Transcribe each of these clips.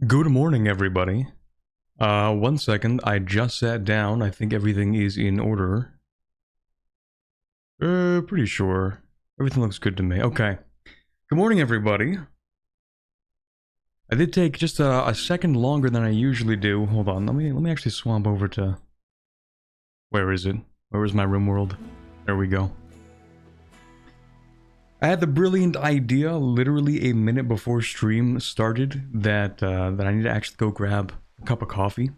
Good morning, everybody. 1 second, I just sat down. I think everything is in order. Pretty sure. Everything looks good to me. Okay. Good morning, everybody. I did take just a second longer than I usually do. Hold on, let me actually swap over to... Where is it? Where is my Rimworld? There we go. I had the brilliant idea, literally a minute before stream started, that I need to actually go grab a cup of coffee.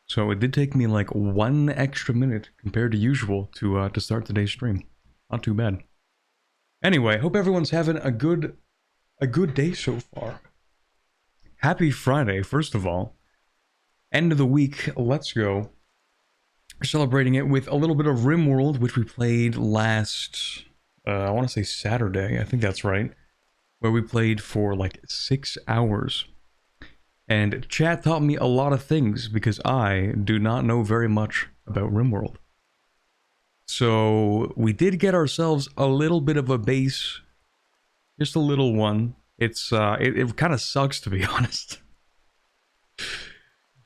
So it did take me like 1 extra minute compared to usual to start today's stream. Not too bad. Anyway, hope everyone's having a good day so far. Happy Friday, first of all. End of the week, let's go. We're celebrating it with a little bit of Rimworld, which we played last... I want to say Saturday, I think that's right. Where we played for like 6 hours. And chat taught me a lot of things because I do not know very much about Rimworld. So we did get ourselves a little bit of a base. Just a little one. It's it kind of sucks, to be honest.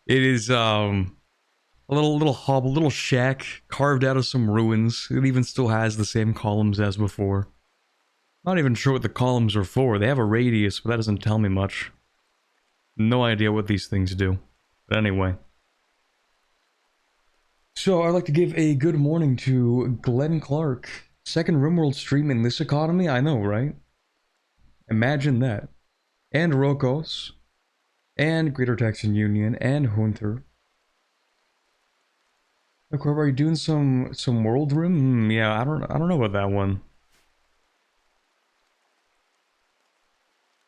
It is a little hovel, little shack carved out of some ruins. It even still has the same columns as before. Not even sure what the columns are for. They have a radius, but that doesn't tell me much. No idea what these things do. But anyway. So I'd like to give a good morning to Glenn Clark. Second Rimworld stream in this economy? I know, right? Imagine that. And Rokos. And Greater Texan Union. And Hunter. Look, are you doing some World Rim? Yeah, I don't know about that one.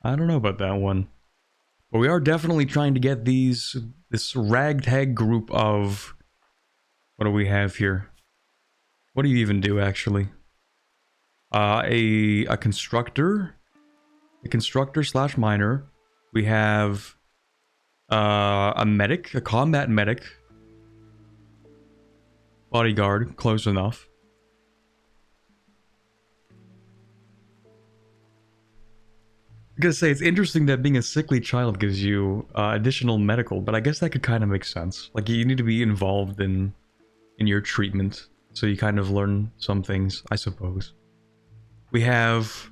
I don't know about that one. But we are definitely trying to get this ragtag group of... What do we have here? What do you even do, actually? A constructor? A constructor slash miner. We have... a medic, a combat medic. Bodyguard, close enough. I'm gonna say, it's interesting that being a sickly child gives you additional medical, but I guess that could kind of make sense. Like, you need to be involved in your treatment, so you kind of learn some things, I suppose. We have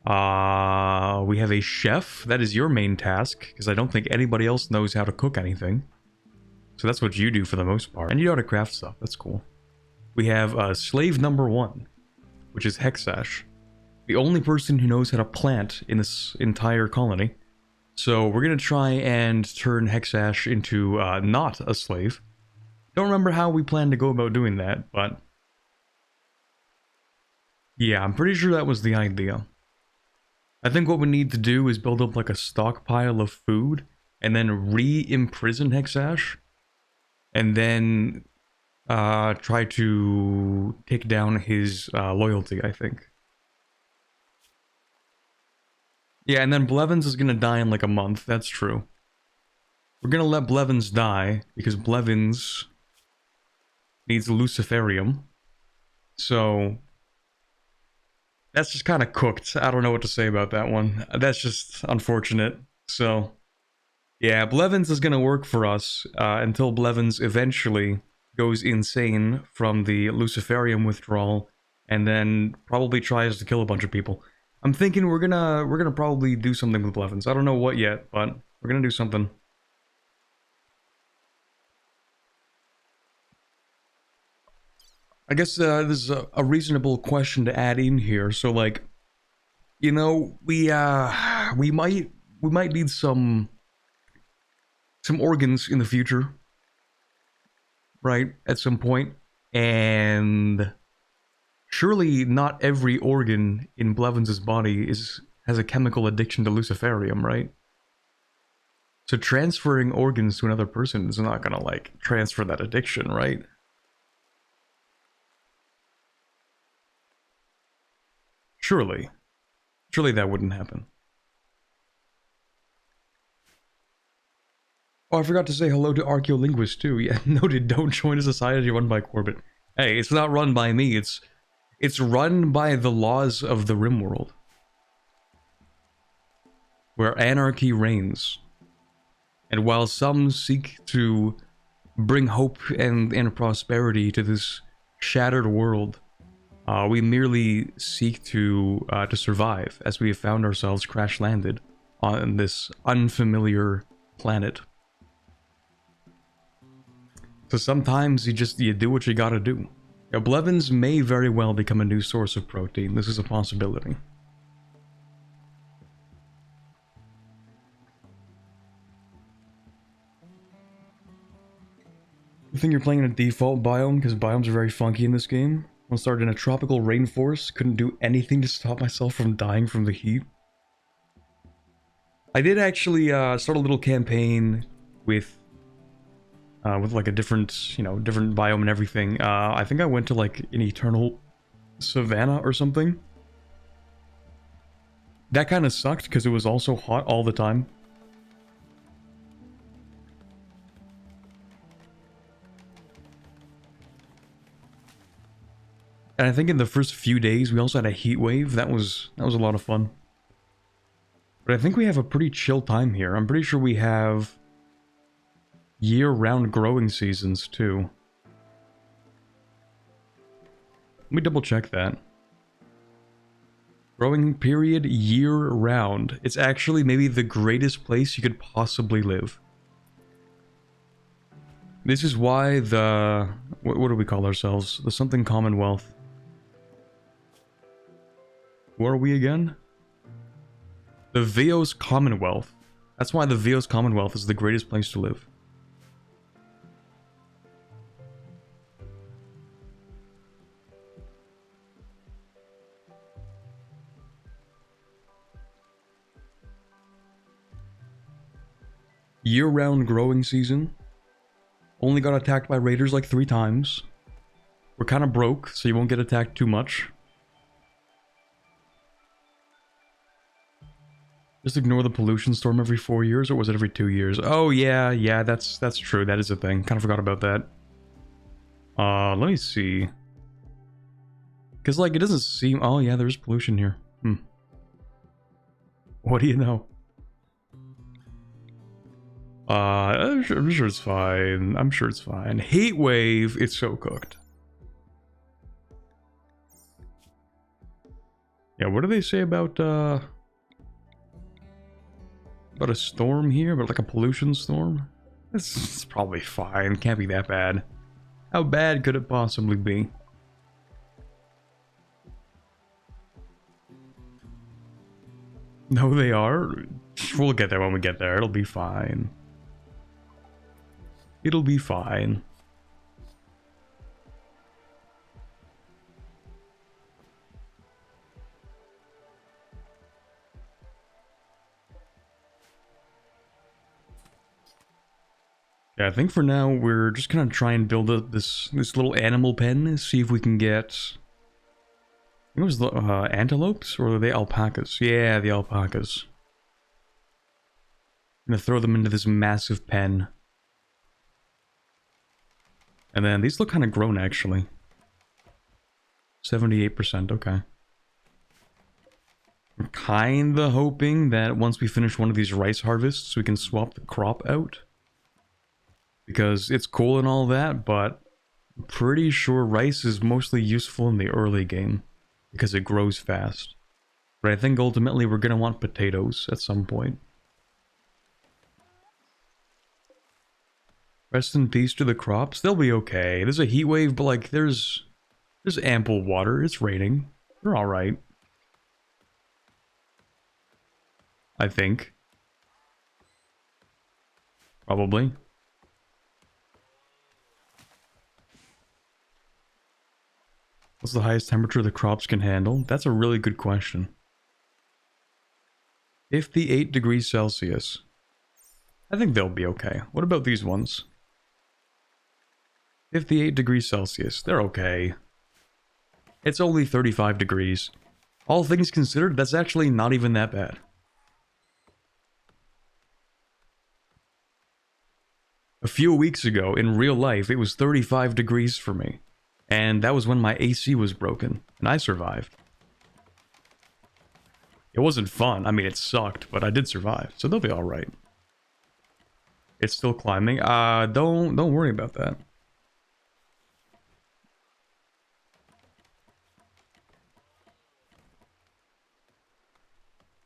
a chef. That is your main task, because I don't think anybody else knows how to cook anything. So that's what you do for the most part. And you know how to craft stuff, that's cool. We have slave number 1, which is Hexash. The only person who knows how to plant in this entire colony. So we're gonna try and turn Hexash into not a slave. Don't remember how we plan to go about doing that, but... yeah, I'm pretty sure that was the idea. I think what we need to do is build up like a stockpile of food, and then re-imprison Hexash. And then try to take down his loyalty, I think. Yeah, and then Blevins is gonna die in like a month, that's true. We're gonna let Blevins die, because Blevins needs Luciferium. So... that's just kind of cooked. I don't know what to say about that one. That's just unfortunate. So... yeah, Blevins is gonna work for us until Blevins eventually goes insane from the Luciferium withdrawal, and then probably tries to kill a bunch of people. I'm thinking we're gonna probably do something with Blevins. I don't know what yet, but we're gonna do something. I guess this is a reasonable question to add in here. So, like, you know, we might need some organs in the future, right, at some point, and surely not every organ in Blevins' body has a chemical addiction to Luciferium, right? So transferring organs to another person is not gonna, like, transfer that addiction, right? Surely that wouldn't happen. Oh, I forgot to say hello to Archaeolinguist too. Yeah, noted, don't join a society run by Corbett. Hey, it's not run by me, it's run by the laws of the Rimworld. Where anarchy reigns. And while some seek to bring hope and prosperity to this shattered world, we merely seek to survive, as we have found ourselves crash-landed on this unfamiliar planet. So sometimes you do what you gotta do. Oblevins may very well become a new source of protein. This is a possibility. I think you're playing in a default biome because biomes are very funky in this game. I started in a tropical rainforest, couldn't do anything to stop myself from dying from the heat. I did actually start a little campaign with like a different, different biome and everything. I think I went to like an eternal savanna or something. That kind of sucked because it was also hot all the time. And I think in the first few days we also had a heat wave. That was a lot of fun. But I think we have a pretty chill time here. I'm pretty sure we have year-round growing seasons too. Let me double check that. Growing period year-round. It's actually maybe the greatest place you could possibly live. This is why the... What do we call ourselves? The something Commonwealth. Where are we again? The Veos Commonwealth. That's why the Veos Commonwealth is the greatest place to live. Year-round growing season. Only got attacked by raiders like 3 times. We're kind of broke, so you won't get attacked too much. Just ignore the pollution storm every 4 years, or was it every 2 years? Oh yeah, that's true. That is a thing. Kind of forgot about that. Let me see. Because like it doesn't seem. Oh yeah, there's pollution here. What do you know? I'm sure it's fine. I'm sure it's fine. Heat wave. It's so cooked. Yeah, what do they say about a storm here? About like a pollution storm? It's probably fine. Can't be that bad. How bad could it possibly be? No, they are. We'll get there when we get there. It'll be fine. It'll be fine. Yeah, I think for now we're just gonna try and build up this little animal pen. See if we can get. I think it was the antelopes or were they alpacas? Yeah, the alpacas. I'm gonna throw them into this massive pen. And then these look kind of grown, actually. 78%, okay. I'm kinda hoping that once we finish one of these rice harvests, we can swap the crop out. Because it's cool and all that, but I'm pretty sure rice is mostly useful in the early game. Because it grows fast. But I think ultimately we're gonna want potatoes at some point. Rest in peace to the crops. They'll be okay. There's a heat wave, but like there's ample water. It's raining. They're all right. I think. Probably. What's the highest temperature the crops can handle? That's a really good question. 58 degrees Celsius. I think they'll be okay. What about these ones? 58 degrees Celsius. They're okay. It's only 35 degrees. All things considered, that's actually not even that bad. A few weeks ago, in real life, it was 35 degrees for me. And that was when my AC was broken, and I survived. It wasn't fun. I mean, it sucked, but I did survive, so they'll be alright. It's still climbing. Don't worry about that.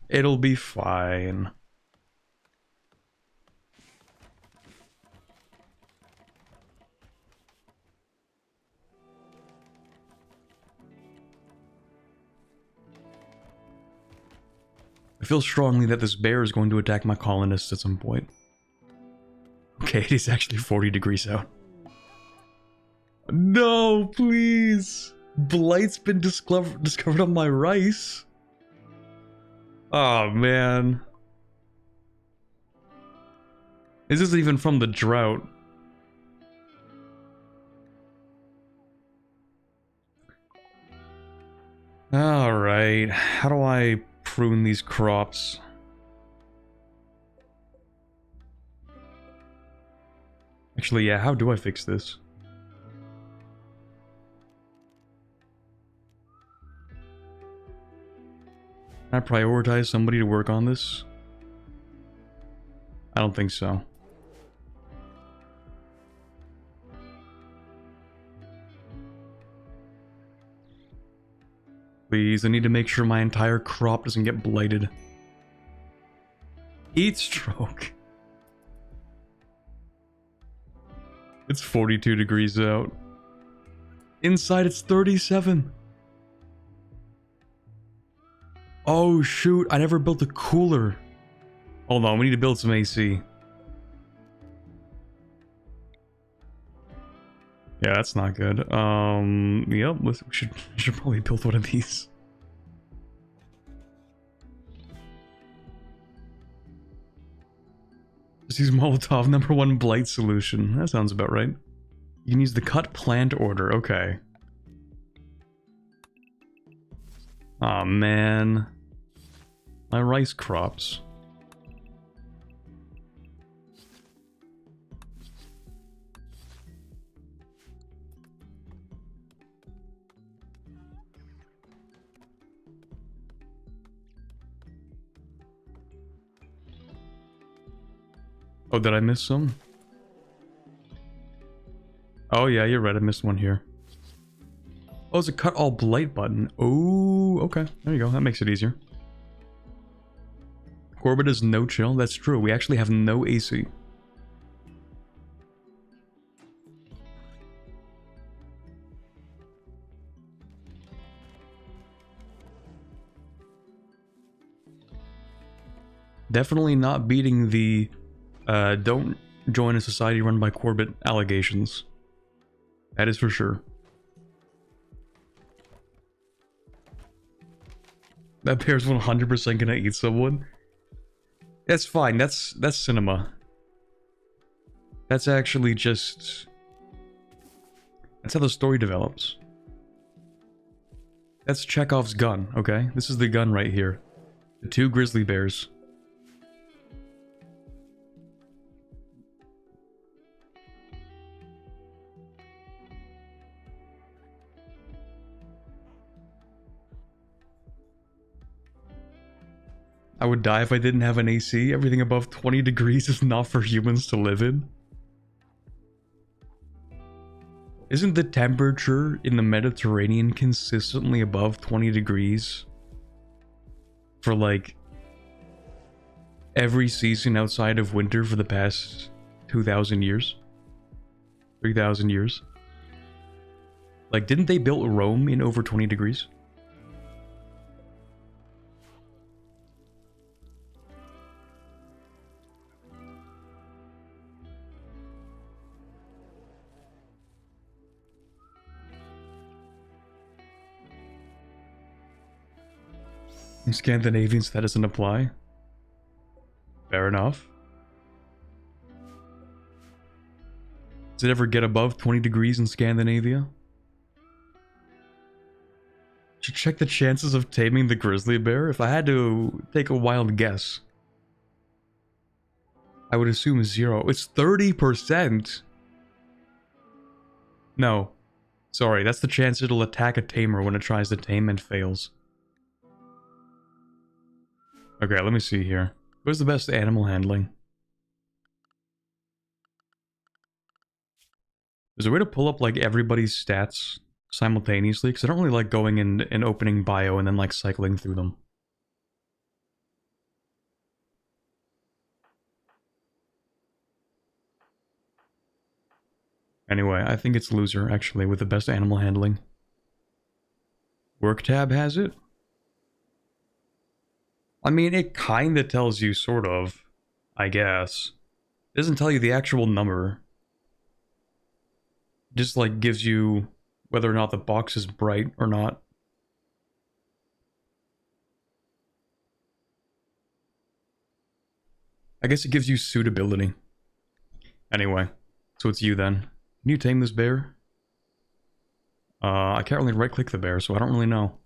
It'll be fine. I feel strongly that this bear is going to attack my colonists at some point. Okay, it is actually 40 degrees out. No, please! Blight's been discovered on my rice. Oh, man. This isn't even from the drought. Alright, how do I prune these crops? Actually, yeah, how do I fix this? Can I prioritize somebody to work on this? I don't think so. Please, I need to make sure my entire crop doesn't get blighted. Heat stroke. It's 42 degrees out. Inside it's 37. Oh shoot, I never built a cooler. Hold on, we need to build some AC. Yeah, that's not good. Yep, we should probably build one of these. Just use Molotov #1 blight solution. That sounds about right. You can use the cut plant order, okay. Aw, man. My rice crops. Oh, did I miss some? Oh yeah, you're right, I missed one here. Oh, it's a cut all blight button. Oh, okay. There you go, that makes it easier. Corbett is no chill, that's true. We actually have no AC. Definitely not beating the don't join a society run by Corbett allegations. That is for sure. That bear's 100% gonna eat someone. That's fine, that's cinema. That's actually just... That's how the story develops. That's Chekhov's gun, okay? This is the gun right here. The two grizzly bears. I would die if I didn't have an AC. Everything above 20 degrees is not for humans to live in. Isn't the temperature in the Mediterranean consistently above 20 degrees? For like every season outside of winter for the past 2,000 years? 3,000 years? Like, didn't they build Rome in over 20 degrees? In Scandinavians, that doesn't apply. Fair enough. Does it ever get above 20 degrees in Scandinavia? Should check the chances of taming the grizzly bear. If I had to take a wild guess, I would assume 0. It's 30%! No. Sorry, that's the chance it'll attack a tamer when it tries to tame and fails. Okay, let me see here. Where's the best animal handling? There's a way to pull up like everybody's stats simultaneously, because I don't really like going in and opening bio and then like cycling through them. Anyway, I think it's loser, actually, with the best animal handling. Work tab has it? I mean, it kinda tells you, sort of, I guess. It doesn't tell you the actual number. It just, like, gives you whether or not the box is bright or not. I guess it gives you suitability. Anyway, so it's you then. Can you tame this bear? I can't really right-click the bear, so I don't really know.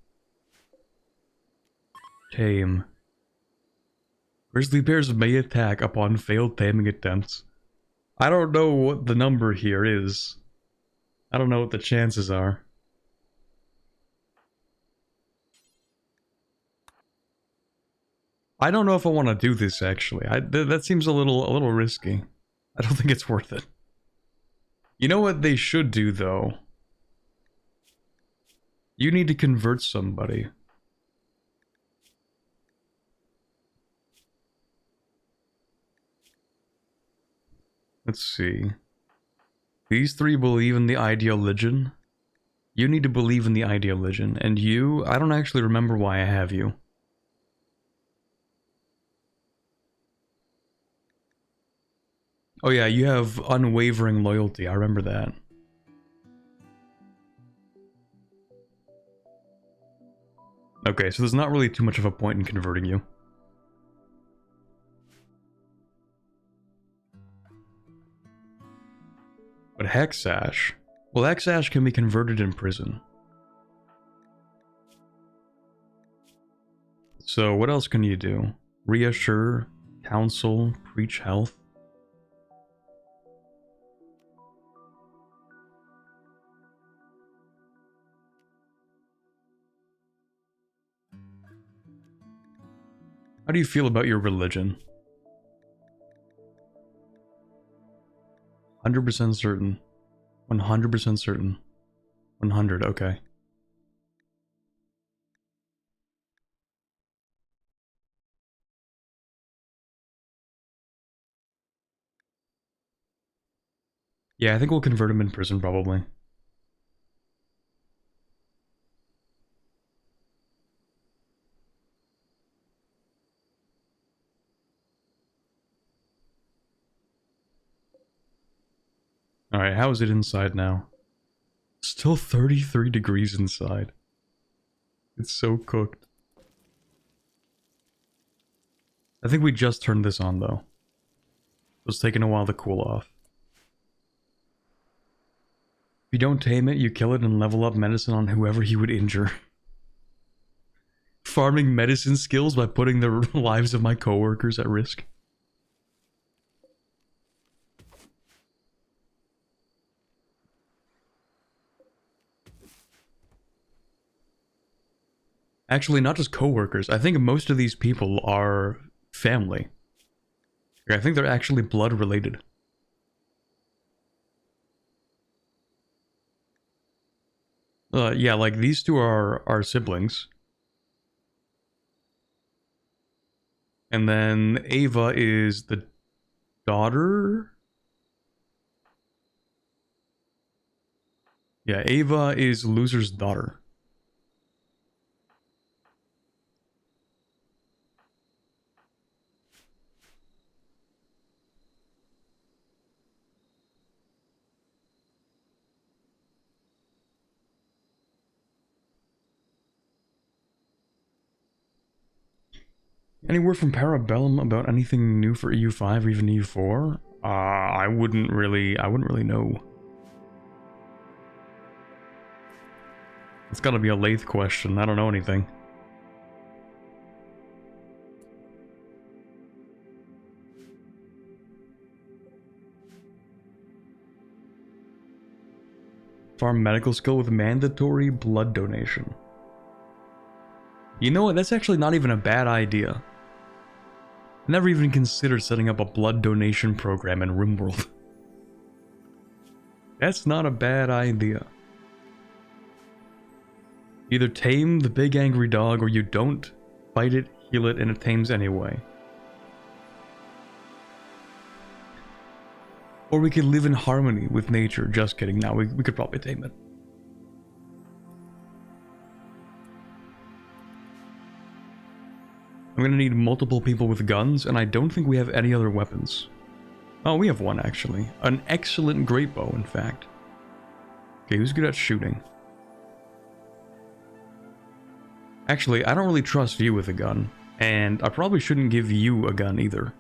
Tame. Grizzly bears may attack upon failed taming attempts. I don't know what the number here is. I don't know what the chances are. I don't know if I want to do this, actually. That seems a little risky. I don't think it's worth it. You know what they should do, though? You need to convert somebody. Let's see. These three believe in the ideal religion. You need to believe in the ideal religion. And you, I don't actually remember why I have you. Oh yeah, you have unwavering loyalty. I remember that. Okay, so there's not really too much of a point in converting you. But Hexash... Well, Hexash can be converted in prison. So what else can you do? Reassure, counsel, preach health. How do you feel about your religion? 100% certain. 100% certain. 100, okay. Yeah, I think we'll convert him in prison, probably. Alright, how is it inside now? Still 33 degrees inside. It's so cooked. I think we just turned this on, though. It's taking a while to cool off. If you don't tame it, you kill it and level up medicine on whoever he would injure. Farming medicine skills by putting the lives of my coworkers at risk. Actually, not just coworkers. I think most of these people are family. I think they're actually blood related. Yeah, like these two are siblings. And then Ava is the daughter? Yeah, Ava is Loser's daughter. Any word from Parabellum about anything new for EU5 or even EU4? I wouldn't really know. It's gotta be a lathe question. I don't know anything. Farm medical skill with mandatory blood donation. You know what? That's actually not even a bad idea. I never even considered setting up a blood donation program in Rimworld. That's not a bad idea. Either tame the big angry dog, or you don't. Fight it, heal it, and it tames anyway. Or we could live in harmony with nature. Just kidding. Now we could probably tame it. I'm gonna need multiple people with guns, and I don't think we have any other weapons. Oh, we have one actually. An excellent great bow, in fact. Okay, who's good at shooting? Actually, I don't really trust you with a gun, and I probably shouldn't give you a gun either.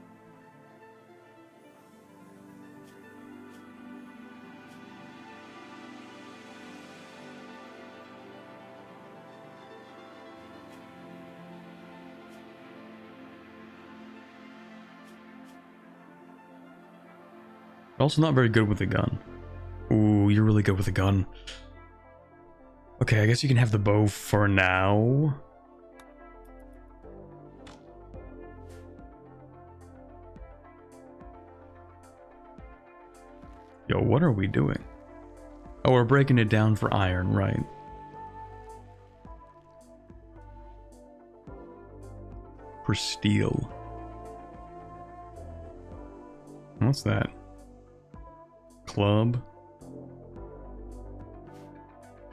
Also not very good with a gun. Ooh, you're really good with a gun. Okay, I guess you can have the bow for now. Yo, what are we doing? Oh, we're breaking it down for iron, right. For steel. What's that? Club.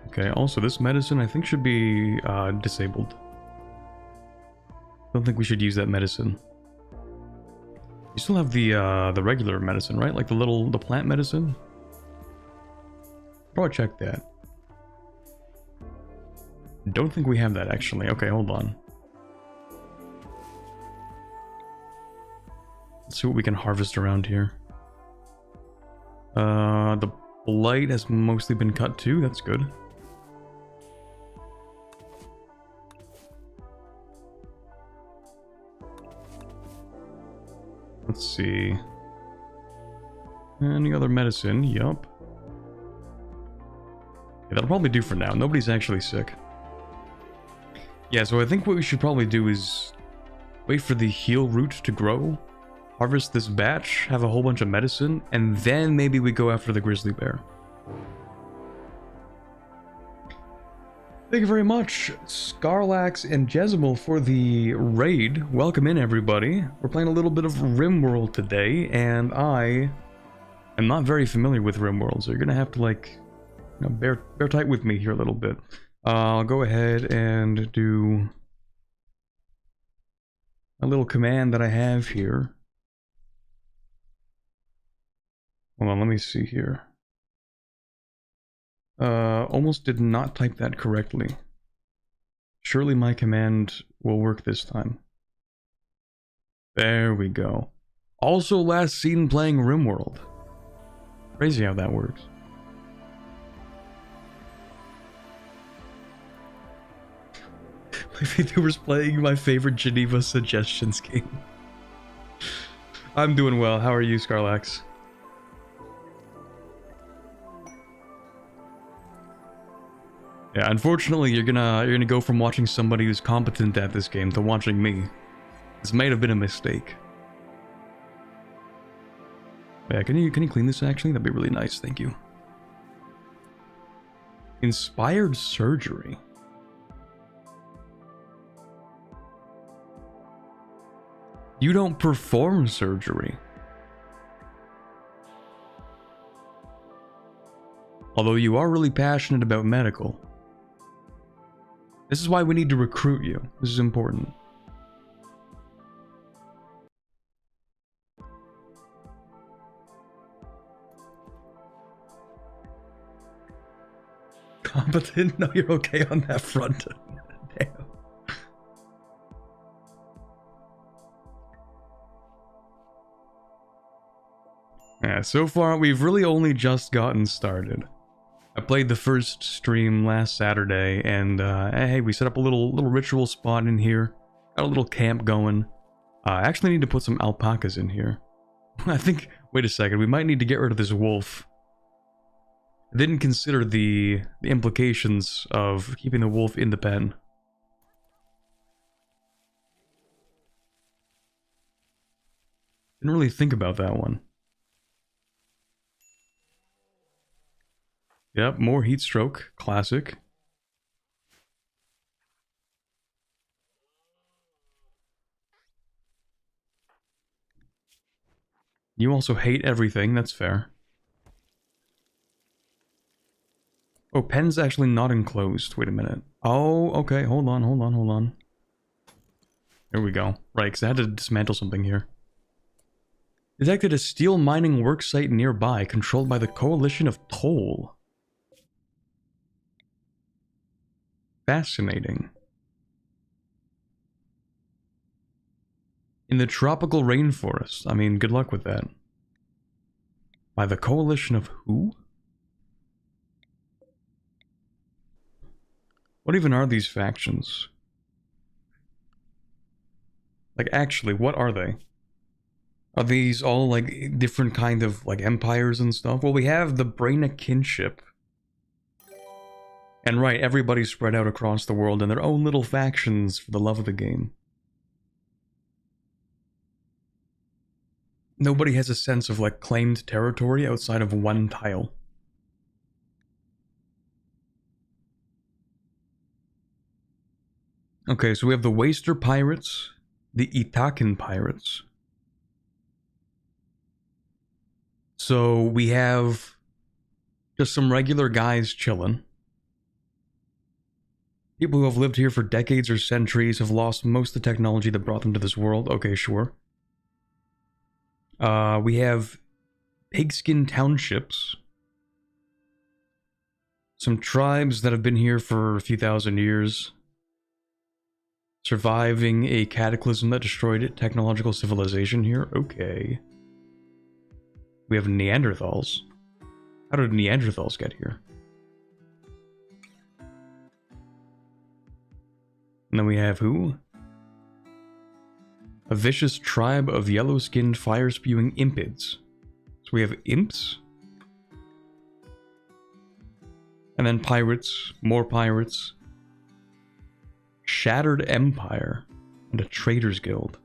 Okay, also this medicine I think should be disabled. Don't think we should use that medicine. You still have the regular medicine, right? Like the plant medicine? Probably check that. Don't think we have that actually. Okay, hold on. Let's see what we can harvest around here. The blight has mostly been cut too, that's good. Let's see. Any other medicine? Yup. Yeah, that'll probably do for now. Nobody's actually sick. Yeah, so I think what we should probably do is wait for the heal root to grow, harvest this batch, have a whole bunch of medicine, and then maybe we go after the grizzly bear. Thank you very much, Scarlax and Jezebel, for the raid. Welcome in, everybody. We're playing a little bit of Rimworld today, and I am not very familiar with Rimworld, so you're gonna have to, like, you know, bear tight with me here a little bit. I'll go ahead and do a little command that I have here. Hold on, let me see here. Almost did not type that correctly. Surely my command will work this time. There we go. Also last seen playing Rimworld. Crazy how that works. My VTuber's playing my favorite Geneva suggestions game. I'm doing well. How are you, Scarlax? Yeah, unfortunately, you're gonna go from watching somebody who's competent at this game to watching me. This might have been a mistake. Yeah, can you clean this actually? That'd be really nice, thank you. Inspired surgery. You don't perform surgery. Although you are really passionate about medical. This is why we need to recruit you. This is important. Competent? No, you're okay on that front. Damn. Yeah, so far we've really only just gotten started. I played the first stream last Saturday, and hey, we set up a little ritual spot in here. Got a little camp going. I actually need to put some alpacas in here. I think, wait a second, we might need to get rid of this wolf. I didn't consider the implications of keeping the wolf in the pen. Didn't really think about that one. Yep, more heat stroke. Classic. You also hate everything, that's fair. Oh, pen's actually not enclosed. Wait a minute. Oh, okay, hold on. There we go. Right, because I had to dismantle something here. Detected a steel mining worksite nearby, controlled by the Coalition of Toll. Fascinating. In the tropical rainforest. I mean, good luck with that. By the Coalition of who? What even are these factions? Like, actually, what are they? Are these all, like, different kind of, like, empires and stuff? Well, we have the Braina kinship. And right, everybody's spread out across the world in their own little factions for the love of the game. Nobody has a sense of, like, claimed territory outside of one tile. Okay, so we have the Waster Pirates, the Itakin Pirates. So we have just some regular guys chilling. People who have lived here for decades or centuries have lost most of the technology that brought them to this world. Okay, sure. We have pigskin townships. Some tribes that have been here for a few thousand years. Surviving a cataclysm that destroyed technological civilization here. Okay. We have Neanderthals. How did Neanderthals get here? And then we have who? A vicious tribe of yellow-skinned, fire-spewing impids. So we have imps. And then pirates, more pirates. Shattered Empire, and a Traders Guild.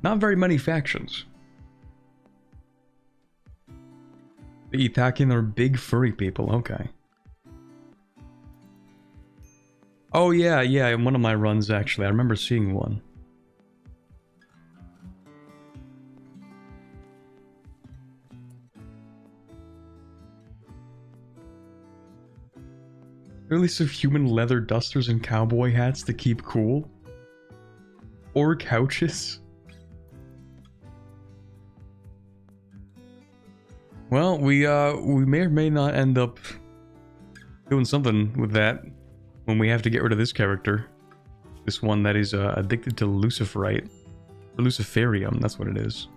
Not very many factions. The Itakin are big furry people, okay. Oh yeah, in one of my runs actually, I remember seeing one. Release of human leather dusters and cowboy hats to keep cool. Or couches. Well, we may or may not end up doing something with that when we have to get rid of this character. This one that is addicted to Luciferite. Or Luciferium, that's what it is.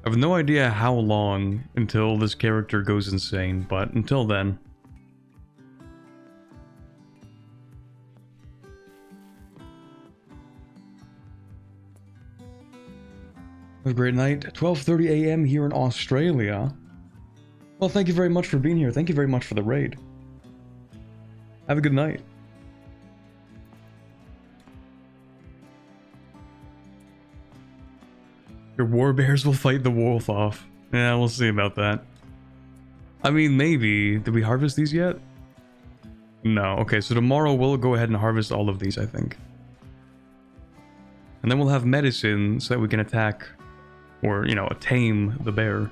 I have no idea how long until this character goes insane, but until then. Have a great night. 12:30 a.m. here in Australia. Well, thank you very much for being here. Thank you very much for the raid. Have a good night. Your war bears will fight the wolf off. Yeah, we'll see about that. I mean, maybe. Did we harvest these yet? No. Okay, so tomorrow we'll go ahead and harvest all of these, I think. And then we'll have medicine so that we can attack, or, you know, tame the bear.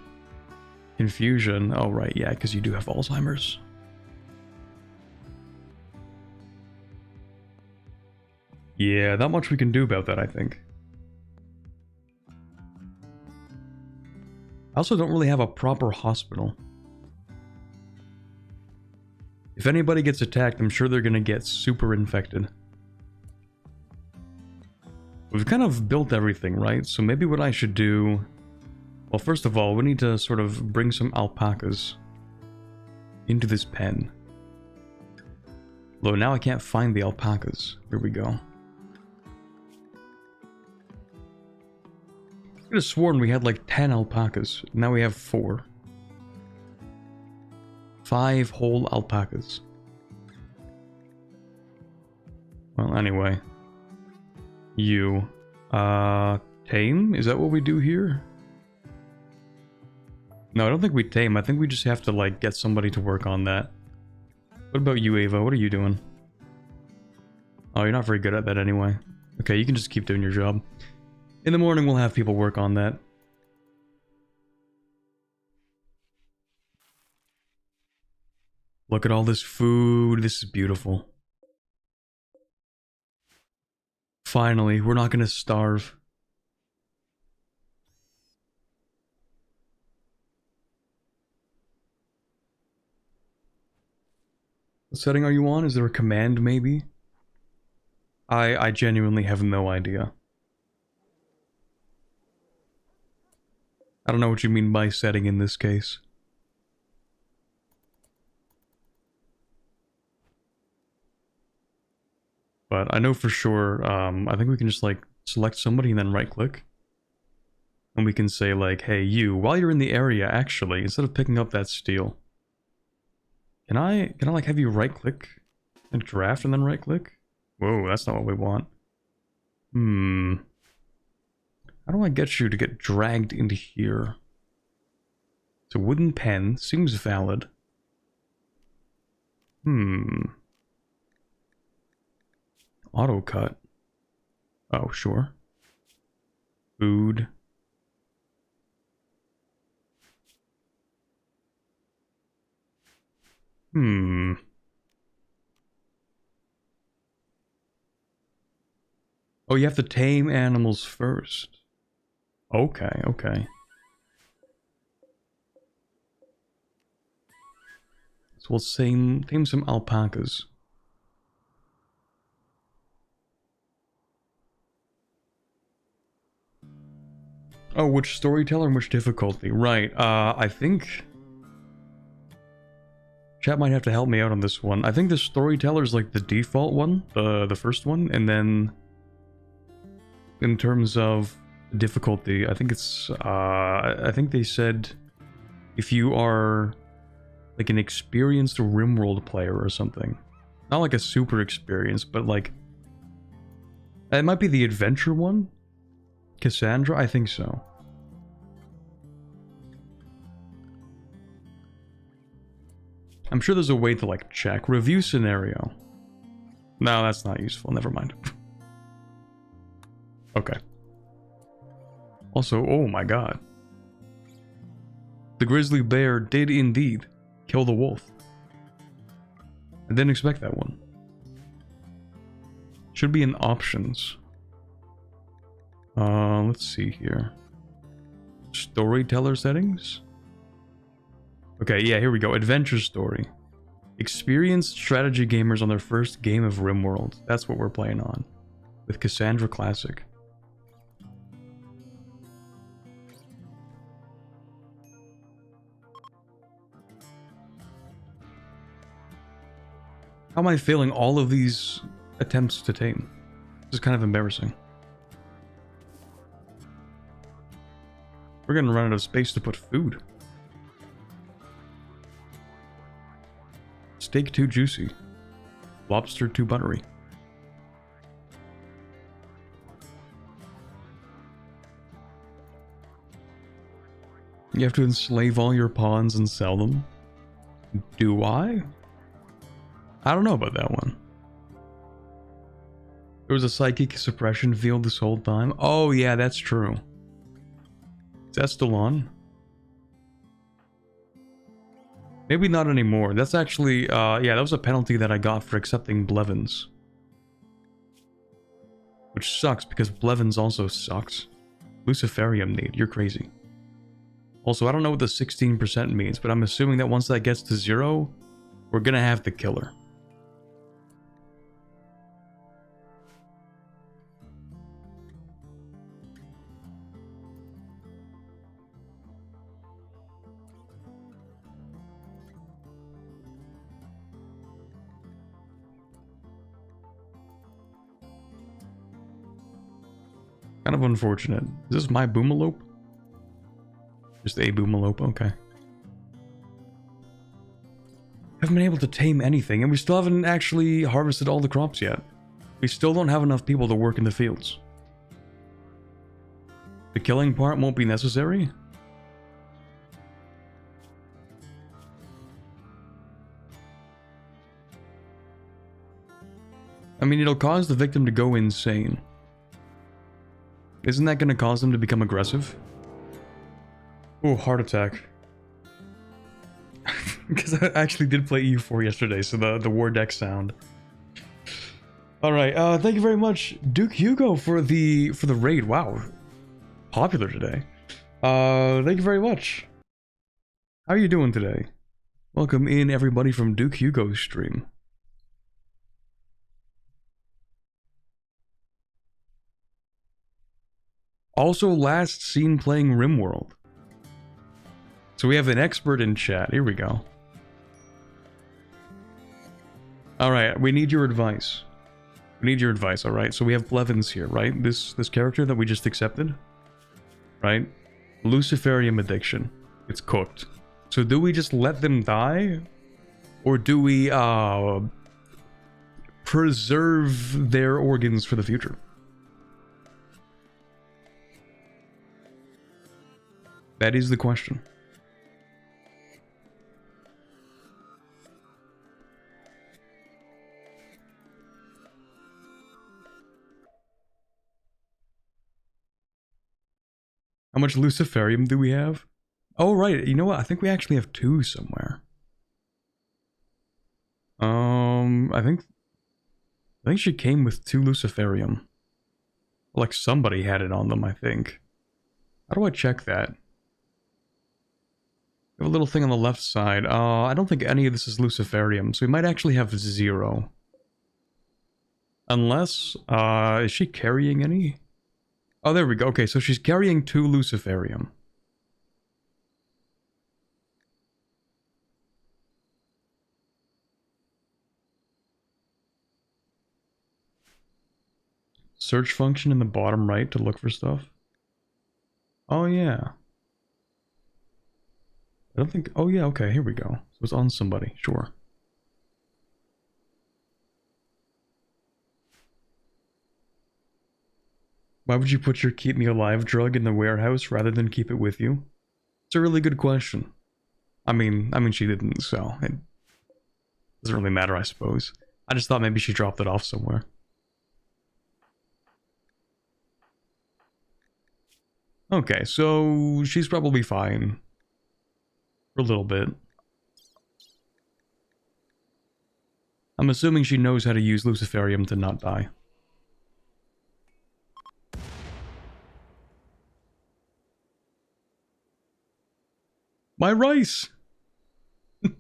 Confusion. Oh, right, yeah, because you do have Alzheimer's. Yeah, not much we can do about that, I think. I also don't really have a proper hospital. If anybody gets attacked, I'm sure they're gonna get super infected. We've kind of built everything, right? So maybe what I should do... Well, first of all, we need to sort of bring some alpacas into this pen. Though now I can't find the alpacas. Here we go. I could have sworn we had like 10 alpacas. Now we have 4. 5 whole alpacas. Well, anyway. You. Tame? Is that what we do here? No, I don't think we tame. I think we just have to, like, get somebody to work on that. What about you, Ava? What are you doing? Oh, you're not very good at that anyway. Okay, you can just keep doing your job. In the morning, we'll have people work on that. Look at all this food. This is beautiful. Finally, we're not gonna starve. What setting are you on? Is there a command, maybe? I genuinely have no idea. I don't know what you mean by setting in this case. But I know for sure, I think we can just, like, select somebody and then right-click. And we can say, like, hey, you, while you're in the area, actually, instead of picking up that steel, can I like, have you right-click and draft and then right-click? Whoa, that's not what we want. How do I get you to get dragged into here? It's a wooden pen. Seems valid. Auto cut. Oh, sure. Food. Oh, you have to tame animals first. Okay, okay. So we'll tame some alpacas. Oh, which storyteller and which difficulty? Right, I think... Chat might have to help me out on this one. I think the storyteller's like the default one, the first one, and then... In terms of difficulty, I think it's, I think they said if you are like an experienced Rimworld player or something. Not like a super experienced, but like... It might be the adventure one? Cassandra? I think so. I'm sure there's a way to, like, check. Review scenario. No, that's not useful. Never mind. Okay. Also, oh my god. The grizzly bear did indeed kill the wolf. I didn't expect that one. Should be in options. Let's see here. Storyteller settings? Okay, yeah, here we go. Adventure story. Experienced strategy gamers on their first game of Rimworld. That's what we're playing on. With Cassandra Classic. How am I failing all of these attempts to tame? This is kind of embarrassing. We're gonna run out of space to put food. Steak too juicy. Lobster too buttery. You have to enslave all your pawns and sell them? Do I? I don't know about that one. There was a psychic suppression field this whole time. Oh yeah, that's true. Is that still on? Maybe not anymore. That's actually, yeah, that was a penalty that I got for accepting Blevins. Which sucks, because Blevins also sucks. Luciferium need, you're crazy. Also, I don't know what the 16% means, but I'm assuming that once that gets to 0, we're gonna have the killer. Kind of unfortunate. Is this my boomalope? Just a boomalope, okay. Haven't been able to tame anything, and we still haven't actually harvested all the crops yet. We still don't have enough people to work in the fields. The killing part won't be necessary? I mean, it'll cause the victim to go insane. Isn't that going to cause them to become aggressive? Oh, heart attack. Because I actually did play EU4 yesterday, so the war deck sound. Alright, thank you very much, Duke Hugo, for the raid. Wow. Popular today. Thank you very much. How are you doing today? Welcome in, everybody, from Duke Hugo's stream. Also, last seen playing Rimworld. So we have an expert in chat. Here we go. Alright, we need your advice. We need your advice, alright? So we have Blevins here, right? This character that we just accepted. Right? Luciferium addiction. It's cooked. So do we just let them die? Or do we, preserve their organs for the future? That is the question. How much Luciferium do we have? Oh, right. You know what? I think we actually have 2 somewhere. I think she came with 2 Luciferium. Like somebody had it on them, I think. How do I check that? We have a little thing on the left side. I don't think any of this is Luciferium, so we might actually have 0. Unless, is she carrying any? Oh, there we go. Okay, so she's carrying 2 Luciferium. Search function in the bottom right to look for stuff. Oh, yeah. I don't think... Oh, yeah, okay, here we go. So it's on somebody, sure. Why would you put your keep me alive drug in the warehouse rather than keep it with you? It's a really good question. I mean she didn't, so it doesn't really matter, I suppose. I just thought maybe she dropped it off somewhere. Okay, so she's probably fine. For a little bit. I'm assuming she knows how to use Luciferium to not die. My rice!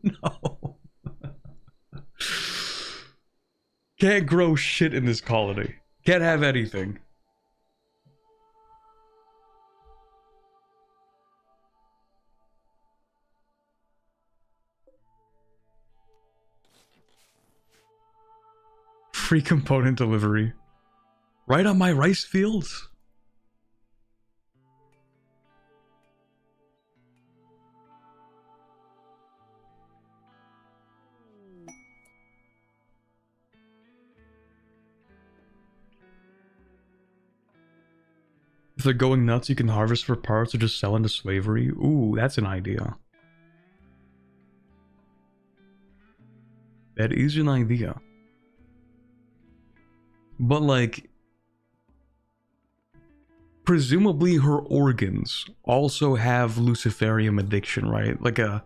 No. Can't grow shit in this colony. Can't have anything. Free component delivery. Right on my rice fields? If they're going nuts, you can harvest for parts or just sell into slavery. Ooh, that's an idea. That is an idea. But like, presumably her organs also have Luciferium addiction, right? Like they're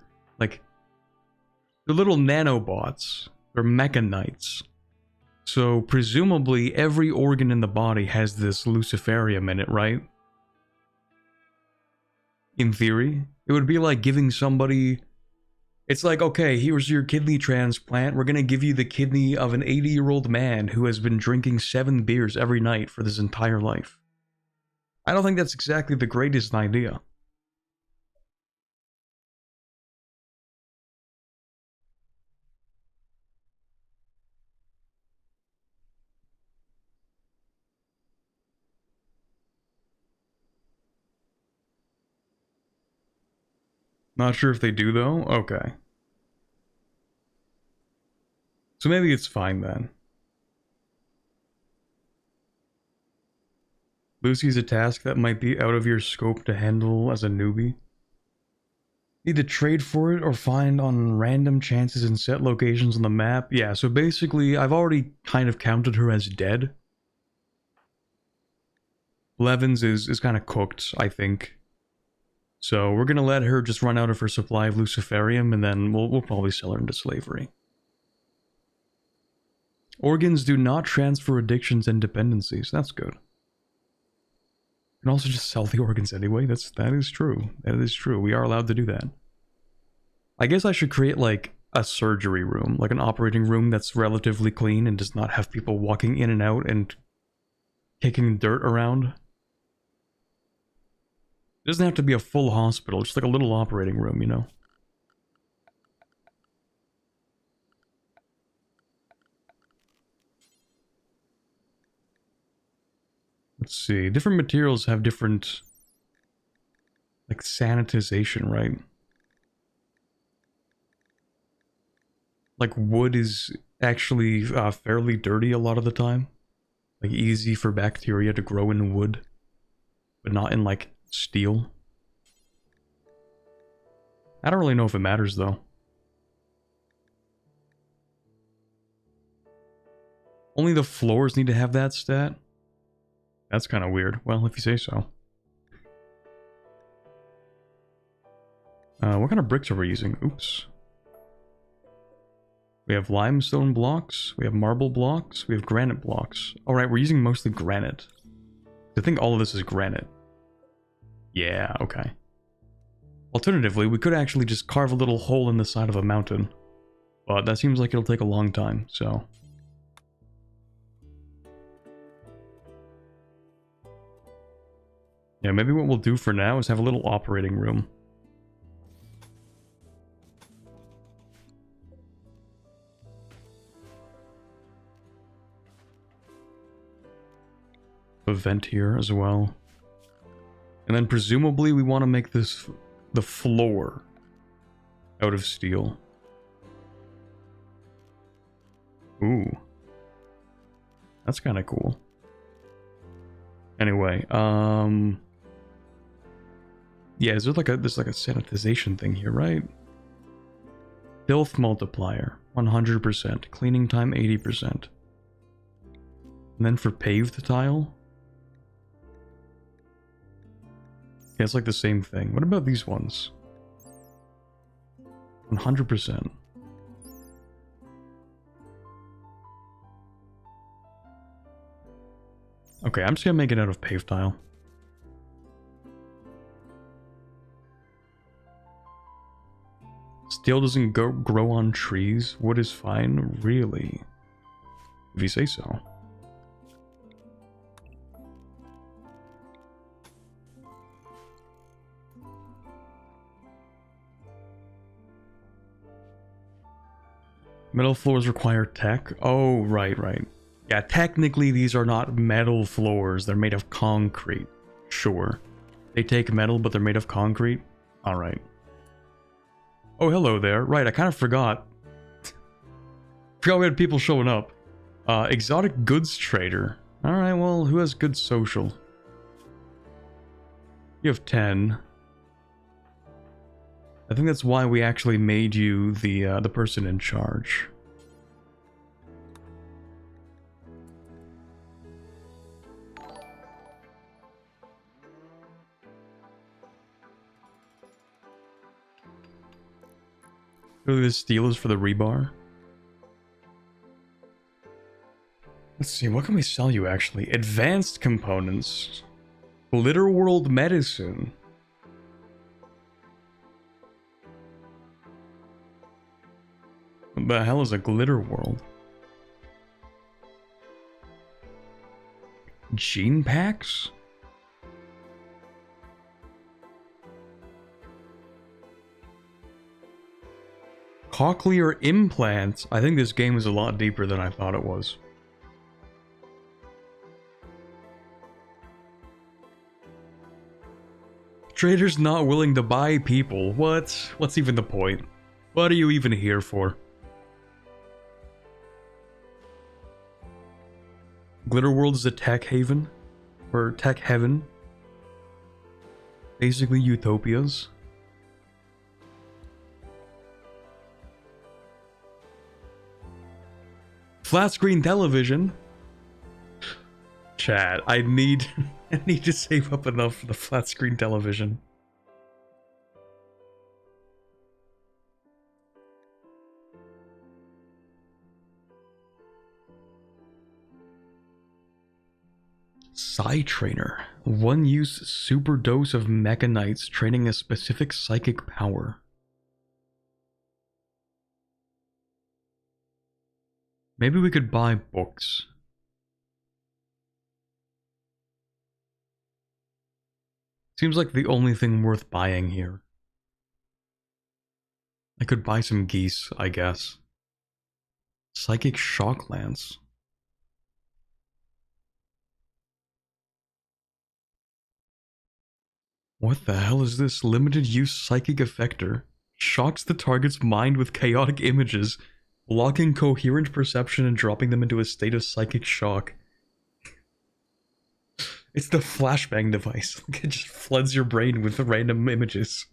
little nanobots. They're mechanites. So presumably every organ in the body has this Luciferium in it, right? In theory. It would be like giving somebody... It's like, okay, here's your kidney transplant. We're gonna give you the kidney of an 80-year-old man who has been drinking 7 beers every night for his entire life. I don't think that's exactly the greatest idea. Not sure if they do, though? Okay. So maybe it's fine, then. Lucy's a task that might be out of your scope to handle as a newbie. Need to trade for it or find on random chances in set locations on the map. Yeah, so basically, I've already kind of counted her as dead. Levens is kind of cooked, I think. So we're gonna let her just run out of her supply of luciferium, and then we'll probably sell her into slavery. Organs do not transfer addictions and dependencies. That's good. You can also just sell the organs anyway. That is true. That is true. We are allowed to do that. I guess I should create like a surgery room, like an operating room that's relatively clean and does not have people walking in and out and kicking dirt around. It doesn't have to be a full hospital, just like a little operating room, you know? Let's see. Different materials have different, like, sanitization, right? Like, wood is actually fairly dirty a lot of the time. Like, easy for bacteria to grow in wood, but not in, like, steel. I don't really know if it matters, though. Only the floors need to have that stat? That's kind of weird. Well, if you say so. What kind of bricks are we using? Oops. We have limestone blocks, we have marble blocks, we have granite blocks. Alright, we're using mostly granite. I think all of this is granite. Yeah, okay. Alternatively, we could actually just carve a little hole in the side of a mountain. But that seems like it'll take a long time, so... yeah, maybe what we'll do for now is have a little operating room. A vent here as well. And then presumably we want to make this the floor out of steel. Ooh. That's kind of cool. Anyway, yeah, is there like there's like a sanitization thing here, right? Filth multiplier, 100%. Cleaning time, 80%. And then for paved tile? Yeah, it's like the same thing. What about these ones? 100%. Okay, I'm just gonna make it out of paved tile. Steel doesn't grow on trees. Wood is fine, really. If you say so. Metal floors require tech? Oh, right. Yeah, technically these are not metal floors. They're made of concrete. Sure. They take metal, but they're made of concrete? Alright. Oh, hello there. Right, I kind of forgot. Forgot we had people showing up. Exotic goods trader. Alright, well, who has good social? You have 10. I think that's why we actually made you the person in charge. Really, the steel is for the rebar. Let's see, what can we sell you actually? Advanced components. Glitter World medicine. What the hell is a glitter world? Gene packs? Cochlear implants? I think this game is a lot deeper than I thought it was. Trader's not willing to buy people. What? What's even the point? What are you even here for? Glitter World is a tech haven. or tech heaven. Basically utopias. Flat screen television. Chat, I need to save up enough for the flat screen television. Psi Trainer. One use super dose of mechanites training a specific psychic power. Maybe we could buy books. Seems like the only thing worth buying here. I could buy some geese, I guess. Psychic Shock Lance. What the hell is this? Limited use psychic effector. Shocks the target's mind with chaotic images, blocking coherent perception and dropping them into a state of psychic shock. It's the flashbang device. It just floods your brain with random images.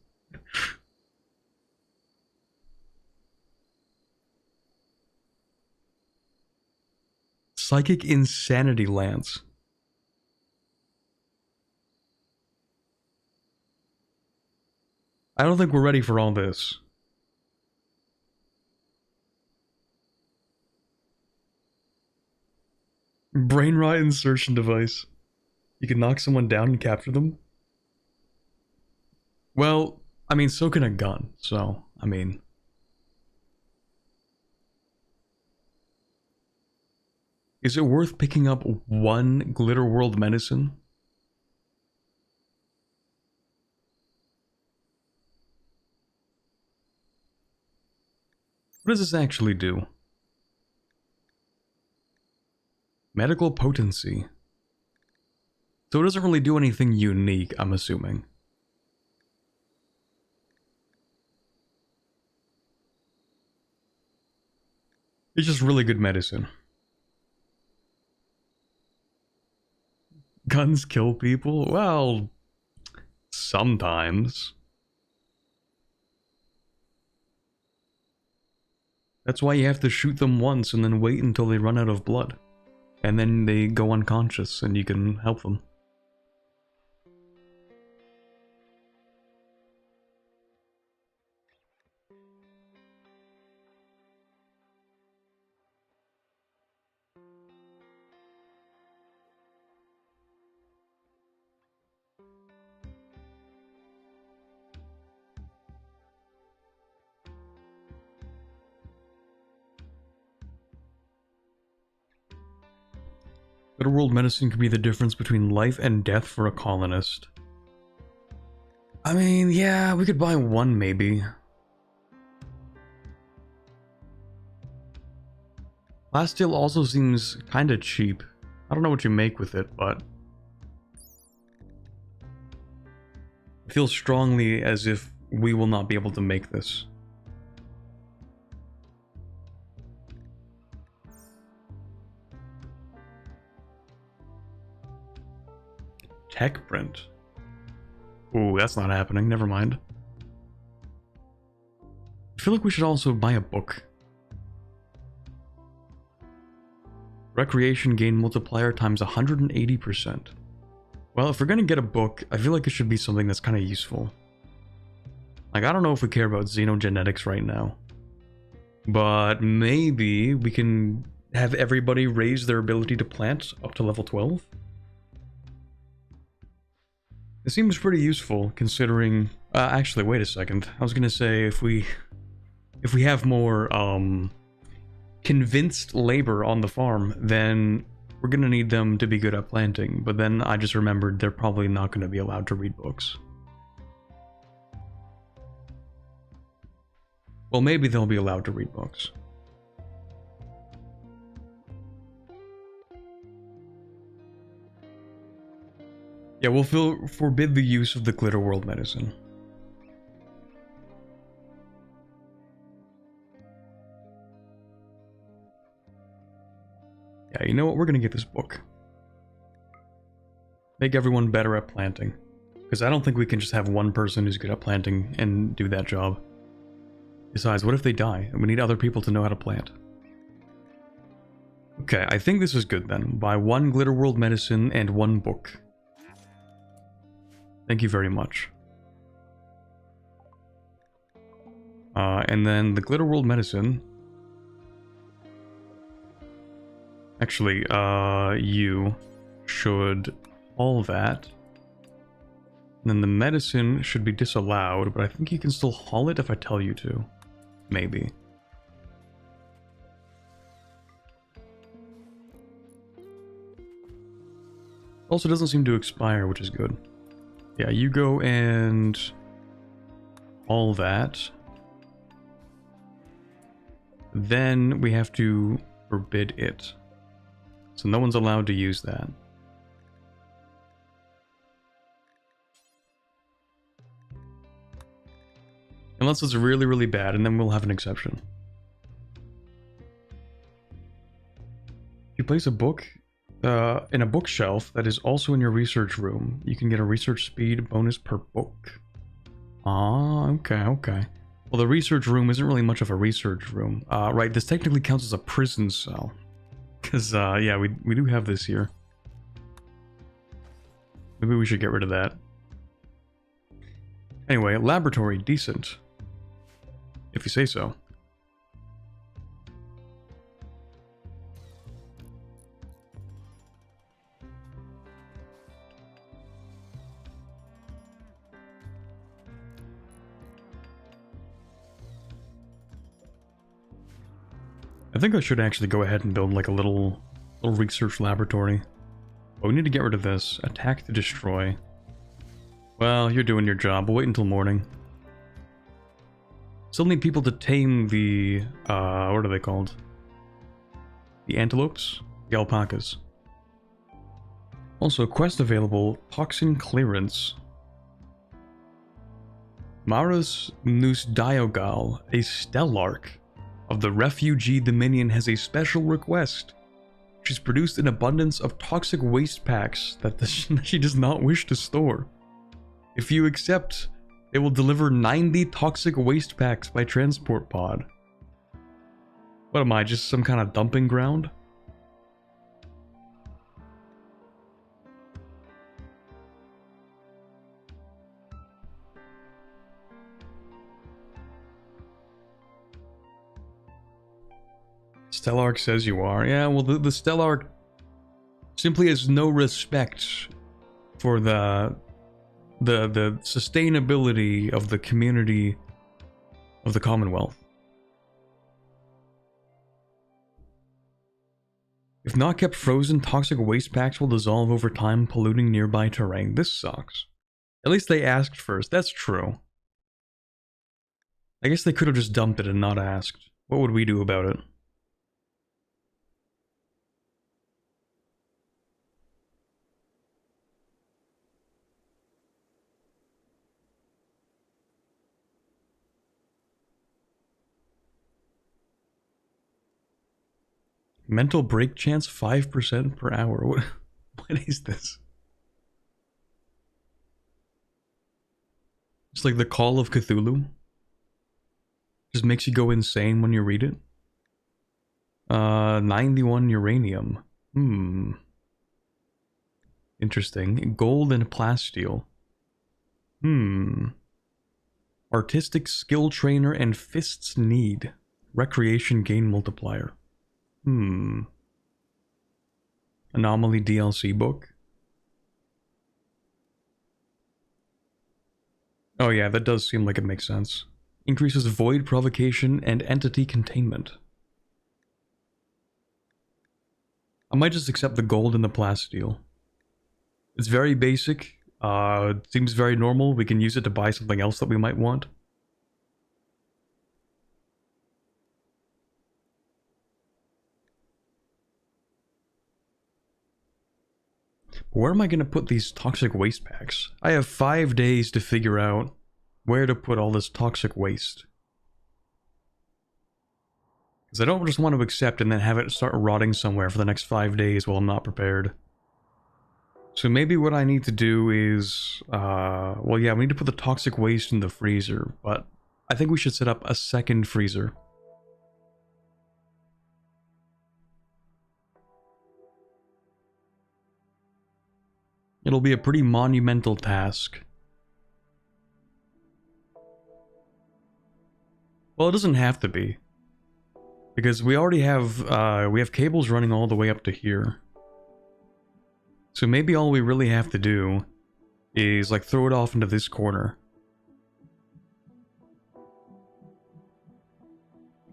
Psychic Insanity Lance. I don't think we're ready for all this. Brain rot insertion device. You can knock someone down and capture them? Well, I mean, so can a gun, so, I mean... Is it worth picking up one Glitter World medicine? What does this actually do? Medical potency. So it doesn't really do anything unique, I'm assuming. It's just really good medicine. Guns kill people? Well, sometimes. That's why you have to shoot them once and then wait until they run out of blood. And then they go unconscious and you can help them. Glitter World medicine could be the difference between life and death for a colonist. I mean, yeah, we could buy one maybe. Plasteel also seems kinda cheap. I don't know what you make with it, but... I feel strongly as if we will not be able to make this. Tech print. Ooh, that's not happening. Never mind. I feel like we should also buy a book. Recreation gain multiplier times 180%. Well, if we're gonna get a book, I feel like it should be something that's kind of useful. Like, I don't know if we care about xenogenetics right now. But maybe we can have everybody raise their ability to plant up to level 12? It seems pretty useful, considering... actually, wait a second. I was gonna say, if we have more, convinced labor on the farm, then we're gonna need them to be good at planting. But then I just remembered they're probably not gonna be allowed to read books. Well, maybe they'll be allowed to read books. Yeah, we'll forbid the use of the Glitter World medicine. Yeah, you know what? We're gonna get this book. Make everyone better at planting. Because I don't think we can just have one person who's good at planting and do that job. Besides, what if they die and we need other people to know how to plant? Okay, I think this is good then. Buy 1 Glitter World medicine and 1 book. Thank you very much. And then the Glitter World medicine... Actually, you should haul that. And then the medicine should be disallowed, but I think you can still haul it if I tell you to. Maybe. Also doesn't seem to expire, which is good. Yeah, you go and haul that. Then we have to forbid it. So no one's allowed to use that. Unless it's really, really bad, and then we'll have an exception. If you place a book in a bookshelf that is also in your research room, you can get a research speed bonus per book. Ah, okay, okay. Well, the research room isn't really much of a research room. Right, this technically counts as a prison cell. Because, yeah, we do have this here. Maybe we should get rid of that. Anyway, laboratory, decent. If you say so. I think I should actually go ahead and build like a little research laboratory. But we need to get rid of this. Attack to destroy. Well, you're doing your job. We'll wait until morning. Still need people to tame the, what are they called? The antelopes? The alpacas. Also, quest available, toxin clearance. Maras Nus Diogal, a Stellarch of the Refugee Dominion, has a special request. She's produced an abundance of toxic waste packs that she does not wish to store. If you accept, it will deliver 90 toxic waste packs by transport pod. What am I, just some kind of dumping ground? Stellarch says you are. Yeah, well, the Stellarch simply has no respect for the sustainability of the community of the Commonwealth. If not kept frozen, toxic waste packs will dissolve over time, polluting nearby terrain. This sucks. At least they asked first. That's true. I guess they could have just dumped it and not asked. What would we do about it? Mental break chance 5% per hour. What is this? It's like the Call of Cthulhu. Just makes you go insane when you read it. 91 uranium. Interesting. Gold and plasteel. Artistic skill trainer and fists need. Recreation gain multiplier. Anomaly DLC book. Oh yeah, that does seem like it makes sense. Increases void provocation and entity containment. I might just accept the gold and the plasteel. It's very basic. Seems very normal. We can use it to buy something else that we might want. Where am I going to put these toxic waste packs? I have 5 days to figure out where to put all this toxic waste. Because I don't just want to accept and then have it start rotting somewhere for the next 5 days while I'm not prepared. So maybe what I need to do is, well, yeah, we need to put the toxic waste in the freezer, but I think we should set up a second freezer. It'll be a pretty monumental task. Well, it doesn't have to be. Because we already have cables running all the way up to here. So maybe all we really have to do is like throw it off into this corner.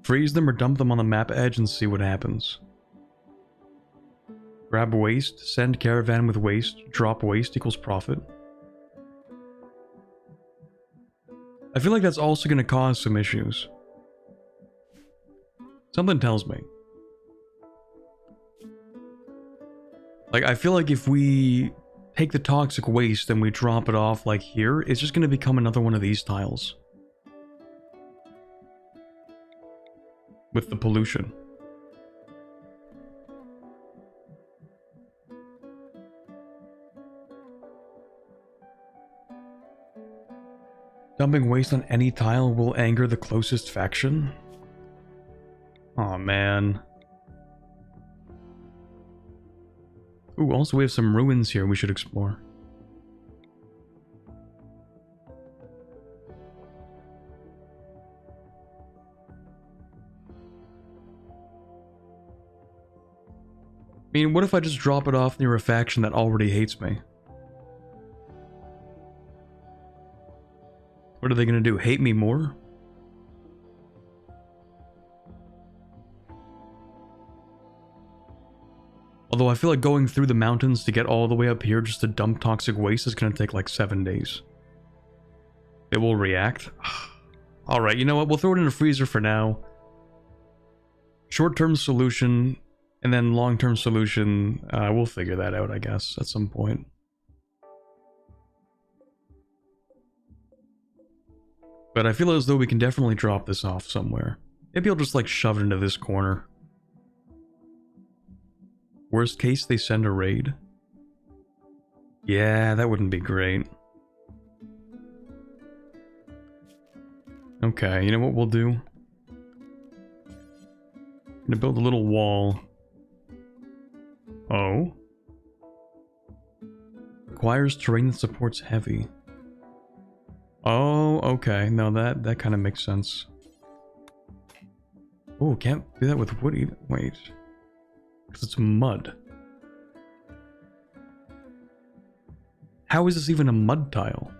Freeze them or dump them on the map edge and see what happens. Grab waste, send caravan with waste, drop waste equals profit. I feel like that's also going to cause some issues. Something tells me. Like, I feel like if we take the toxic waste and we drop it off like here, it's just going to become another one of these tiles. With the pollution. Dumping waste on any tile will anger the closest faction? Aw, man. Ooh, also we have some ruins here we should explore. I mean, what if I just drop it off near a faction that already hates me? What are they gonna do? Hate me more? Although I feel like going through the mountains to get all the way up here just to dump toxic waste is gonna take like 7 days. It will react? Alright, you know what? We'll throw it in a freezer for now. Short-term solution, and then long-term solution, we'll figure that out, I guess, at some point. But I feel as though we can definitely drop this off somewhere. Maybe I'll just like shove it into this corner. Worst case, they send a raid. Yeah, that wouldn't be great. Okay, you know what we'll do? I'm gonna build a little wall. Oh? Requires terrain that supports heavy. Oh, okay. No, that kind of makes sense. Oh, can't do that with wood either. Wait. Because it's mud. How is this even a mud tile?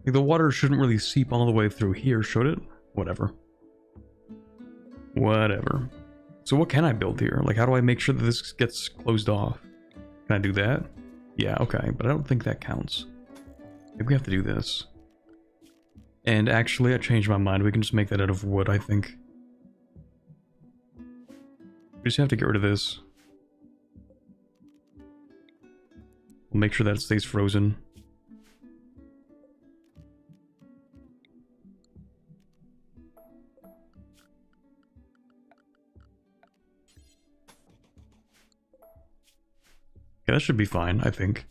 Like, the water shouldn't really seep all the way through here, should it? Whatever. Whatever. So what can I build here? Like, how do I make sure that this gets closed off? Can I do that? Yeah, okay, but I don't think that counts. Maybe we have to do this. And actually, I changed my mind. We can just make that out of wood, I think. We just have to get rid of this. We'll make sure that it stays frozen. Yeah, that should be fine, I think.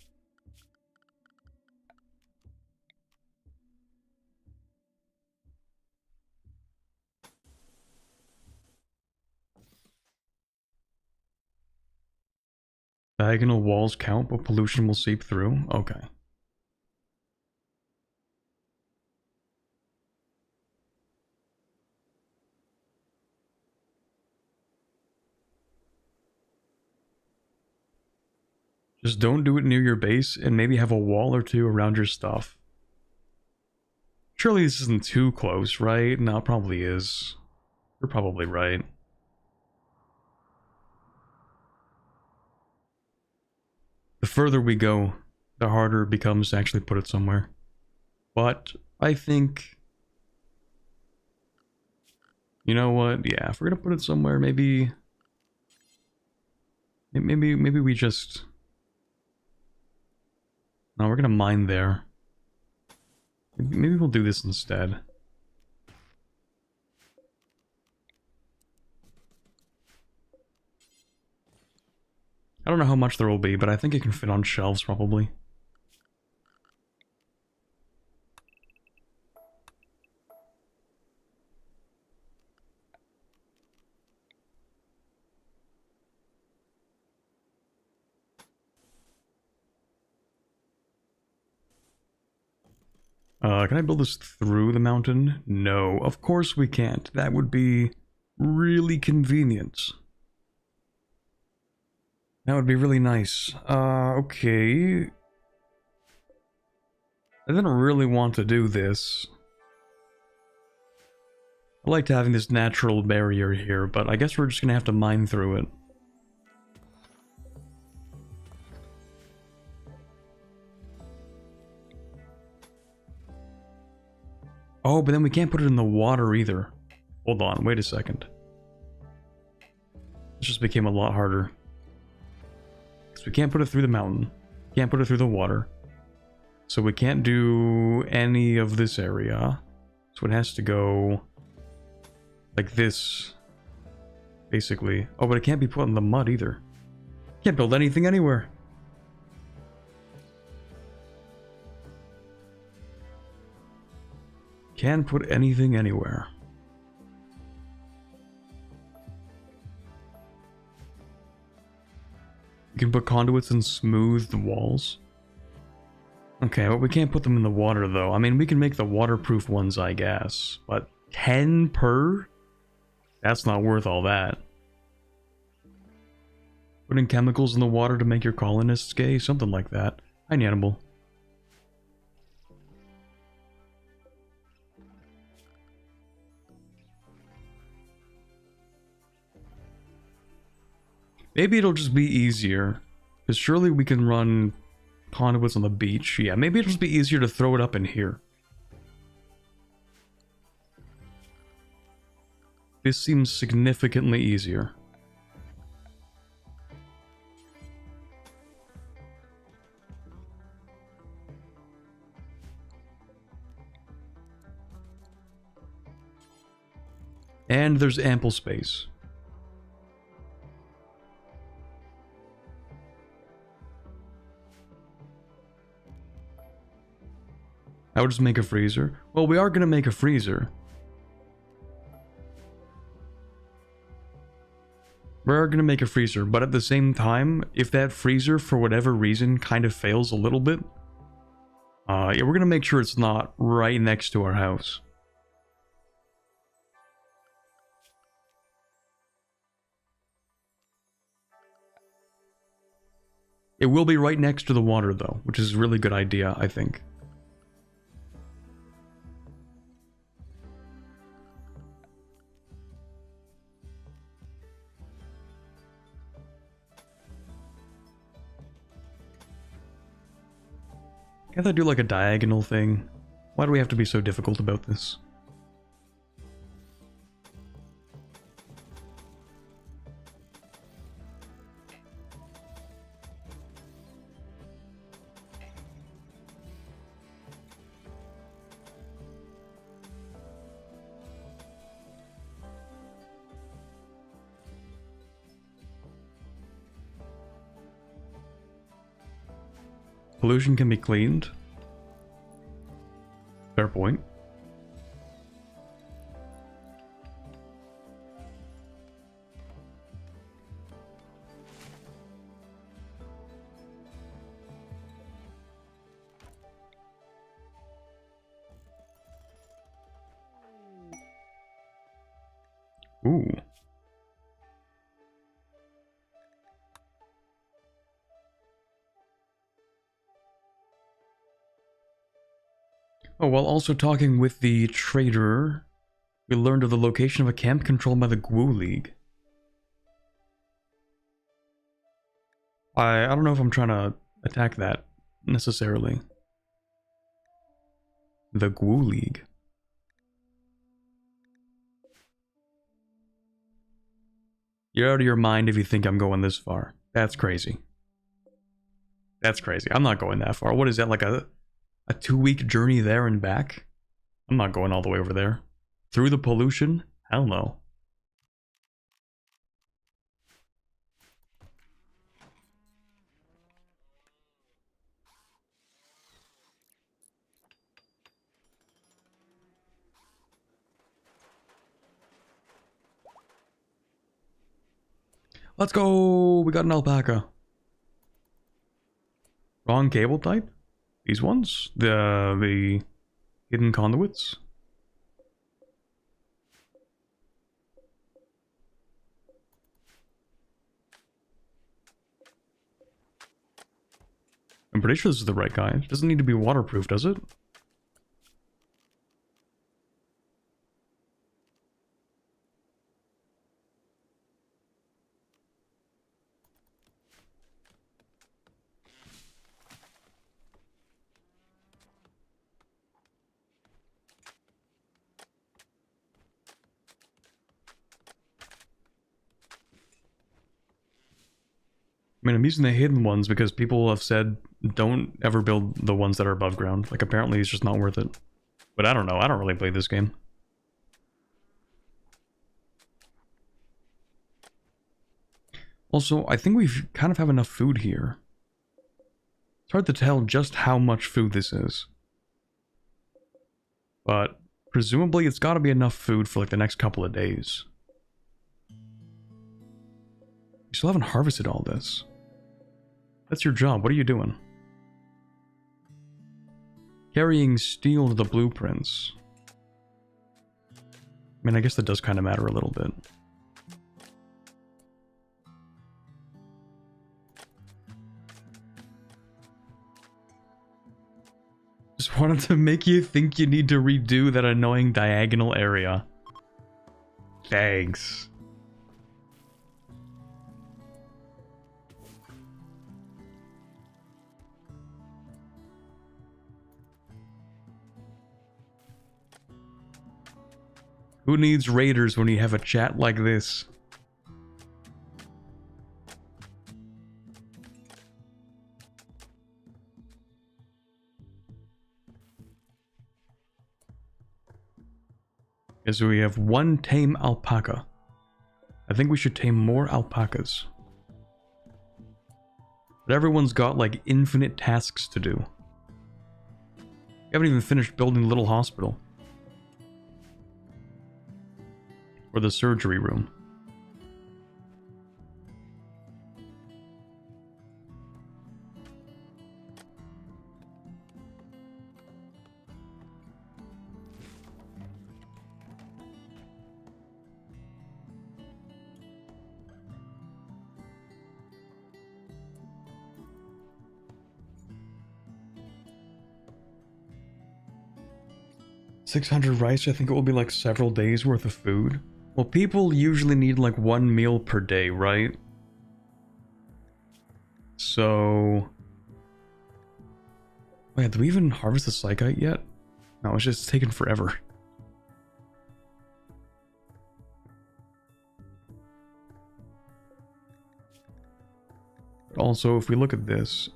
Diagonal walls count, but pollution will seep through? Okay. Just don't do it near your base, and maybe have a wall or two around your stuff. Surely this isn't too close, right? No, it probably is. You're probably right. The further we go, the harder it becomes to actually put it somewhere. But I think... You know what? Yeah, if we're gonna put it somewhere, maybe we just... No, we're gonna mine there. Maybe we'll do this instead. I don't know how much there will be, but I think it can fit on shelves probably. Can I build this through the mountain? No, of course we can't. That would be really convenient. That would be really nice. Okay. I didn't really want to do this. I liked having this natural barrier here, but I guess we're just gonna have to mine through it. Oh, but then we can't put it in the water either. Hold on, wait a second. This just became a lot harder. Because we can't put it through the mountain. Can't put it through the water. So we can't do any of this area. So it has to go like this, basically. Oh, but it can't be put in the mud either. Can't build anything anywhere. Can't put anything anywhere. You can put conduits in smoothed walls. Okay, well we can't put them in the water though. I mean, we can make the waterproof ones, I guess. But 10 per? That's not worth all that. Putting chemicals in the water to make your colonists gay? Something like that. Hi, Nannibal. Maybe it'll just be easier. Because surely we can run conduits on the beach. Yeah, maybe it'll just be easier to throw it up in here. This seems significantly easier. And there's ample space. I would just make a freezer. Well, we are going to make a freezer. We are going to make a freezer, but at the same time, if that freezer, for whatever reason, kind of fails a little bit, yeah, we're going to make sure it's not right next to our house. It will be right next to the water, though, which is a really good idea, I think. Can't I do like a diagonal thing? Why do we have to be so difficult about this? Pollution can be cleaned. Fair point. Ooh. Oh, while also talking with the trader, we learned of the location of a camp controlled by the Guo League. I don't know if I'm trying to attack that, necessarily. The Guo League. You're out of your mind if you think I'm going this far. That's crazy. That's crazy. I'm not going that far. What is that, like a 2-week journey there and back? I'm not going all the way over there. Through the pollution? Hell no. Let's go! We got an alpaca. Wrong cable type? These ones? The hidden conduits? I'm pretty sure this is the right guy. It doesn't need to be waterproof, does it? I mean, I'm using the hidden ones because people have said don't ever build the ones that are above ground. Like, apparently it's just not worth it. But I don't know. I don't really play this game. Also, I think we kind of have enough food here. It's hard to tell just how much food this is. But presumably it's got to be enough food for like the next couple of days. You still haven't harvested all this. That's your job. What are you doing? Carrying steel to the blueprints. I mean, I guess that does kind of matter a little bit. Just wanted to make you think you need to redo that annoying diagonal area. Thanks. Who needs raiders when you have a chat like this? Okay, so we have one tame alpaca. I think we should tame more alpacas. But everyone's got like infinite tasks to do. We haven't even finished building the little hospital. Or the surgery room. $600 rice, I think it will be like several days worth of food. Well, people usually need like 1 meal per day, right? So... Wait, do we even harvest the psychite yet? No, it's just taking forever. But also, if we look at this,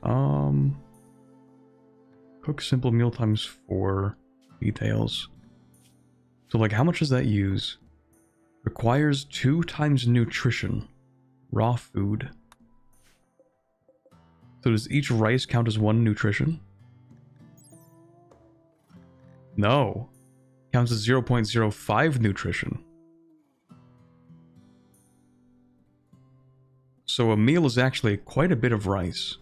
cook simple meal times 4 details. So like, how much does that use? Requires 2 times nutrition. Raw food. So does each rice count as 1 nutrition? No. Counts as 0.05 nutrition. So a meal is actually quite a bit of rice.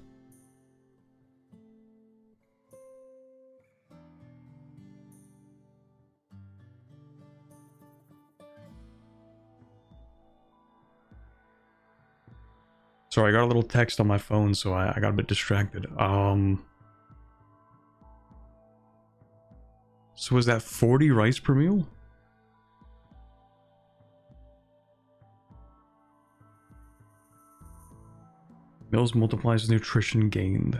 Sorry, I got a little text on my phone, so I got a bit distracted. So was that 40 rice per meal? Meals multiplies nutrition gained.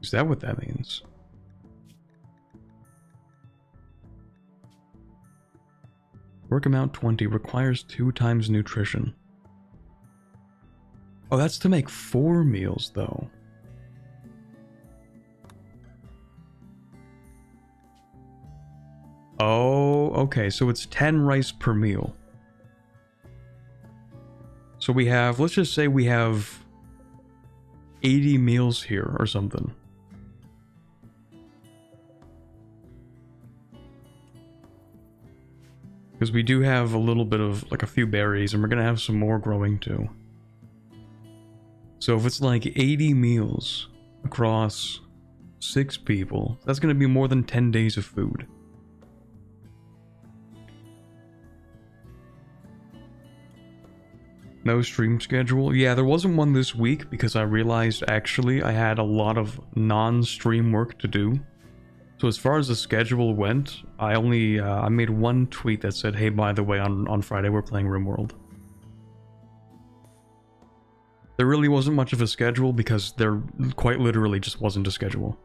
Is that what that means? Work amount 20 requires 2 times nutrition. Oh, that's to make 4 meals, though. Oh, okay, so it's 10 rice per meal. So we have, let's just say we have 80 meals here or something. Because we do have a little bit of, like, a few berries, and we're gonna have some more growing too. So if it's like 80 meals across 6 people, that's gonna be more than 10 days of food. No stream schedule? Yeah, there wasn't one this week because I realized actually I had a lot of non-stream work to do. So as far as the schedule went, I only I made one tweet that said, hey, by the way, on Friday we're playing Rimworld. There really wasn't much of a schedule because there quite literally just wasn't a schedule.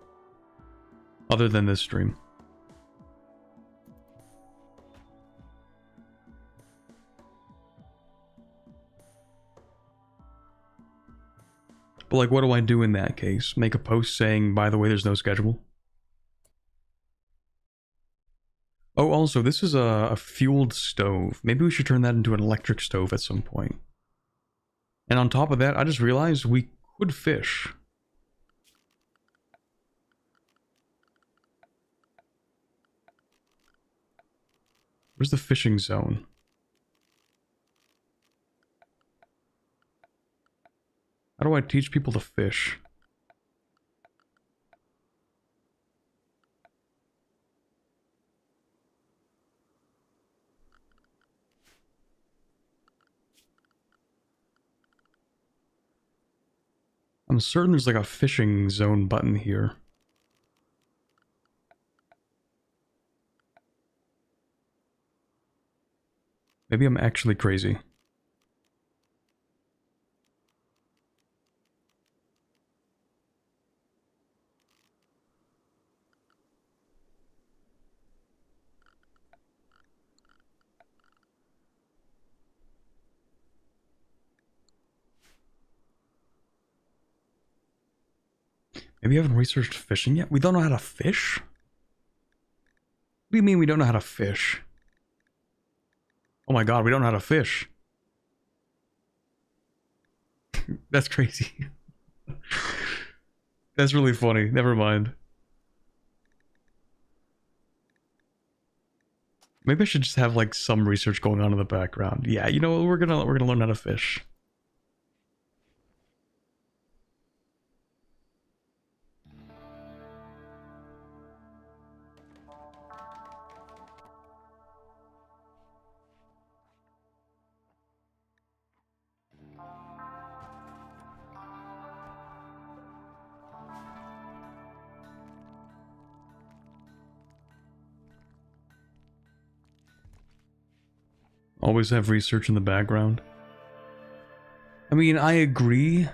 Other than this stream. But like, what do I do in that case? Make a post saying, by the way, there's no schedule? Oh, also, this is a fueled stove. Maybe we should turn that into an electric stove at some point. And on top of that, I just realized we could fish. Where's the fishing zone? How do I teach people to fish? I'm certain there's like a fishing zone button here. Maybe I'm actually crazy. Maybe you haven't researched fishing yet? We don't know how to fish? What do you mean we don't know how to fish? Oh my god, we don't know how to fish. That's crazy. That's really funny. Never mind. Maybe I should just have like some research going on in the background. Yeah, you know, we're gonna learn how to fish. Always have research in the background. I mean, I agree,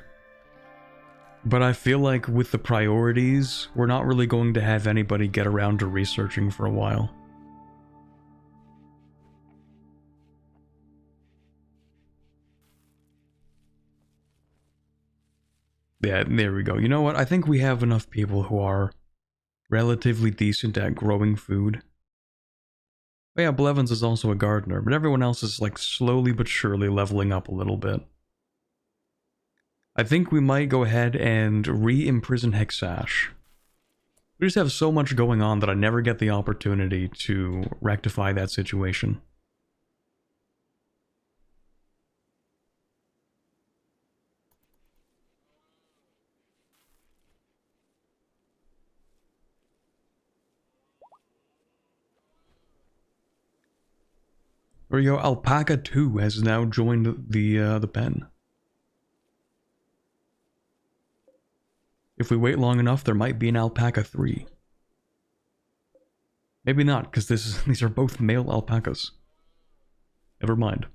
but I feel like with the priorities, we're not really going to have anybody get around to researching for a while. Yeah, there we go. You know what? I think we have enough people who are relatively decent at growing food. Oh yeah, Blevins is also a gardener, but everyone else is like slowly but surely leveling up a little bit. I think we might go ahead and re-imprison Hexash. We just have so much going on that I never get the opportunity to rectify that situation. There we go, Alpaca 2 has now joined the pen. If we wait long enough, there might be an Alpaca 3. Maybe not, because these are both male alpacas. Never mind.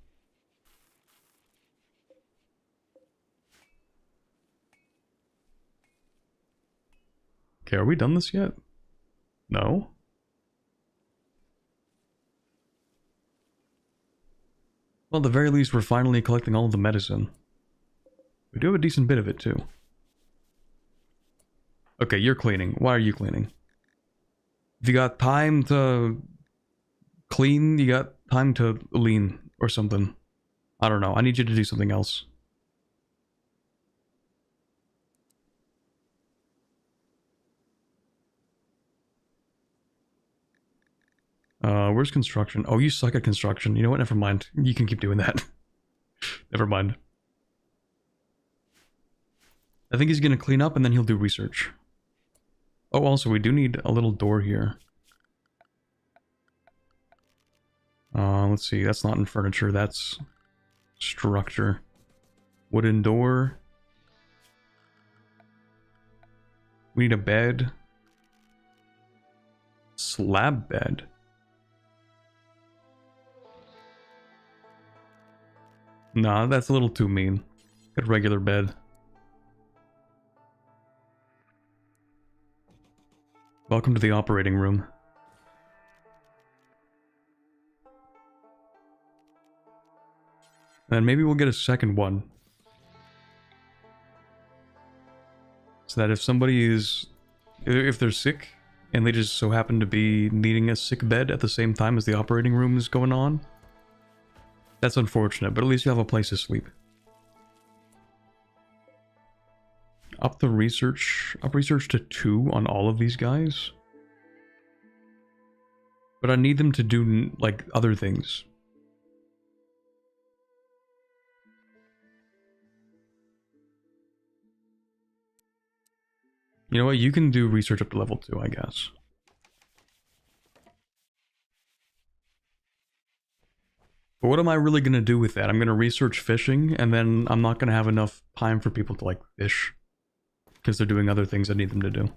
Okay, are we done this yet? No? Well, at the very least, we're finally collecting all of the medicine. We do have a decent bit of it, too. Okay, you're cleaning. Why are you cleaning? If you got time to clean, you got time to lean or something. I don't know. I need you to do something else. Where's construction? Oh, you suck at construction. You know what? Never mind. You can keep doing that. Never mind. I think he's gonna clean up and then he'll do research. Oh, also, we do need a little door here. Let's see. That's not in furniture. That's structure. Wooden door. We need a bed. Slab bed. Nah, that's a little too mean. Get a regular bed. Welcome to the operating room. And maybe we'll get a second one. So that if somebody is... if they're sick, and they just so happen to be needing a sick bed at the same time as the operating room is going on, that's unfortunate, but at least you have a place to sleep. Up research to 2 on all of these guys. But I need them to do, like, other things. You know what? You can do research up to level 2, I guess. But what am I really going to do with that? I'm going to research fishing, and then I'm not going to have enough time for people to, like, fish. Because they're doing other things I need them to do.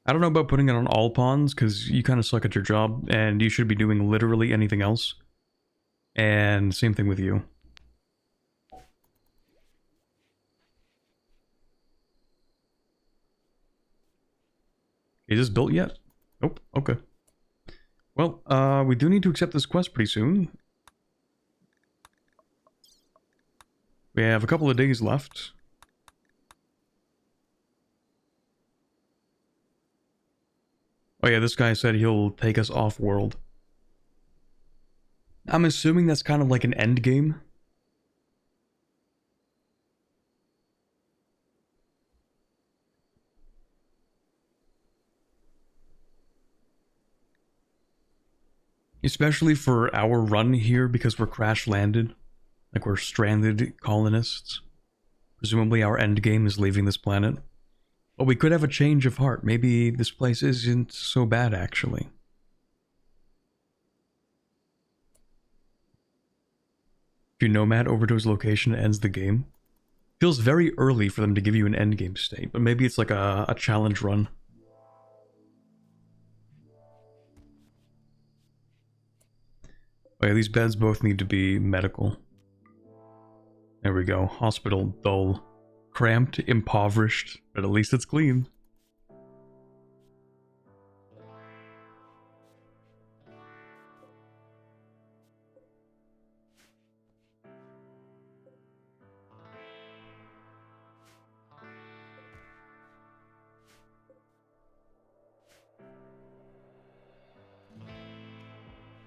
I don't know about putting it on all pawns, because you kind of suck at your job, and you should be doing literally anything else. And same thing with you. Is this built yet? Nope. Okay. Well, we do need to accept this quest pretty soon. We have a couple of days left. Oh yeah, this guy said he'll take us off-world. I'm assuming that's kind of like an end game. Especially for our run here, because we're crash-landed. Like, we're stranded colonists. Presumably our end game is leaving this planet. But we could have a change of heart. Maybe this place isn't so bad, actually. If you nomad over to his location, it ends the game. Feels very early for them to give you an endgame state, but maybe it's like a challenge run. Oh yeah, these beds both need to be medical. There we go. Hospital, dull. Cramped, impoverished, but at least it's clean.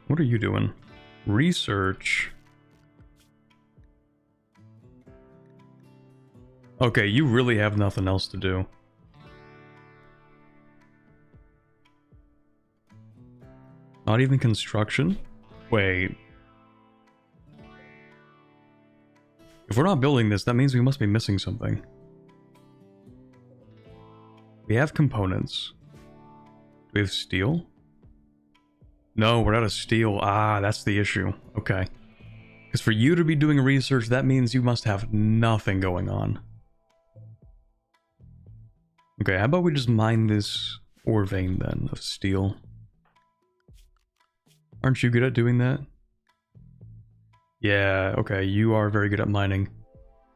What are you doing? Research. Okay, you really have nothing else to do. Not even construction? Wait. If we're not building this, that means we must be missing something. We have components. Do we have steel? No, we're out of steel. Ah, that's the issue. Okay. Because for you to be doing research, that means you must have nothing going on. Okay, how about we just mine this ore vein then of steel? Aren't you good at doing that? Yeah, okay, you are very good at mining.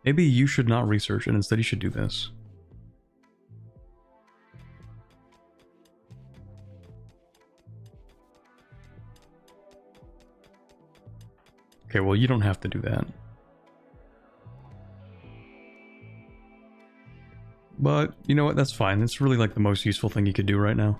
Maybe you should not research and instead you should do this. Okay, well, you don't have to do that. But, you know what, that's fine. It's really like the most useful thing you could do right now.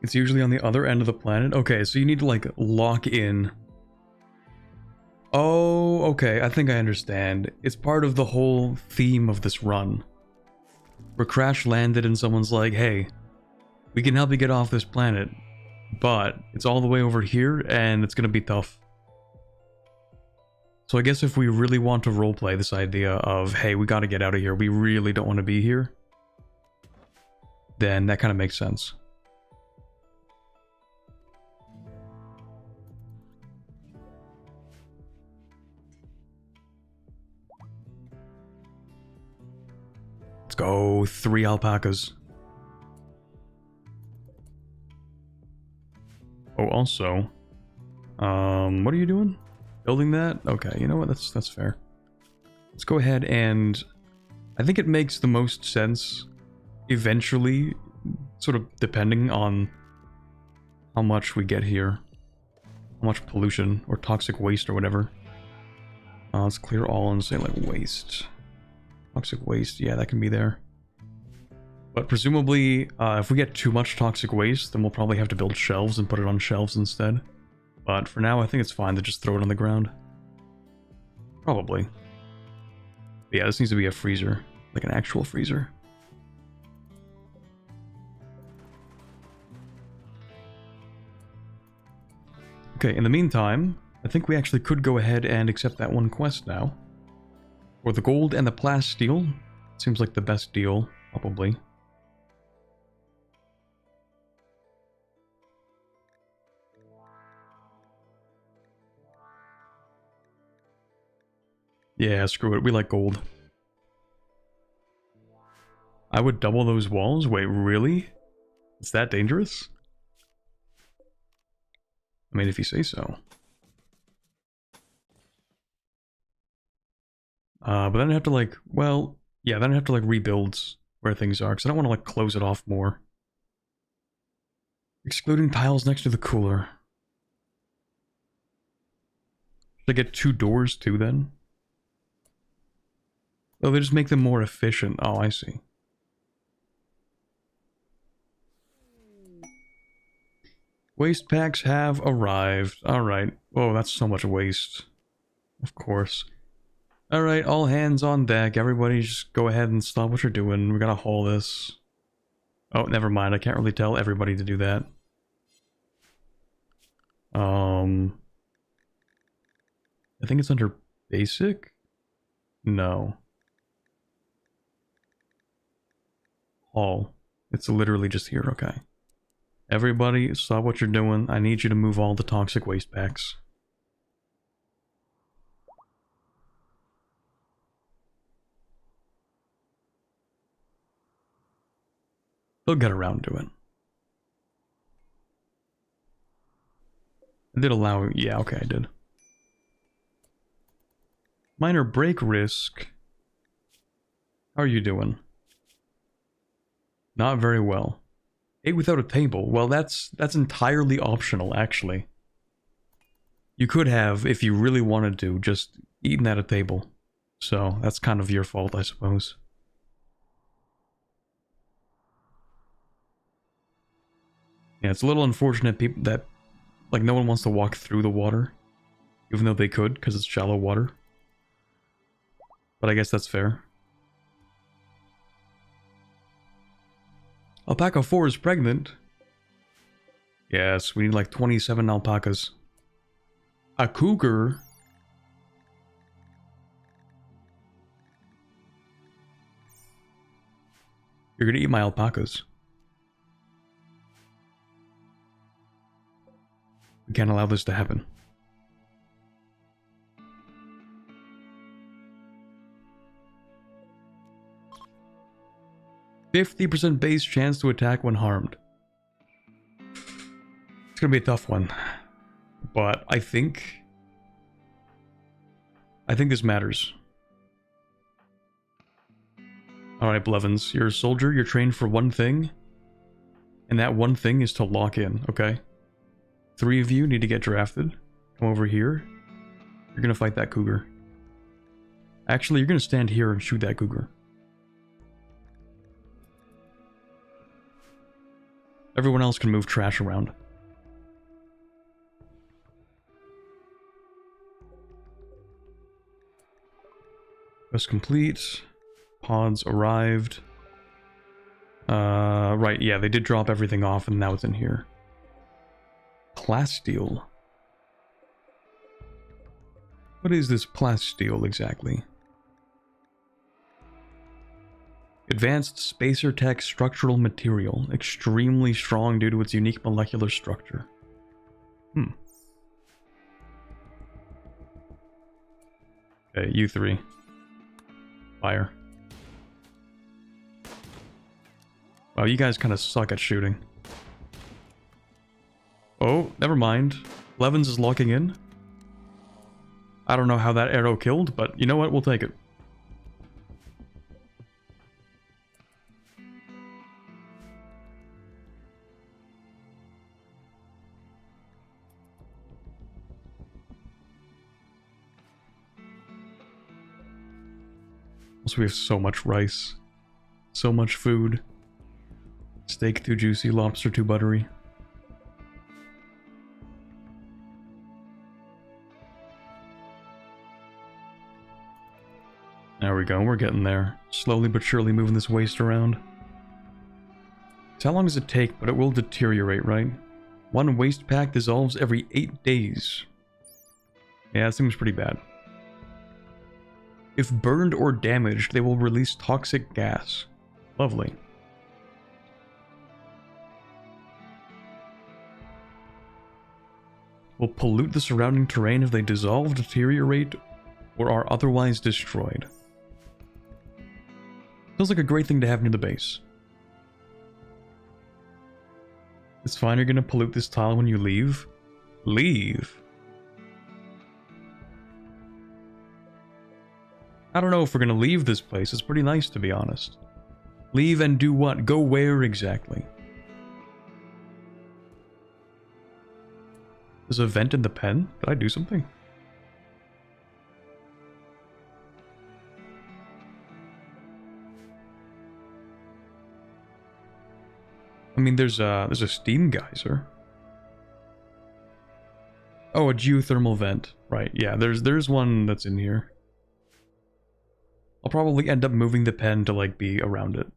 It's usually on the other end of the planet. Okay, so you need to like lock in. Oh, okay, I think I understand. It's part of the whole theme of this run. Where Crash landed and someone's like, hey, we can help you get off this planet, but it's all the way over here and it's gonna be tough. So I guess if we really want to roleplay this idea of, hey, we gotta get out of here, we really don't want to be here, then that kind of makes sense. Let's go, 3 alpacas. Oh, also, what are you doing? Building that? Okay, you know what? That's fair. Let's go ahead and I think it makes the most sense eventually, sort of depending on how much we get here, how much pollution or toxic waste or whatever. Let's clear all and say like waste. Toxic waste, yeah, that can be there. But presumably, if we get too much toxic waste, then we'll probably have to build shelves and put it on shelves instead. But for now, I think it's fine to just throw it on the ground. Probably. But yeah, this needs to be a freezer. Like an actual freezer. Okay, in the meantime, I think we actually could go ahead and accept that one quest now. For the gold and the plasteel. Seems like the best deal, probably. Yeah, screw it. We like gold. I would double those walls? Wait, really? It's that dangerous? I mean, if you say so. But then I have to like, well, yeah, then I have to like rebuild where things are, because I don't want to like close it off more. Excluding tiles next to the cooler. Should I get 2 doors too then? Oh, they just make them more efficient. Oh, I see. Waste packs have arrived. Alright. Oh, that's so much waste. Of course. Alright, all hands on deck. Everybody just go ahead and stop what you're doing. We gotta haul this. Oh, never mind. I can't really tell everybody to do that. I think it's under basic? No. Haul. It's literally just here, okay. Everybody, stop what you're doing. I need you to move all the toxic waste packs. They'll get around to it. I did allow... yeah, okay, I did. Minor break risk. How are you doing? Not very well. Ate without a table. Well, that's entirely optional, actually. You could have, if you really wanted to, just eaten at a table. So, that's kind of your fault, I suppose. Yeah, it's a little unfortunate that, like, no one wants to walk through the water. Even though they could, because it's shallow water. But I guess that's fair. Alpaca 4 is pregnant. Yes, we need like 27 alpacas. A cougar? You're gonna eat my alpacas. We can't allow this to happen. %50 base chance to attack when harmed. It's gonna be a tough one. But I think this matters. Alright, Blevins, you're a soldier, you're trained for one thing. And that one thing is to lock in, okay? 3 of you need to get drafted. Come over here. You're gonna fight that cougar. Actually, you're gonna stand here and shoot that cougar. Everyone else can move trash around. Quest complete. Pods arrived. Right, yeah, they did drop everything off and now it's in here. Plasteel. What is this plasteel exactly? Advanced spacer tech structural material. Extremely strong due to its unique molecular structure. Okay, you three. Fire. Wow, you guys kind of suck at shooting. Oh, never mind. Levens is locking in. I don't know how that arrow killed, but you know what? We'll take it. Also, we have so much rice. So much food. Steak too juicy, lobster too buttery. There we go, we're getting there. Slowly but surely moving this waste around. So how long does it take? But it will deteriorate, right? One waste pack dissolves every 8 days. Yeah, that seems pretty bad. If burned or damaged, they will release toxic gas. Lovely. Will pollute the surrounding terrain if they dissolve, deteriorate, or are otherwise destroyed. Feels like a great thing to have near the base. It's fine, you're gonna pollute this tile when you leave. Leave? I don't know if we're gonna leave this place. It's pretty nice, to be honest. Leave and do what? Go where exactly? There's a vent in the pen? Did I do something? I mean, there's a steam geyser. Oh, a geothermal vent. Right, yeah, there's one that's in here. I'll probably end up moving the pen to, like, be around it.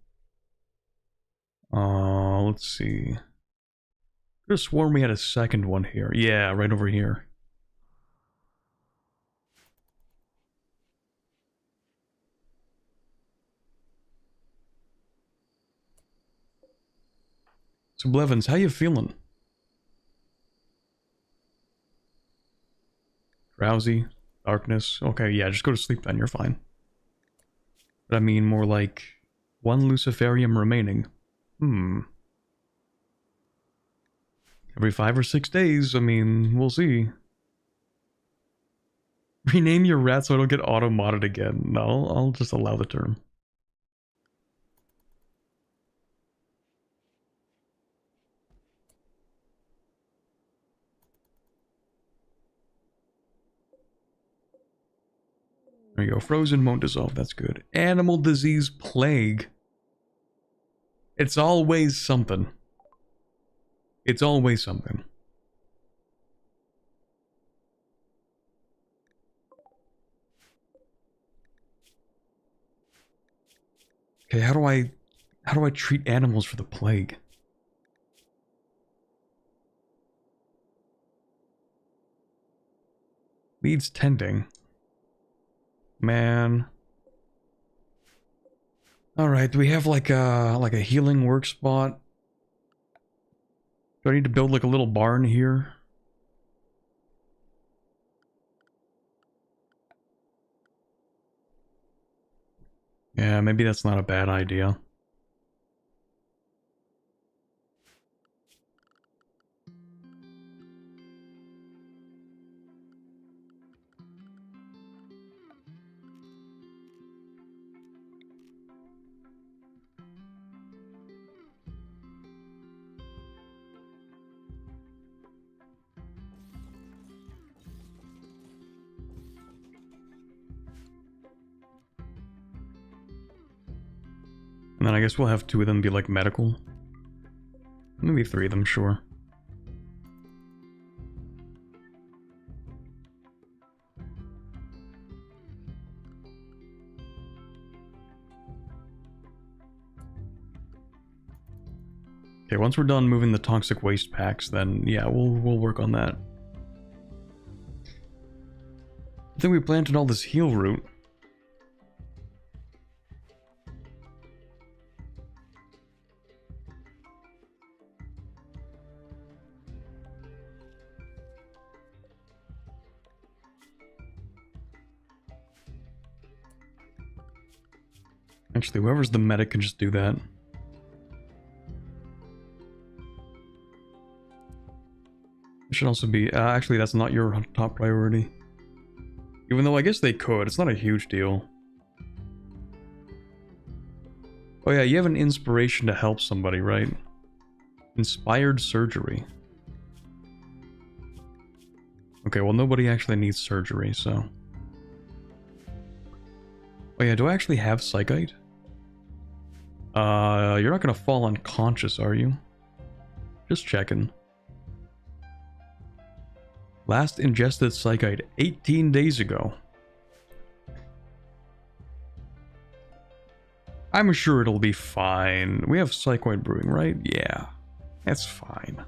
Let's see. I could have sworn we had a second one here. Yeah, right over here. So, Blevins, how you feeling? Drowsy? Darkness? Okay, yeah, just go to sleep then, you're fine. But I mean more like... one Luciferium remaining. Every 5 or 6 days, I mean, we'll see. Rename your rat so I don't get auto-modded again. No, I'll just allow the term. There you go. Frozen won't dissolve. That's good. Animal disease plague. It's always something. It's always something. Okay, how do I treat animals for the plague? Needs tending. Man. Alright, do we have like a healing work spot? Do I need to build like a little barn here? Yeah, maybe that's not a bad idea. And then I guess we'll have 2 of them be like medical. Maybe 3 of them, sure. Okay, once we're done moving the toxic waste packs, then yeah, we'll work on that. I think we planted all this heal root. Actually, whoever's the medic can just do that. It should also be... actually, that's not your top priority. Even though I guess they could. It's not a huge deal. Oh yeah, you have an inspiration to help somebody, right? Inspired surgery. Okay, well nobody actually needs surgery, so... Oh yeah, do I actually have Psychite? You're not gonna fall unconscious, are you? Just checking. Last ingested Psychite 18 days ago. I'm sure it'll be fine. We have Psychoid brewing, right? Yeah, that's fine.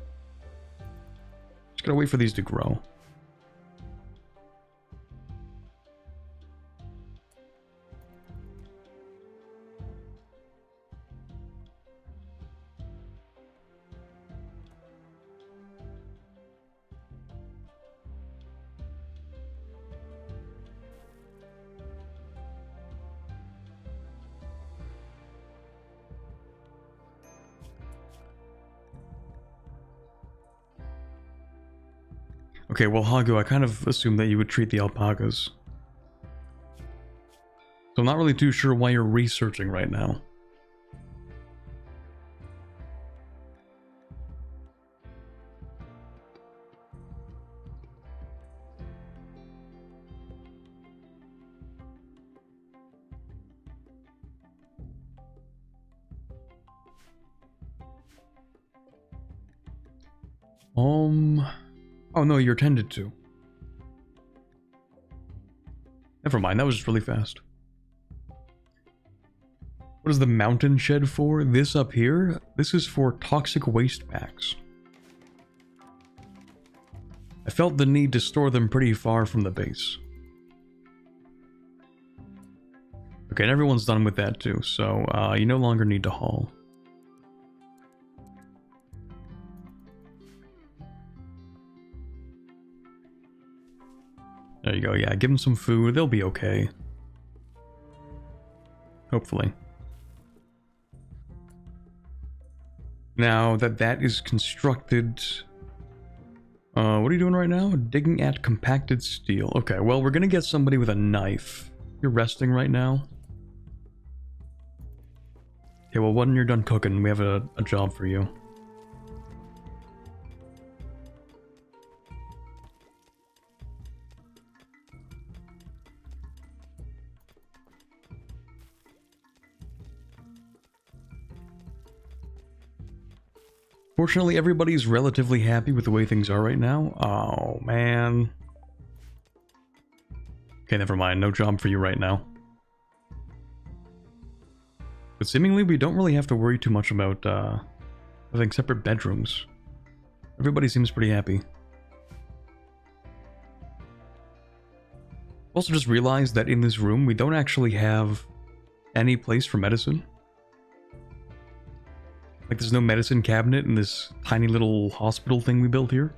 Just gotta wait for these to grow. Okay, well, Hagu, I kind of assumed that you would treat the alpacas. So I'm not really too sure why you're researching right now. Oh no, you're tended to. Never mind, that was just really fast. What is the mountain shed for? This up here? This is for toxic waste packs. I felt the need to store them pretty far from the base. Okay, and everyone's done with that too, so you no longer need to haul. There you go, yeah, give them some food, they'll be okay. Hopefully. Now that that is constructed... what are you doing right now? Digging at compacted steel. Okay, well, we're gonna get somebody with a knife. You're resting right now? Okay, well, when you're done cooking, we have a job for you. Fortunately, everybody's relatively happy with the way things are right now. Oh, man. Okay, never mind. No job for you right now. But seemingly, we don't really have to worry too much about having separate bedrooms. Everybody seems pretty happy. Also just realized that in this room, we don't actually have any place for medicine. Like, there's no medicine cabinet in this tiny little hospital thing we built here.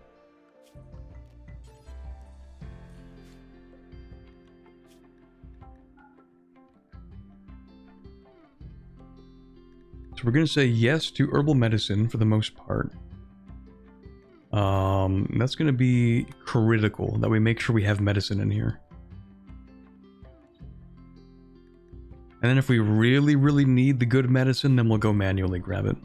So we're going to say yes to herbal medicine for the most part. That's going to be critical, that we make sure we have medicine in here. And then if we really, really need the good medicine, then we'll go manually grab it.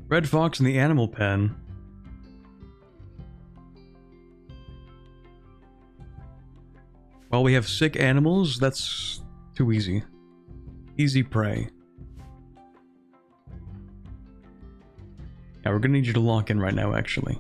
Red Fox in the animal pen. While we have sick animals, that's too easy. Easy prey. Yeah, we're gonna need you to lock in right now, actually.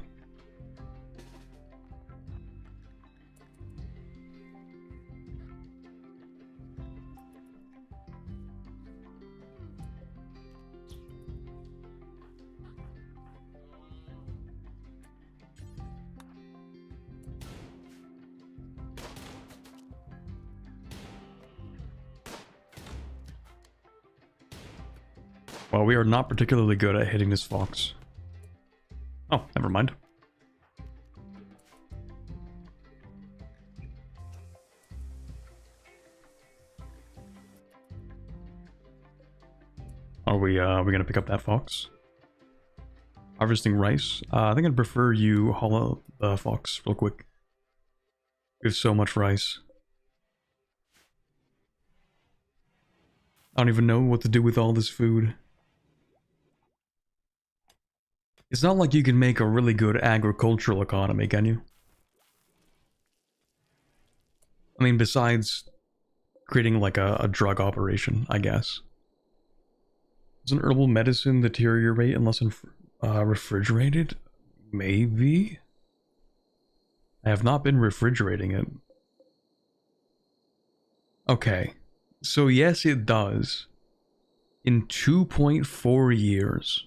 Well, we are not particularly good at hitting this fox. Oh, never mind. Are we gonna pick up that fox? Harvesting rice? I think I'd prefer you haul out the fox real quick. We have so much rice. I don't even know what to do with all this food. It's not like you can make a really good agricultural economy, can you? I mean, besides creating like a drug operation, I guess. Does an herbal medicine deteriorate unless refrigerated? Maybe? I have not been refrigerating it. Okay. So yes, it does. In 2.4 years.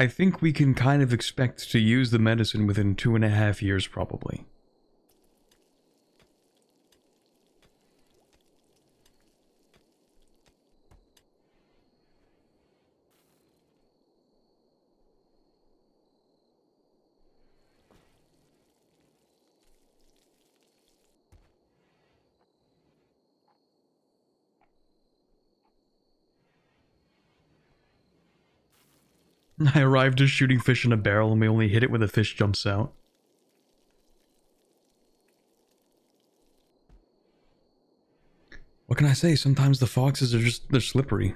I think we can kind of expect to use the medicine within 2.5 years, probably. I arrived just shooting fish in a barrel and we only hit it when the fish jumps out. What can I say? Sometimes the foxes are they're slippery.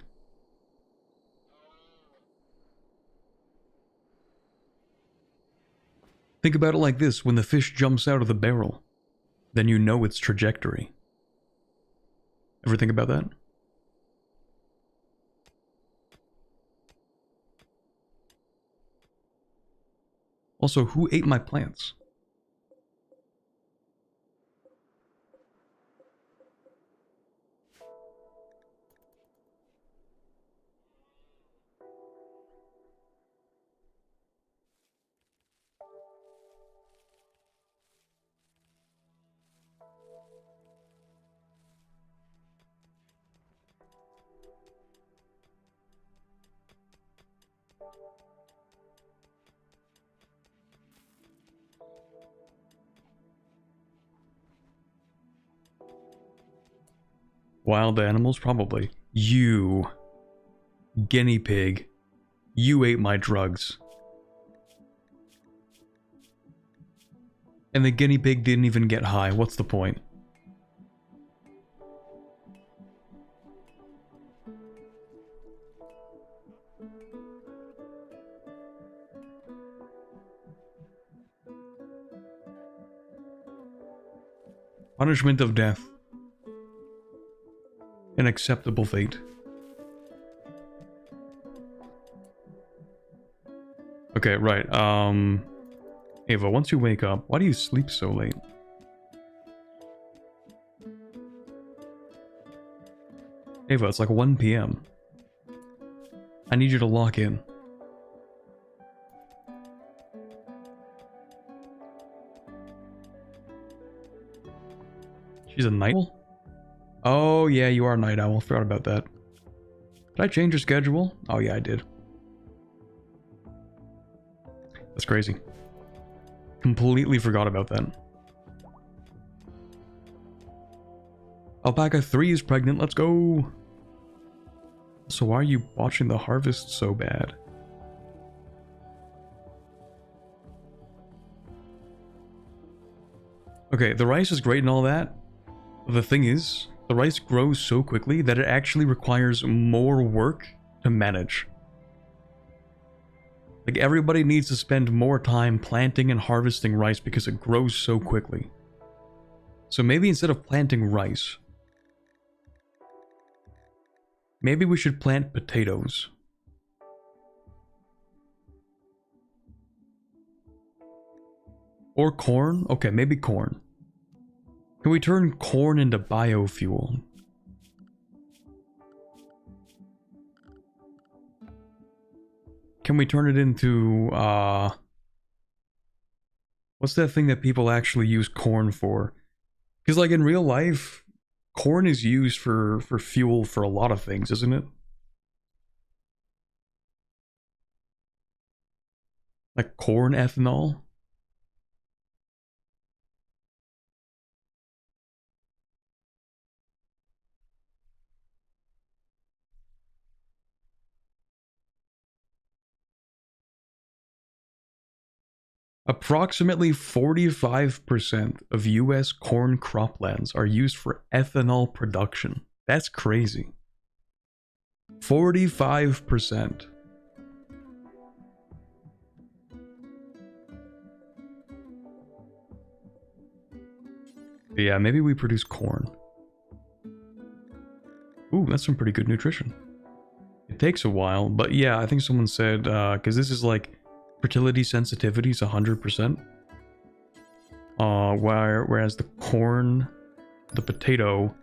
Think about it like this, when the fish jumps out of the barrel, then you know its trajectory. Ever think about that? Also, who ate my plants? Wild animals? Probably. You. Guinea pig. You ate my drugs. And the guinea pig didn't even get high. What's the point? Punishment of death. An acceptable fate. Okay, right, Ava, once you wake up, why do you sleep so late? Ava, it's like 1 PM. I need you to lock in. She's a night owl? Oh yeah, you are a night owl. Forgot about that. Did I change your schedule? Oh yeah, I did. That's crazy. Completely forgot about that. Alpaca 3 is pregnant, let's go! So why are you watching the harvest so bad? Okay, the rice is great and all that. The thing is, the rice grows so quickly that it actually requires more work to manage. Like, everybody needs to spend more time planting and harvesting rice because it grows so quickly. So maybe instead of planting rice, maybe we should plant potatoes. Or corn? Okay, maybe corn. Can we turn corn into biofuel? Can we turn it into, what's that thing that people actually use corn for? Because, like, in real life, corn is used for fuel for a lot of things, isn't it? Like corn ethanol? Approximately 45% of US corn croplands are used for ethanol production. That's crazy. 45%. Yeah, maybe we produce corn. Ooh, that's some pretty good nutrition. It takes a while, but yeah, I think someone said, because this is like, fertility sensitivity is 100%. Whereas the corn, the potato,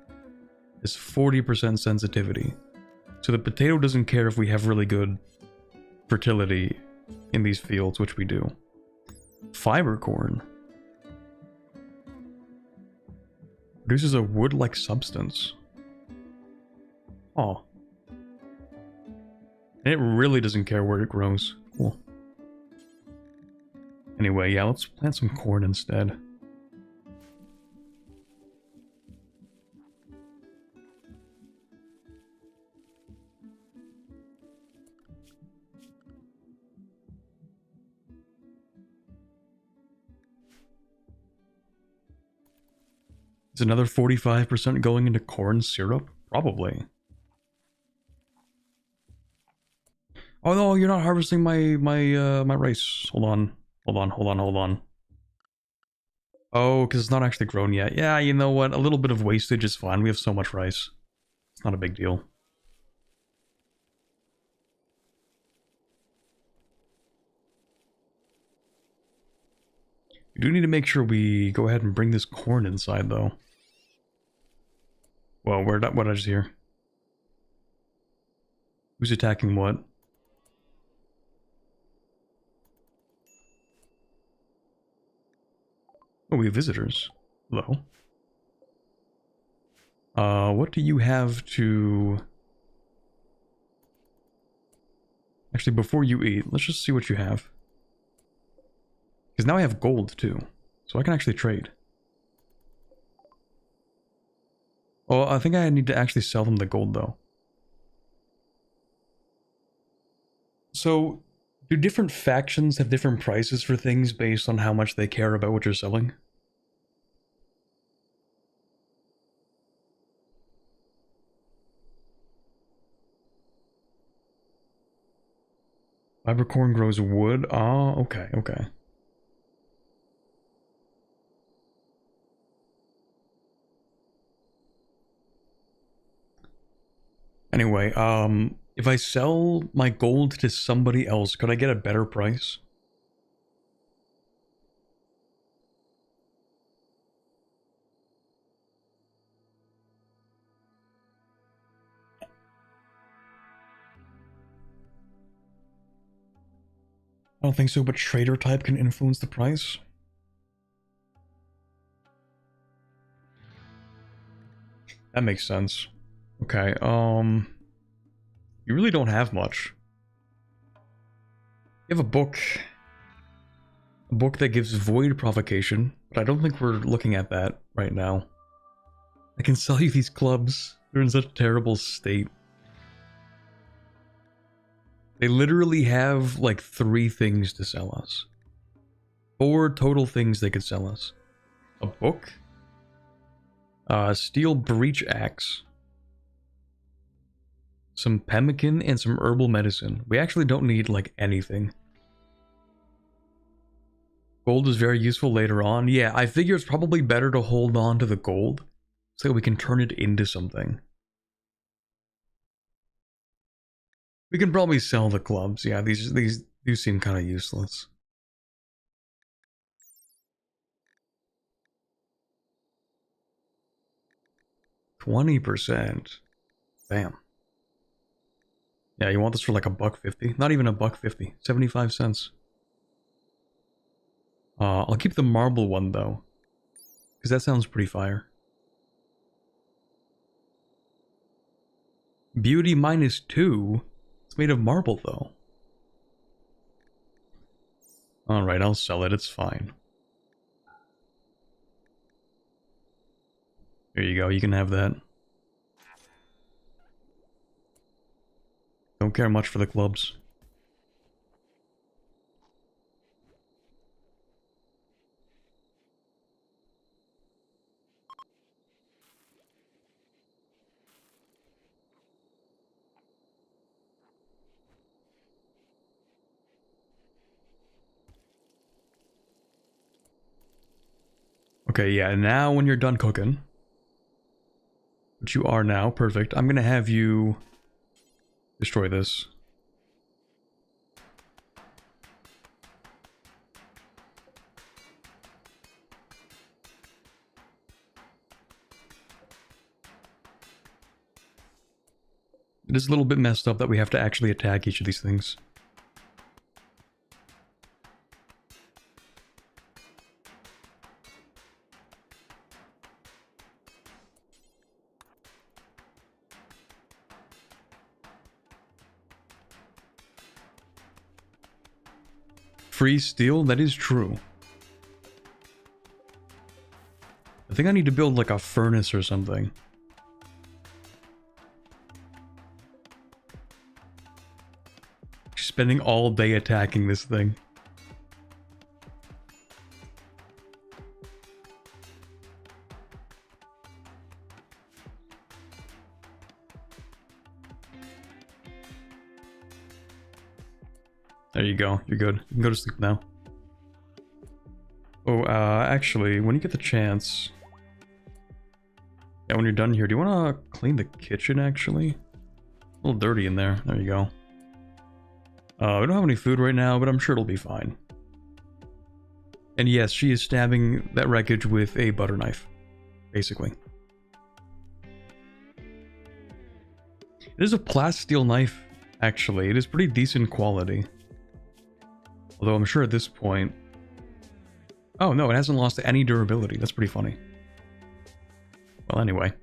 is 40% sensitivity. So the potato doesn't care if we have really good fertility in these fields, which we do. Fiber corn produces a wood-like substance. Oh. And it really doesn't care where it grows. Cool. Anyway, yeah, let's plant some corn instead. Is another 45% going into corn syrup? Probably. Oh no, you're not harvesting my rice. Hold on. Oh, because it's not actually grown yet. Yeah, you know what? A little bit of wastage is fine. We have so much rice. It's not a big deal. We do need to make sure we go ahead and bring this corn inside, though. Well, what did I just hear? Who's attacking what? Oh, we have visitors. Hello. What do you have to... Actually, before you eat, let's just see what you have. Because now I have gold, too. So I can actually trade. Oh, I think I need to actually sell them the gold, though. So, do different factions have different prices for things based on how much they care about what you're selling? Fibercorn grows wood? Oh, okay, okay. Anyway, if I sell my gold to somebody else, could I get a better price? I don't think so, but trader type can influence the price. That makes sense. Okay, you really don't have much. You have a book that gives void provocation, but I don't think we're looking at that right now. I can sell you these clubs. They're in such a terrible state. They literally have like 3 things to sell us. 4 total things they could sell us. A book, steel breach axe, some pemmican, and some herbal medicine. We actually don't need like anything. Gold is very useful later on. Yeah, I figure it's probably better to hold on to the gold so that we can turn it into something. We can probably sell the clubs. Yeah, these do seem kind of useless. $20%. Bam. Yeah, you want this for like $1.50? Not even $1.50. 75 cents. I'll keep the marble one though, because that sounds pretty fire. Beauty -2. It's made of marble though. Alright, I'll sell it. It's fine. There you go. You can have that. Don't care much for the clubs. Okay, yeah, now when you're done cooking, which you are now, perfect, I'm gonna have you destroy this. It is a little bit messed up that we have to actually attack each of these things. Free steel? That is true. I think I need to build like a furnace or something. Spending all day attacking this thing. There you go. You're good. You can go to sleep now. Oh, actually, when you get the chance... Yeah, when you're done here, do you want to clean the kitchen, actually? A little dirty in there. There you go. We don't have any food right now, but I'm sure it'll be fine. And yes, she is stabbing that wreckage with a butter knife, basically. It is a plasteel knife, actually. It is pretty decent quality. Although I'm sure at this point... Oh no, it hasn't lost any durability. That's pretty funny. Well, anyway.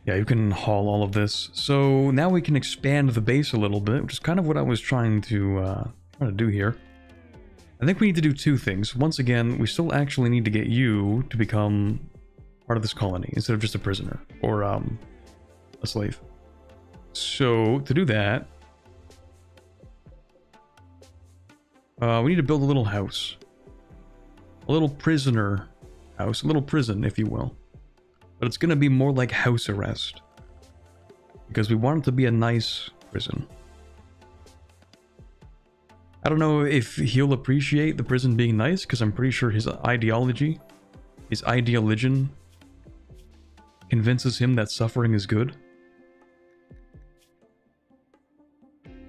Yeah, you can haul all of this. So now we can expand the base a little bit, which is kind of what I was trying to do here. I think we need to do two things. Once again, we still actually need to get you to become part of this colony instead of just a prisoner or a slave. So to do that, we need to build a little house. A little prisoner house. A little prison, if you will. But it's going to be more like house arrest. Because we want it to be a nice prison. I don't know if he'll appreciate the prison being nice, because I'm pretty sure his ideology, his ideologion, convinces him that suffering is good.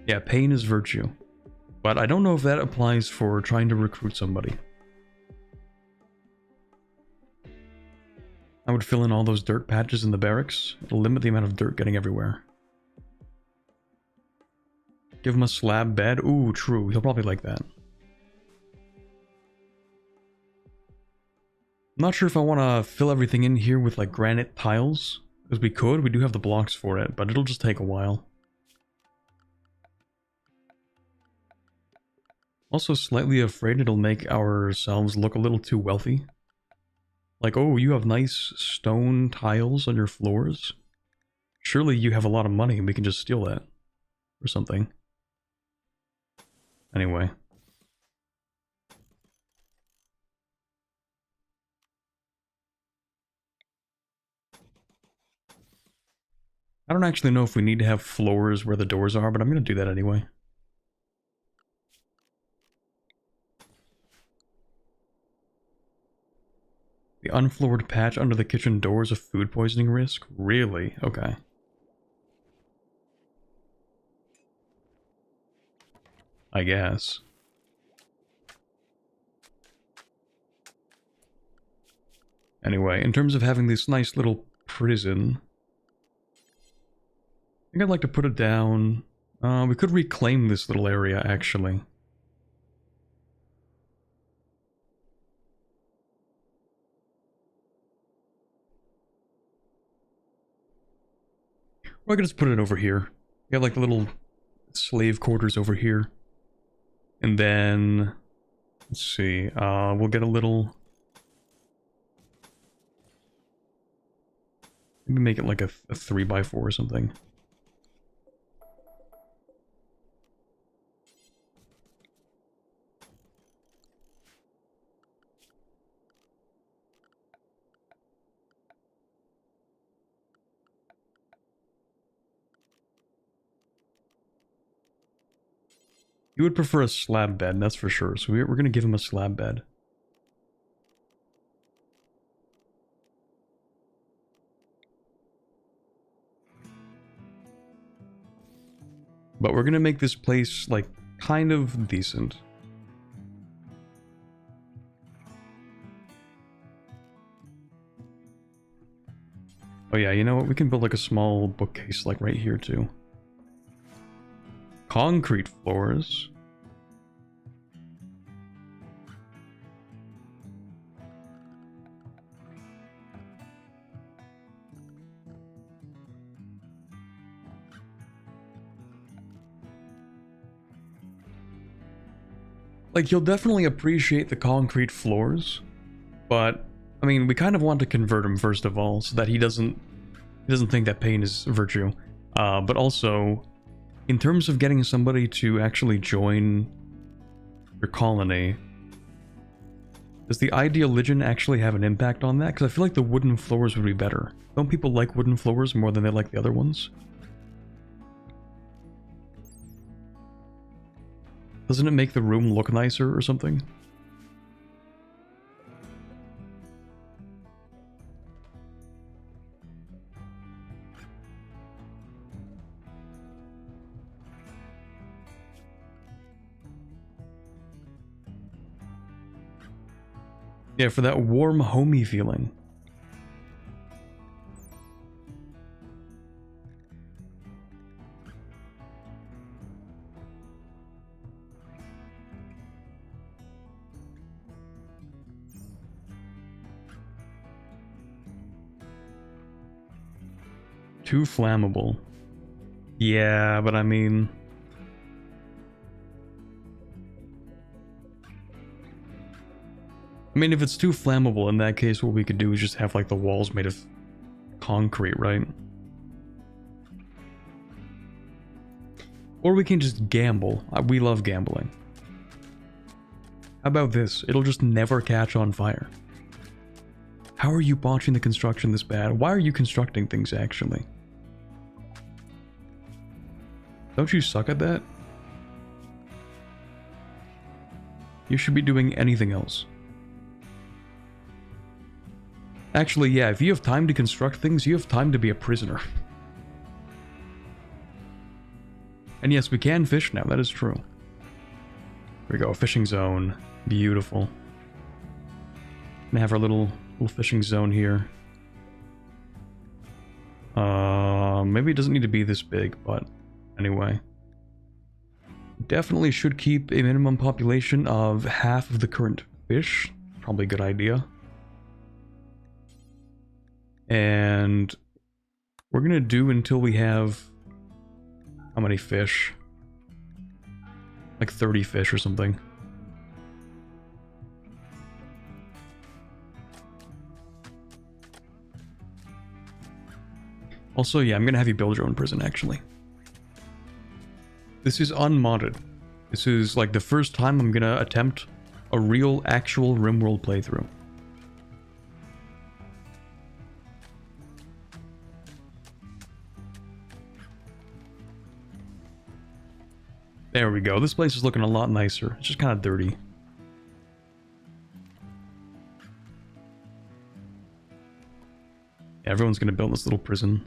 Yeah, pain is virtue. But I don't know if that applies for trying to recruit somebody. I would fill in all those dirt patches in the barracks. It'll limit the amount of dirt getting everywhere. Give him a slab bed. Ooh, true. He'll probably like that. I'm not sure if I want to fill everything in here with like granite tiles. Because we could. We do have the blocks for it. But it'll just take a while. Also slightly afraid it'll make ourselves look a little too wealthy. Like, oh, you have nice stone tiles on your floors? Surely you have a lot of money and we can just steal that. Or something. Anyway. I don't actually know if we need to have floors where the doors are, but I'm going to do that anyway. The unfloored patch under the kitchen door is a food poisoning risk? Really? Okay. I guess. Anyway, in terms of having this nice little prison, I think I'd like to put it down. We could reclaim this little area, actually. Or I could just put it over here. We got like the little slave quarters over here. And then, let's see, we'll get a little... Maybe make it like a 3x4 or something. You would prefer a slab bed, that's for sure. So we're going to give him a slab bed. But we're going to make this place, like, kind of decent. Oh yeah, you know what? We can build like a small bookcase, like right here too. Concrete floors. Like, you'll definitely appreciate the concrete floors, but, I mean, we kind of want to convert him first of all, so that he doesn't think that pain is virtue. But also, in terms of getting somebody to actually join your colony, does the ideal religion actually have an impact on that? Because I feel like the wooden floors would be better. Don't people like wooden floors more than they like the other ones? Doesn't it make the room look nicer or something? Yeah, for that warm, homey feeling. Too flammable. Yeah, but I mean... if it's too flammable, in that case, what we could do is just have, like, the walls made of concrete, right? Or we can just gamble. We love gambling. How about this? It'll just never catch on fire. How are you botching the construction this bad? Why are you constructing things, actually? Don't you suck at that? You should be doing anything else. Actually, yeah, if you have time to construct things, you have time to be a prisoner. And yes, we can fish now, that is true. Here we go, fishing zone. Beautiful. Gonna have our little fishing zone here. Maybe it doesn't need to be this big, but anyway. Definitely should keep a minimum population of half of the current fish. Probably a good idea. And we're gonna do until we have... How many fish? Like 30 fish or something. Also, yeah, I'm gonna have you build your own prison, actually. This is unmodded. This is like the first time I'm gonna attempt a real, actual Rimworld playthrough. There we go. This place is looking a lot nicer. It's just kind of dirty. Everyone's gonna build this little prison.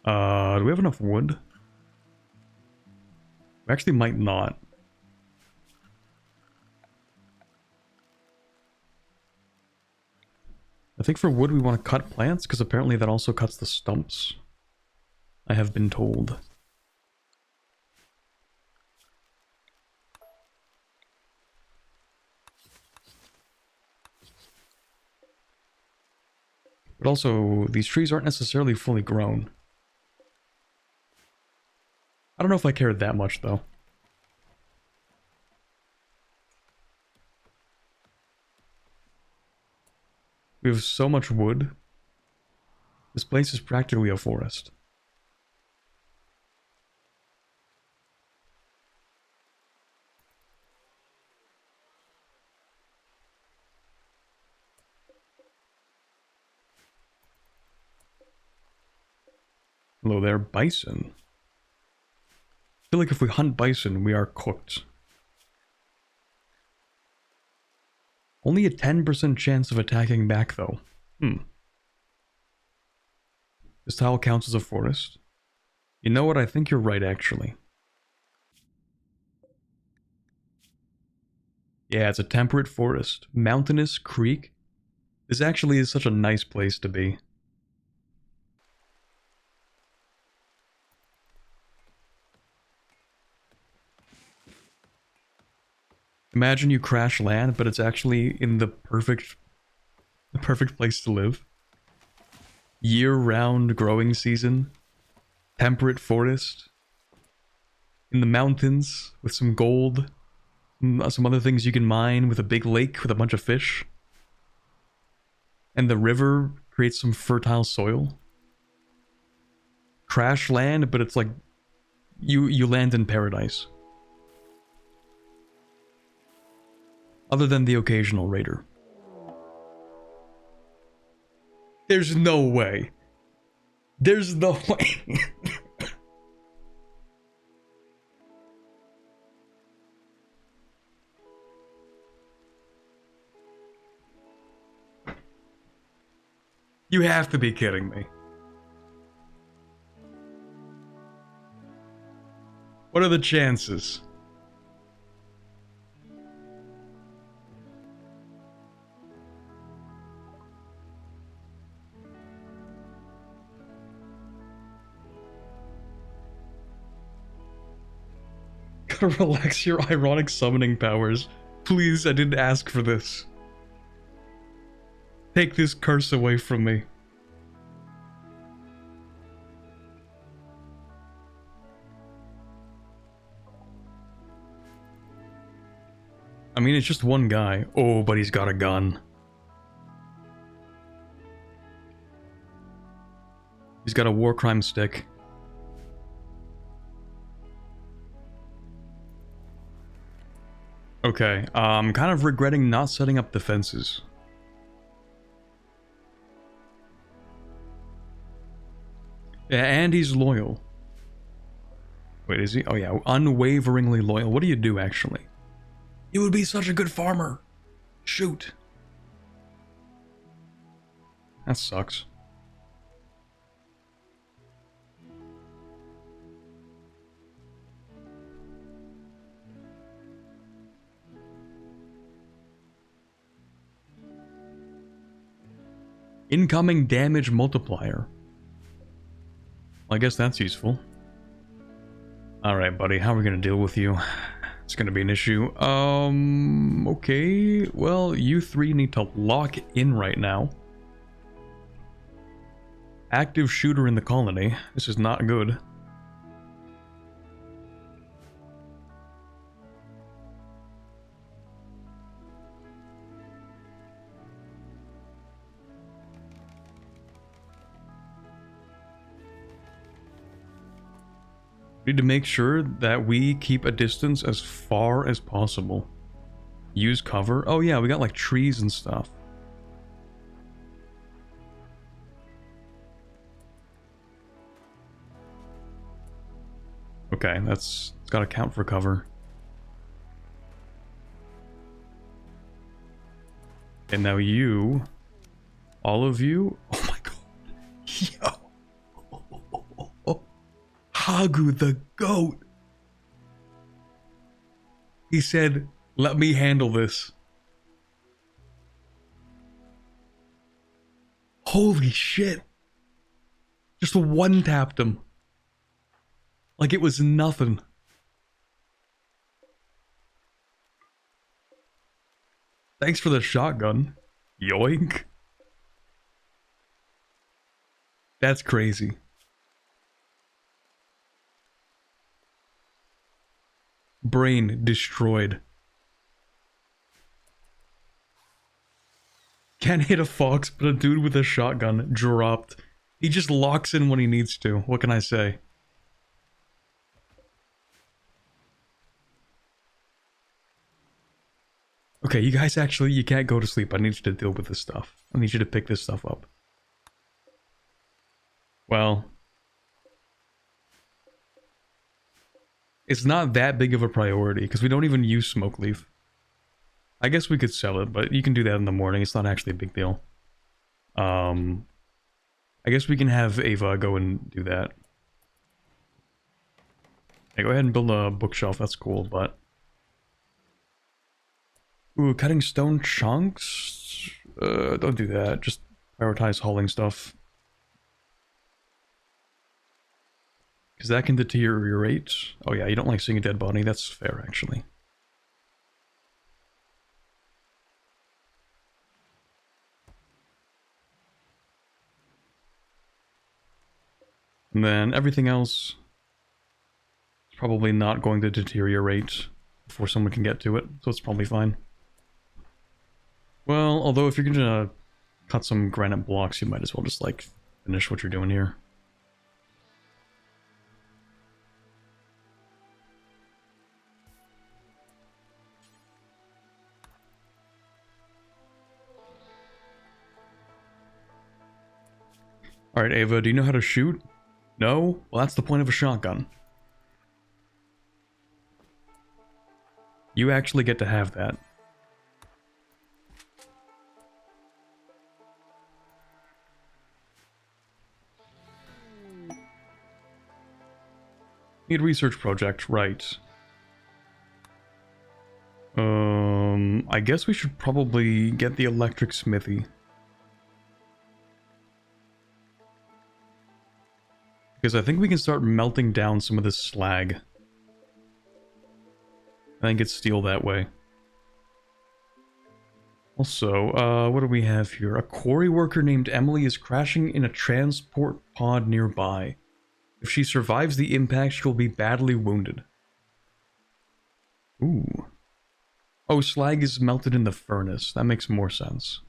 Do we have enough wood? We actually might not. I think for wood we want to cut plants, because apparently that also cuts the stumps. I have been told. But also, these trees aren't necessarily fully grown. I don't know if I care that much, though. We have so much wood. This place is practically a forest. Hello there, bison. I feel like if we hunt bison, we are cooked. Only a 10% chance of attacking back, though. This tile counts as a forest. You know what? I think you're right, actually. Yeah, it's a temperate forest. Mountainous creek. This actually is such a nice place to be. Imagine you crash land, but it's actually in the perfect place to live. Year-round growing season. Temperate forest. In the mountains with some gold. Some other things you can mine with a big lake with a bunch of fish. And the river creates some fertile soil. Crash land, but it's like you land in paradise. Other than the occasional raider. There's no way. There's no way. You have to be kidding me. What are the chances? Gotta relax your ironic summoning powers. Please, I didn't ask for this. Take this curse away from me. I mean, it's just one guy. Oh, but he's got a gun. He's got a war crime stick. Okay, I'm kind of regretting not setting up defenses. Yeah, and he's loyal. Wait, is he? Oh yeah, unwaveringly loyal. What do you do, actually? You would be such a good farmer. Shoot. That sucks. Incoming damage multiplier. Well, I guess that's useful. Alright, buddy, how are we gonna deal with you? It's gonna be an issue. Okay. Well, you three need to lock in right now. Active shooter in the colony. This is not good. We need to make sure that we keep a distance as far as possible. Use cover. Oh yeah, we got like trees and stuff. Okay, it's gotta count for cover. And now you, all of you, oh my god, yo, Hagu the goat. He said, let me handle this. Holy shit. Just one tapped him. Like it was nothing. Thanks for the shotgun. Yoink. That's crazy. Brain destroyed. Can't hit a fox, but a dude with a shotgun dropped. He just locks in when he needs to. What can I say? Okay, you guys actually, you can't go to sleep. I need you to deal with this stuff. I need you to pick this stuff up. Well, it's not that big of a priority because we don't even use smoke leaf. I guess we could sell it, but you can do that in the morning. It's not actually a big deal. I guess we can have Ava go and do that. Hey, go ahead and build a bookshelf. That's cool, but... Ooh, cutting stone chunks? Don't do that. Just prioritize hauling stuff. Because that can deteriorate. Oh yeah, you don't like seeing a dead body. That's fair, actually. And then everything else is probably not going to deteriorate before someone can get to it, so it's probably fine. Well, although if you're gonna cut some granite blocks, you might as well just, like, finish what you're doing here. Alright, Ava, do you know how to shoot? No? Well, that's the point of a shotgun. You actually get to have that. Need research project, right. I guess we should probably get the electric smithy. Because I think we can start melting down some of this slag. I think it's steel that way. Also, what do we have here? A quarry worker named Emily is crashing in a transport pod nearby. If she survives the impact, she'll be badly wounded. Ooh. Oh, slag is melted in the furnace. That makes more sense.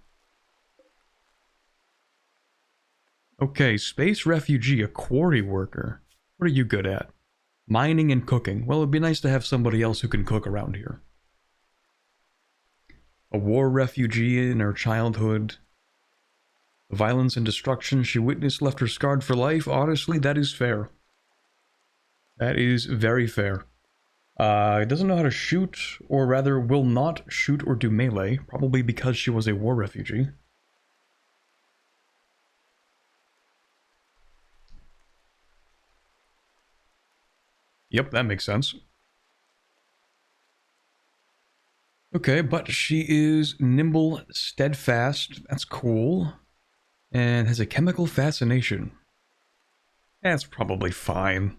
Okay, space refugee, a quarry worker. What are you good at? Mining and cooking. Well, it'd be nice to have somebody else who can cook around here. A war refugee in her childhood. The violence and destruction she witnessed left her scarred for life. Honestly, that is fair. That is very fair. Doesn't know how to shoot, or rather will not shoot or do melee, probably because she was a war refugee. Yep, that makes sense. Okay, but she is nimble, steadfast, that's cool, and has a chemical fascination. That's probably fine.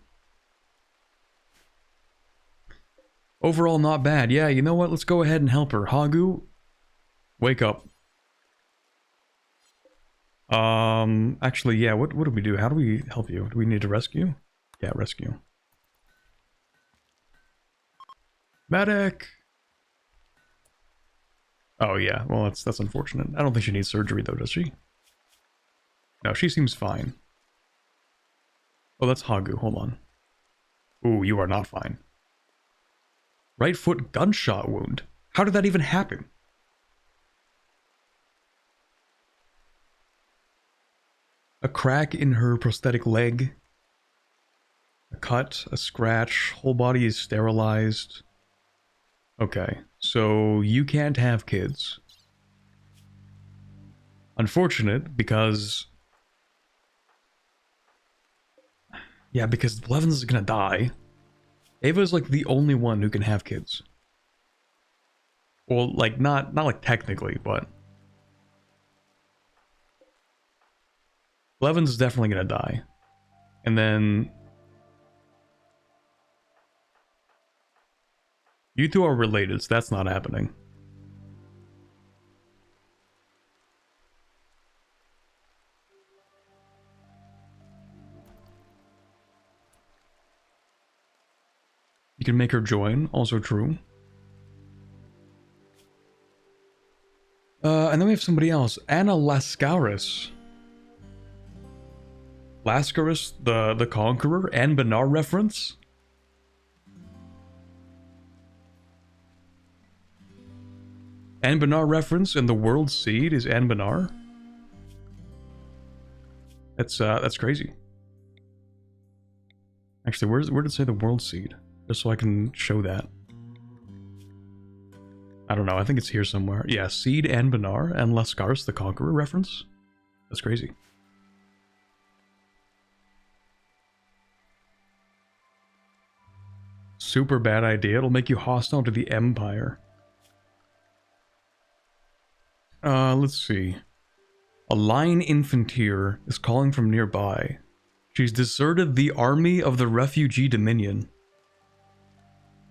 Overall, not bad. Yeah, you know what? Let's go ahead and help her. Hagu, wake up. Actually, yeah, what do we do? How do we help you? Do we need to rescue? Yeah, rescue. Medic! Oh yeah, well that's unfortunate. I don't think she needs surgery though, does she? No, she seems fine. Oh, that's Hagu, hold on. Ooh, you are not fine. Right foot gunshot wound. How did that even happen? A crack in her prosthetic leg. A cut, a scratch, whole body is sterilized. Okay, so you can't have kids. unfortunate because... Yeah, because Blevins is gonna die. Ava is like the only one who can have kids. Well, like not like technically, but Blevins is definitely gonna die. And then you two are related, so that's not happening. You can make her join, also true. And then we have somebody else, Anna Lascaris. Lascaris, the Conqueror, Anne Benar reference? Anne Benar reference and the World Seed is Anne Benar? That's crazy. Actually, where did it say the World Seed? Just so I can show that. I don't know, I think it's here somewhere. Yeah, Seed and Benar and Lascaris the Conqueror reference? That's crazy. Super bad idea, it'll make you hostile to the Empire. Let's see. A line infanteer is calling from nearby. She's deserted the army of the Refugee Dominion.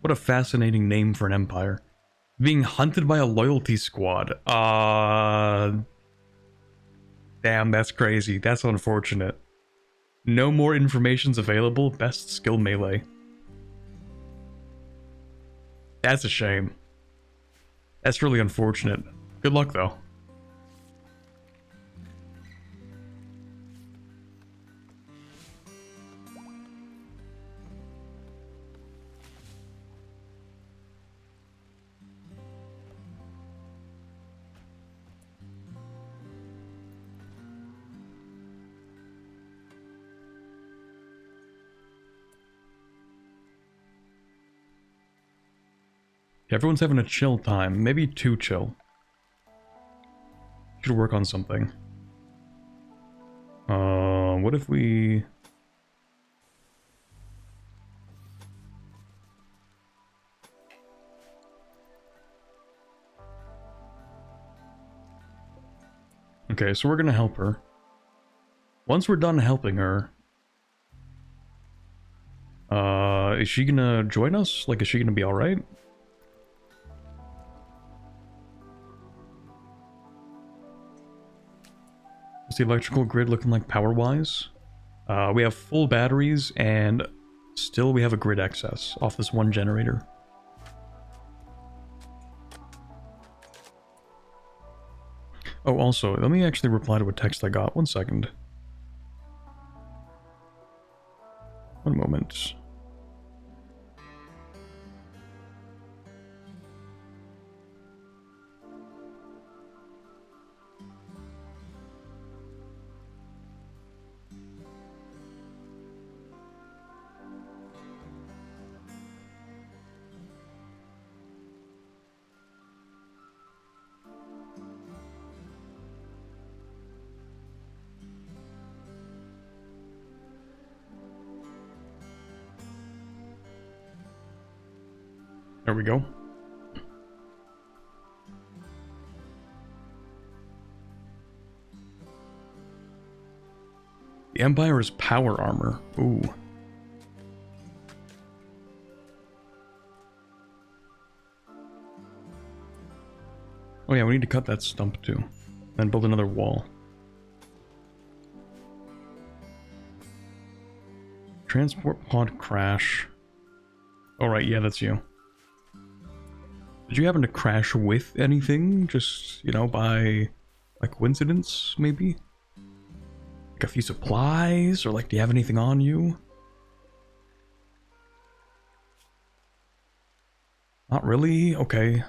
What a fascinating name for an empire. Being hunted by a loyalty squad. Damn, that's crazy. That's unfortunate. No more information's available. Best skill melee. That's a shame. That's really unfortunate. Good luck, though. Everyone's having a chill time. Maybe too chill. Should work on something. What if we... Okay, so we're gonna help her. Once we're done helping her... is she gonna join us? Like, is she gonna be alright? What's the electrical grid looking like power-wise? We have full batteries, and still we have a grid excess off this one generator. Oh, also, let me actually reply to a text I got. 1 second. 1 moment. There we go. The Empire is power armor. Ooh. Oh yeah, we need to cut that stump too. Then build another wall. Transport pod crash. Oh right, yeah, that's you. Did you happen to crash with anything? Just, you know, by, like, coincidence, maybe? Like a few supplies? Or, like, do you have anything on you? Not really? Okay.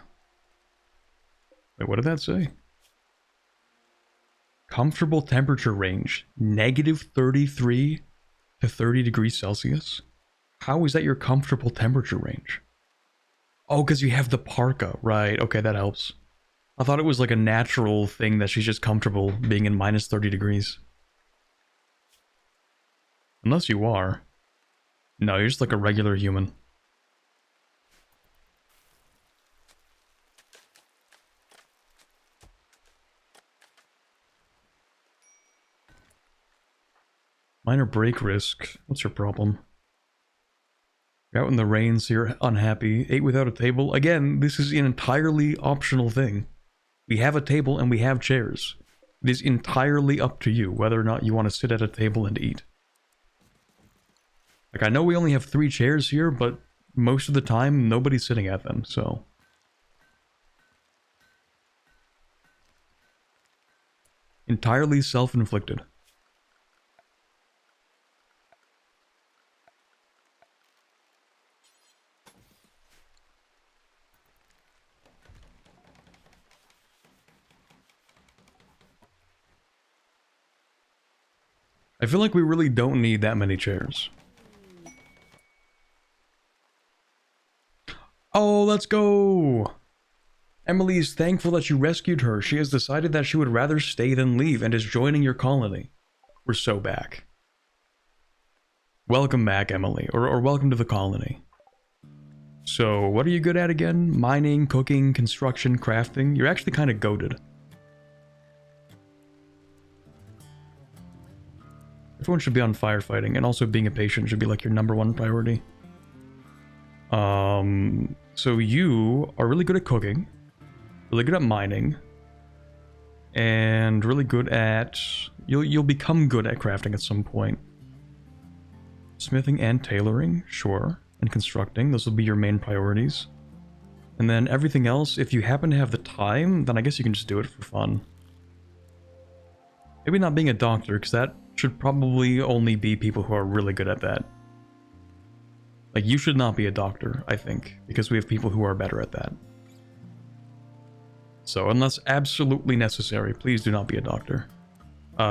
Wait, what did that say? Comfortable temperature range. -33 to 30 degrees Celsius? How is that your comfortable temperature range? Oh, because you have the parka. Right, okay, that helps. I thought it was like a natural thing that she's just comfortable being in minus 30 degrees. Unless you are. No, you're just like a regular human. Minor break risk. What's your problem? You're out in the rain, so you're unhappy. Ate without a table. Again, this is an entirely optional thing. We have a table and we have chairs. It is entirely up to you whether or not you want to sit at a table and eat. Like, I know we only have 3 chairs here, but most of the time, nobody's sitting at them, so... Entirely self-inflicted. I feel like we really don't need that many chairs. Oh, let's go! Emily is thankful that you rescued her. She has decided that she would rather stay than leave and is joining your colony. We're so back. Welcome back, Emily, or welcome to the colony. So, what are you good at again? Mining, cooking, construction, crafting? You're actually kind of goated. Everyone should be on firefighting, and also being a patient should be like your #1 priority. So you are really good at cooking, really good at mining, and really good at... You'll become good at crafting at some point. Smithing and tailoring, sure, and constructing, those will be your main priorities. And then everything else, if you happen to have the time, then I guess you can just do it for fun. Maybe not being a doctor, because that should probably only be people who are really good at that. Like, you should not be a doctor, I think, because we have people who are better at that. So, unless absolutely necessary, please do not be a doctor.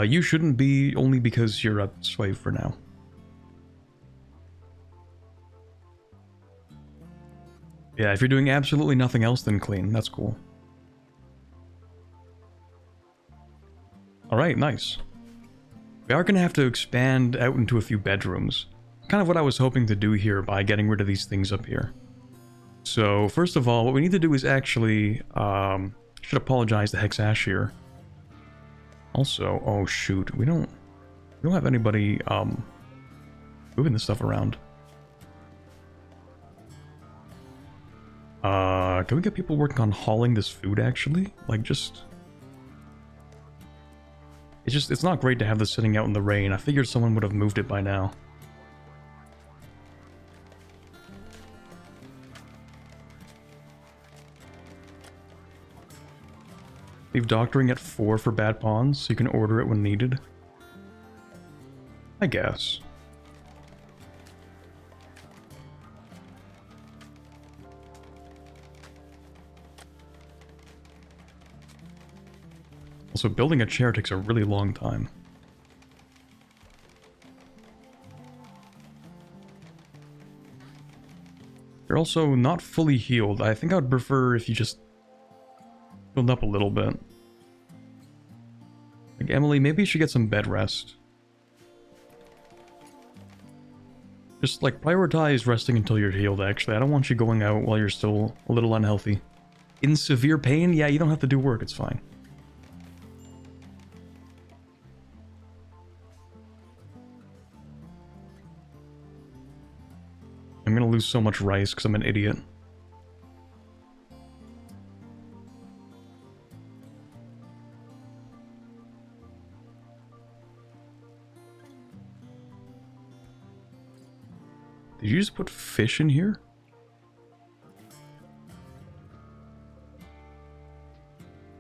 You shouldn't be, only because you're a slave for now. Yeah, if you're doing absolutely nothing else, then clean. That's cool. Alright, nice. We are going to have to expand out into a few bedrooms. Kind of what I was hoping to do here by getting rid of these things up here. So, first of all, what we need to do is actually... should apologize to Hexash here. Also, oh shoot, we don't have anybody, moving this stuff around. Can we get people working on hauling this food, actually? Like, just... It's not great to have this sitting out in the rain. I figured someone would have moved it by now. Leave doctoring at 4 for bad pawns, so you can order it when needed. I guess. Also, building a chair takes a really long time. You're also not fully healed. I think I would prefer if you just healed up a little bit. Like, Emily, maybe you should get some bed rest. Just, like, prioritize resting until you're healed, actually. I don't want you going out while you're still a little unhealthy. In severe pain? Yeah, you don't have to do work, it's fine. I'm gonna lose so much rice because I'm an idiot. Did you just put fish in here?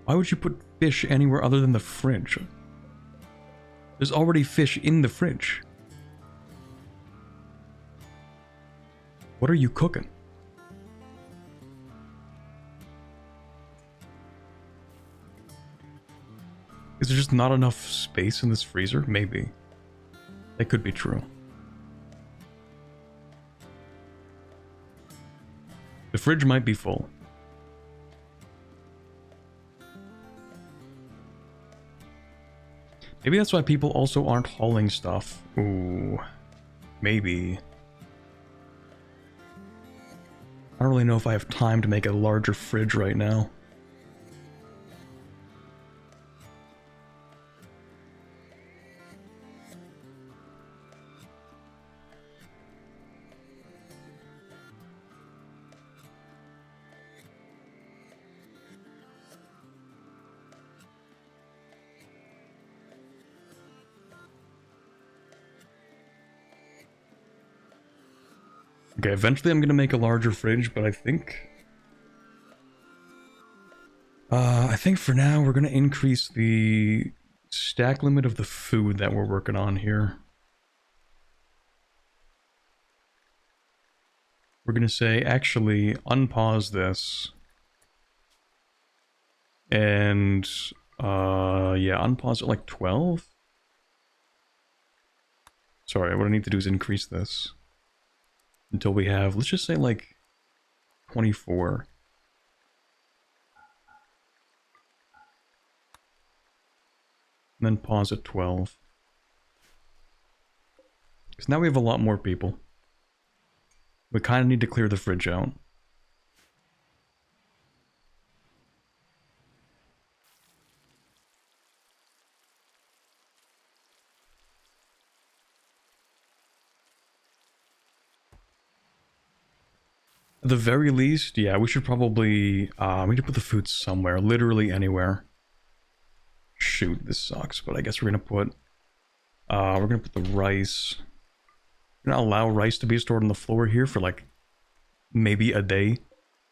Why would you put fish anywhere other than the fridge? There's already fish in the fridge. What are you cooking? Is there just not enough space in this freezer? Maybe. That could be true. The fridge might be full. Maybe that's why people also aren't hauling stuff. Ooh, maybe. I don't really know if I have time to make a larger fridge right now. Okay, eventually I'm gonna make a larger fridge, but I think for now we're gonna increase the stack limit of the food that we're working on here. We're gonna say, actually, unpause this. And, yeah, unpause it like 12? Sorry, what I need to do is increase this. Until we have, let's just say like 24. And then pause at 12. Because now we have a lot more people. We kind of need to clear the fridge out. At the very least, yeah, we should probably, we need to put the food somewhere, literally anywhere. Shoot, this sucks, but I guess we're gonna put the rice. We're gonna allow rice to be stored on the floor here for like, maybe a day.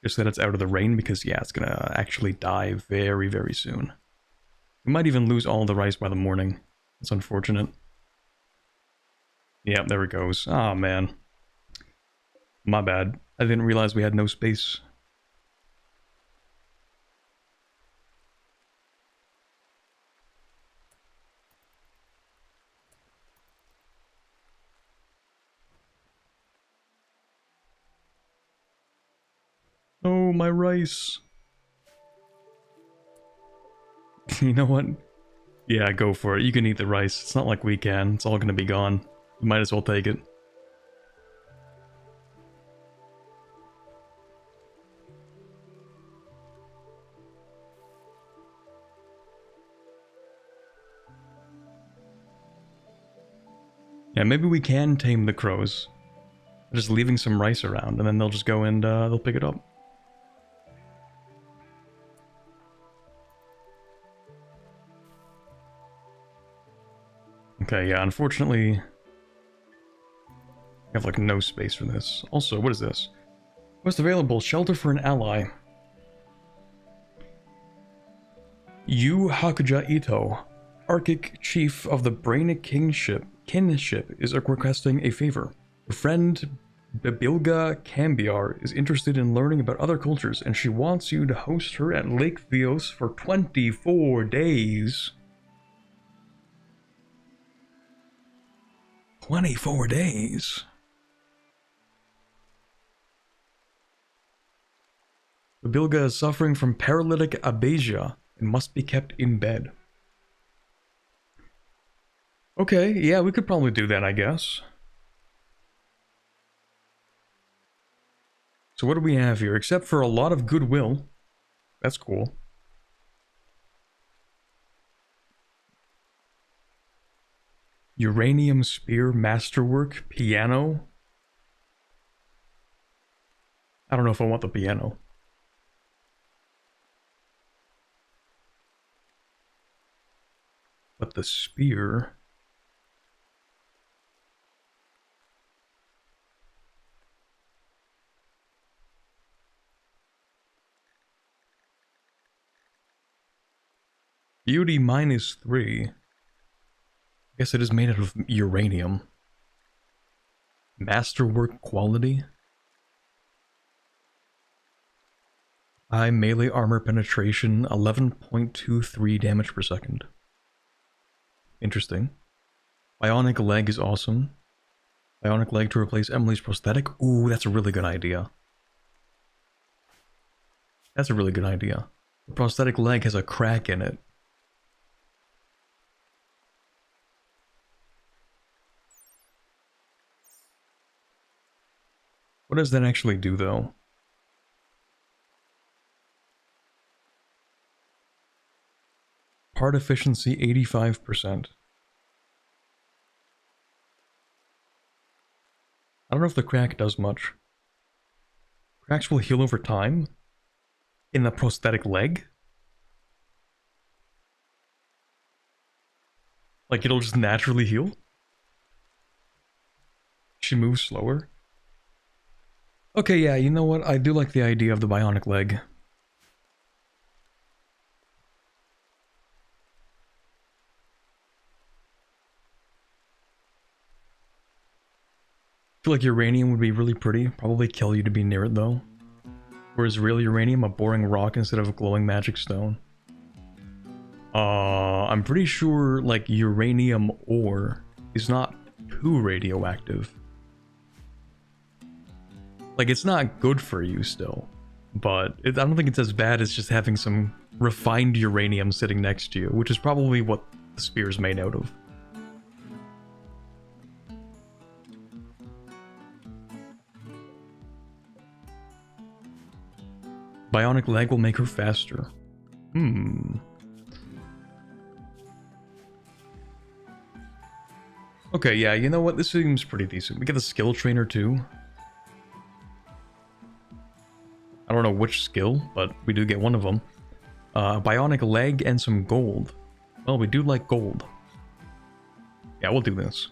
Just so that it's out of the rain, because yeah, it's gonna actually die very, very soon. We might even lose all the rice by the morning. That's unfortunate. Yep, there it goes. Oh man. My bad. I didn't realize we had no space. Oh, my rice. You know what? Yeah, go for it. You can eat the rice. It's not like we can. It's all gonna be gone. You might as well take it. Yeah, maybe we can tame the crows. Just leaving some rice around, and then they'll just go and they'll pick it up. Okay, yeah, unfortunately, I have like no space for this. Also, what is this? Most available, shelter for an ally. Yu Hakuja Ito, Archic Chief of the Brainic Kinship, is requesting a favor. Her friend Babilga Cambiar is interested in learning about other cultures, and she wants you to host her at Lake Theos for 24 days. 24 days? Babilga is suffering from paralytic abasia and must be kept in bed. Okay, yeah, we could probably do that, I guess. So what do we have here? Except for a lot of goodwill. That's cool. Uranium Spear Masterwork Piano. I don't know if I want the piano. But the spear... Beauty -3. I guess it is made out of uranium. Masterwork quality. High melee armor penetration, 11.23 damage per second. Interesting. Bionic leg is awesome. Bionic leg to replace Emily's prosthetic. Ooh, that's a really good idea. That's a really good idea. The prosthetic leg has a crack in it. What does that actually do, though? Part efficiency 85%. I don't know if the crack does much. Cracks will heal over time? In the prosthetic leg? Like it'll just naturally heal? She moves slower? Okay, yeah, you know what? I do like the idea of the bionic leg. I feel like uranium would be really pretty. Probably kill you to be near it, though. Whereas real uranium, a boring rock instead of a glowing magic stone. I'm pretty sure, like, uranium ore is not too radioactive. Like, it's not good for you still. But I don't think it's as bad as just having some refined uranium sitting next to you, which is probably what the spear is made out of. Bionic leg will make her faster. Okay, yeah, you know what? This seems pretty decent. We get the skill trainer too. I don't know which skill, but we do get one of them. Bionic leg and some gold. Well, we do like gold. Yeah, we'll do this.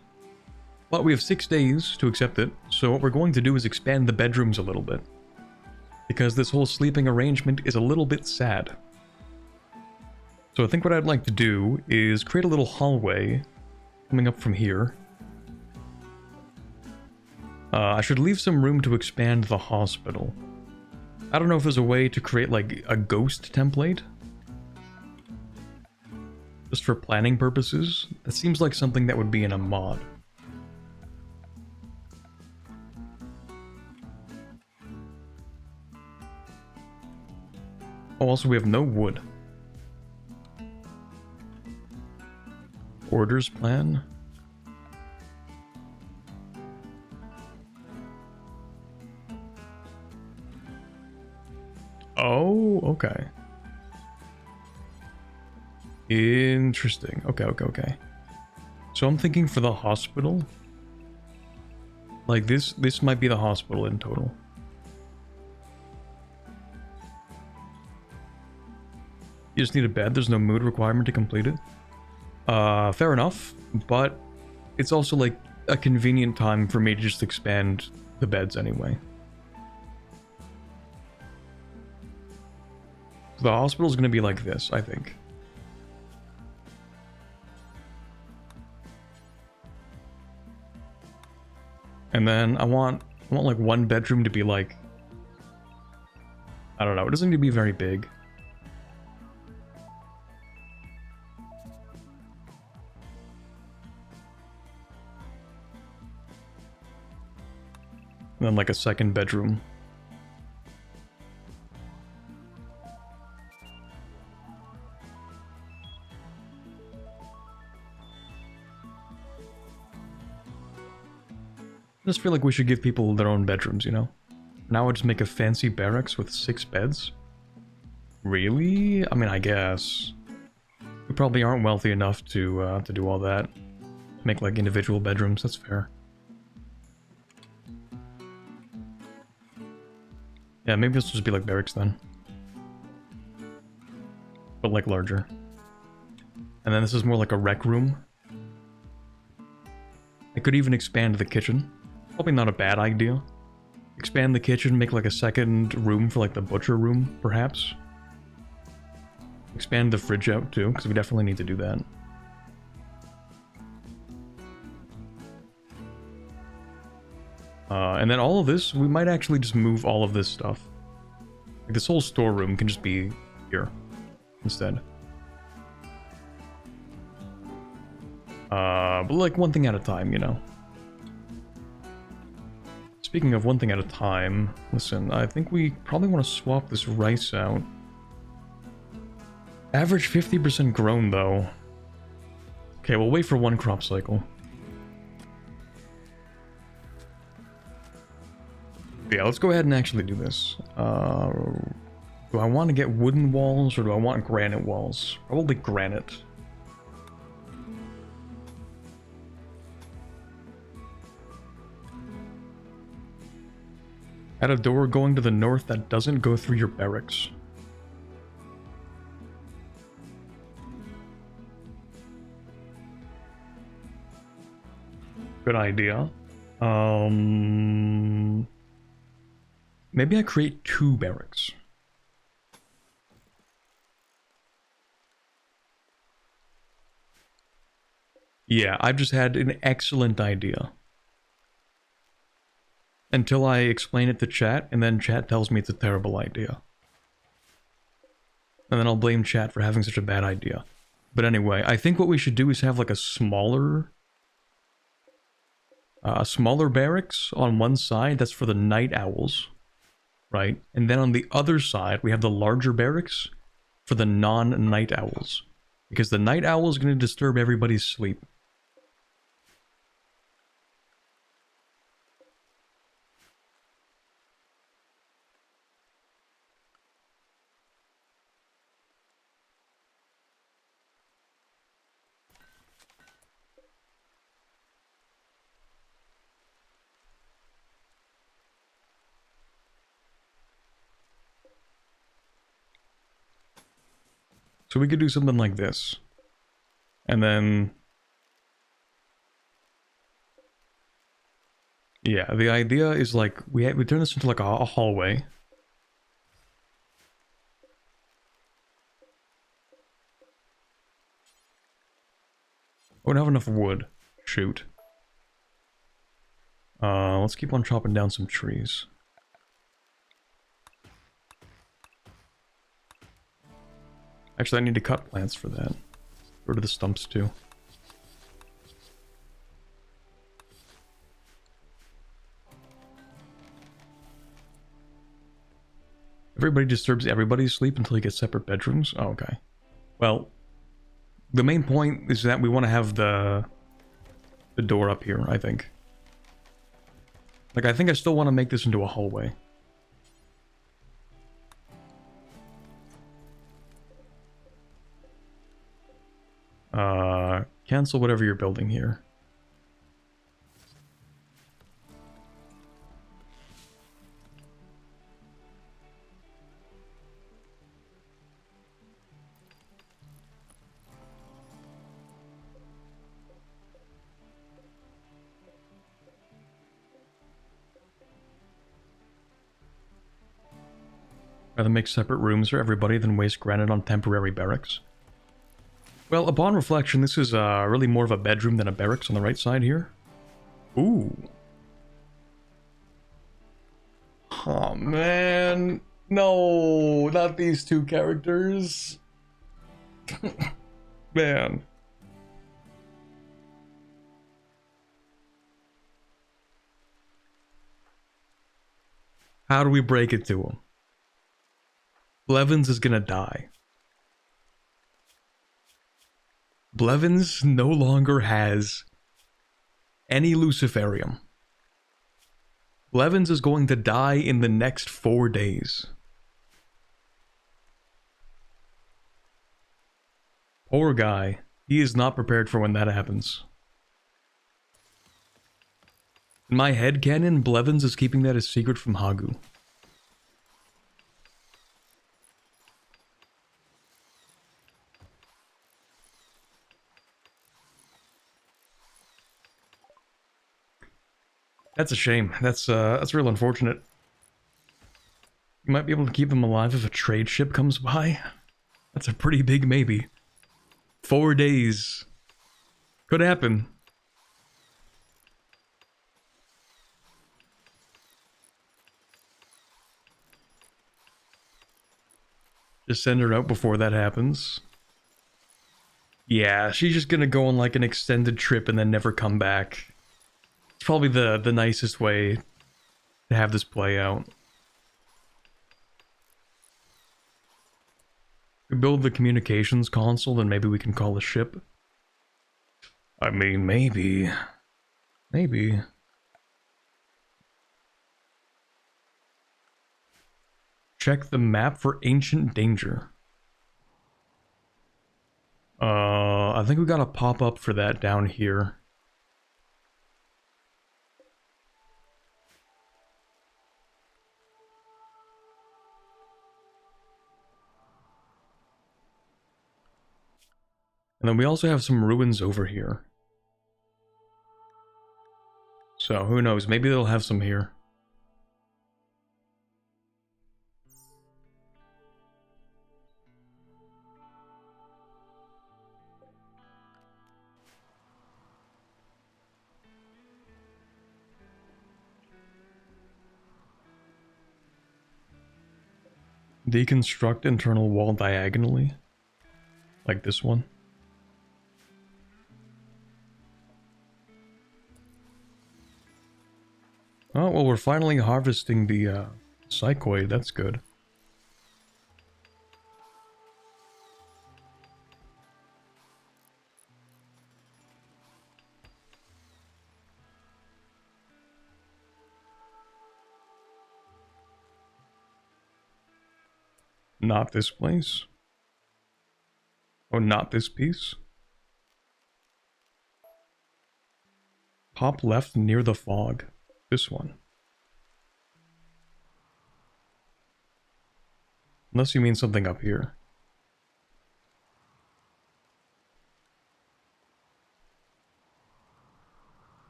But we have 6 days to accept it, so what we're going to do is expand the bedrooms a little bit. Because this whole sleeping arrangement is a little bit sad. So I think what I'd like to do is create a little hallway coming up from here. I should leave some room to expand the hospital. I don't know if there's a way to create like a ghost template. Just for planning purposes. That seems like something that would be in a mod. Oh, also we have no wood. Orders plan. Oh, okay. Interesting. Okay. So I'm thinking for the hospital. Like this might be the hospital in total. You just need a bed, there's no mood requirement to complete it. Fair enough, but it's also like a convenient time for me to just expand the beds anyway. The hospital's gonna be like this, I think. And then I want like one bedroom to be like, I don't know, it doesn't need to be very big. And then like a second bedroom. I just feel like we should give people their own bedrooms, you know? Now I just make a fancy barracks with 6 beds? Really? I mean, I guess. We probably aren't wealthy enough to do all that. Make like individual bedrooms, that's fair. Yeah, maybe this will just be like barracks then. But like larger. And then this is more like a rec room. I could even expand the kitchen. Probably not a bad idea. Expand the kitchen, make like a second room for like the butcher room, perhaps. Expand the fridge out too, because we definitely need to do that. And then all of this, we might actually just move all of this stuff. Like this whole storeroom can just be here instead. But like one thing at a time, you know. Speaking of one thing at a time, listen, I think we probably want to swap this rice out. Average 50% grown though. Okay, we'll wait for one crop cycle. Yeah, let's go ahead and actually do this. Do I want to get wooden walls or do I want granite walls? Probably granite. Add a door going to the north that doesn't go through your barracks. Good idea. Maybe I create 2 barracks. Yeah, I've just had an excellent idea. Until I explain it to chat, and then chat tells me it's a terrible idea. And then I'll blame chat for having such a bad idea. But anyway, I think what we should do is have like a smaller barracks on one side that's for the night owls, right? And then on the other side, we have the larger barracks for the non-night owls. Because the night owl is going to disturb everybody's sleep. So we could do something like this. And then... yeah, the idea is like, we turn this into like a hallway. I don't have enough wood. Shoot. Let's keep on chopping down some trees. Actually, I need to cut plants for that. Get rid of the stumps too. Everybody disturbs everybody's sleep until you get separate bedrooms? Oh, okay. Well, the main point is that we want to have the door up here, I think. Like, I think I still want to make this into a hallway. Cancel whatever you're building here. Rather make separate rooms for everybody than waste granite on temporary barracks. Well, upon reflection, this is really more of a bedroom than a barracks on the right side here. Ooh. Oh, man. No, not these 2 characters. Man. How do we break it to him? Blevins is gonna die. Blevins no longer has any Luciferium. Blevins is going to die in the next 4 days. Poor guy. He is not prepared for when that happens. In my headcanon, Blevins is keeping that a secret from Hagu. That's a shame. That's real unfortunate. You might be able to keep them alive if a trade ship comes by. That's a pretty big maybe. 4 days. Could happen. Just send her out before that happens. Yeah, she's just gonna go on like an extended trip and then never come back. It's probably the nicest way to have this play out. We build the communications console, then maybe we can call the ship. I mean, maybe. Maybe. Check the map for ancient danger. I think we got a pop-up for that down here. And then we also have some ruins over here. So, who knows, maybe they'll have some here. Deconstruct internal wall diagonally. Like this one. Oh, well, we're finally harvesting the psychoid. That's good. Not this place. Oh, not this piece. Top left near the fog. This one. Unless you mean something up here.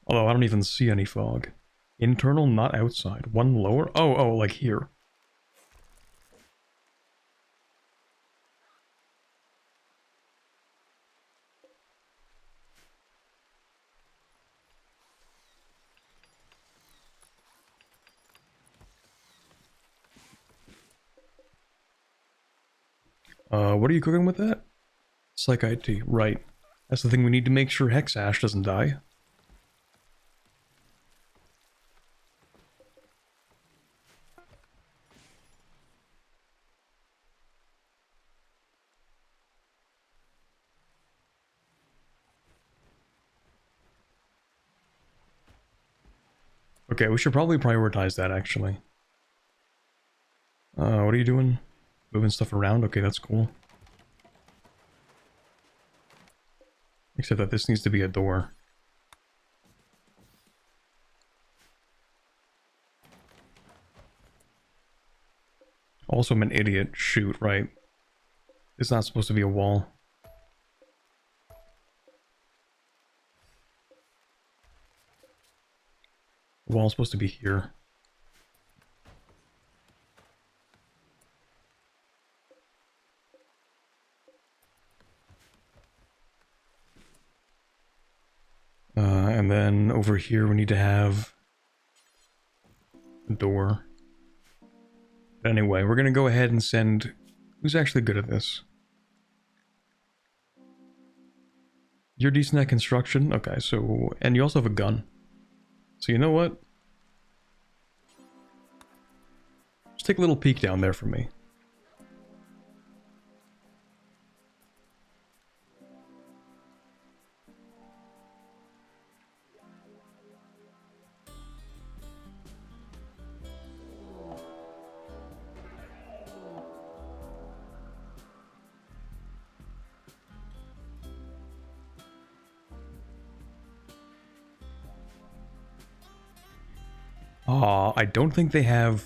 Although I don't even see any fog. Internal, not outside. One lower? Oh, like here. What are you cooking with that? Psych IT, right. That's the thing we need to make sure Hex Ash doesn't die. Okay, we should probably prioritize that, actually. What are you doing? Moving stuff around? Okay, that's cool. Except that this needs to be a door. Also, I'm an idiot. Shoot, right. It's not supposed to be a wall. The wall's supposed to be here. And then over here we need to have a door. But anyway, we're gonna go ahead and send... Who's actually good at this? You're decent at construction? Okay, so... And you also have a gun. So you know what? Just take a little peek down there for me. I don't think they have...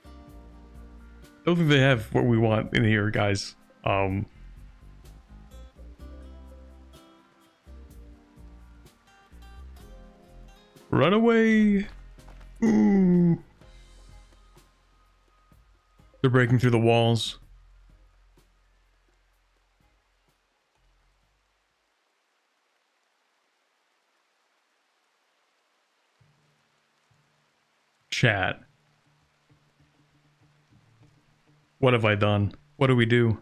I don't think they have what we want in here, guys. Run away! Ooh. They're breaking through the walls. Chat. What have I done? What do we do?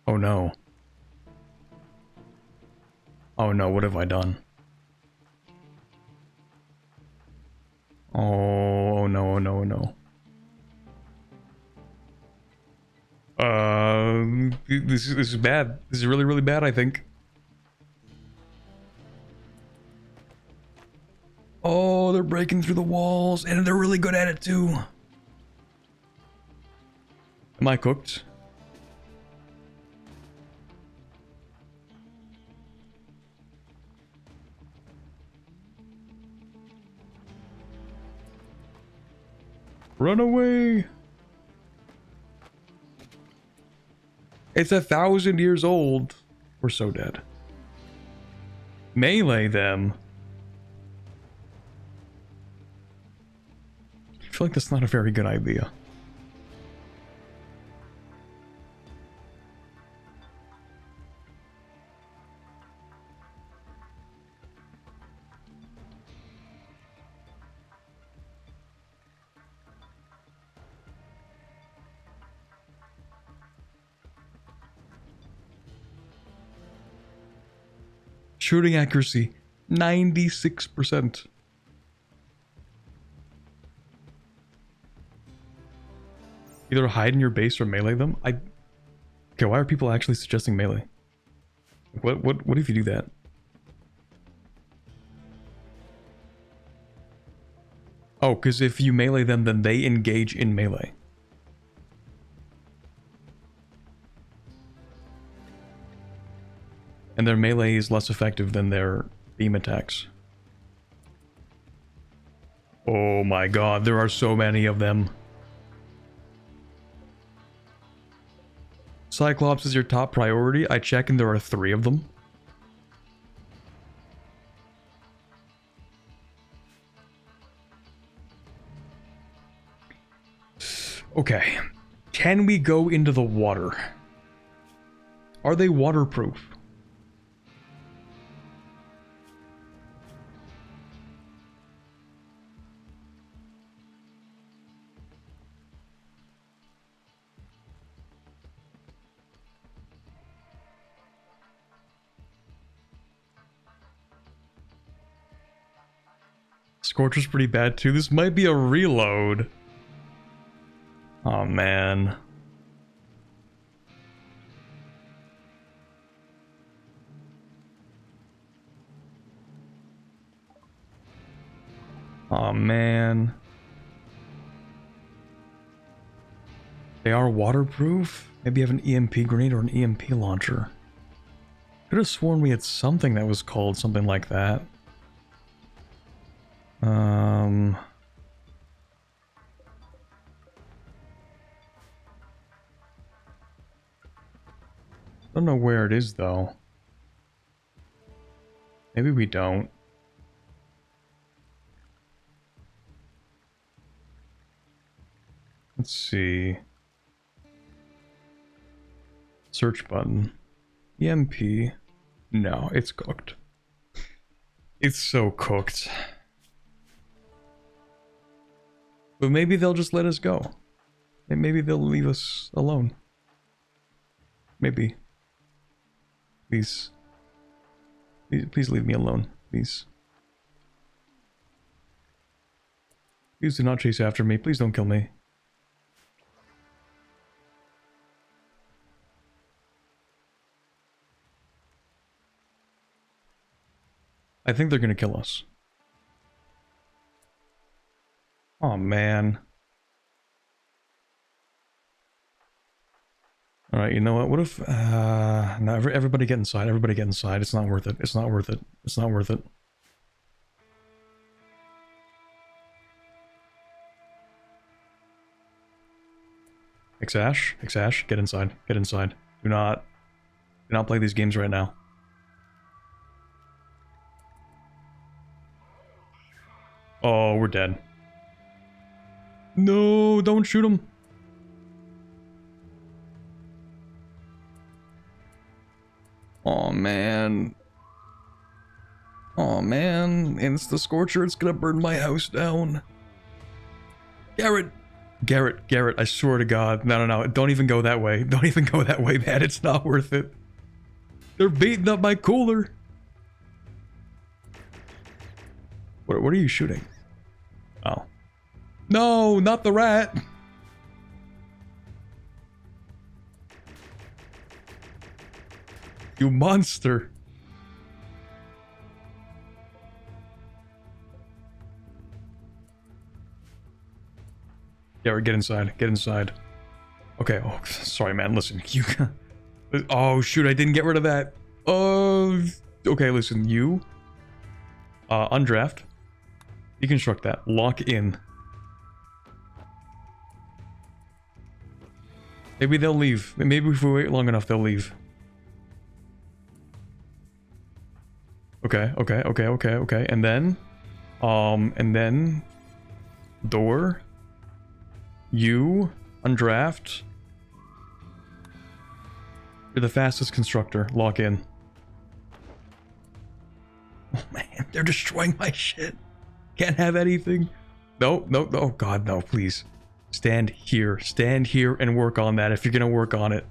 Oh no. Oh no, what have I done? Oh no, oh no, oh no. this is bad. This is really, really bad, I think. Oh, they're breaking through the walls, and they're really good at it too. Am I cooked? Run away! It's 1,000 years old. We're so dead. Melee them. I feel like that's not a very good idea. Shooting accuracy, 96%. Either hide in your base or melee them. Okay, why are people actually suggesting melee? What if you do that? Oh, because if you melee them, then they engage in melee. And their melee is less effective than their beam attacks. Oh my god, there are so many of them. Cyclops is your top priority. I check and there are 3 of them. Okay. Can we go into the water? Are they waterproof? Scorcher's pretty bad too. This might be a reload. Oh man. Oh man. They are waterproof? Maybe you have an EMP grenade or an EMP launcher. Could have sworn we had something that was called something like that. I don't know where it is though. Maybe we don't. Let's see. Search button. EMP. No, it's cooked. It's so cooked. But maybe they'll just let us go. And maybe they'll leave us alone. Maybe. Please. Please leave me alone. Please. Please do not chase after me. Please don't kill me. I think they're gonna kill us. Oh man. Alright, you know what? What if no, everybody get inside, everybody get inside. It's not worth it. It's not worth it. It's not worth it. Xash, get inside. Get inside. Do not play these games right now. Oh, we're dead. No, don't shoot him. Oh man. Oh man, and it's the Scorcher, it's gonna burn my house down. Garrett, I swear to God. No, don't even go that way. Don't even go that way, man, it's not worth it. They're beating up my cooler. What are you shooting? Oh. No, not the rat. You monster. Yeah, get inside. Get inside. Okay. Oh, sorry, man. Listen, you. Oh shoot! I didn't get rid of that. Oh. Okay, listen. You. Undraft. Deconstruct that. Lock in. Maybe they'll leave. Maybe if we wait long enough, they'll leave. Okay. And then. Door. You. Undraft. You're the fastest constructor. Lock in. Oh man, they're destroying my shit. Can't have anything. No. Oh god, no, please. Stand here and work on that if you're gonna work on it.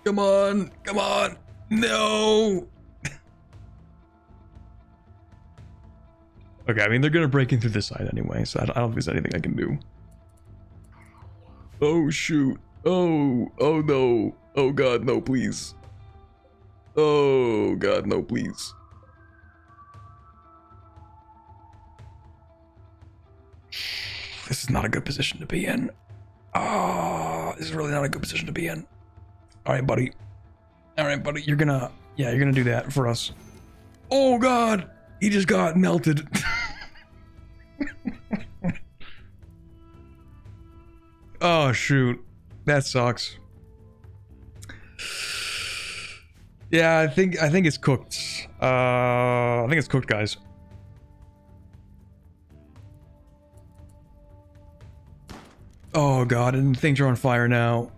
Come on. No. Okay, I mean, they're gonna break in through this side anyway, so I don't think there's anything I can do. Oh shoot. Oh no. Oh god, no, please. Oh god, no, please. This is not a good position to be in. Oh, this is really not a good position to be in. Alright, buddy. You're gonna do that for us. Oh god! He just got melted. Oh shoot. That sucks. Yeah, I think it's cooked. I think it's cooked, guys. Oh god, and things are on fire now.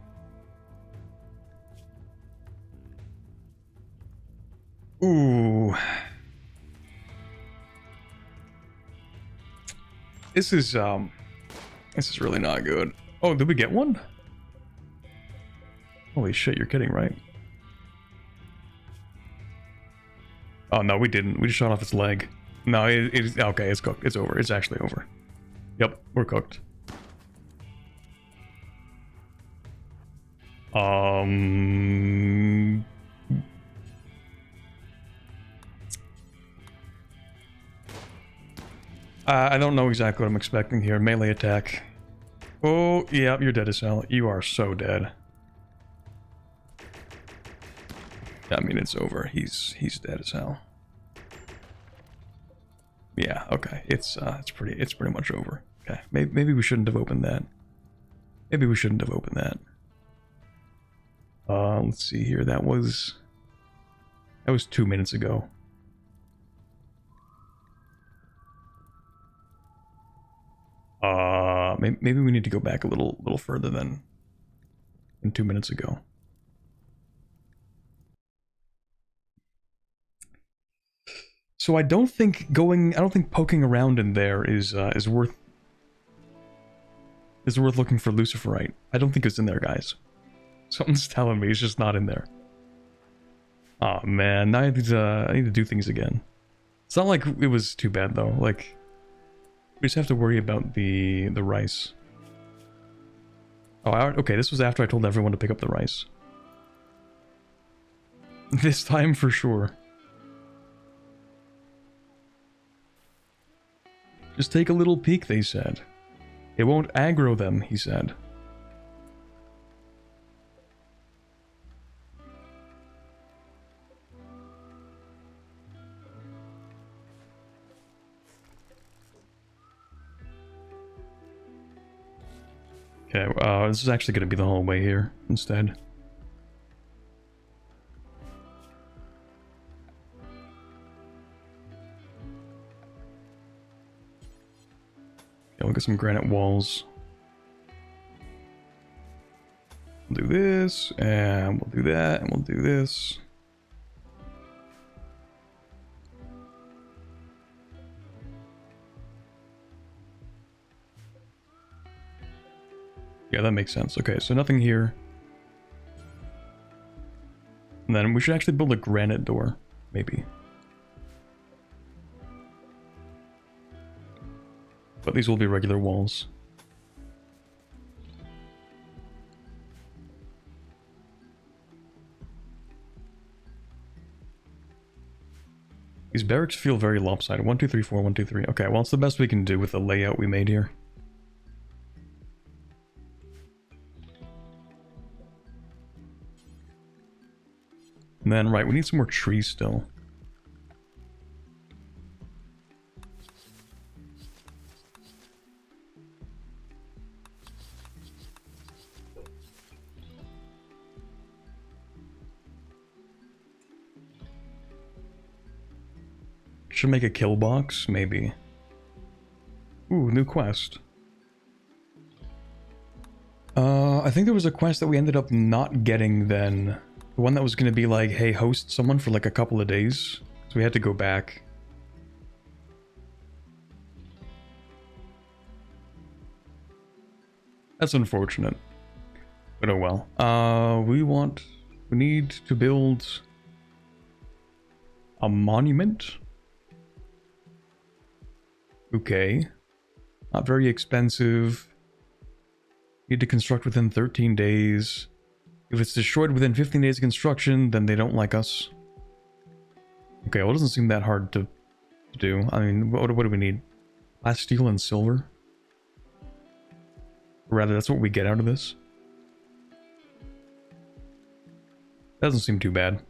Ooh. This is really not good. Oh, did we get one? Holy shit, you're kidding, right? Oh no, we didn't. We just shot off its leg. No, it's okay, it's cooked. It's over. It's actually over. Yep, we're cooked. I don't know exactly what I'm expecting here. Melee attack. Oh, yeah, you're dead as hell. You are so dead. I mean, it's over. He's dead as hell. Yeah, okay. It's pretty much over. Okay, maybe we shouldn't have opened that. Let's see here. That was 2 minutes ago. Maybe we need to go back a little further than 2 minutes ago. So I don't think poking around in there is worth looking for luciferite. I don't think it's in there, guys. Something's telling me it's just not in there. Oh man, now I need to do things again. It's not like it was too bad though. Like, we just have to worry about the rice. Oh, okay, this was after I told everyone to pick up the rice. This time for sure. Just take a little peek, they said. It won't aggro them, he said. Okay, this is actually going to be the hallway here instead. Yeah, we'll get some granite walls. We'll do this, and we'll do that, and we'll do this. Yeah, that makes sense. Okay, so nothing here. And then we should actually build a granite door, maybe. But these will be regular walls. These barracks feel very lopsided. 1, 2, 3, 4, 1, 2, 3. Okay, well, it's the best we can do with the layout we made here. And then, right, we need some more trees still. Should make a kill box, maybe. Ooh, new quest. I think there was a quest that we ended up not getting then. The one that was going to be like, hey, host someone for like a couple of days. So we had to go back. That's unfortunate. But oh well. We need to build a monument. Okay. Not very expensive. Need to construct within 13 days. If it's destroyed within 15 days of construction, then they don't like us. Okay, well, it doesn't seem that hard to do. I mean, what do we need? Glass, steel, and silver? Or rather, that's what we get out of this. Doesn't seem too bad.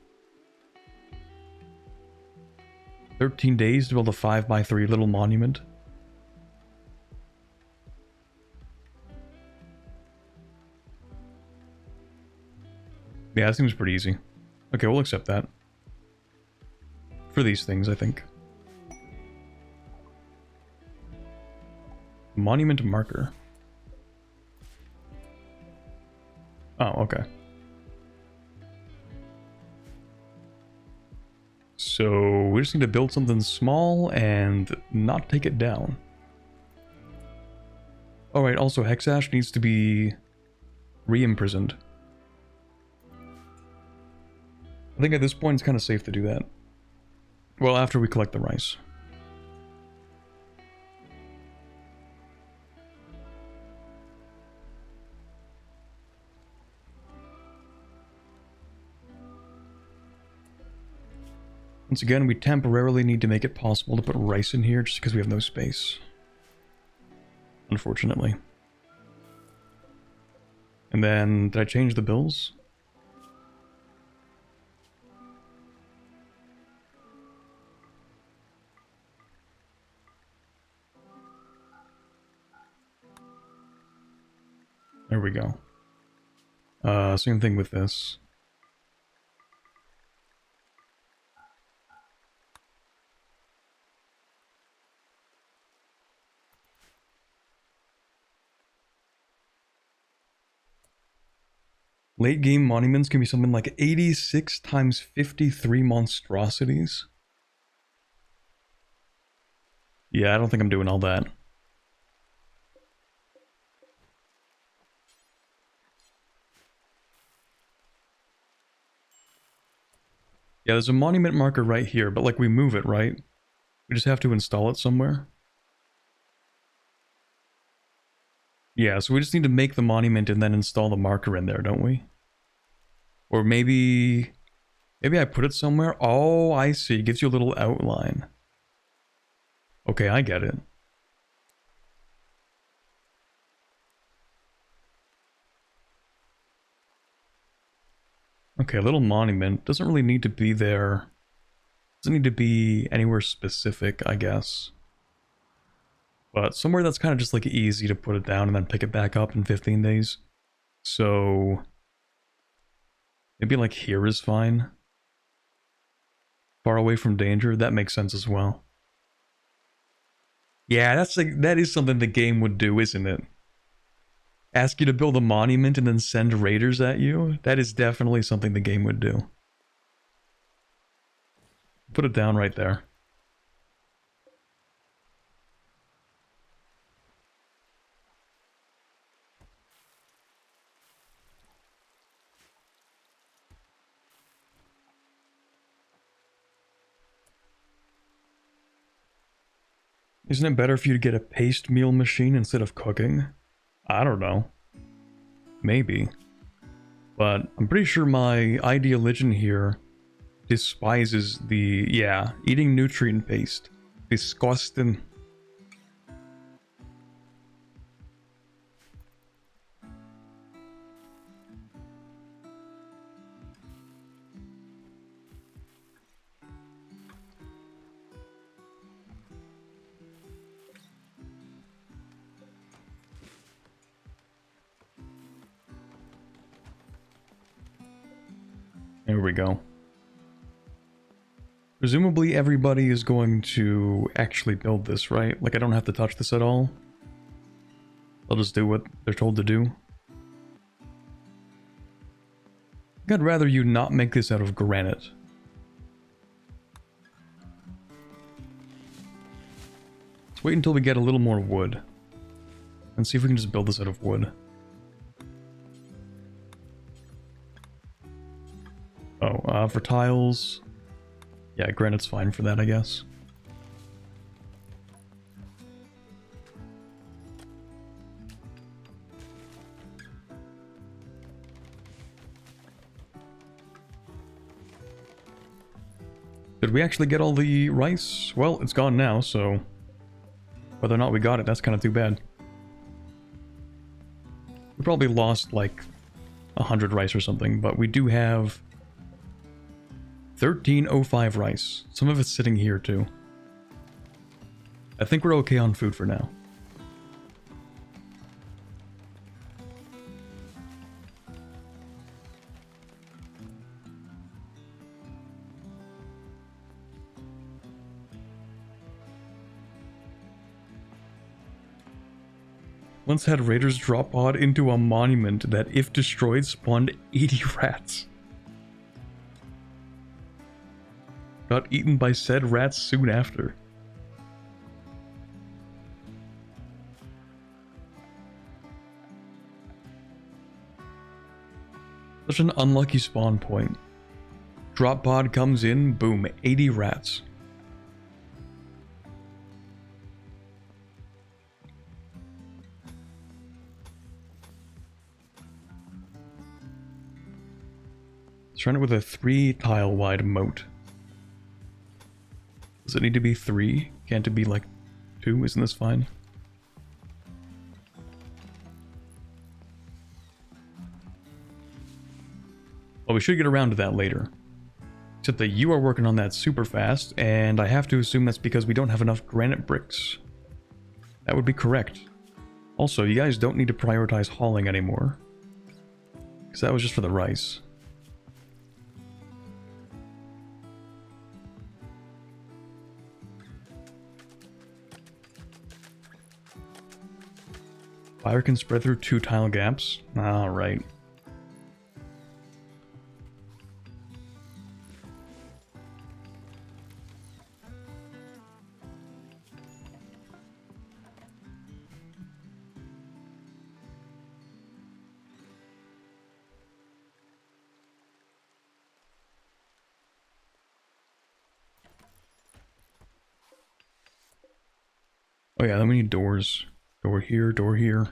13 days to build a 5x3 little monument. Yeah, that seems pretty easy. Okay, we'll accept that. For these things, I think. Monument marker. Oh, okay. So, we just need to build something small and not take it down. Alright, also Hexash needs to be re-imprisoned. I think at this point it's kind of safe to do that. Well, after we collect the rice. Once again, we temporarily need to make it possible to put rice in here just because we have no space. Unfortunately. And then, did I change the bills? There we go. Same thing with this. Late game monuments can be something like 86 times 53 monstrosities. Yeah, I don't think I'm doing all that. Yeah, there's a monument marker right here, but like we move it, right? We just have to install it somewhere. Yeah, so we just need to make the monument and then install the marker in there, don't we? Or maybe I put it somewhere. Oh, I see. It gives you a little outline. Okay, I get it. Okay, a little monument. Doesn't really need to be there. Doesn't need to be anywhere specific, I guess. But somewhere that's kind of just like easy to put it down and then pick it back up in 15 days. So maybe like here is fine. Far away from danger, that makes sense as well. Yeah, that is something the game would do, isn't it? Ask you to build a monument and then send raiders at you? That is definitely something the game would do. Put it down right there. Isn't it better for you to get a paste meal machine instead of cooking? I don't know. Maybe. But I'm pretty sure my ideal religion here despises the... Yeah, eating nutrient paste. Disgusting. There we go. Presumably everybody is going to actually build this, right? Like I don't have to touch this at all. They'll just do what they're told to do. I'd rather you not make this out of granite. Let's wait until we get a little more wood. And see if we can just build this out of wood. Oh, for tiles... Yeah, granite's fine for that, I guess. Did we actually get all the rice? Well, it's gone now, so... Whether or not we got it, that's kind of too bad. We probably lost, like, 100 rice or something, but we do have... 1305 rice. Some of it's sitting here, too. I think we're okay on food for now. Once had raiders drop pod into a monument that, if destroyed, spawned 80 rats. Got eaten by said rats soon after. Such an unlucky spawn point. Drop pod comes in, boom, 80 rats. Let's run it with a 3 tile wide moat. Does it need to be 3? Can't it be like 2? Isn't this fine? Well, we should get around to that later. Except that you are working on that super fast, and I have to assume that's because we don't have enough granite bricks. That would be correct. Also, you guys don't need to prioritize hauling anymore. Because that was just for the rice. Fire can spread through 2 tile gaps. Alright. Oh yeah, then we need doors. Door here, door here.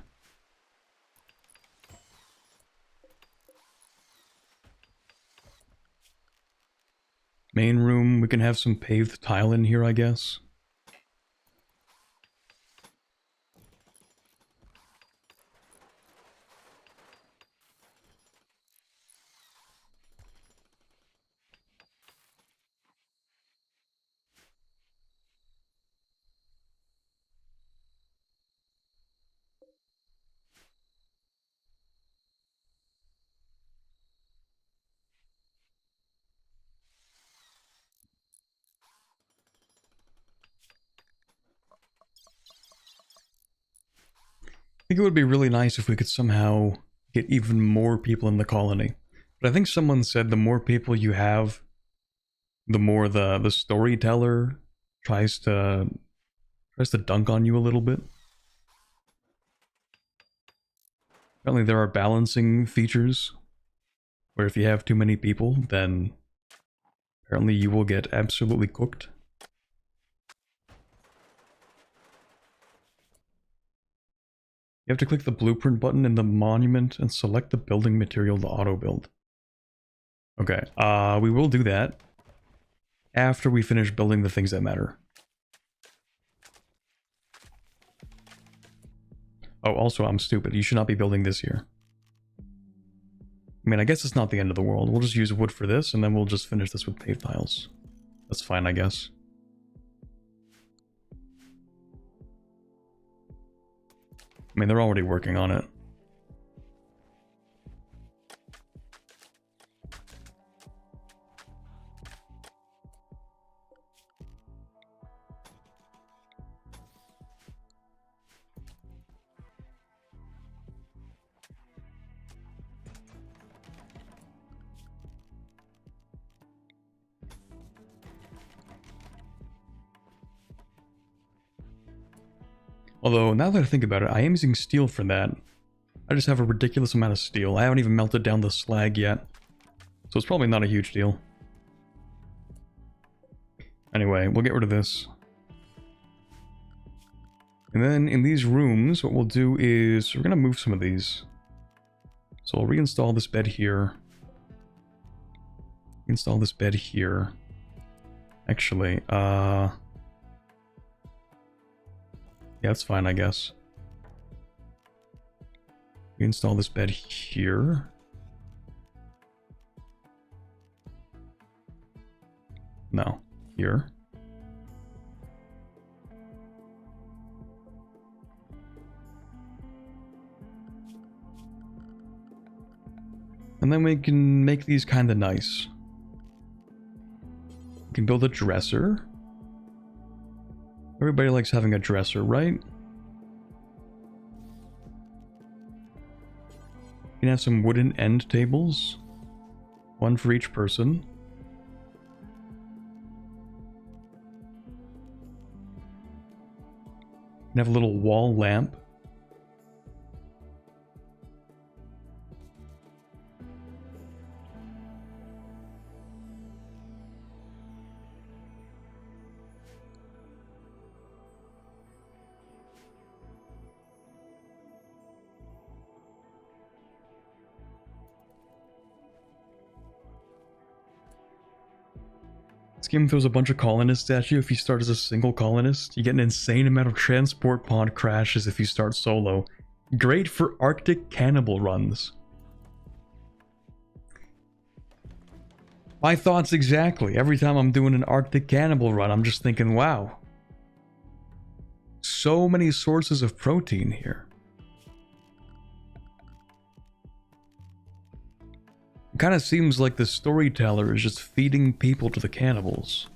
Main room, we can have some paved tile in here, I guess. I think it would be really nice if we could somehow get even more people in the colony. But I think someone said the more people you have, the more the storyteller tries to dunk on you a little bit. Apparently there are balancing features where if you have too many people, then apparently you will get absolutely cooked. You have to click the blueprint button in the monument and select the building material to auto build. Okay, we will do that. after we finish building the things that matter. Oh, also, I'm stupid. You should not be building this here. I mean, I guess it's not the end of the world. We'll just use wood for this, and then we'll just finish this with paved tiles. That's fine, I guess. I mean, they're already working on it. Although, now that I think about it, I am using steel for that. I just have a ridiculous amount of steel. I haven't even melted down the slag yet. So it's probably not a huge deal. Anyway, we'll get rid of this. And then in these rooms, what we'll do is we're going to move some of these. So I'll reinstall this bed here. Install this bed here. Actually, yeah, that's fine, I guess. Install this bed here. No, here. And then we can make these kind of nice. We can build a dresser. Everybody likes having a dresser, right? You can have some wooden end tables. One for each person. You can have a little wall lamp. This game throws a bunch of colonists at you if you start as a single colonist. You get an insane amount of transport pod crashes if you start solo. Great for Arctic cannibal runs. My thoughts exactly. Every time I'm doing an Arctic cannibal run, I'm just thinking, wow. So many sources of protein here. It kind of seems like the storyteller is just feeding people to the cannibals.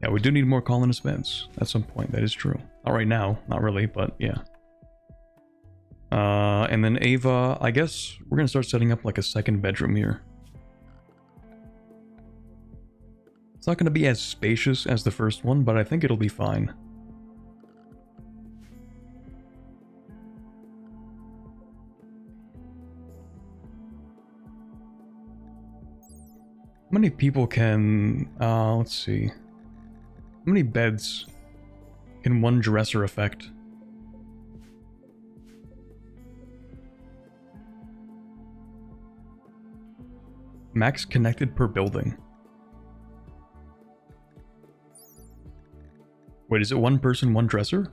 Yeah, we do need more colonist beds at some point, that is true. Not right now, not really, but yeah. And then Ava, I guess we're gonna start setting up like a second bedroom here. It's not gonna be as spacious as the first one, but I think it'll be fine. How many people can, let's see. How many beds can one dresser affect? Max connected per building. Wait, is it one person, one dresser?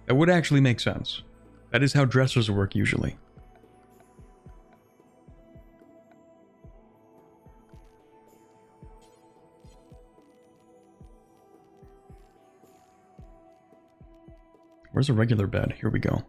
That would actually make sense. That is how dressers work usually. Where's a regular bed? Here we go.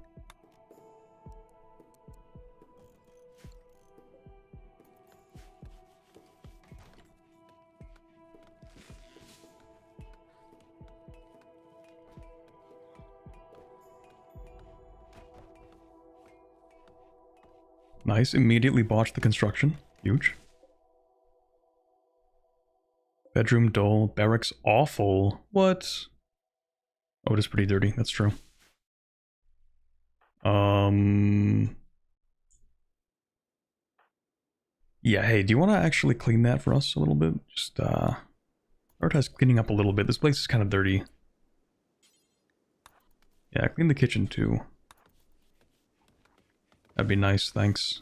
Nice, immediately botched the construction. Huge. Bedroom dull, barracks awful. What? Oh, it is pretty dirty, that's true. Yeah, hey, do you want to actually clean that for us a little bit? Just, Prioritize cleaning up a little bit. This place is kind of dirty. Yeah, clean the kitchen too. That'd be nice, thanks.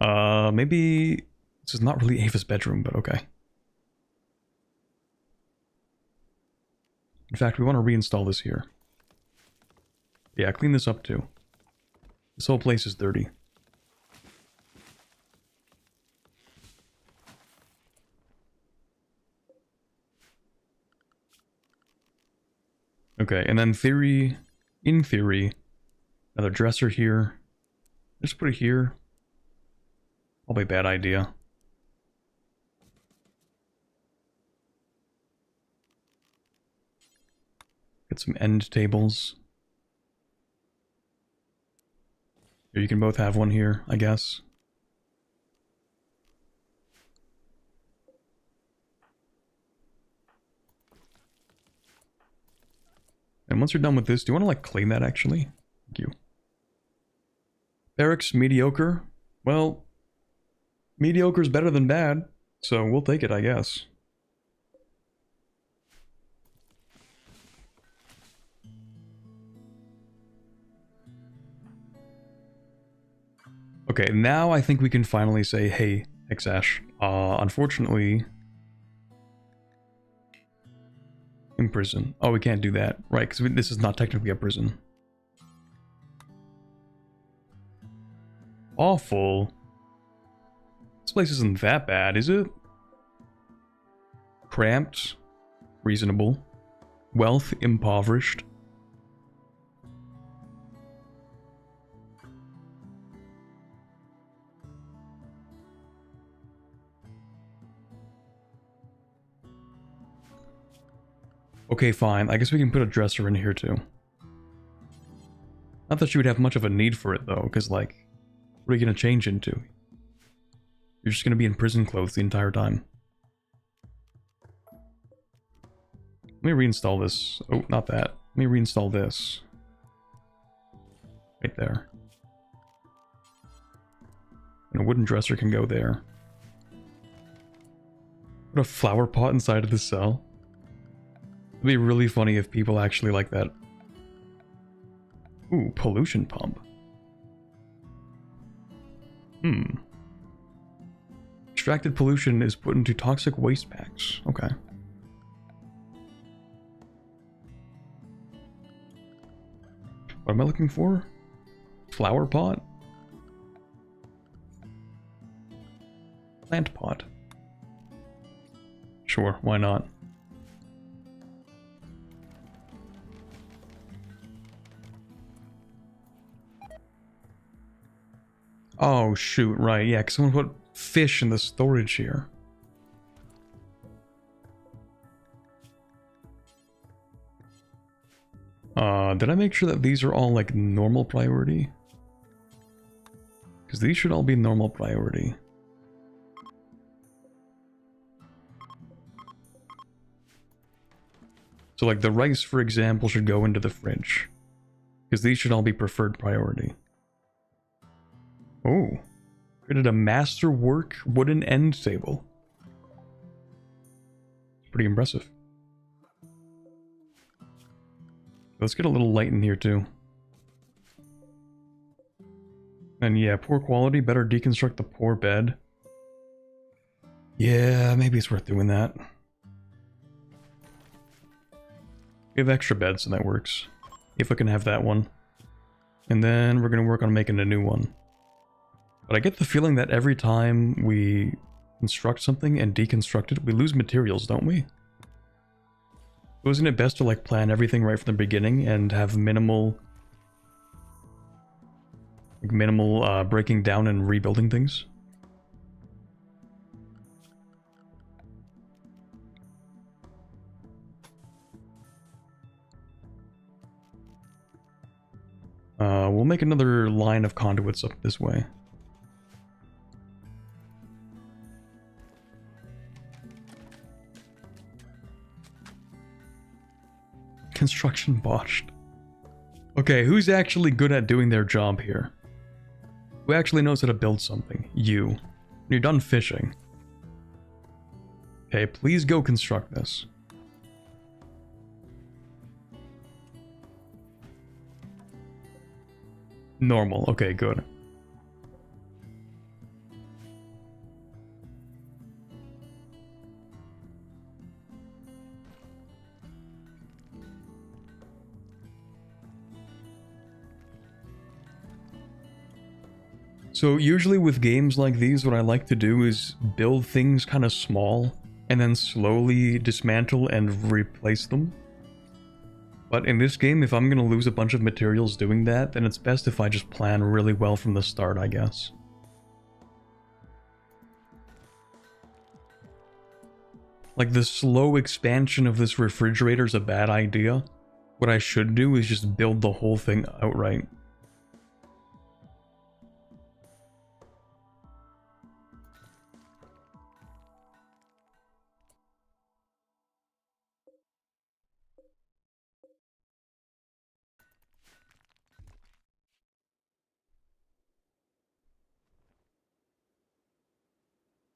Maybe this is not really Ava's bedroom, but okay. In fact, we want to reinstall this here. Yeah, clean this up too. This whole place is dirty. Okay, and then in theory, another dresser here. Just put it here. Probably a bad idea. Get some end tables. Here, you can both have one here, I guess. And once you're done with this, do you want to like claim that actually? Thank you. Barracks, mediocre. Well, mediocre is better than bad, so we'll take it, I guess. Okay, now I think we can finally say, hey, Xash, unfortunately... in prison. Oh, we can't do that. Right, because this is not technically a prison. Awful. This place isn't that bad, is it? Cramped. Reasonable. Wealth impoverished. Okay, fine. I guess we can put a dresser in here too. Not that she would have much of a need for it though, because like, what are you gonna change into? You're just gonna be in prison clothes the entire time. Let me reinstall this. Oh, not that. Let me reinstall this. Right there. And a wooden dresser can go there. Put a flower pot inside of the cell. It'd be really funny if people actually like that. Ooh, pollution pump. Extracted pollution is put into toxic waste packs. Okay. What am I looking for? Flower pot? Plant pot. Sure, why not? Oh, shoot, right, yeah, because someone put fish in the storage here. Did I make sure that these are all, like, normal priority? Because these should all be normal priority. So, like, the rice, for example, should go into the fridge. Because these should all be preferred priority. Oh, created a masterwork wooden end table. Pretty impressive. Let's get a little light in here too. And yeah, poor quality, better deconstruct the poor bed. Yeah, maybe it's worth doing that. We have extra beds, so that works. If I can have that one. And then we're going to work on making a new one. But I get the feeling that every time we construct something and deconstruct it, we lose materials, don't we? So isn't it best to like plan everything right from the beginning and have minimal breaking down and rebuilding things? We'll make another line of conduits up this way. Construction botched. Okay, who's actually good at doing their job here? Who actually knows how to build something? You. When you're done fishing. Okay, please go construct this. Normal. Okay, good. So usually with games like these, what I like to do is build things kind of small and then slowly dismantle and replace them. But in this game, if I'm going to lose a bunch of materials doing that, then it's best if I just plan really well from the start, I guess. Like, the slow expansion of this refrigerator is a bad idea. What I should do is just build the whole thing outright.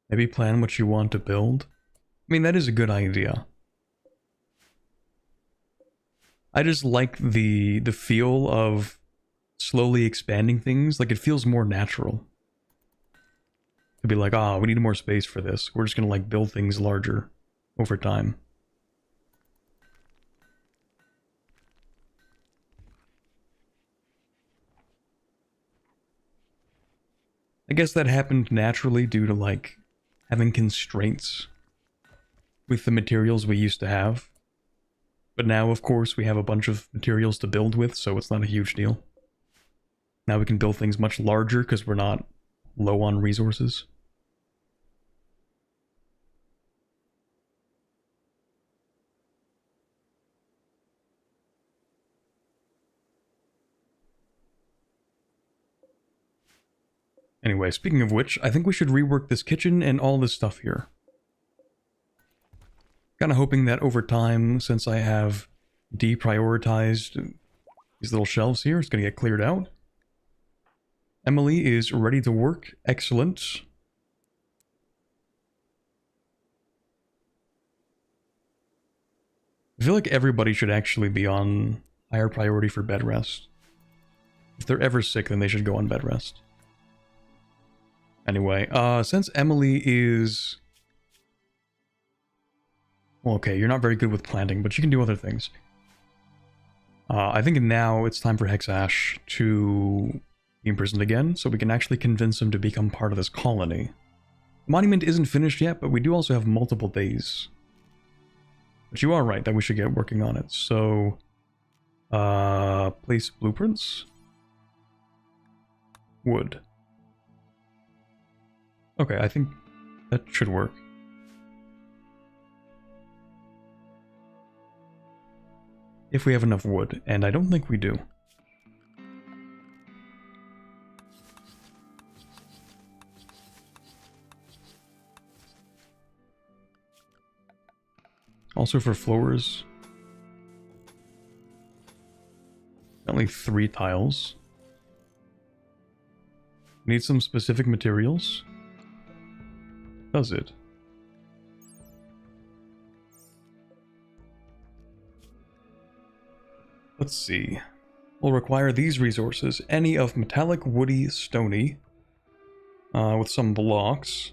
Maybe plan what you want to build. I mean, that is a good idea. I just like the feel of slowly expanding things. Like, it feels more natural. To be like, ah, we need more space for this. We're just gonna, like, build things larger over time. I guess that happened naturally due to, like, having constraints with the materials we used to have. But now, of course, we have a bunch of materials to build with, so it's not a huge deal. Now we can build things much larger because we're not low on resources. Anyway, speaking of which, I think we should rework this kitchen and all this stuff here. Kind of hoping that over time, since I have deprioritized these little shelves here, it's going to get cleared out. Emily is ready to work. Excellent. I feel like everybody should actually be on higher priority for bed rest. If they're ever sick, then they should go on bed rest. Anyway, since Emily is... Well, okay, you're not very good with planting, but you can do other things. I think now it's time for Hexash to be imprisoned again, so we can actually convince him to become part of this colony. The monument isn't finished yet, but we do also have multiple days. But you are right that we should get working on it, so... place blueprints? Wood. Okay, I think that should work. If we have enough wood, and I don't think we do. Also for floors. Only 3 tiles. Need some specific materials. Does it? Let's see. We'll require these resources. Any of metallic, woody, stony. With some blocks.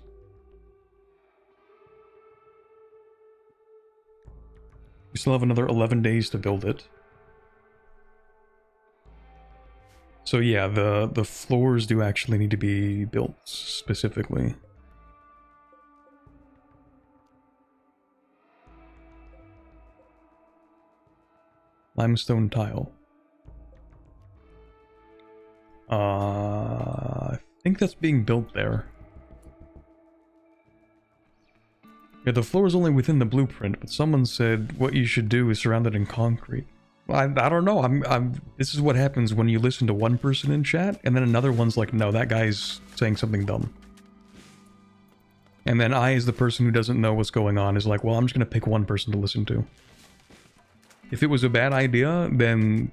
We still have another 11 days to build it. So yeah, the floors do actually need to be built specifically. Limestone tile. I think that's being built there. Yeah, the floor is only within the blueprint, but someone said what you should do is surround it in concrete. I don't know. This is what happens when you listen to one person in chat, and then another one's like, no, that guy's saying something dumb. And then I, as the person who doesn't know what's going on, is like, well, I'm just gonna pick one person to listen to. If it was a bad idea, then...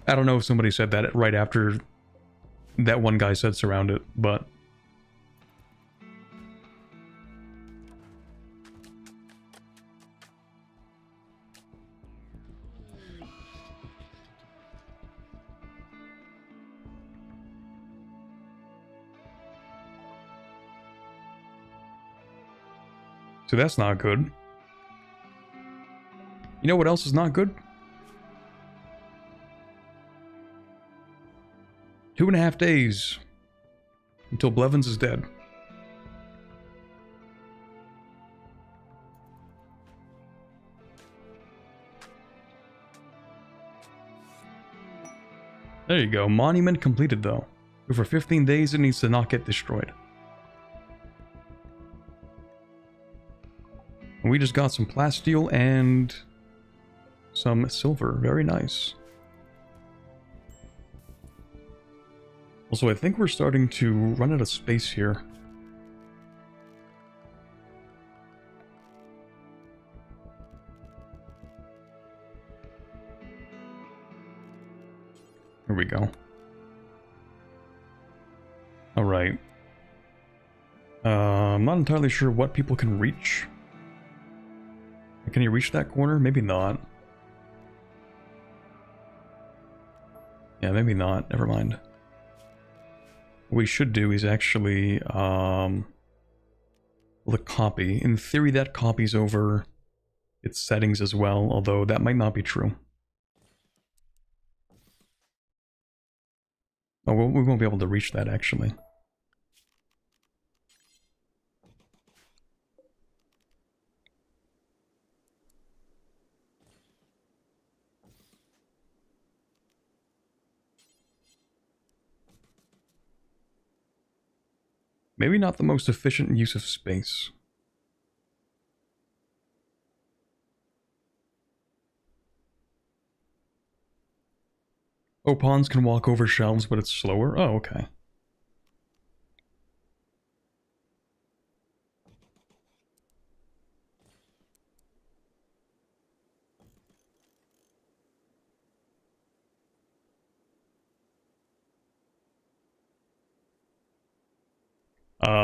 I don't know if somebody said that right after that one guy said surround it, but... So that's not good. You know what else is not good? 2.5 days until Blevins is dead. There you go. Monument completed, though. For 15 days, it needs to not get destroyed. And we just got some plasteel and some silver. Very nice. Also, I think we're starting to run out of space here. Here we go. Alright. I'm not entirely sure what people can reach. Can you reach that corner? Maybe not. Yeah, maybe not. Never mind. What we should do is actually the copy. In theory, that copies over its settings as well, although that might not be true. Oh, well, we won't be able to reach that, actually. Maybe not the most efficient use of space. Oh, pawns can walk over shelves, but it's slower? Oh, okay.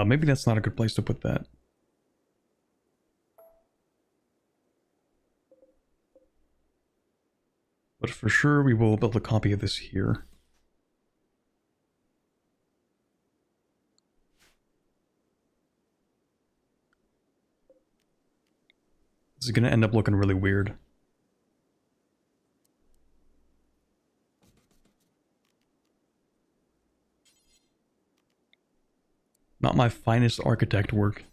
Maybe that's not a good place to put that. But for sure, we will build a copy of this here. This is going to end up looking really weird. Not my finest architect work.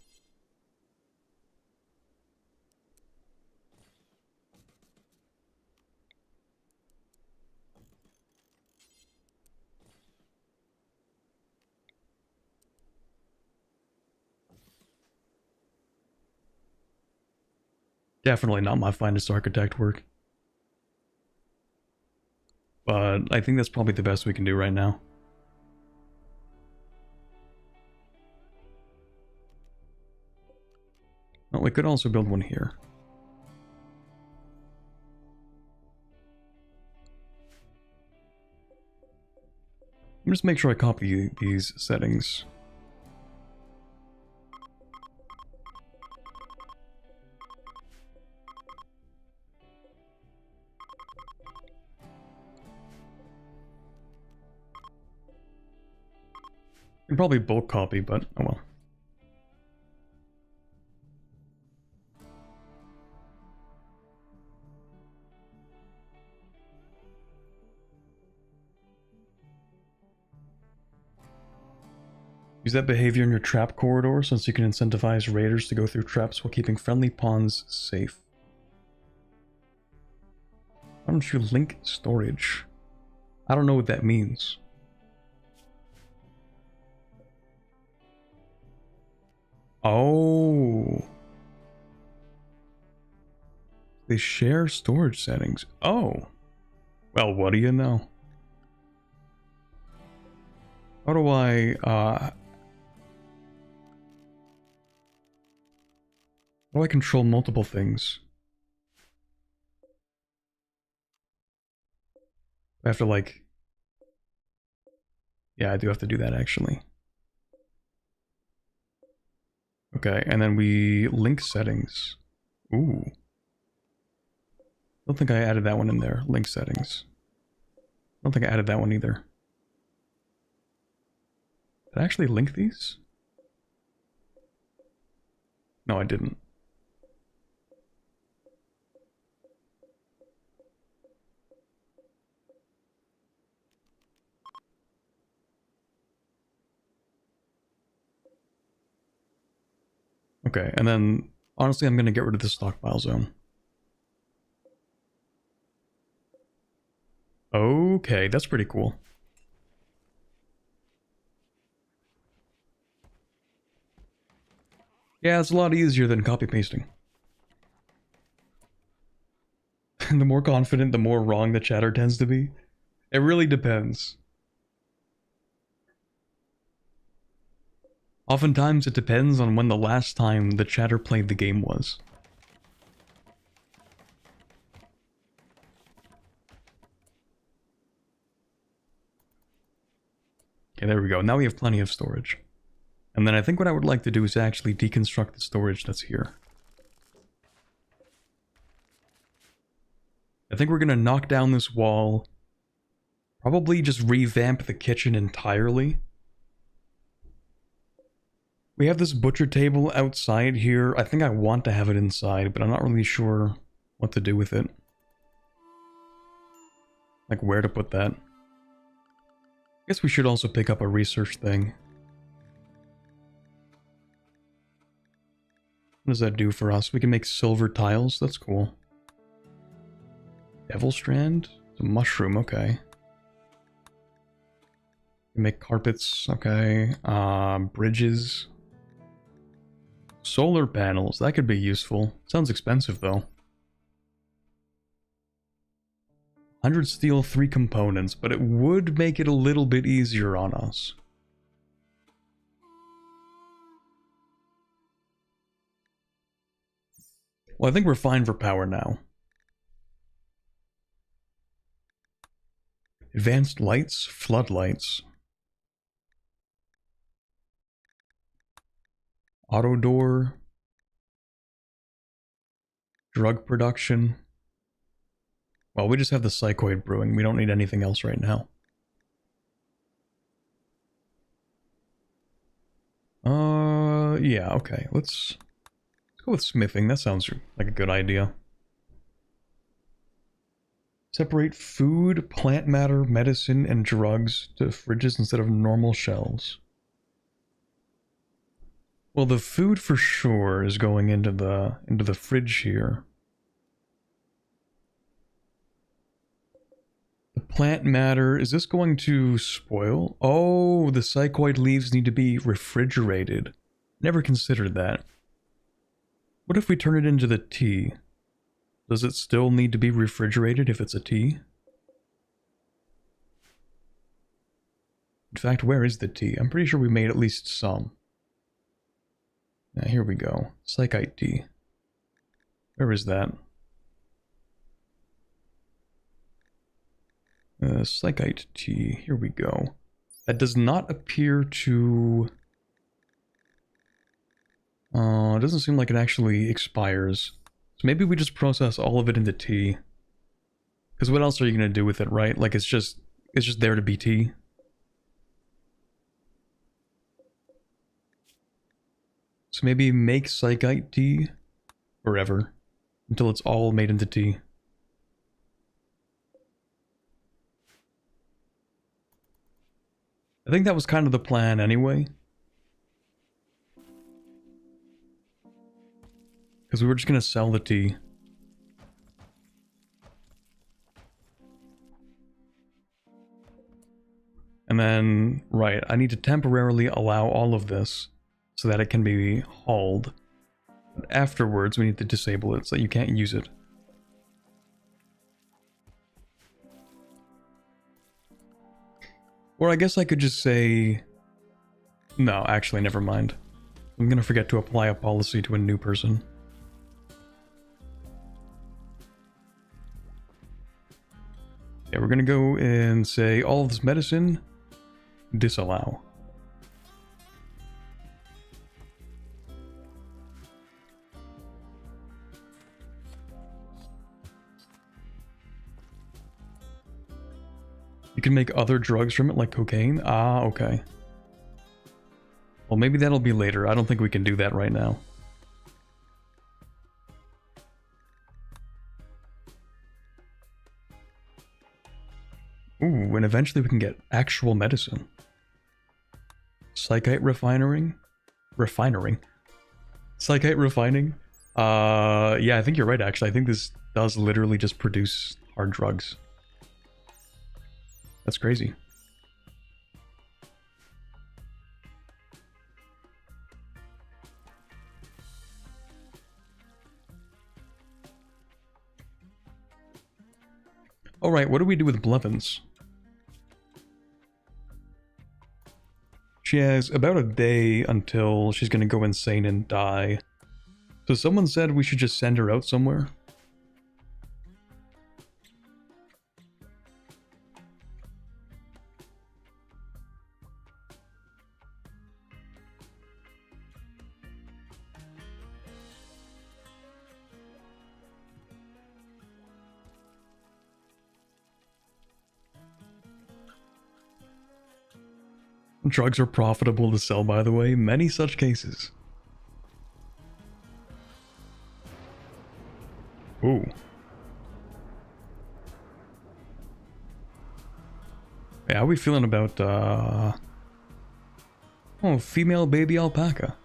Definitely not my finest architect work. But I think that's probably the best we can do right now. Well, we could also build one here. Let me just make sure I copy these settings. You can probably bulk copy, but oh well. Use that behavior in your trap corridor since you can incentivize raiders to go through traps while keeping friendly pawns safe. Why don't you link storage? I don't know what that means. Oh. They share storage settings. Oh. Well, what do you know? How do I control multiple things? I have to like... Yeah, I do have to do that actually. Okay, and then we link settings. Ooh. I don't think I added that one in there. Link settings. I don't think I added that one either. Did I actually link these? No, I didn't. Okay, and then honestly, I'm gonna get rid of the stockpile zone. Okay, that's pretty cool. Yeah, it's a lot easier than copy pasting. The more confident, the more wrong the chatter tends to be. It really depends. Oftentimes, it depends on when the last time the chatter played the game was. Okay, there we go. Now we have plenty of storage. And then I think what I would like to do is actually deconstruct the storage that's here. I think we're going to knock down this wall. Probably just revamp the kitchen entirely. We have this butcher table outside here. I think I want to have it inside, but I'm not really sure what to do with it. Like where to put that. I guess we should also pick up a research thing. What does that do for us? We can make silver tiles. That's cool. Devil strand? It's a mushroom, okay. We make carpets, okay. Bridges. Solar panels, that could be useful. Sounds expensive though. 100 steel, 3 components, but it would make it a little bit easier on us. Well, I think we're fine for power now. Advanced lights, floodlights. Auto door. Drug production. Well, we just have the psychoid brewing. We don't need anything else right now. Yeah, okay. Let's go with smithing. That sounds like a good idea. Separate food, plant matter, medicine, and drugs to fridges instead of normal shelves. Well, the food for sure is going into the fridge here. The plant matter, is this going to spoil? Oh, the psychoid leaves need to be refrigerated. Never considered that. What if we turn it into the tea? Does it still need to be refrigerated if it's a tea? In fact, where is the tea? I'm pretty sure we made at least some. Now, here we go. Psychite tea. Where is that? Psychite tea. Here we go. That does not appear to... it doesn't seem like it actually expires. So maybe we just process all of it into tea. Because what else are you going to do with it, right? Like, it's just there to be tea. So maybe make psychite tea forever. Until it's all made into tea. I think that was kind of the plan anyway. Because we were just going to sell the tea. And then, right, I need to temporarily allow all of this so that it can be hauled. But afterwards, we need to disable it so that you can't use it. Or I guess I could just say... No, actually, never mind. I'm going to forget to apply a policy to a new person. Yeah, we're going to go and say all of this medicine, disallow. You can make other drugs from it, like cocaine? Ah, okay. Well, maybe that'll be later. I don't think we can do that right now. Ooh, and eventually we can get actual medicine. Psychite refining? Psychite refining? Yeah, I think you're right, actually. I think this does literally just produce hard drugs. That's crazy. Alright, what do we do with Blevins? She has about a day until she's gonna go insane and die. So someone said we should just send her out somewhere. Drugs are profitable to sell, by the way. Many such cases. Ooh. Yeah, how are we feeling about, oh, female baby alpaca.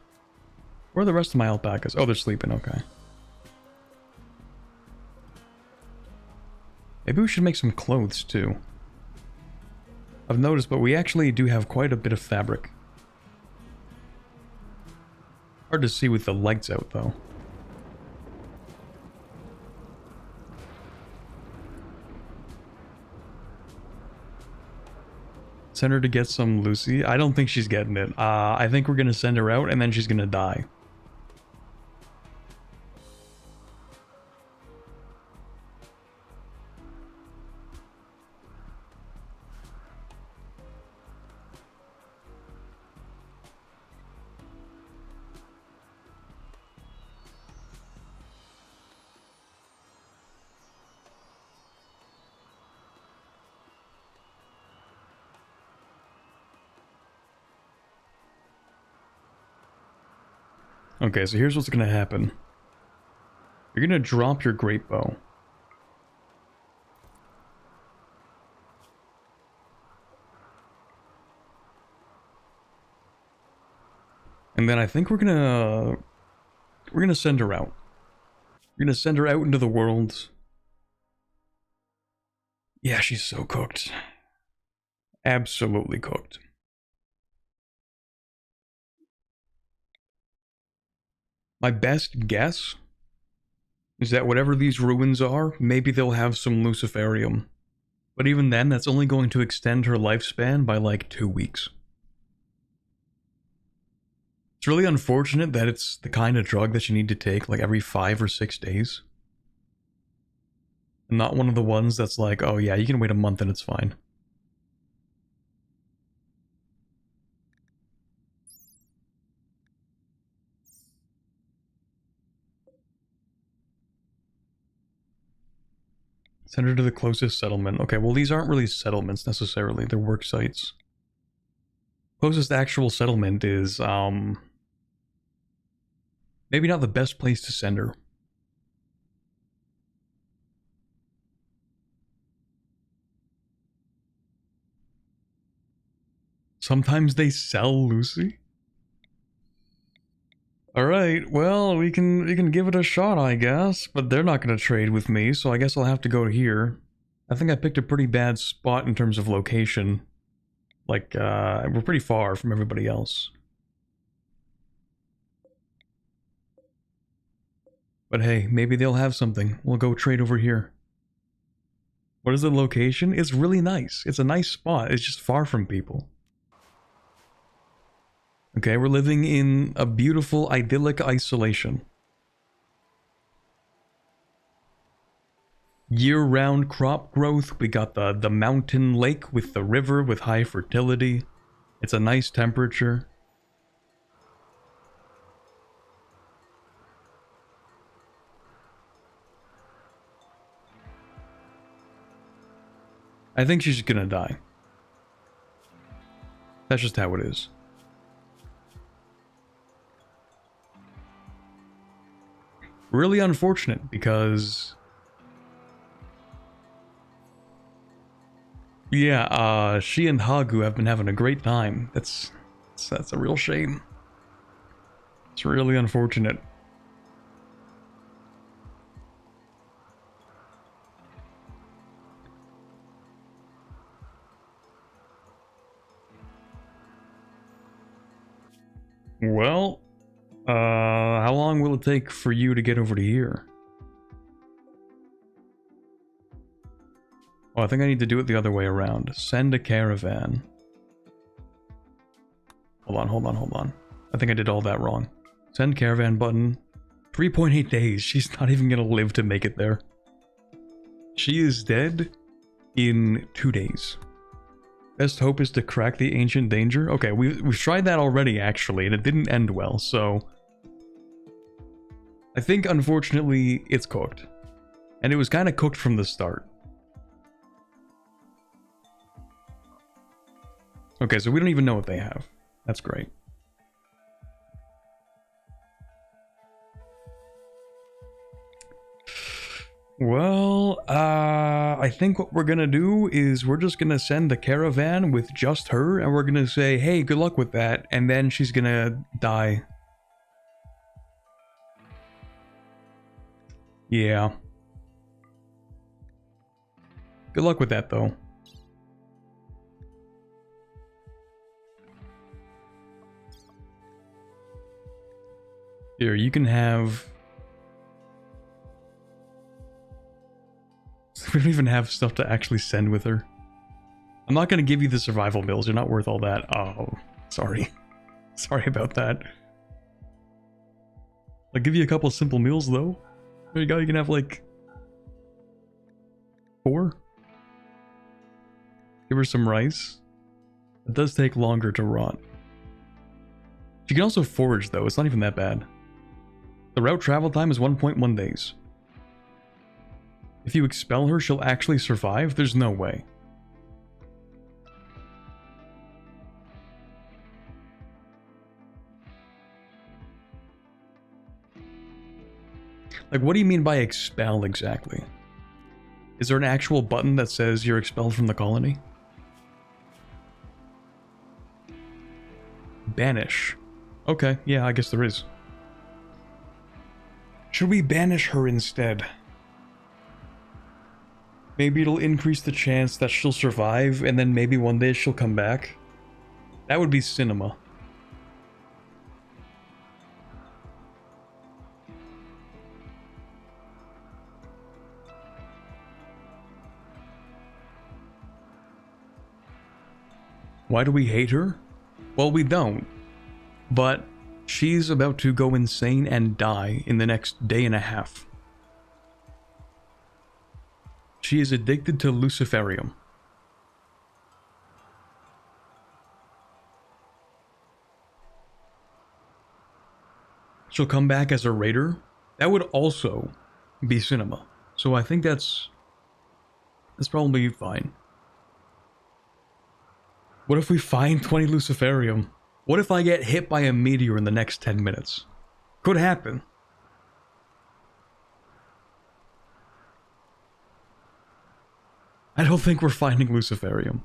Where are the rest of my alpacas? Oh, they're sleeping, okay. Maybe we should make some clothes, too. I've noticed, but we actually do have quite a bit of fabric. Hard to see with the lights out, though. Send her to get some Lucy. I don't think she's getting it. I think we're gonna send her out and then she's gonna die. Okay, so here's what's gonna happen. You're gonna drop your great bow. And then I think we're gonna send her out. We're gonna send her out into the world. Yeah, she's so cooked. Absolutely cooked. My best guess is that whatever these ruins are, maybe they'll have some Luciferium. But even then, that's only going to extend her lifespan by like 2 weeks. It's really unfortunate that it's the kind of drug that you need to take like every 5 or 6 days. And not one of the ones that's like, oh yeah, you can wait a month and it's fine. Send her to the closest settlement. Okay, well these aren't really settlements necessarily, they're work sites. Closest actual settlement is, maybe not the best place to send her. Sometimes they sell Lucy? Alright, well, we can give it a shot, I guess, but they're not gonna trade with me, so I guess I'll have to go here. I think I picked a pretty bad spot in terms of location. Like, we're pretty far from everybody else. But hey, maybe they'll have something. We'll go trade over here. What is the location? It's really nice. It's a nice spot. It's just far from people. Okay, we're living in a beautiful, idyllic isolation. Year-round crop growth. We got the mountain lake with the river with high fertility. It's a nice temperature. I think she's gonna die. That's just how it is. Really unfortunate because... yeah, she and Hagu have been having a great time. That's a real shame. It's really unfortunate. Well, how long will it take for you to get over to here? Oh, I think I need to do it the other way around. Send a caravan. Hold on. I think I did all that wrong. Send caravan button. 3.8 days. She's not even gonna live to make it there. She is dead in 2 days. Best hope is to crack the ancient danger. Okay, we've tried that already, actually, and it didn't end well, so... I think, unfortunately, it's cooked. And it was kind of cooked from the start. Okay, so we don't even know what they have. That's great. Well, I think what we're gonna do is we're just gonna send the caravan with just her, and we're gonna say, hey, good luck with that, and then she's gonna die. Yeah. Good luck with that, though. Here, you can have... We don't even have stuff to actually send with her. I'm not going to give you the survival bills. You're not worth all that. Oh, sorry. Sorry about that. I'll give you a couple of simple meals, though. There you go. You can have, like... 4. Give her some rice. It does take longer to rot. She can also forage, though. It's not even that bad. The route travel time is 1.1 days. If you expel her, she'll actually survive? There's no way. Like, what do you mean by expel exactly? Is there an actual button that says you're expelled from the colony? Banish. Okay, yeah, I guess there is. Should we banish her instead? Maybe it'll increase the chance that she'll survive, and then maybe one day she'll come back. That would be cinema. Why do we hate her? Well, we don't. But she's about to go insane and die in the next day and a half. She is addicted to luciferium. She'll come back as a raider. That would also be cinema. So I think that's probably fine. What if we find 20 luciferium? What if I get hit by a meteor in the next 10 minutes? Could happen. I don't think we're finding luciferium.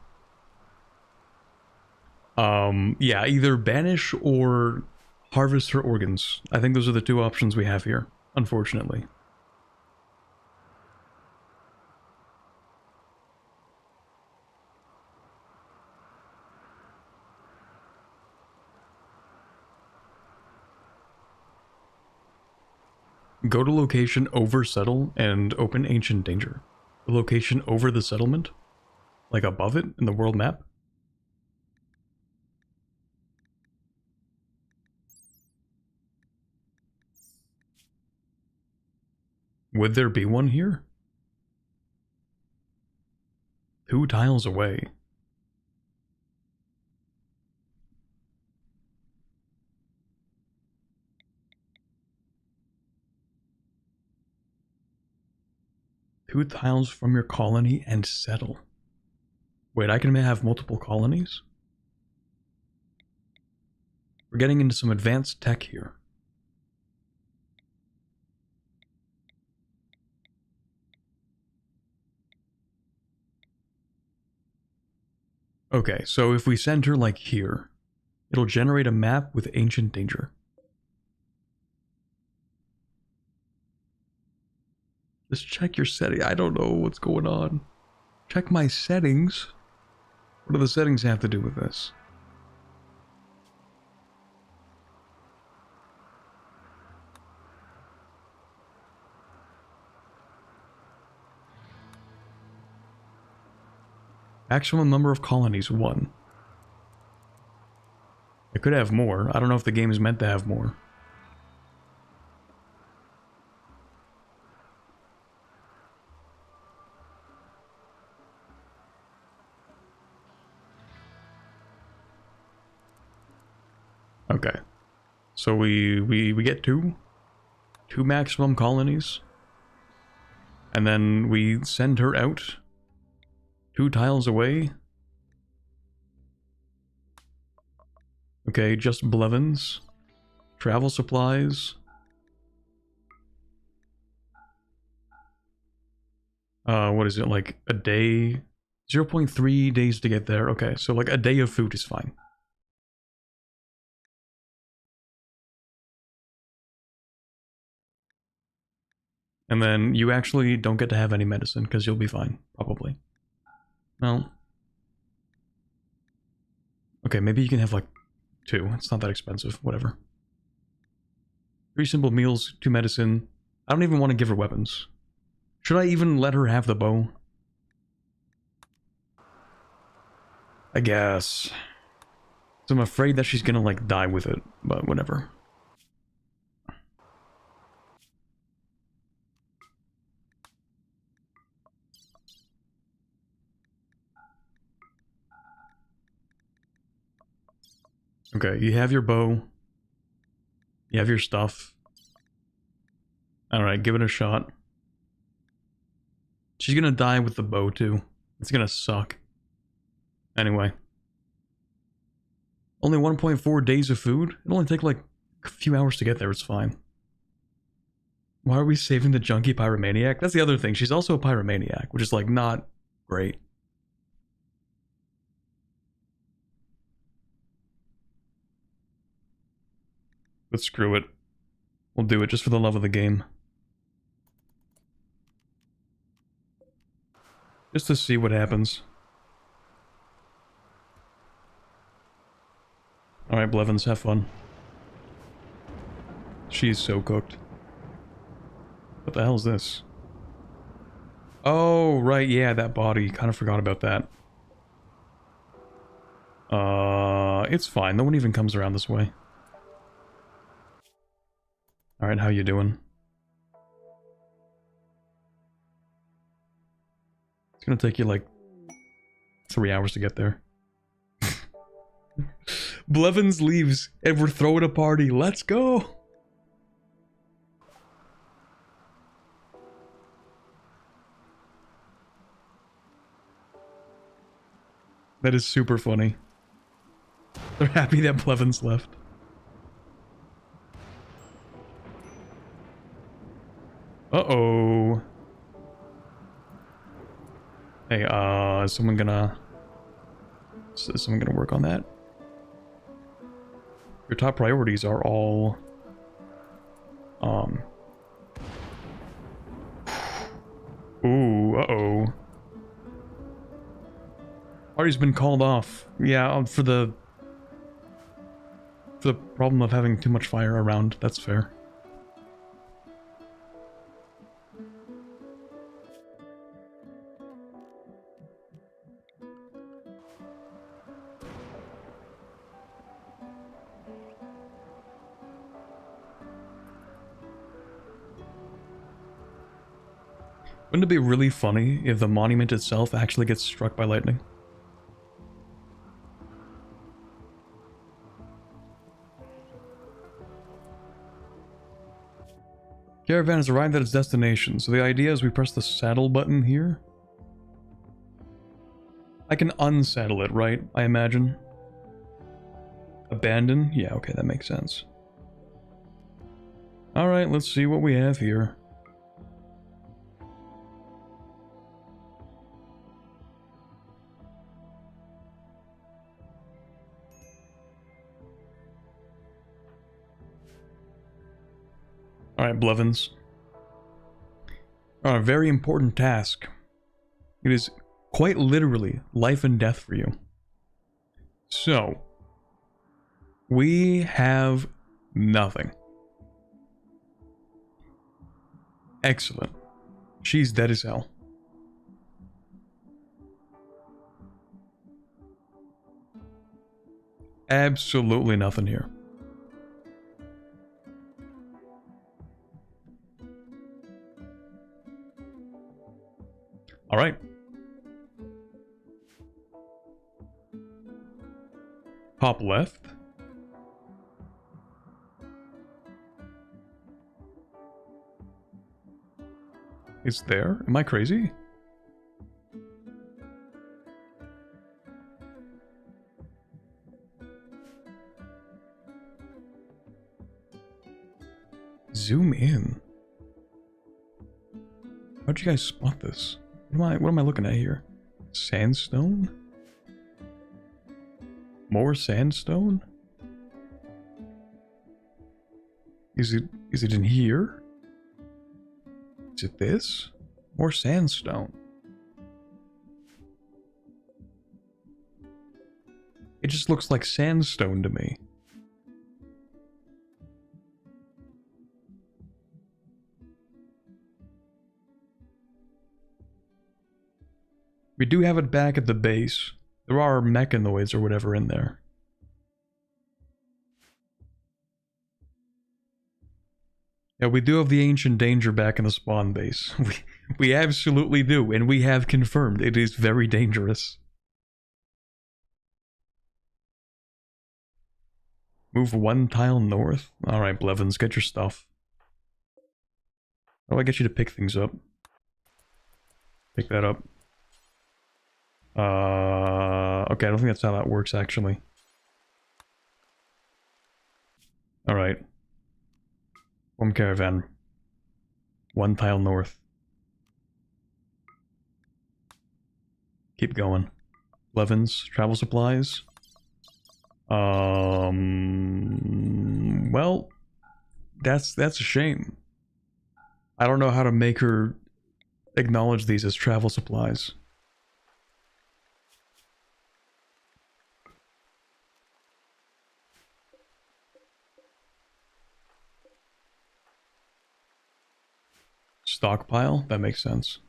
Yeah, either banish or harvest her organs. I think those are the two options we have here, unfortunately. Go to location over settle and open ancient danger. The location over the settlement? Like above it in the world map? Would there be one here? 2 tiles away. Two tiles from your colony and settle. Wait, I can have multiple colonies? We're getting into some advanced tech here. Okay, so if we send her like here, it'll generate a map with ancient danger. Just check your setting. I don't know what's going on. Check my settings. What do the settings have to do with this? Maximum number of colonies, 1. It could have more. I don't know if the game is meant to have more. Okay. So we get 2 maximum colonies. And then we send her out 2 tiles away. Okay, just Blevins. Travel supplies. What is it, like a day? 0.3 days to get there. Okay, so like a day of food is fine. And then you actually don't get to have any medicine because you'll be fine, probably. Well. Okay, maybe you can have like 2. It's not that expensive, whatever. 3 simple meals, 2 medicine. I don't even want to give her weapons. Should I even let her have the bow? I guess. So I'm afraid that she's gonna like die with it, but whatever. Okay, you have your bow. You have your stuff. Alright, give it a shot. She's gonna die with the bow too. It's gonna suck. Anyway. Only 1.4 days of food? It'll only take like a few hours to get there, it's fine. Why are we saving the junkie pyromaniac? That's the other thing, she's also a pyromaniac, which is like not great. But screw it. We'll do it just for the love of the game. Just to see what happens. Alright, Blevins, have fun. She's so cooked. What the hell is this? Oh, right, yeah, that body. Kind of forgot about that. It's fine. No one even comes around this way. Alright, how you doing? It's gonna take you like 3 hours to get there. Blevins leaves, and we're throwing a party. Let's go! That is super funny. They're happy that Blevins left. Uh-oh. Hey, is someone gonna work on that? Your top priorities are all... Ooh, uh-oh. Party's been called off. Yeah, for the problem of having too much fire around. That's fair. Wouldn't it be really funny if the monument itself actually gets struck by lightning? Caravan has arrived at its destination, so the idea is we press the saddle button here. I can unsaddle it, right? I imagine. Abandon? Yeah, okay, that makes sense. Alright, let's see what we have here. Alright, Blevins. A very important task. It is quite literally life and death for you. So, we have nothing. Excellent. She's dead as hell. Absolutely nothing here. All right. Top left. It's there? Am I crazy? Zoom in. How'd you guys spot this? What am I looking at here? Sandstone? More sandstone? Is it in here? Is it this? More sandstone. It just looks like sandstone to me. We do have it back at the base. There are mechanoids or whatever in there. Yeah, we do have the ancient danger back in the spawn base. We absolutely do, and we have confirmed it is very dangerous. Move one tile north. Alright, Blevins, get your stuff. How do I get you to pick things up? Pick that up. Okay, I don't think that's how that works, actually. Alright. One caravan. One tile north. Keep going. Blevins, travel supplies. Well, that's a shame. I don't know how to make her acknowledge these as travel supplies. Stockpile? That makes sense.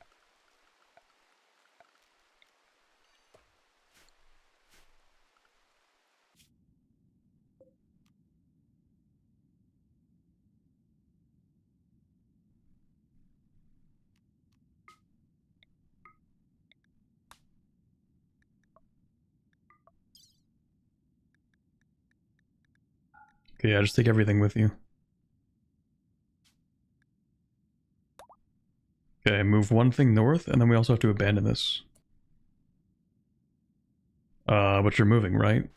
Okay, yeah, just take everything with you. Okay, move one thing north, and then we also have to abandon this. But you're moving, right?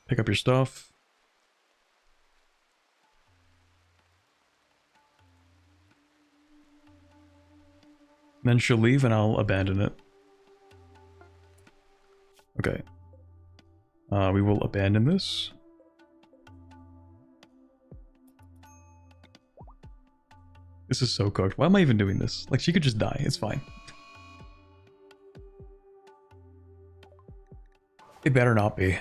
Pick up your stuff. Then she'll leave and I'll abandon it. Okay. We will abandon this. This is so cooked. Why am I even doing this? Like, she could just die. It's fine. It better not be.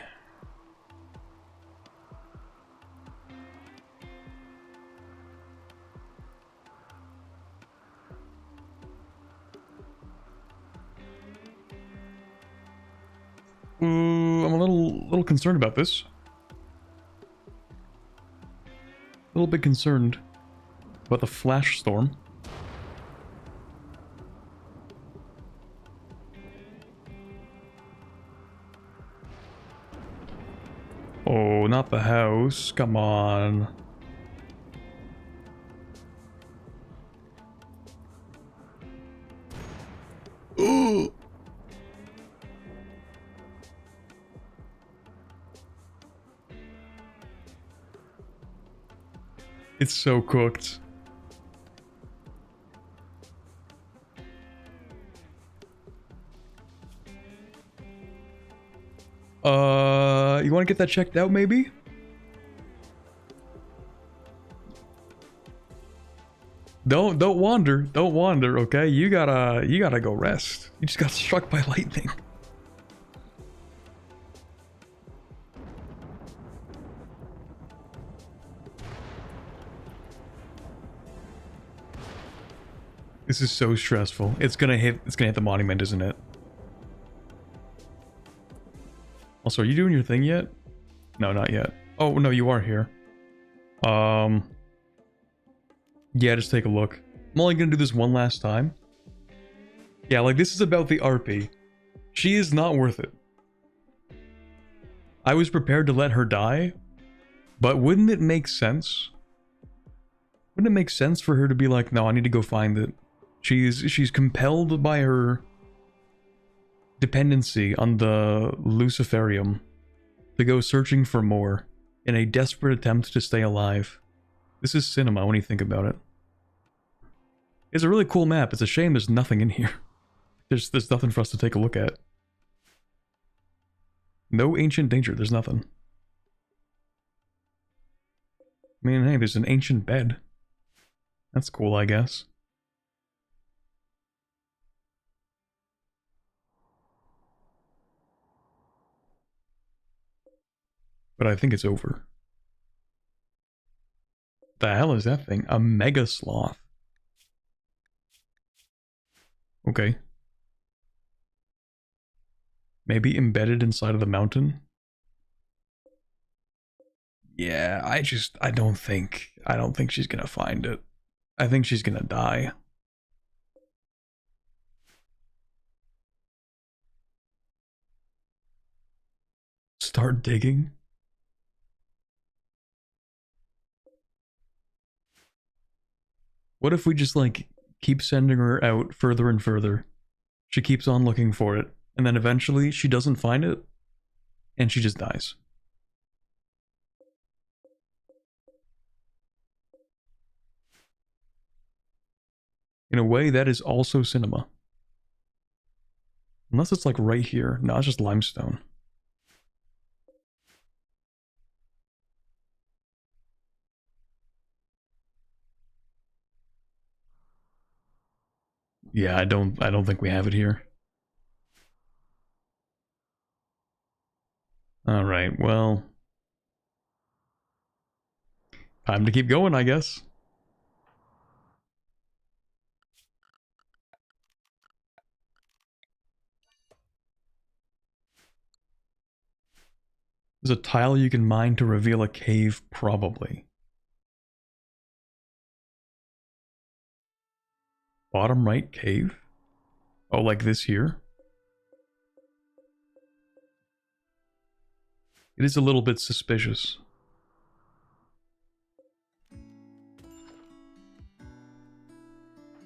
I'm a little concerned about this. A little bit concerned about the flash storm. Oh, not the house. Come on. Ooh. It's so cooked. You want to get that checked out, maybe? Don't wander. Don't wander, okay? You gotta go rest. You just got struck by lightning. This is so stressful. It's gonna hit the monument, isn't it? Also, are you doing your thing yet? No, not yet. Oh, no, you are here. Yeah, just take a look. I'm only gonna do this one last time. Yeah, like, this is about the RP. She is not worth it. I was prepared to let her die, but wouldn't it make sense? Wouldn't it make sense for her to be like, no, I need to go find it? She's compelled by her dependency on the Luciferium to go searching for more in a desperate attempt to stay alive. This is cinema when you think about it. It's a really cool map. It's a shame there's nothing in here. There's nothing for us to take a look at. No ancient danger. There's nothing. I mean, hey, there's an ancient bed. That's cool, I guess. But I think it's over. The hell is that thing? A mega sloth. Okay. Maybe embedded inside of the mountain? Yeah, I don't think she's gonna find it. I think she's gonna die. Start digging? What if we just, like, keep sending her out further and further? She keeps on looking for it, and then eventually she doesn't find it, and she just dies. In a way, that is also cinema. Unless it's, like, right here. No, it's just limestone. Yeah, I don't think we have it here. Alright, well... time to keep going, I guess. There's a tile you can mine to reveal a cave, probably. Bottom right cave? Oh, like this here? It is a little bit suspicious.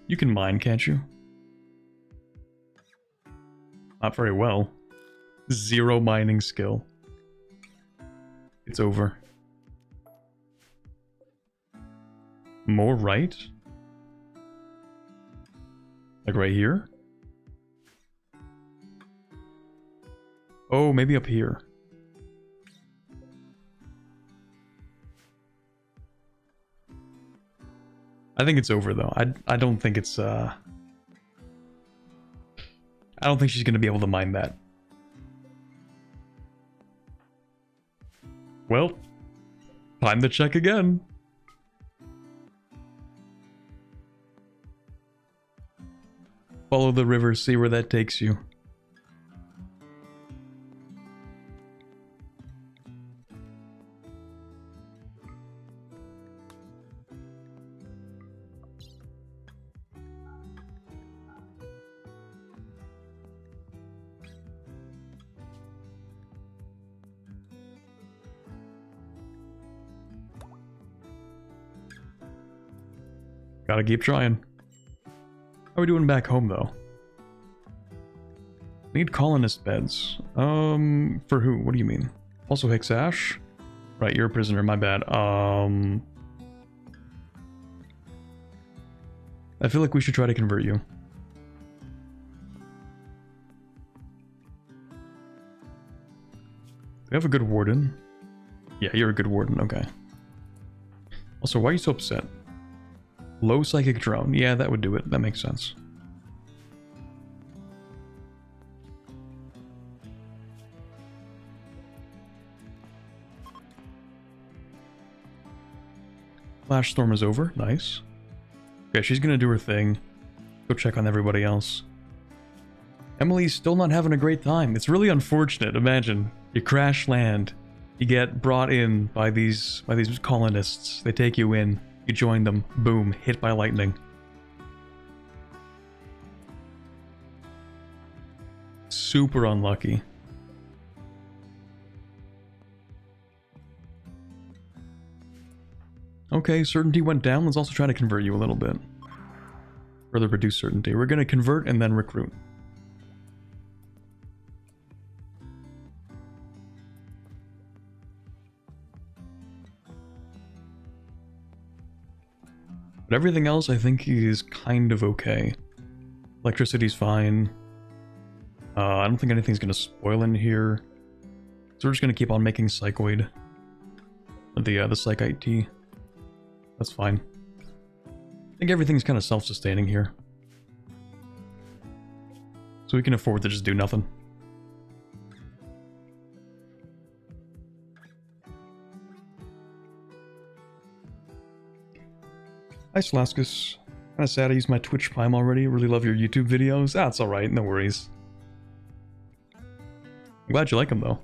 You can mine, can't you? Not very well. 0 mining skill. It's over. More right? Like right here? Oh, maybe up here. I think it's over though. I don't think it's I don't think she's gonna be able to mine that. Well, time to check again. Follow the river, see where that takes you. Gotta keep trying. How are we doing back home, though? Need colonist beds. For who? What do you mean? Also Hixash? Right, you're a prisoner, my bad. I feel like we should try to convert you. We have a good warden. Yeah, you're a good warden, okay. Also, why are you so upset? Low psychic drone. Yeah, that would do it. That makes sense. Flash storm is over. Nice. Okay, she's gonna do her thing. Go check on everybody else. Emily's still not having a great time. It's really unfortunate. Imagine you crash land, you get brought in by these colonists. They take you in, you join them, boom, hit by lightning. Super unlucky. Okay, certainty went down. Let's also try to convert you a little bit. Further reduce certainty. We're going to convert and then recruit. But everything else I think is kind of okay. Electricity's fine. I don't think anything's going to spoil in here. So we're just going to keep on making psychoid. The psych IT. That's fine. I think everything's kind of self-sustaining here. So we can afford to just do nothing. Hi Slaskus. Kinda sad I used my Twitch Prime already. Really love your YouTube videos. Ah, it's alright, no worries. I'm glad you like them though.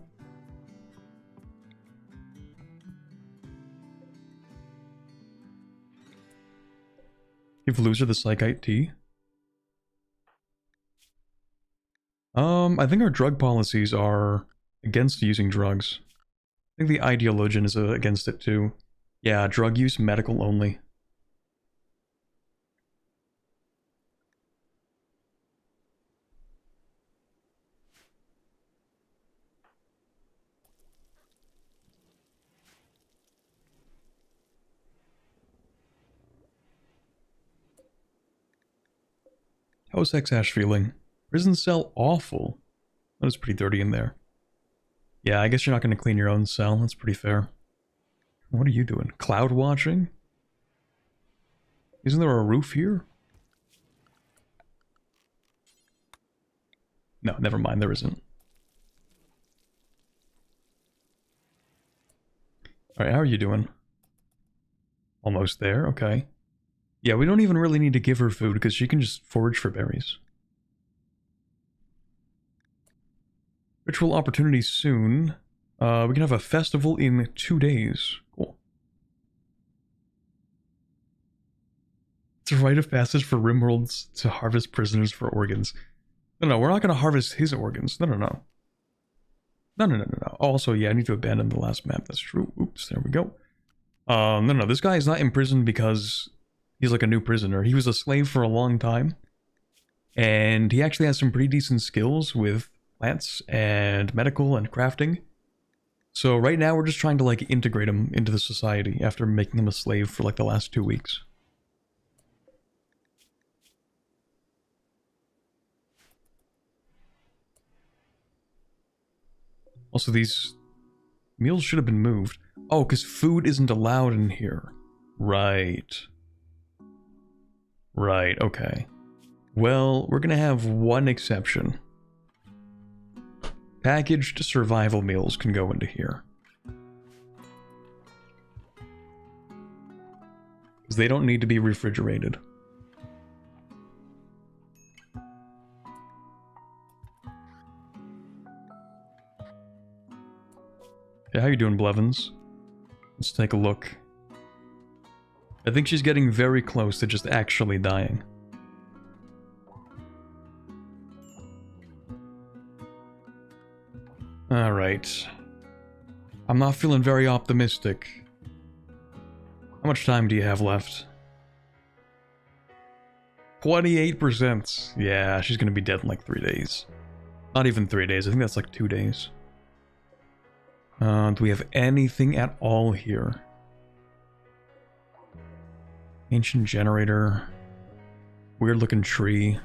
Give loser the psych IT. I think our drug policies are against using drugs. I think the ideologian is against it too. Yeah, drug use, medical only. How's X-Ash feeling? Prison cell awful. That was pretty dirty in there. Yeah, I guess you're not going to clean your own cell. That's pretty fair. What are you doing? Cloud watching? Isn't there a roof here? No, never mind. There isn't. Alright, how are you doing? Almost there, okay. Yeah, we don't even really need to give her food because she can just forage for berries. Ritual opportunity soon. We can have a festival in 2 days. Cool. It's a rite of passage for Rimworlds to harvest prisoners for organs. No, we're not going to harvest his organs. No. No. Also, yeah, I need to abandon the last map. That's true. Oops, there we go. No, this guy is not imprisoned because he's like a new prisoner. He was a slave for a long time. And he actually has some pretty decent skills with plants and medical and crafting. So right now we're just trying to like integrate him into the society after making him a slave for like the last 2 weeks. Also, these meals should have been moved. Oh, because food isn't allowed in here. Right. Right, okay. Well, we're gonna have one exception. Packaged survival meals can go into here. Because they don't need to be refrigerated. Yeah, how you doing, Blevins? Let's take a look. I think she's getting very close to just actually dying. Alright. I'm not feeling very optimistic. How much time do you have left? 28%. Yeah, she's gonna be dead in like 3 days. Not even 3 days, I think that's like 2 days. Do we have anything at all here? Ancient generator. Weird looking tree.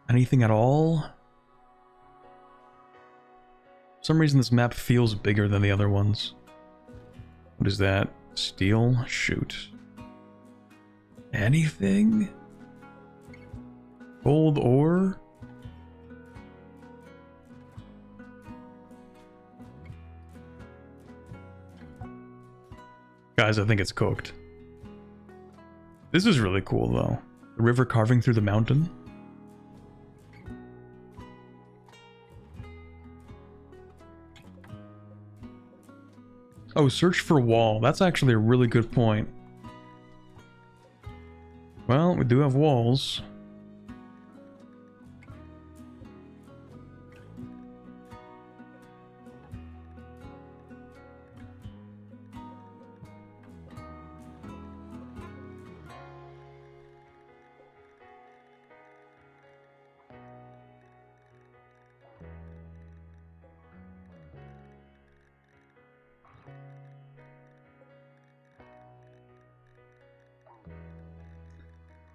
Anything at all? For some reason this map feels bigger than the other ones. What is that? Steel? Shoot. Anything? Gold ore? Guys, I think it's cooked. This is really cool, though. The river carving through the mountain. Oh, search for wall. That's actually a really good point. Well, we do have walls.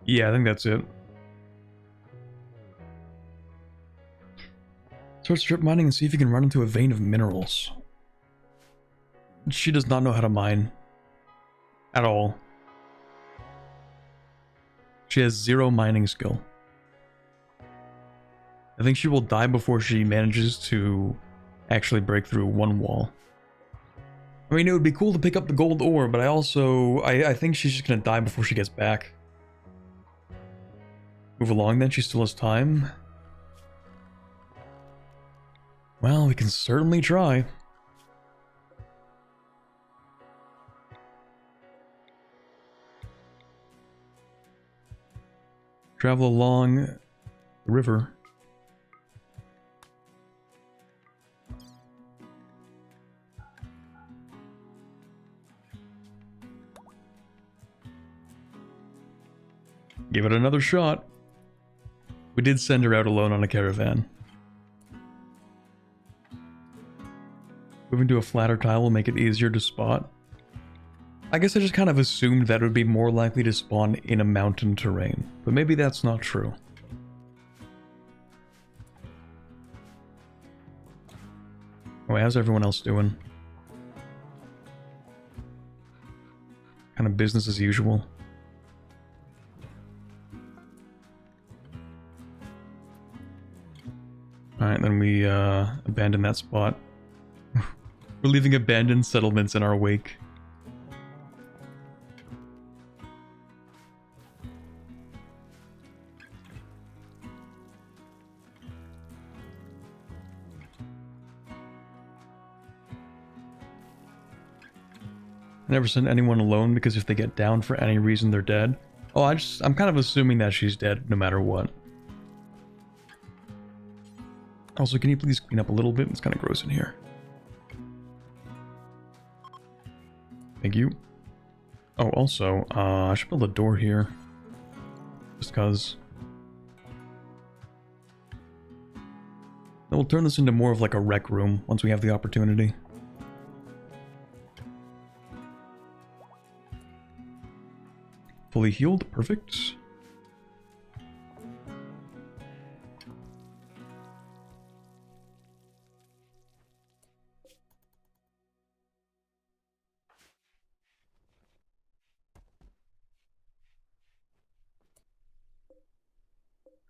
Yeah, I think that's it. Start strip mining and see if you can run into a vein of minerals. She does not know how to mine. At all. She has 0 mining skill. I think she will die before she manages to actually break through one wall. I mean, it would be cool to pick up the gold ore, but I think she's just gonna die before she gets back. Move along then, she still has time. Well, we can certainly try. Travel along the river. Give it another shot. We did send her out alone on a caravan. Moving to a flatter tile will make it easier to spot. I guess I just kind of assumed that it would be more likely to spawn in a mountain terrain, but maybe that's not true. Oh, how's everyone else doing? Kind of business as usual. Alright, then we abandon that spot. We're leaving abandoned settlements in our wake. I never send anyone alone because if they get down for any reason, they're dead. Oh, I'm kind of assuming that she's dead no matter what. Also, can you please clean up a little bit? It's kind of gross in here. Thank you. Oh, also, I should build a door here. Just cause. Then we'll turn this into more of like a rec room once we have the opportunity. Fully healed, perfect.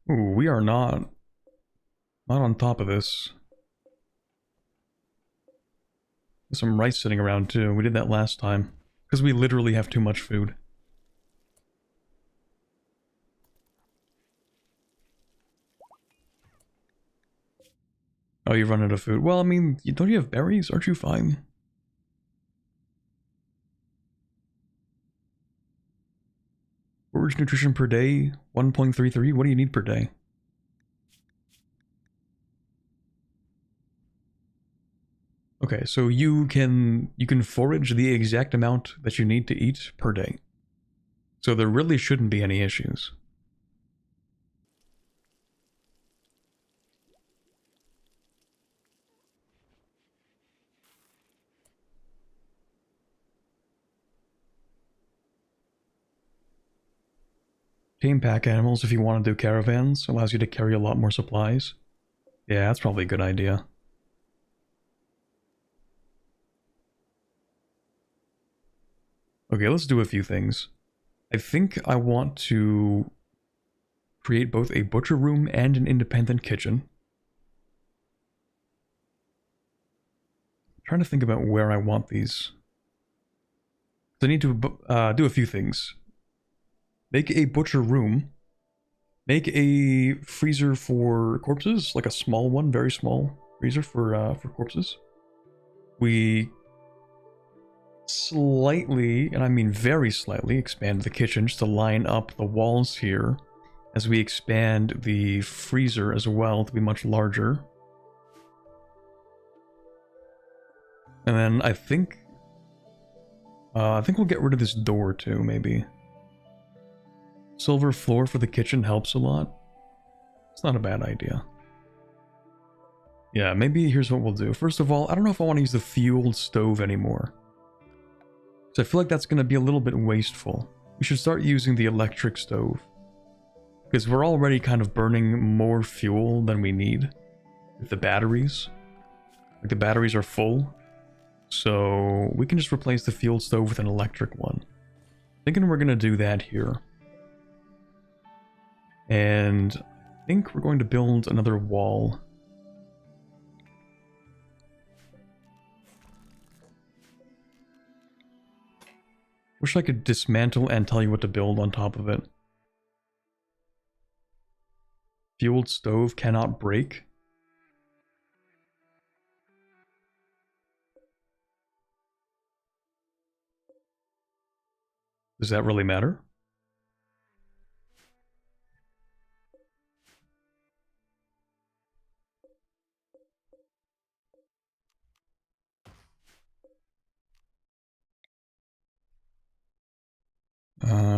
Ooh, we are not on top of this. There's some rice sitting around too. We did that last time. Because we literally have too much food. Oh, you've run out of food. Well, I mean, don't you have berries? Aren't you fine? Forage nutrition per day, 1.33. What do you need per day? Okay, so you can forage the exact amount that you need to eat per day. So there really shouldn't be any issues. Tame pack animals if you want to do caravans. Allows you to carry a lot more supplies. Yeah, that's probably a good idea. Okay, let's do a few things. I think I want to create both a butcher room and an independent kitchen. I'm trying to think about where I want these. I need to do a few things. Make a butcher room. Make a freezer for corpses, like a small one, very small freezer for corpses. We slightly, and I mean very slightly, expand the kitchen just to line up the walls here as we expand the freezer as well to be much larger. And then I think we'll get rid of this door too, maybe. Silver floor for the kitchen helps a lot. It's not a bad idea. Yeah, maybe here's what we'll do. First of all, I don't know if I want to use the fueled stove anymore. So I feel like that's going to be a little bit wasteful. We should start using the electric stove. Because we're already kind of burning more fuel than we need with the batteries. Like the batteries are full. So we can just replace the fuel stove with an electric one. Thinking we're going to do that here. And I think we're going to build another wall. Wish I could dismantle and tell you what to build on top of it. Fueled stove cannot break. Does that really matter?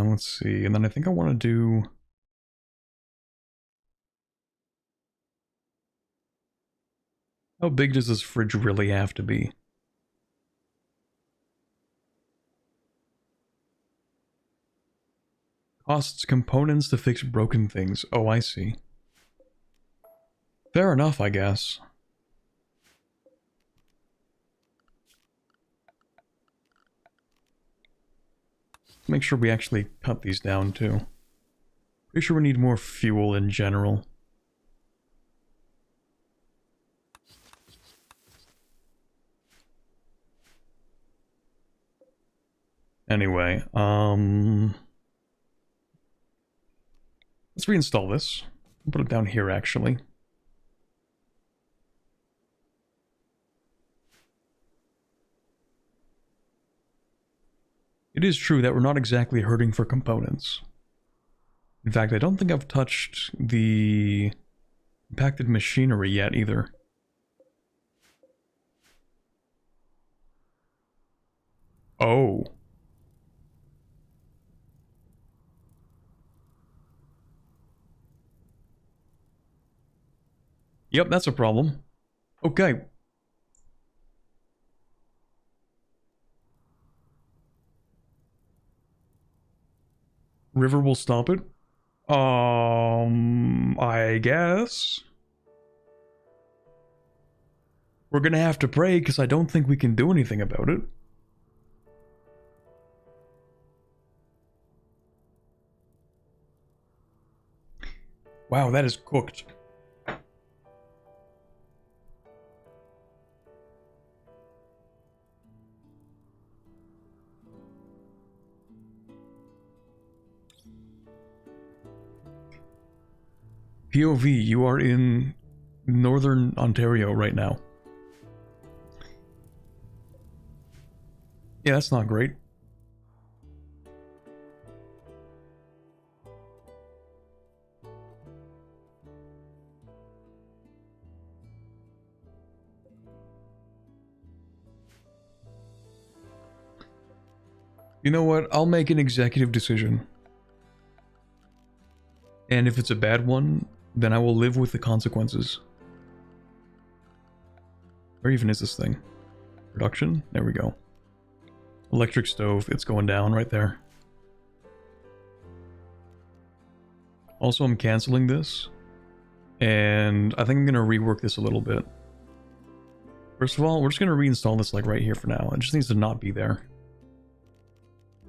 Let's see. And then I think I want to do... How big does this fridge really have to be? Costs components to fix broken things. Oh, I see. Fair enough, I guess. Make sure we actually cut these down, too. Pretty sure we need more fuel in general. Anyway, let's reinstall this. I'll put it down here, actually. It is true that we're not exactly hurting for components. In fact, I don't think I've touched the impacted machinery yet, either. Oh. Yep, that's a problem. Okay. River will stop it? I guess. We're gonna have to pray, because I don't think we can do anything about it. Wow, that is cooked. POV, you are in northern Ontario right now. Yeah, that's not great. You know what? I'll make an executive decision. And if it's a bad one, then I will live with the consequences. Where even is this thing? Production? There we go. Electric stove, it's going down right there. Also, I'm canceling this. And I think I'm going to rework this a little bit. First of all, we're just going to reinstall this like right here for now. It just needs to not be there.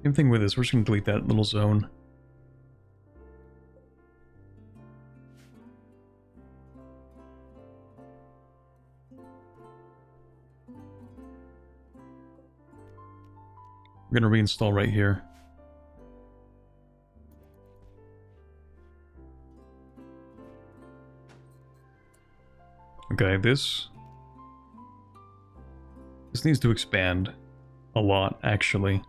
Same thing with this, we're just going to delete that little zone. We're going to reinstall right here. Okay, this needs to expand a lot, actually.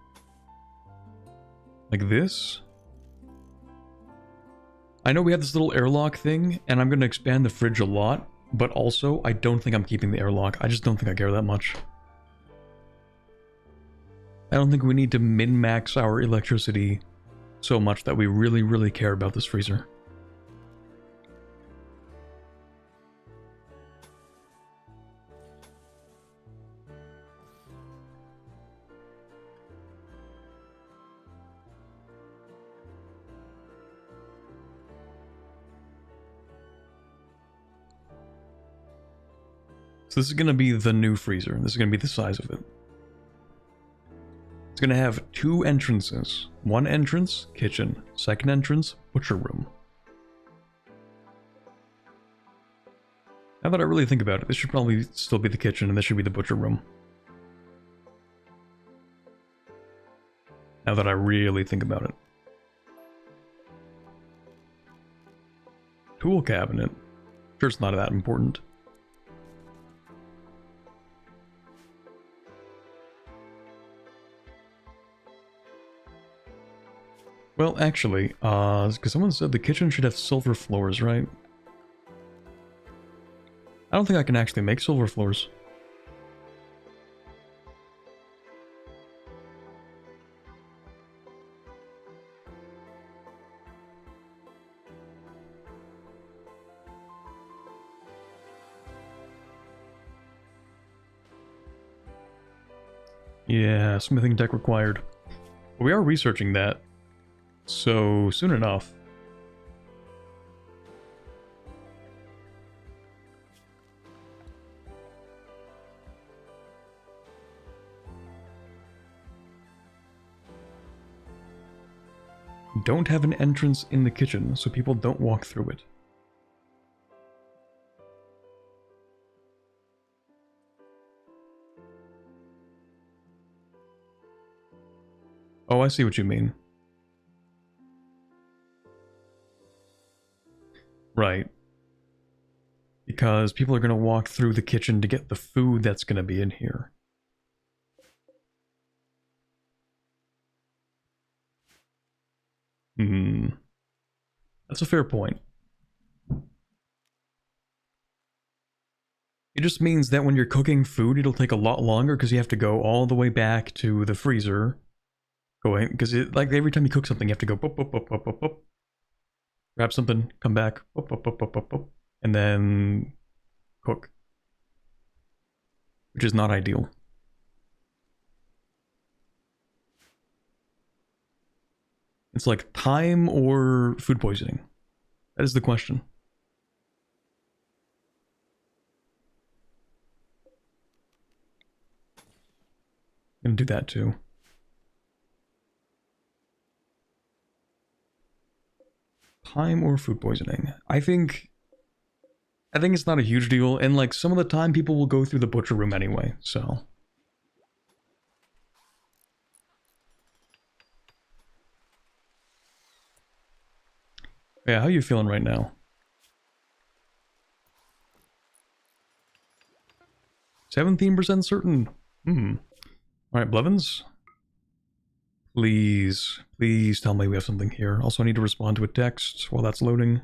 Like this. I know we have this little airlock thing, and I'm going to expand the fridge a lot, but also, I don't think I'm keeping the airlock. I just don't think I care that much. I don't think we need to min-max our electricity so much that we really, really care about this freezer. So this is going to be the new freezer. This is going to be the size of it. It's going to have 2 entrances. One entrance, kitchen. Second entrance, butcher room. Now that I really think about it, this should probably still be the kitchen and this should be the butcher room. Now that I really think about it. Tool cabinet. Sure, it's not that important. Well, actually, because someone said the kitchen should have silver floors, right? I don't think I can actually make silver floors. Yeah, smithing deck required. But we are researching that, so soon enough. Don't have an entrance in the kitchen, so people don't walk through it. Oh, I see what you mean. Right. Because people are going to walk through the kitchen to get the food that's going to be in here. Hmm. That's a fair point. It just means that when you're cooking food, it'll take a lot longer because you have to go all the way back to the freezer. Going, because like every time you cook something, you have to go boop, boop, boop, boop, boop, boop. Grab something, come back, boop, boop, boop, boop, boop, boop, and then cook. Which is not ideal. It's like time or food poisoning. That is the question. I'm gonna do that too. Time or food poisoning. I think it's not a huge deal, and like some of the time people will go through the butcher room anyway, so. Yeah, how are you feeling right now? 17% certain. Alright, Blevins. Please, please tell me we have something here. Also, I need to respond to a text while that's loading.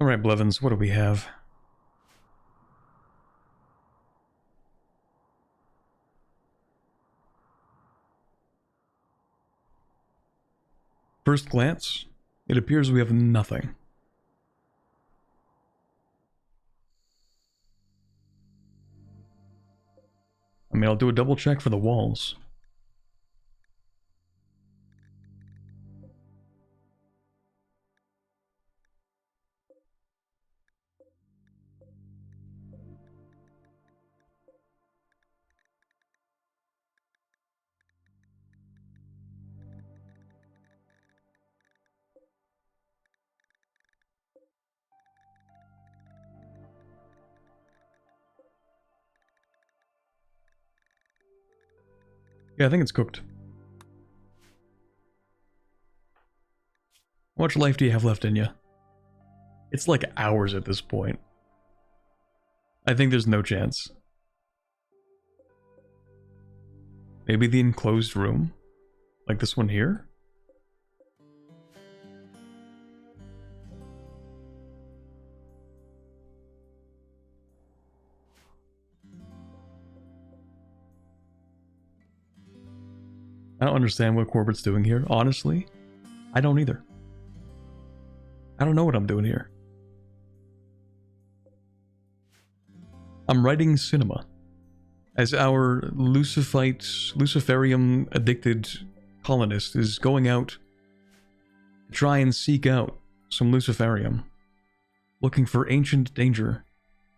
Alright, Blevins, what do we have? First glance, it appears we have nothing. I mean, I'll do a double check for the walls. Yeah, I think it's cooked. How much life do you have left in you? It's like hours at this point. I think there's no chance. Maybe the enclosed room? Like this one here? I don't understand what Corbett's doing here. Honestly, I don't either. I don't know what I'm doing here. I'm writing cinema. As our Luciferium addicted colonist is going out to try and seek out some Luciferium. Looking for ancient danger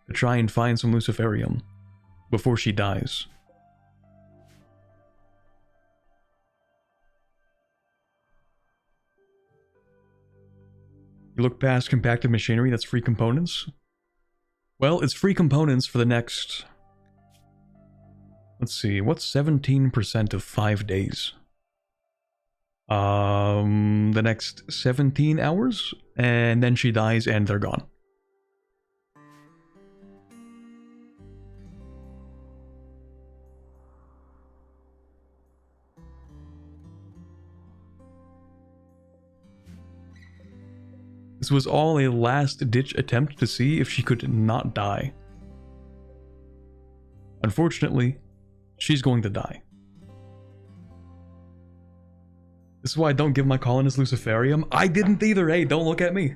to try and find some Luciferium before she dies. You look past compacted machinery, that's free components. Well, it's free components for the next... Let's see, what's 17% of 5 days? The next 17 hours? And then she dies and they're gone. This was all a last-ditch attempt to see if she could not die. Unfortunately, she's going to die. This is why I don't give my colonist Luciferium. I didn't either, hey, don't look at me.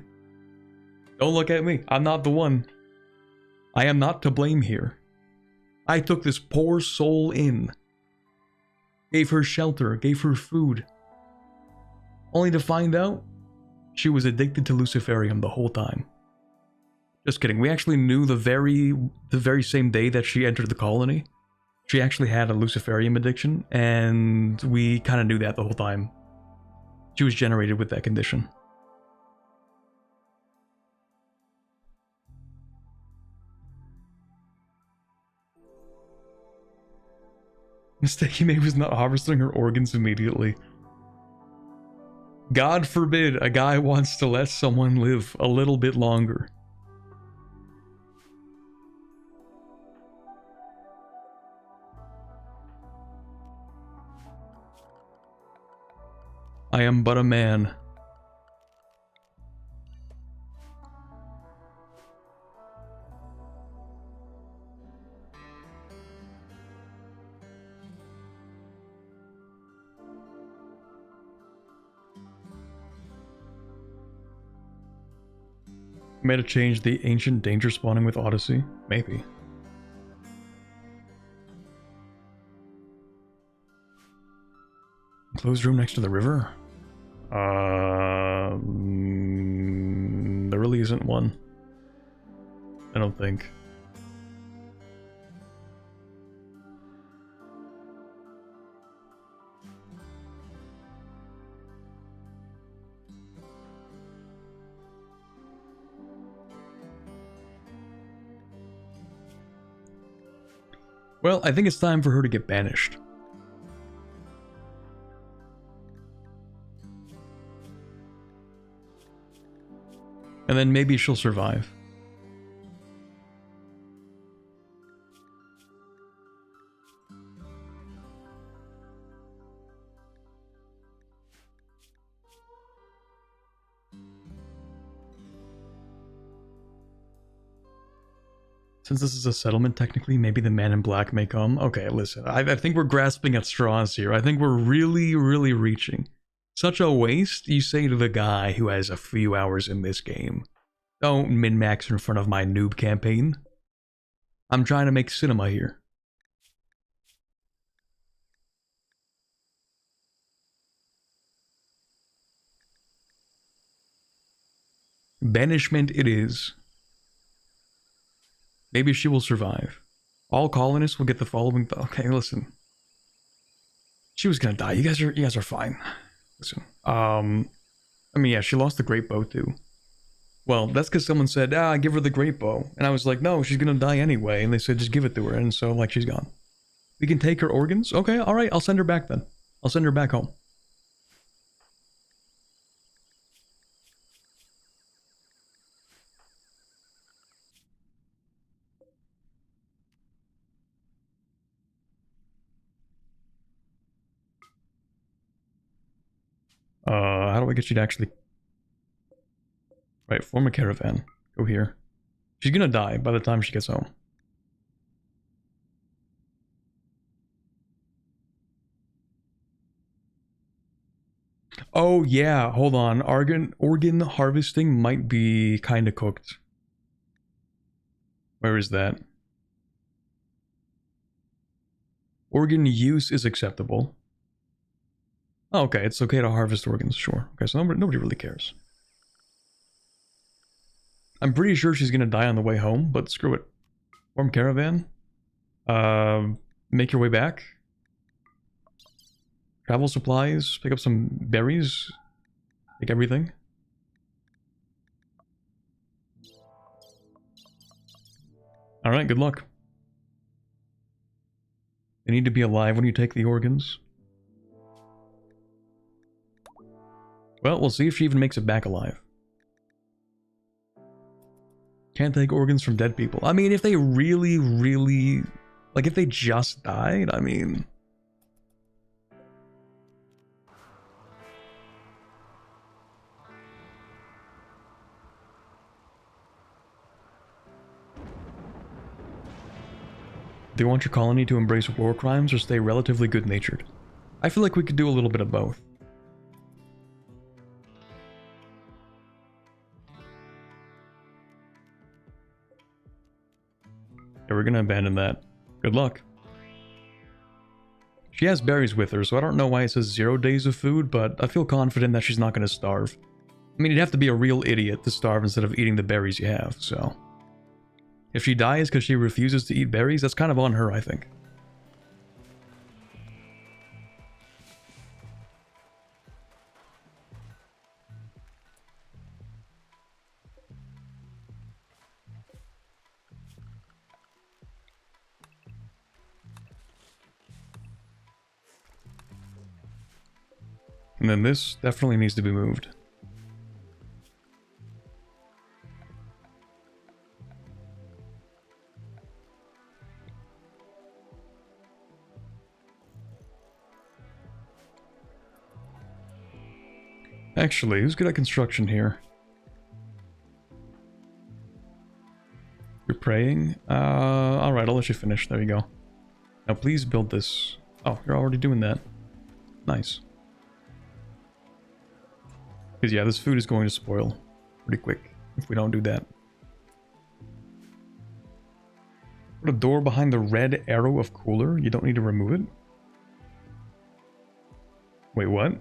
Don't look at me, I'm not the one. I am not to blame here. I took this poor soul in. Gave her shelter, gave her food. Only to find out she was addicted to Luciferium the whole time. Just kidding, we actually knew the very same day that she entered the colony. She actually had a Luciferium addiction, and we kind of knew that the whole time. She was generated with that condition. Mistake he made was not harvesting her organs immediately. God forbid a guy wants to let someone live a little bit longer. I am but a man. May have changed the ancient danger spawning with Odyssey? Maybe. Closed room next to the river? There really isn't one. I don't think. Well, I think it's time for her to get banished. And then maybe she'll survive. Since this is a settlement, technically, maybe the man in black may come. Okay, listen, I think we're grasping at straws here. I think we're really, really reaching. Such a waste, you say to the guy who has a few hours in this game. Don't min-max in front of my noob campaign. I'm trying to make cinema here. Banishment it is. Maybe she will survive. All colonists will get the following. Okay, listen. She was gonna die. You guys are fine. Listen. I mean, yeah, she lost the great bow too. Well, that's because someone said, give her the great bow, and I was like, no, she's gonna die anyway. And they said, just give it to her, and so like she's gone. We can take her organs? Okay, alright, I'll send her back then. I'll send her back home. How do I get you to actually... Right, form a caravan. Go here. She's gonna die by the time she gets home. Oh yeah, hold on. Organ harvesting might be kind of cooked. Where is that? Organ use is acceptable. Oh, okay, it's okay to harvest organs, sure. Okay, so nobody really cares. I'm pretty sure she's gonna die on the way home, but screw it. Form caravan. Make your way back. Travel supplies, pick up some berries. Take everything. Alright, good luck. They need to be alive when you take the organs. Well, we'll see if she even makes it back alive. Can't take organs from dead people. I mean, if they really, really... Like, if they just died, I mean... Do you want your colony to embrace war crimes or stay relatively good-natured? I feel like we could do a little bit of both. Yeah, we're gonna abandon that. Good luck. She has berries with her, so I don't know why it says 0 days of food, but I feel confident that she's not gonna starve. I mean, you'd have to be a real idiot to starve instead of eating the berries you have, so... If she dies because she refuses to eat berries, that's kind of on her, I think. And then this definitely needs to be moved. Actually, who's good at construction here? You're praying? Alright, I'll let you finish. There you go. Now please build this. Oh, you're already doing that. Nice. Because yeah, this food is going to spoil pretty quick if we don't do that. Put a door behind the red arrow of cooler. You don't need to remove it? Wait, what?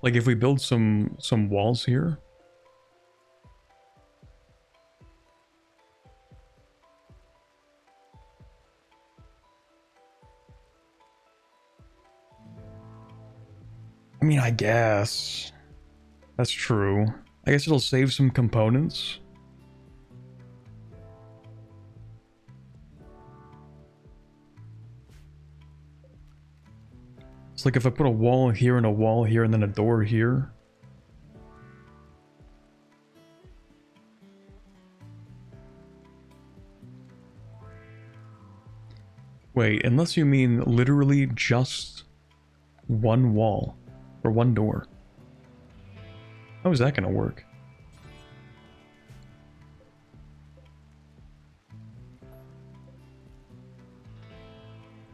Like if we build some walls here. I mean, I guess. That's true. I guess it'll save some components. It's like if I put a wall here and a wall here and then a door here. Wait, unless you mean literally just one wall or one door. How is that gonna work?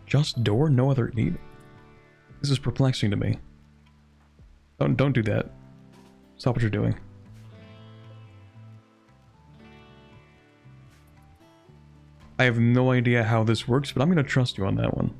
Just door, no other need? This is perplexing to me. Don't do that. Stop what you're doing. I have no idea how this works, but I'm gonna trust you on that one.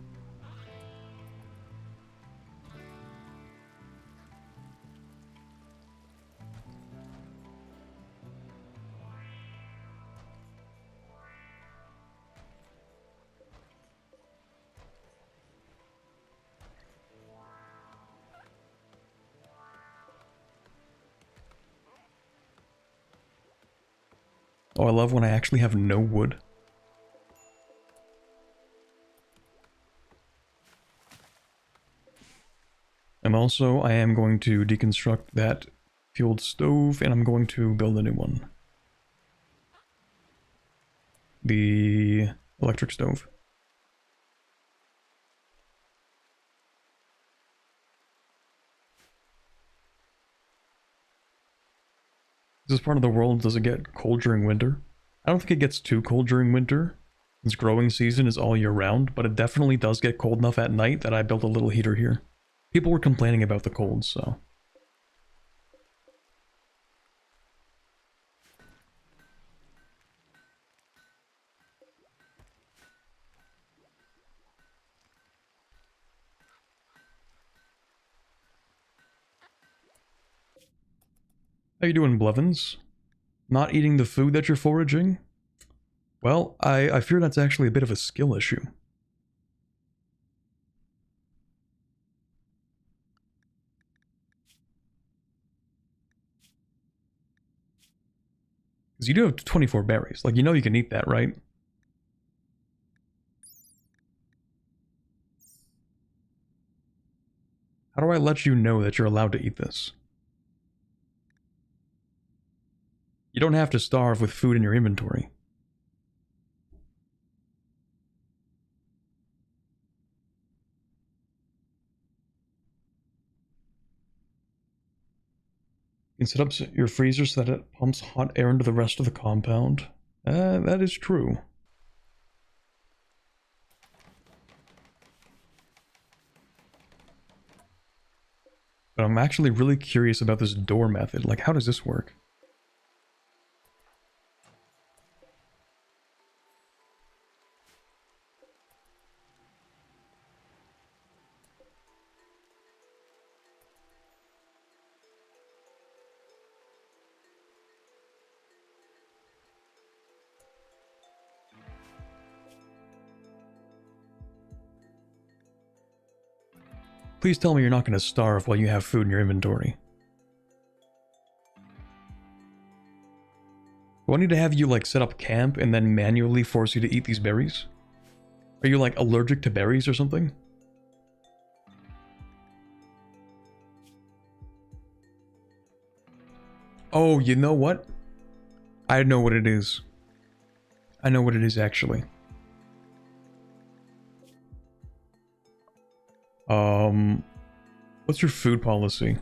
Oh, I love when I actually have no wood. And also, I am going to deconstruct that fueled stove, and I'm going to build a new one. The electric stove. This part of the world, does it get cold during winter? I don't think it gets too cold during winter, since growing season is all year round, but it definitely does get cold enough at night that I built a little heater here. People were complaining about the cold, so... How you doing, Blevins? Not eating the food that you're foraging? Well, I fear that's actually a bit of a skill issue. Because you do have 24 berries. Like, you know you can eat that, right? How do I let you know that you're allowed to eat this? You don't have to starve with food in your inventory. You can set up your freezer so that it pumps hot air into the rest of the compound. That is true. But I'm actually really curious about this door method. Like, how does this work? Please tell me you're not going to starve while you have food in your inventory. Do I need to have you, like, set up camp and then manually force you to eat these berries? Are you, like, allergic to berries or something? Oh, you know what? I know what it is. I know what it is, actually. What's your food policy?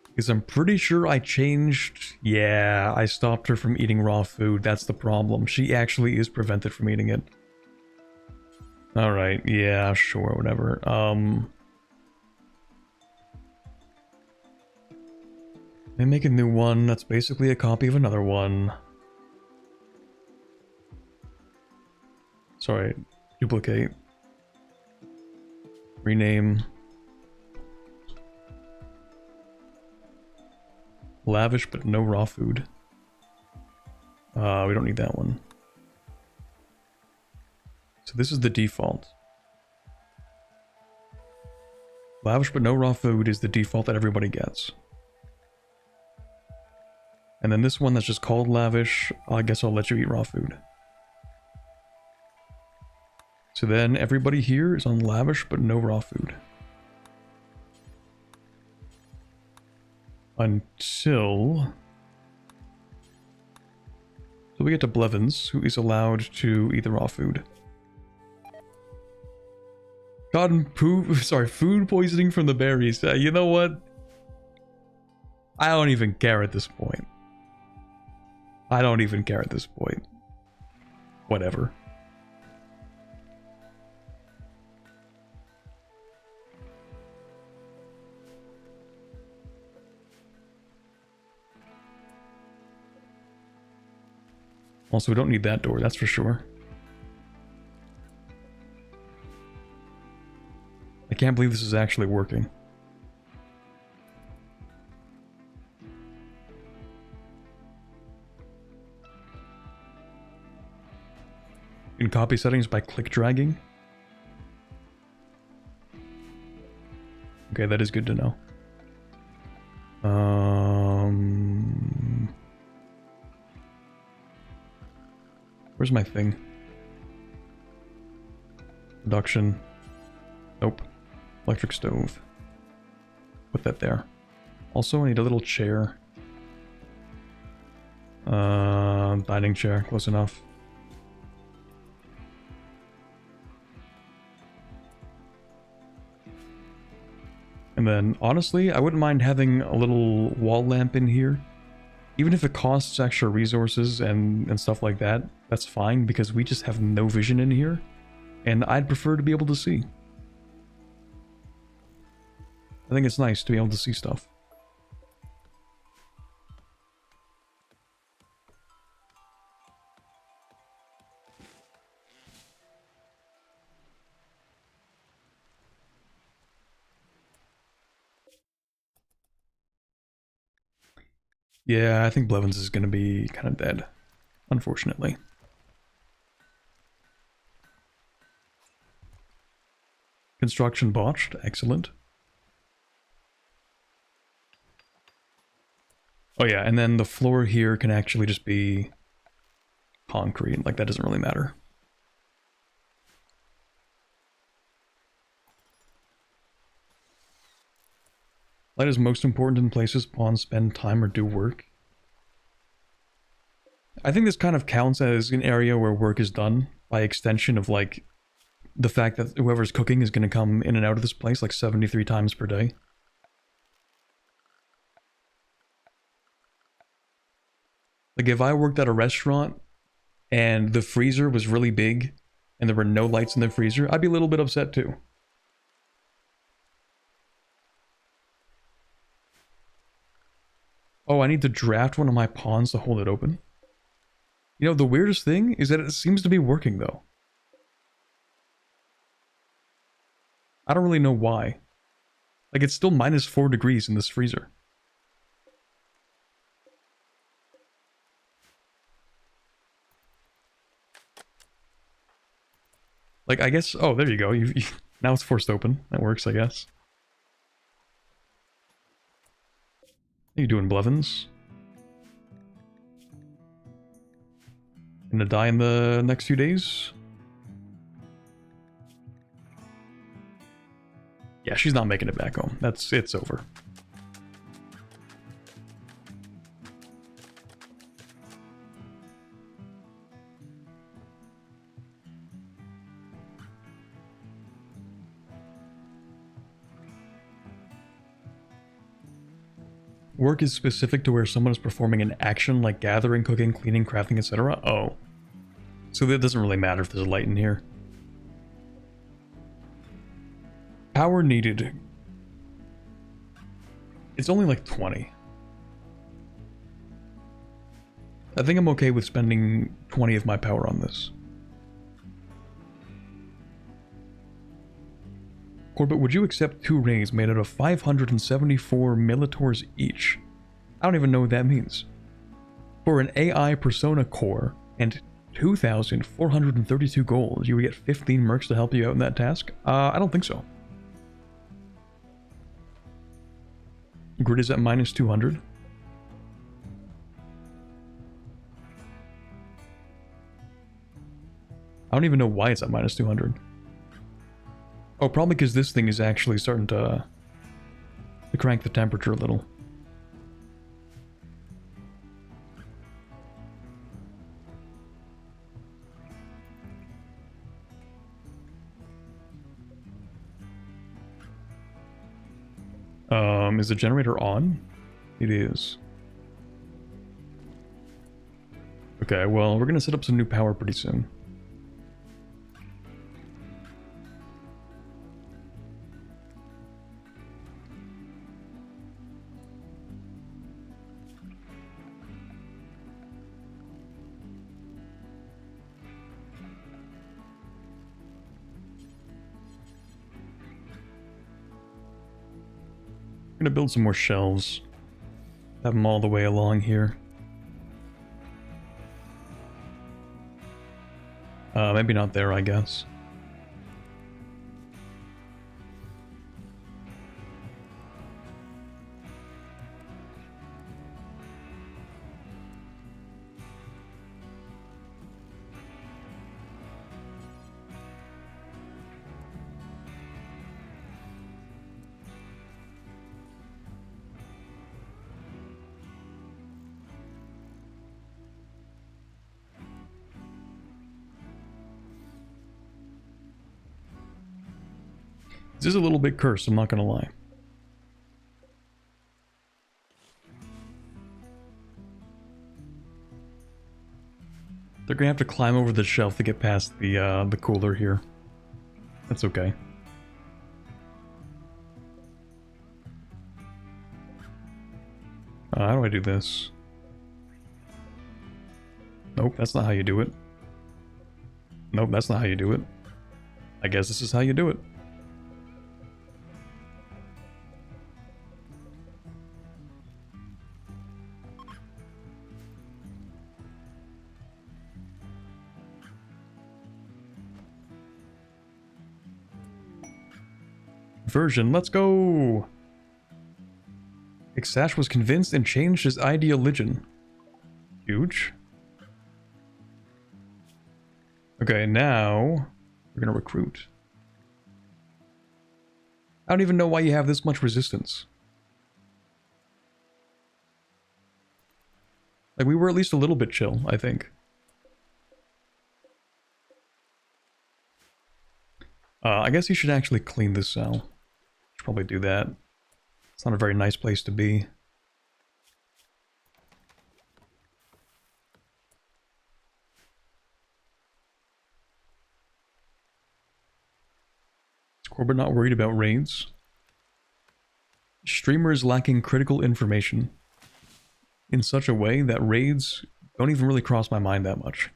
Because I'm pretty sure I changed... Yeah, I stopped her from eating raw food. That's the problem. She actually is prevented from eating it. Alright, yeah, sure, whatever. They make a new one that's basically a copy of another one. Sorry, duplicate. Rename. Lavish but no raw food. We don't need that one. So this is the default. Lavish but no raw food is the default that everybody gets. And then this one that's just called lavish, I guess I'll let you eat raw food. So then everybody here is on lavish but no raw food. Until we get to Blevins, who is allowed to eat the raw food. Food poisoning from the berries. You know what? I don't even care at this point. I don't even care at this point. Whatever. Also, we don't need that door, that's for sure. I can't believe this is actually working. You can copy settings by click dragging. Okay, that is good to know. Where's my thing? Induction. Nope. Electric stove. Put that there. Also, I need a little chair. Dining chair. Close enough. And then, honestly, I wouldn't mind having a little wall lamp in here. Even if it costs extra resources and stuff like that, that's fine, because we just have no vision in here. And I'd prefer to be able to see. I think it's nice to be able to see stuff. Yeah, I think Blevins is going to be kind of dead, unfortunately. Construction botched, excellent. Oh yeah, and then the floor here can actually just be concrete, like that doesn't really matter. Light is most important in places pawns spend time or do work. I think this kind of counts as an area where work is done, by extension of like the fact that whoever's cooking is going to come in and out of this place like 73 times per day. Like if I worked at a restaurant and the freezer was really big and there were no lights in the freezer, I'd be a little bit upset too. Oh, I need to draft one of my pawns to hold it open. You know, the weirdest thing is that it seems to be working though. I don't really know why. Like it's still minus 4 degrees in this freezer. Like, I guess... Oh, there you go. Now it's forced open. That works, I guess. How you doing, Blevins? Gonna die in the next few days? Yeah, she's not making it back home. It's over. Work is specific to where someone is performing an action like gathering, cooking, cleaning, crafting, etc. Oh. So that doesn't really matter if there's a light in here. Power needed. It's only like 20. I think I'm okay with spending 20 of my power on this. Corbett, would you accept 2 raids made out of 574 Militors each? I don't even know what that means. For an AI Persona core and 2,432 gold, you would get 15 mercs to help you out in that task? I don't think so. Grid is at minus 200. I don't even know why it's at minus 200. Oh, probably because this thing is actually starting to crank the temperature a little. Is the generator on? It is. Okay, well, we're gonna set up some new power pretty soon. I'm gonna build some more shelves. Have them all the way along here. Maybe not there, I guess. This is a little bit cursed, I'm not gonna lie. They're gonna have to climb over the shelf to get past the cooler here. That's okay. How do I do this? Nope, that's not how you do it. Nope, that's not how you do it. I guess this is how you do it. Version, let's go! Ixash was convinced and changed his ideology. Huge. Okay, now we're gonna recruit. I don't even know why you have this much resistance. Like, we were at least a little bit chill, I think. I guess you should actually clean this cell. Should probably do that. It's not a very nice place to be. Is Corbett not worried about raids? Streamers lacking critical information in such a way that raids don't even really cross my mind that much.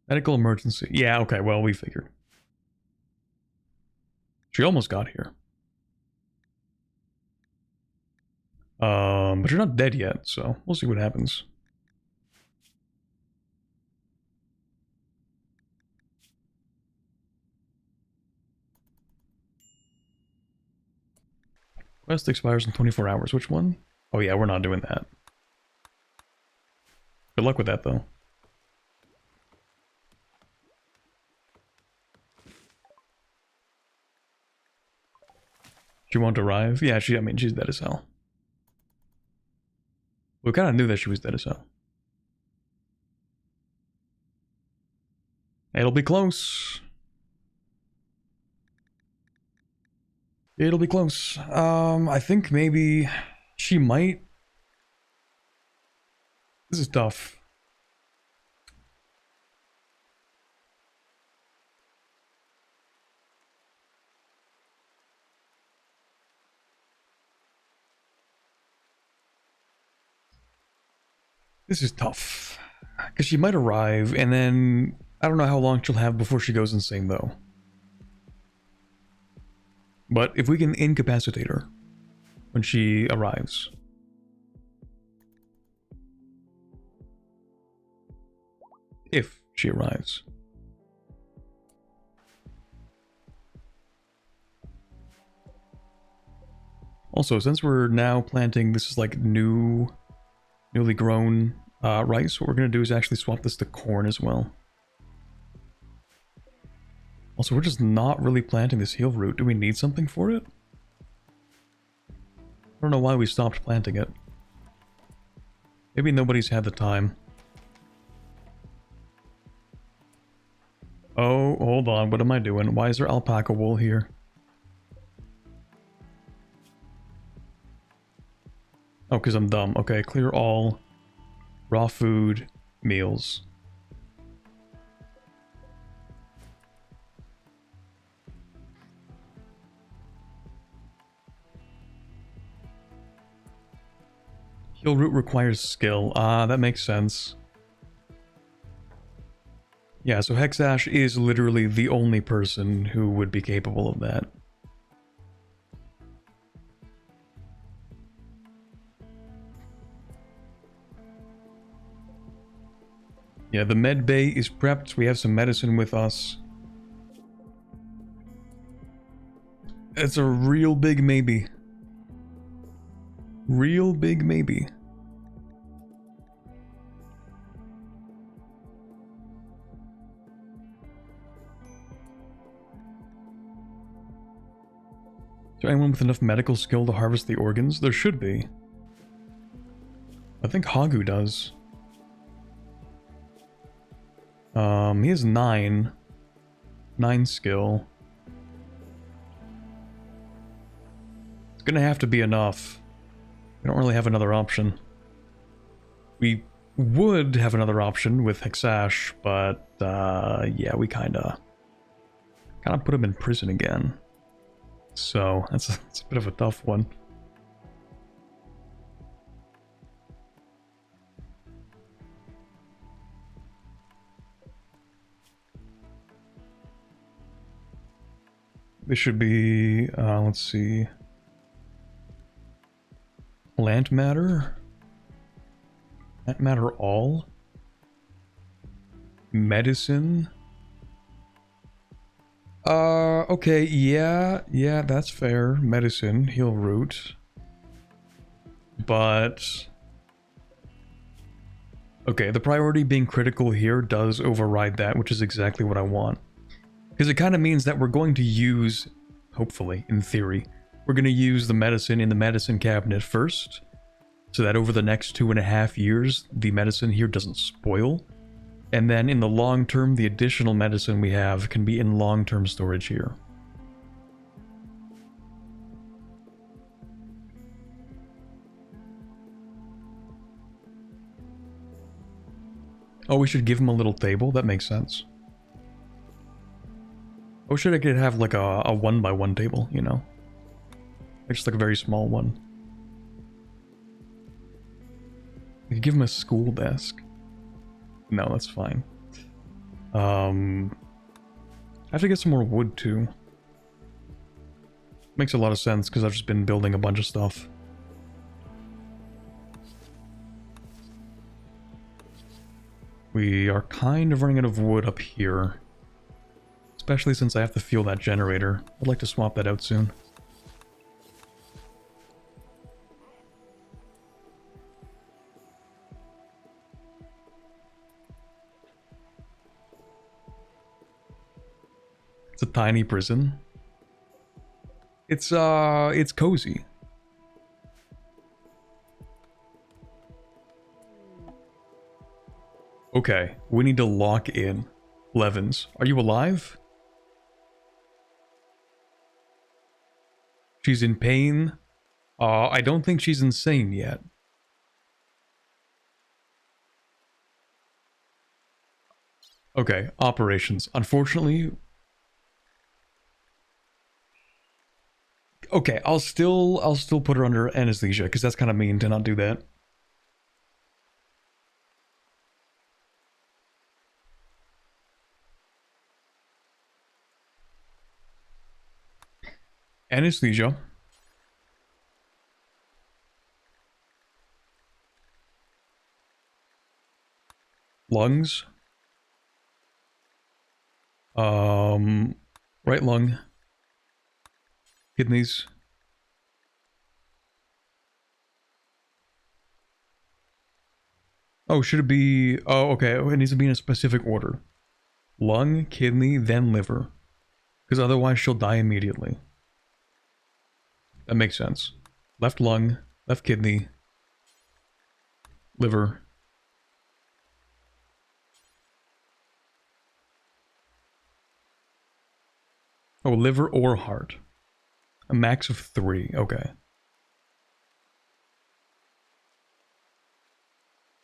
Medical emergency. Yeah, okay, well, we figured. She almost got here. But you're not dead yet, so we'll see what happens. Quest expires in 24 hours. Which one? Oh yeah, we're not doing that. Good luck with that, though. She won't arrive? Yeah, I mean, she's dead as hell. We kind of knew that she was dead as hell. It'll be close. It'll be close. I think maybe she might. This is tough. This is tough. Because she might arrive, and then I don't know how long she'll have before she goes insane, though. But if we can incapacitate her when she arrives. If she arrives. Also, since we're now planting, this is like newly grown rice, what we're going to do is actually swap this to corn as well. Also, we're just not really planting this heal root. Do we need something for it? I don't know why we stopped planting it. Maybe nobody's had the time. Oh, hold on. What am I doing? Why is there alpaca wool here? Oh, because I'm dumb. Okay, clear all raw food meals. Heal root requires skill. Ah, that makes sense. Yeah, so Hexash is literally the only person who would be capable of that. Yeah, the med bay is prepped. We have some medicine with us. It's a real big maybe. Real big maybe. Is there anyone with enough medical skill to harvest the organs? There should be. I think Hagu does. He has 9. 9 skill. It's gonna have to be enough. We don't really have another option. We would have another option with Hexash, but yeah, we kinda put him in prison again. So that's a bit of a tough one. This should be, let's see, plant matter? Plant matter all? Medicine? Okay, yeah, that's fair. Medicine, heal root. But... okay, the priority being critical here does override that, which is exactly what I want. Because it kind of means that we're going to use, hopefully, in theory, we're going to use the medicine in the medicine cabinet first, so that over the next 2.5 years, the medicine here doesn't spoil. And then in the long term, the additional medicine we have can be in long-term storage here. Oh, we should give him a little table? That makes sense. Oh shit, I could have like a 1x1 table, you know? Just like a very small one. We could give him a school desk. No, that's fine. I have to get some more wood too. Makes a lot of sense because I've just been building a bunch of stuff. We are kind of running out of wood up here. Especially since I have to fuel that generator. I'd like to swap that out soon. It's a tiny prison. It's cozy. Okay, we need to lock in. Levins, are you alive? She's in pain. I don't think she's insane yet. Okay, operations. Unfortunately... okay, I'll still put her under anesthesia, because that's kind of mean to not do that. Anesthesia. Lungs. Right lung. Kidneys. Oh, should it be... oh, okay, it needs to be in a specific order. Lung, kidney, then liver. Because otherwise she'll die immediately. That makes sense. Left lung, left kidney, liver. Oh, liver or heart. A max of 3, okay.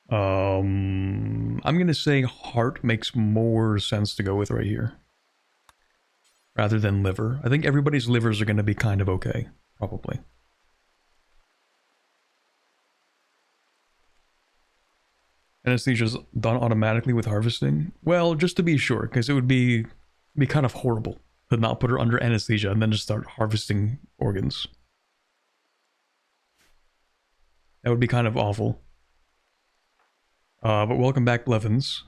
I'm gonna say heart makes more sense to go with right here. Rather than liver. I think everybody's livers are gonna be kind of okay. Probably. Anesthesia's done automatically with harvesting? Well, just to be sure, because it would be kind of horrible to not put her under anesthesia and then just start harvesting organs. That would be kind of awful. But welcome back, Blevins.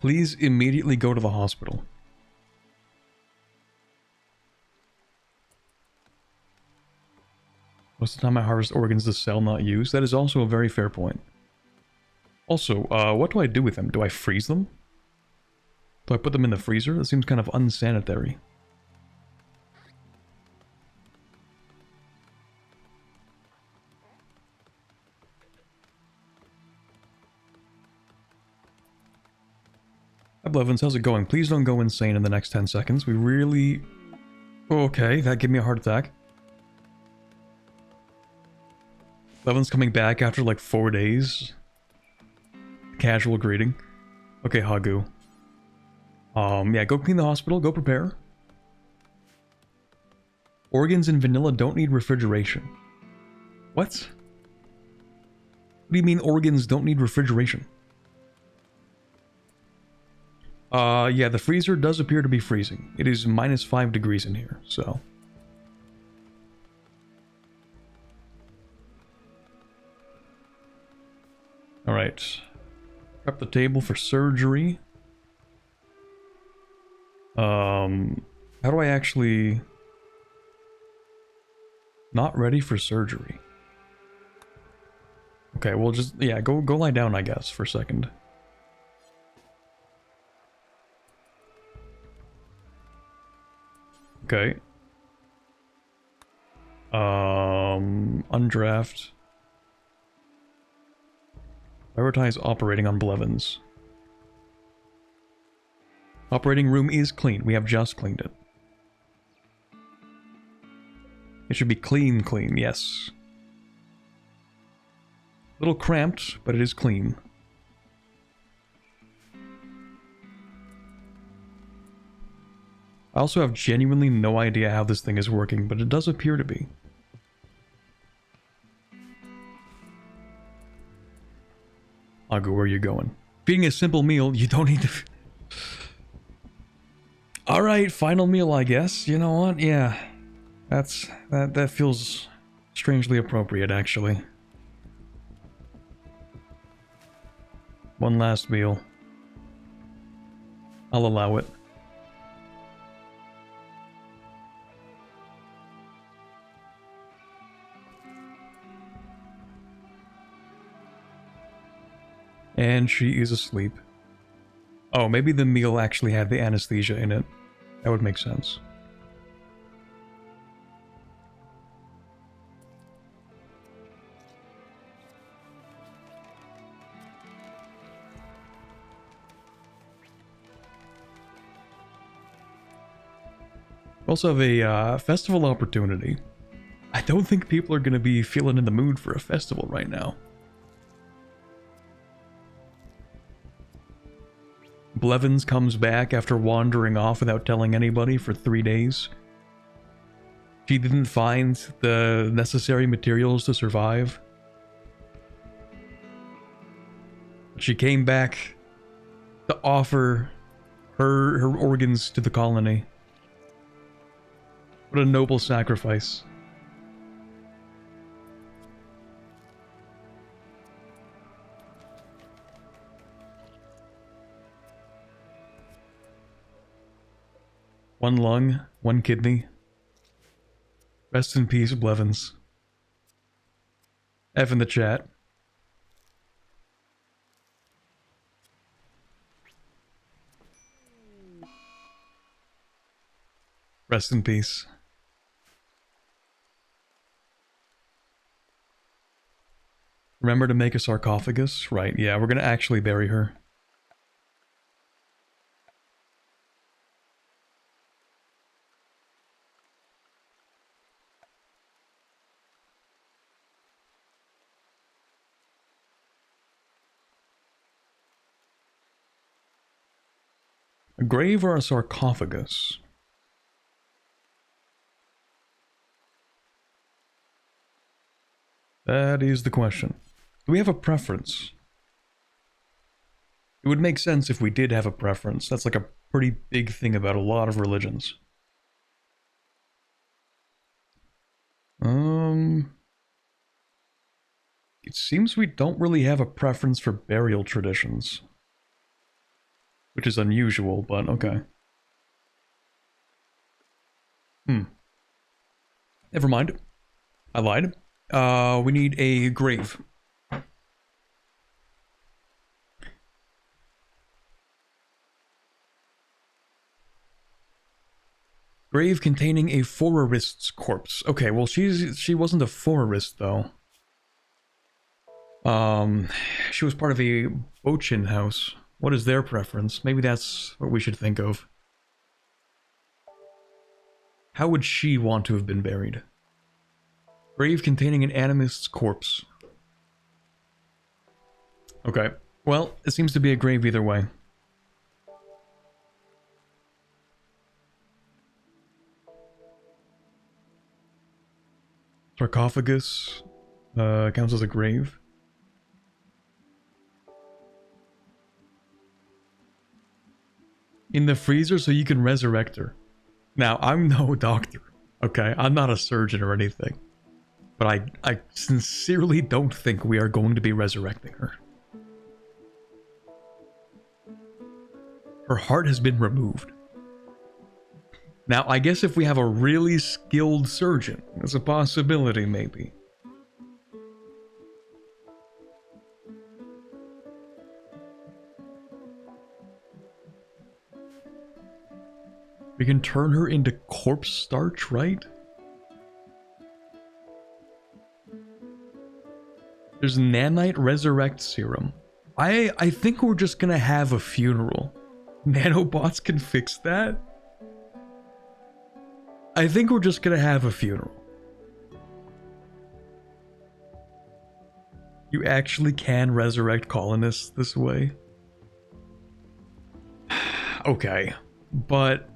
Please immediately go to the hospital. Most of the time I harvest organs to sell, not use. That is also a very fair point. Also, what do I do with them? Do I freeze them? Do I put them in the freezer? That seems kind of unsanitary. Hi Blevins, how's it going? Please don't go insane in the next 10 seconds. We really... Okay, that gave me a heart attack. Blevins coming back after like 4 days. Casual greeting. Okay, Hagu. Yeah, go clean the hospital, go prepare. Organs in vanilla don't need refrigeration. What? What do you mean organs don't need refrigeration? Yeah, the freezer does appear to be freezing. It is -5 degrees in here, so... Alright. Prep the table for surgery. How do I actually... Not ready for surgery. Okay, we'll just... Yeah, go lie down, I guess, for a second. Okay. Undraft. Prioritize operating on Blevins. Operating room is clean. We have just cleaned it. It should be clean, yes. A little cramped, but it is clean. I also have genuinely no idea how this thing is working, but it does appear to be. Agu, where are you going? Feeding a simple meal, you don't need to... Alright, final meal, I guess. You know what? Yeah. That feels strangely appropriate, actually. One last meal. I'll allow it. And she is asleep. Oh, maybe the meal actually had the anesthesia in it. That would make sense. We also have a festival opportunity. I don't think people are going to be feeling in the mood for a festival right now. Blevins comes back after wandering off without telling anybody for 3 days. She didn't find the necessary materials to survive. She came back to offer her organs to the colony. What a noble sacrifice. One lung, one kidney. Rest in peace, Blevins. F in the chat. Rest in peace. Remember to make a sarcophagus? Right, yeah, we're gonna actually bury her. A grave or a sarcophagus? That is the question. Do we have a preference? It would make sense if we did have a preference. That's like a pretty big thing about a lot of religions. It seems we don't really have a preference for burial traditions. Which is unusual, but okay. Never mind. I lied. We need a grave. Grave containing a forerist's corpse. Okay, well she wasn't a forerist though. She was part of a Bochin house. What is their preference? Maybe that's what we should think of. How would she want to have been buried? Grave containing an animist's corpse. Okay. Well, it seems to be a grave either way. Sarcophagus counts as a grave. In the freezer so you can resurrect her. Now, I'm no doctor, okay? I'm not a surgeon or anything. But I sincerely don't think we are going to be resurrecting her. Her heart has been removed. Now, I guess if we have a really skilled surgeon, there's a possibility, maybe. We can turn her into corpse starch, right? There's nanite resurrect serum. I think we're just gonna have a funeral. Nanobots can fix that? I think we're just gonna have a funeral. You actually can resurrect colonists this way? Okay, but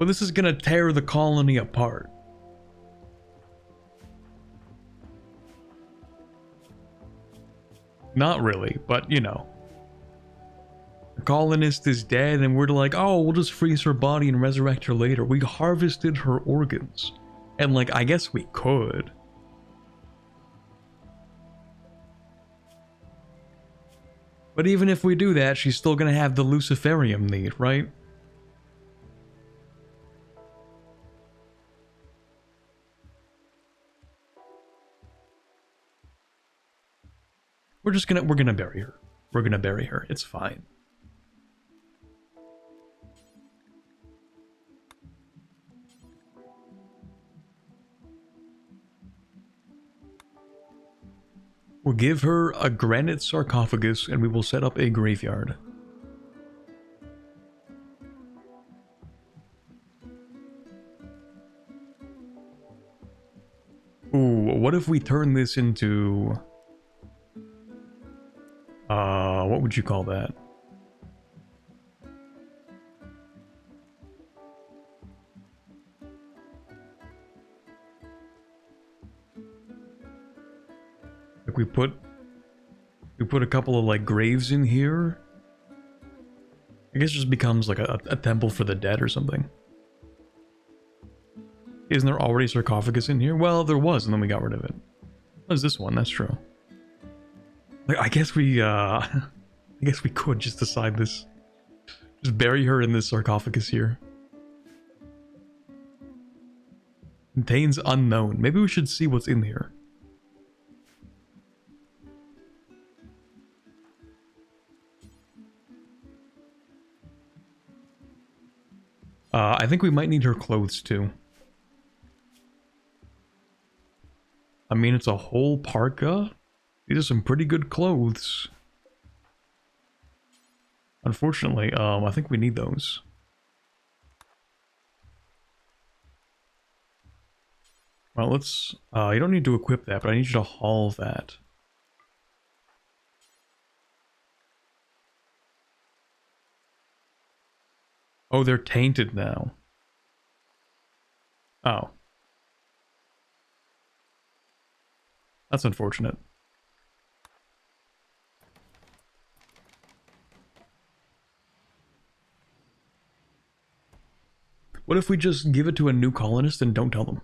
this is gonna tear the colony apart. Not really, but you know. The colonist is dead and we're like, oh, we'll just freeze her body and resurrect her later. We harvested her organs. And like, I guess we could. But even if we do that, she's still gonna have the luciferium need, right? We're gonna bury her. We're gonna bury her. It's fine. We'll give her a granite sarcophagus and we will set up a graveyard. Ooh, what if we turn this into... what would you call that? Like we put a couple of like graves in here. I guess it just becomes like a temple for the dead or something. Isn't there already a sarcophagus in here? Well, there was, and then we got rid of it. What is this one? That's true. Like, I guess we could just decide this. Just bury her in this sarcophagus here. Contains unknown. Maybe we should see what's in here. I think we might need her clothes too. I mean, it's a whole parka. These are some pretty good clothes. Unfortunately, I think we need those. Well, let's... you don't need to equip that, but I need you to haul that. Oh, they're tainted now. Oh. That's unfortunate. What if we just give it to a new colonist and don't tell them?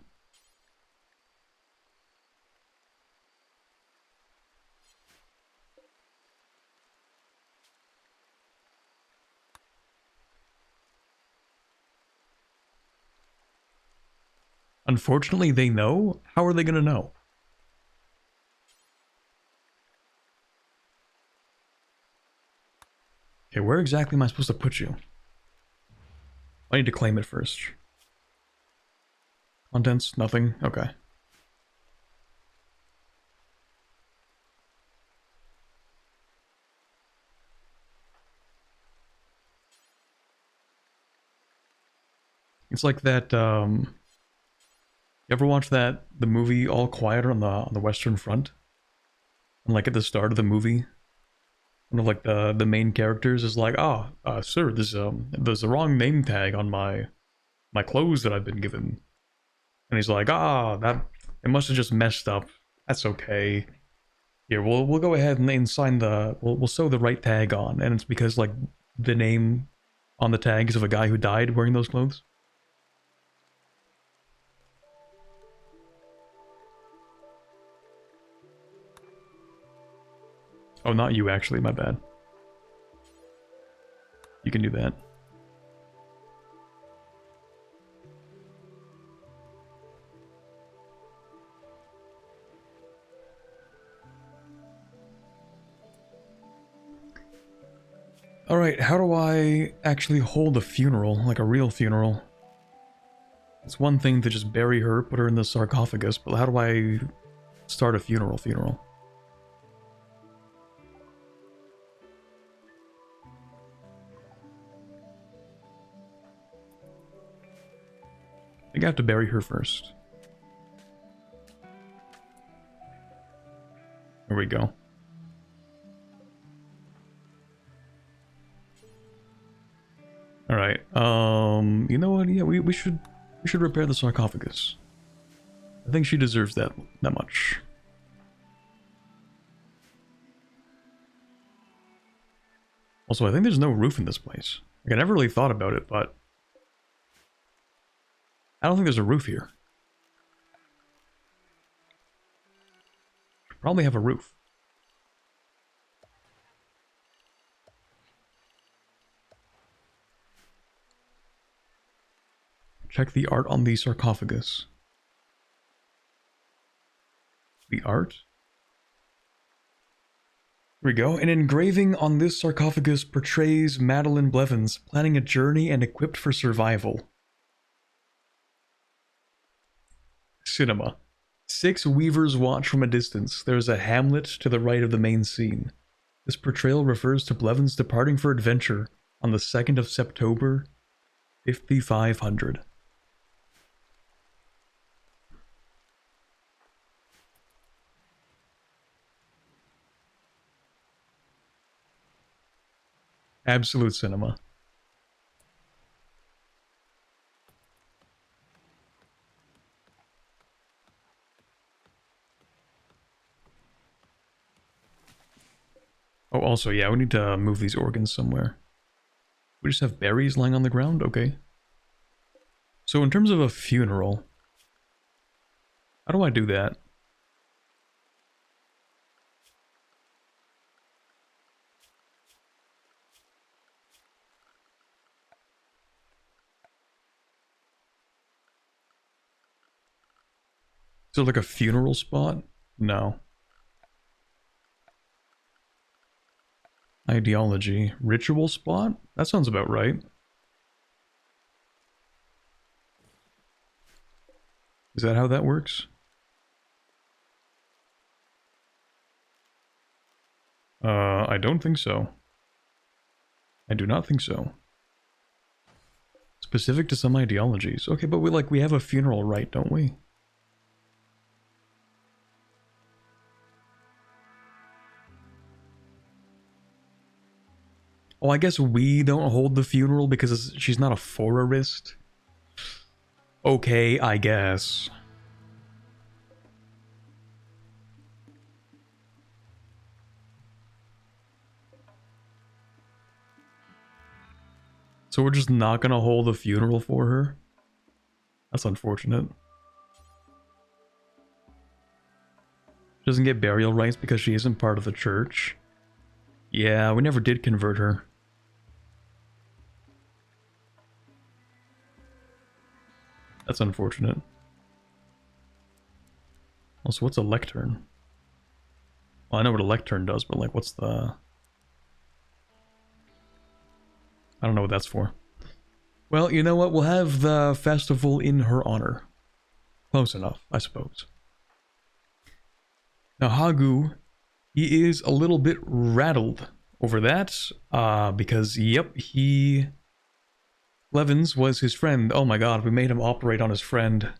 Unfortunately, they know? How are they gonna know? Okay, where exactly am I supposed to put you? I need to claim it first. Contents, nothing. Okay. It's like that, you ever watch the movie All Quiet on the Western Front? And like at the start of the movie, one of like the main characters is like, "Oh, sir, there's a wrong name tag on my clothes that I've been given." And he's like, that it must have just messed up. That's okay. Here, we'll go ahead and sign we'll sew the right tag on, and it's because like the name on the tag is of a guy who died wearing those clothes. Oh, not you actually, my bad. You can do that. Alright, how do I actually hold a funeral, like a real funeral? It's one thing to just bury her, put her in the sarcophagus, but how do I start a funeral? I think I have to bury her first. There we go. Alright, you know what? Yeah, we should repair the sarcophagus. I think she deserves that much. Also, I think there's no roof in this place. Like, I never really thought about it, but I don't think there's a roof here. Should probably have a roof. Check the art on the sarcophagus. The art? Here we go. An engraving on this sarcophagus portrays Madeline Blevins planning a journey and equipped for survival. Cinema. 6 weavers watch from a distance. There's a hamlet to the right of the main scene. This portrayal refers to Blevins departing for adventure on the 2nd of September, 5500. Absolute cinema. Oh, also, yeah, we need to move these organs somewhere. We just have berries lying on the ground? Okay. So in terms of a funeral, how do I do that? Is there like a funeral spot? No. Ideology. Ritual spot? That sounds about right. Is that how that works? I don't think so. I do not think so. Specific to some ideologies. Okay, but we have a funeral rite, don't we? Oh, I guess we don't hold the funeral because she's not a forerist. Okay, I guess. So we're just not gonna hold a funeral for her? That's unfortunate. She doesn't get burial rights because she isn't part of the church. Yeah, we never did convert her. That's unfortunate. Also, what's a lectern? Well, I know what a lectern does, but like, what's the... I don't know what that's for. Well, you know what? We'll have the festival in her honor. Close enough, I suppose. Now, Hagu, he is a little bit rattled over that, because, yep, he Blevins was his friend. Oh my god, we made him operate on his friend.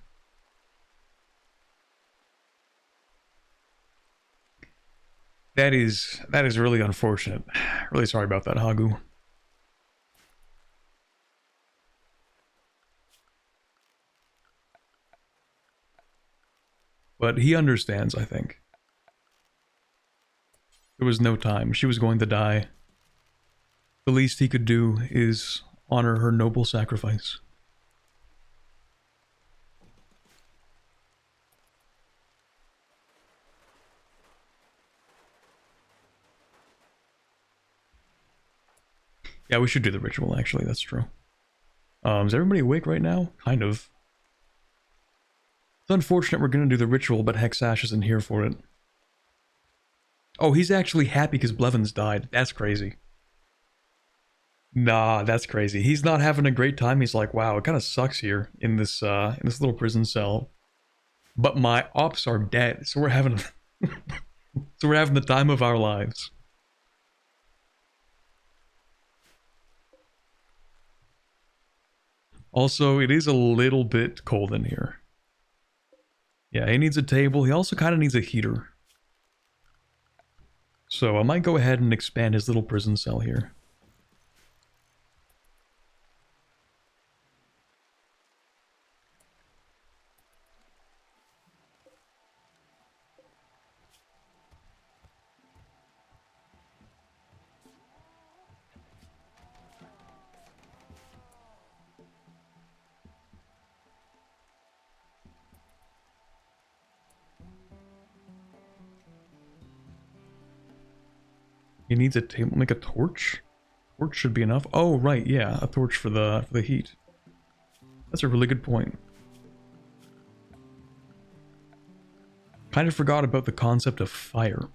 That is really unfortunate. Really sorry about that, Hagu. But he understands, I think. There was no time. She was going to die. The least he could do is honor her noble sacrifice. Yeah, we should do the ritual, actually. That's true. Is everybody awake right now? Kind of. It's unfortunate we're gonna do the ritual, but Hexash isn't here for it. Oh, he's actually happy because Blevins died. That's crazy. Nah, that's crazy. He's not having a great time. He's like, wow, it kind of sucks here in this little prison cell. But my ops are dead, so we're having so we're having the time of our lives. Also, it is a little bit cold in here. Yeah, he needs a table. He also kind of needs a heater. So I might go ahead and expand his little prison cell here. He needs a table, make a torch? Torch should be enough. Oh, right, yeah, a torch for the heat. That's a really good point. Kind of forgot about the concept of fire.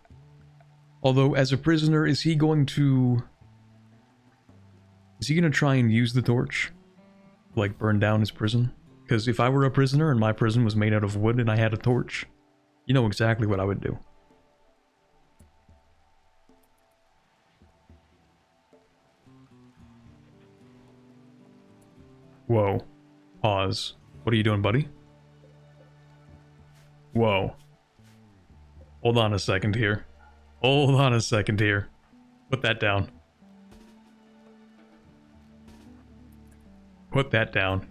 Although, as a prisoner, is he going to try and use the torch? Like, burn down his prison? Because if I were a prisoner and my prison was made out of wood and I had a torch, you know exactly what I would do. Whoa. Pause. What are you doing, buddy? Whoa. Hold on a second here. Hold on a second here. Put that down. Put that down.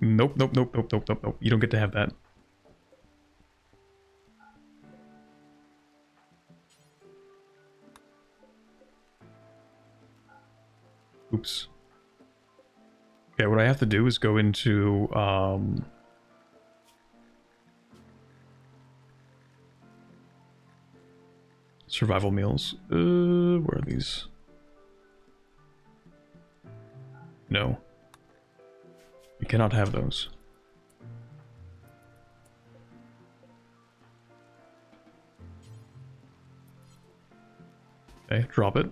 Nope, nope, nope, nope, nope, nope, nope. You don't get to have that. Oops. Okay, what I have to do is go into, survival meals. Where are these? No. You cannot have those. Okay, drop it.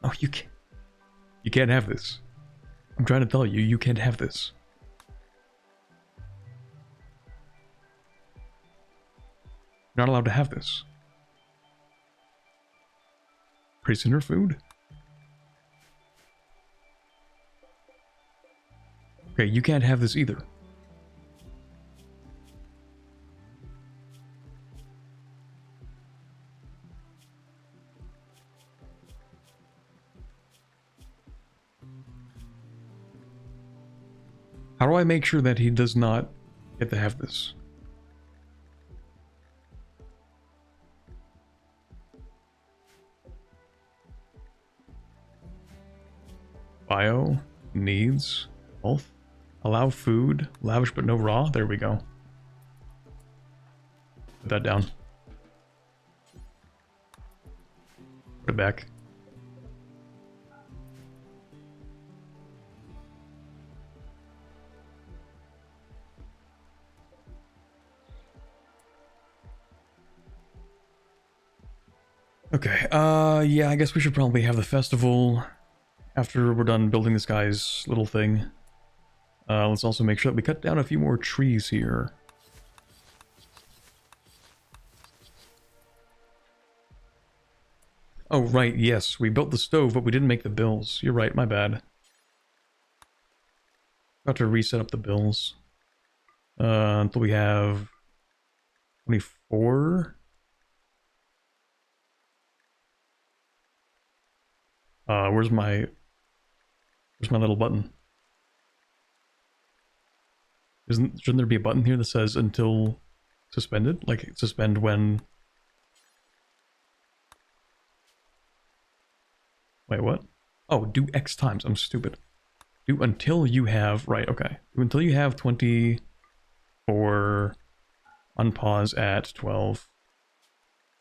Oh, you can't have this. I'm trying to tell you, you can't have this. You're not allowed to have this. Prisoner food? Okay, you can't have this either. How do I make sure that he does not get to have this? Bio, needs, health, allow food, lavish but no raw. There we go. Put that down. Put it back. Okay, yeah, I guess we should probably have the festival after we're done building this guy's little thing. Let's also make sure that we cut down a few more trees here. Oh, right, yes. We built the stove, but we didn't make the bills. You're right, my bad. Got to reset up the bills. Until we have 24. Where's my little button? Shouldn't there be a button here that says until suspended? Like suspend when... Wait, what? Oh, do X times. I'm stupid. Do until you have... Right, okay. Do until you have 24. Unpause at 12.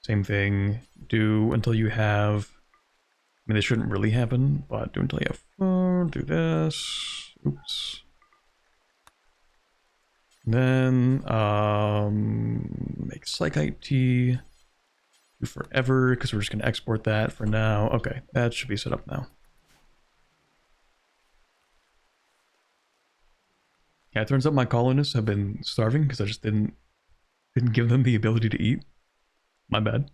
Same thing. Do until you have... I mean, this shouldn't really happen, but do until you have 4. Do this. Oops. Then, make psych IT do forever, because we're just going to export that for now. Okay, that should be set up now. Yeah, it turns out my colonists have been starving because I just didn't give them the ability to eat. My bad.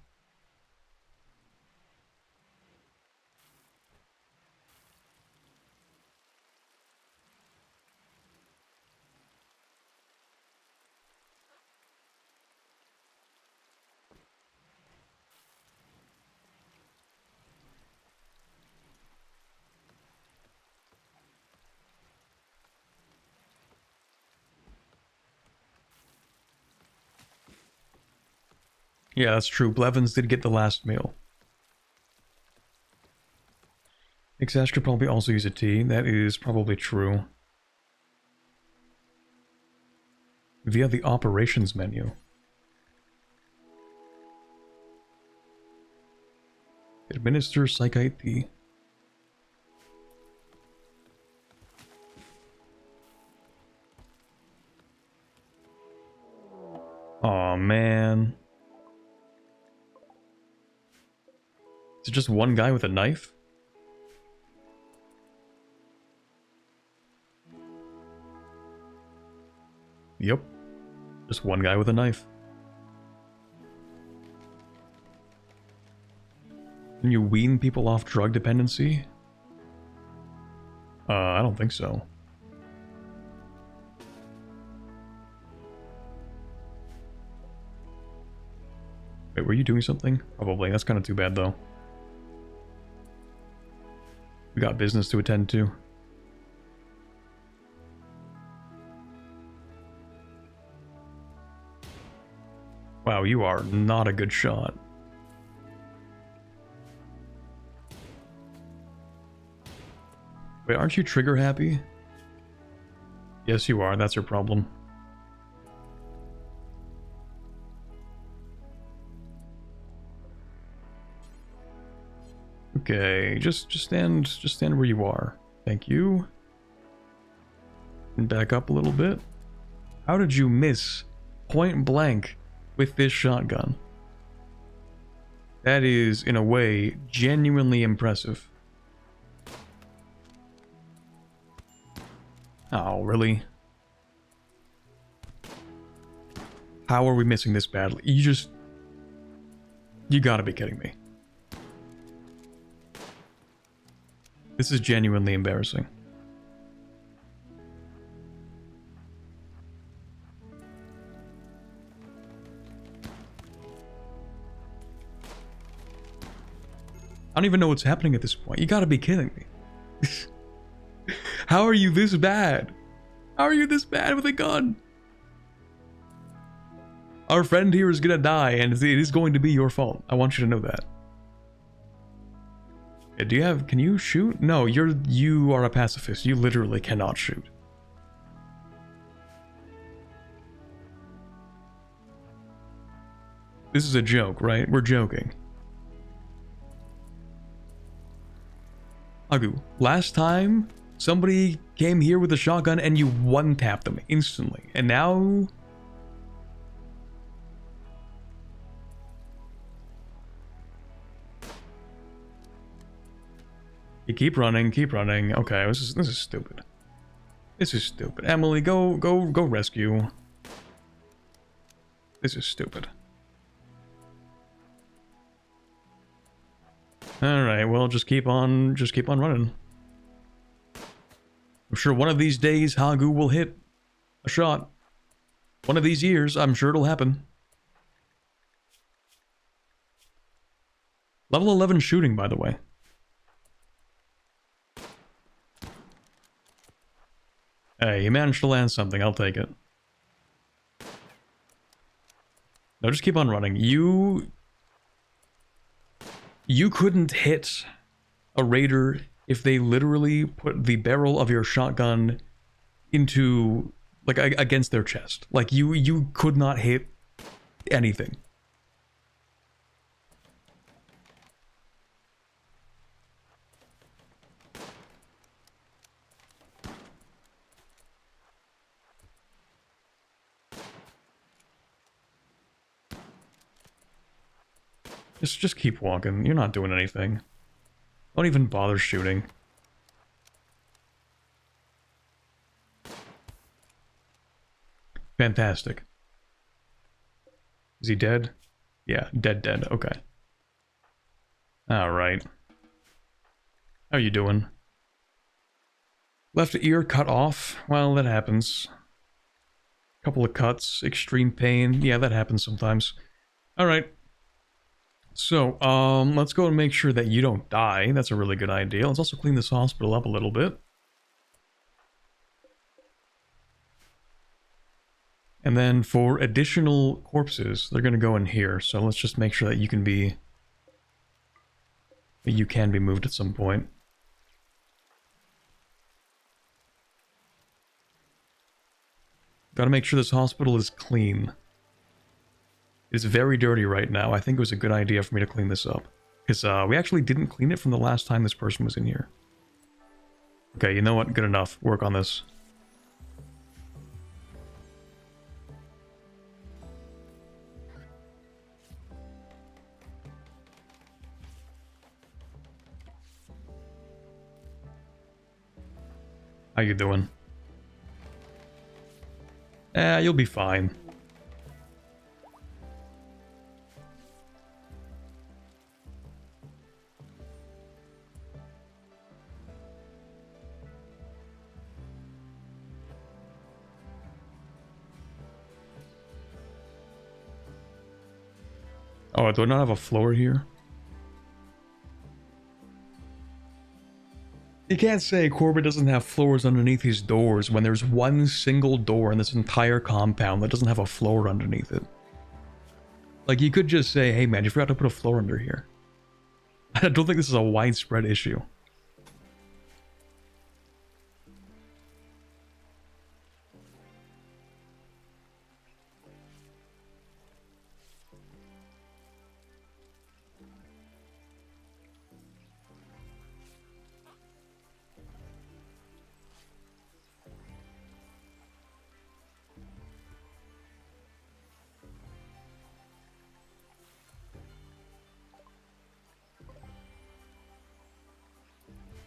Yeah, that's true. Blevins did get the last meal. Exash could probably also use a tea. That is probably true. Via the operations menu. Administer psych IT. Aw, man. Is it just one guy with a knife? Yep. Just one guy with a knife. Can you wean people off drug dependency? I don't think so. Wait, were you doing something? Probably. That's kind of too bad, though. We got business to attend to. Wow, you are not a good shot. Wait, aren't you trigger happy? Yes, you are. That's your problem. Okay, just stand where you are. Thank you. And back up a little bit. How did you miss point blank with this shotgun? That is, in a way, genuinely impressive. Oh, really? How are we missing this badly? You gotta be kidding me. This is genuinely embarrassing. I don't even know what's happening at this point. You gotta be kidding me. How are you this bad? How are you this bad with a gun? Our friend here is gonna die, and it is going to be your fault. I want you to know that. Do you have... Can you shoot? No, you are a pacifist. You literally cannot shoot. This is a joke, right? We're joking. Agu, last time somebody came here with a shotgun and you one-tapped them instantly. And now... You keep running, keep running. Okay, this is stupid. This is stupid. Emily, go rescue. This is stupid. Alright, well, just keep on running. I'm sure one of these days Hagu will hit a shot. One of these years, I'm sure it'll happen. Level 11 shooting, by the way. Hey, you managed to land something, I'll take it. No, just keep on running. You couldn't hit a raider if they literally put the barrel of your shotgun into, like, against their chest. Like, you could not hit anything. Just keep walking. You're not doing anything. Don't even bother shooting. Fantastic. Is he dead? Yeah, dead. Okay. Alright. How you doing? Left ear cut off. Well, that happens. Couple of cuts. Extreme pain. Yeah, that happens sometimes. Alright. So, let's go and make sure that you don't die. That's a really good idea. Let's also clean this hospital up a little bit. And then for additional corpses, they're going to go in here. So let's just make sure that you can be moved at some point. Got to make sure this hospital is clean. It's very dirty right now. I think it was a good idea for me to clean this up. Because we actually didn't clean it from the last time this person was in here. Okay, you know what? Good enough. Work on this. How you doing? You'll be fine. Oh, do I not have a floor here? You can't say Corbett doesn't have floors underneath his doors when there's one single door in this entire compound that doesn't have a floor underneath it. Like, you could just say, hey man, you forgot to put a floor under here. I don't think this is a widespread issue.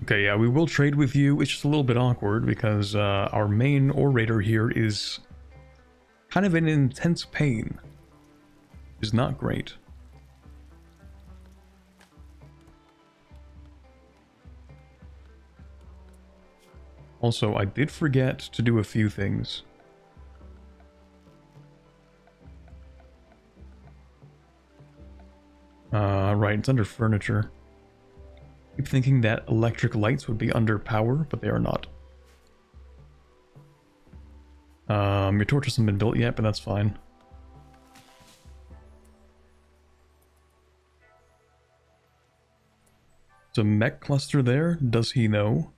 Okay, yeah, we will trade with you. It's just a little bit awkward because our main orator here is kind of in intense pain. Is not great. Also, I did forget to do a few things. Right, it's under furniture. Keep thinking that electric lights would be under power, but they are not. Your torch hasn't been built yet, but that's fine. There's a mech cluster there. Does he know?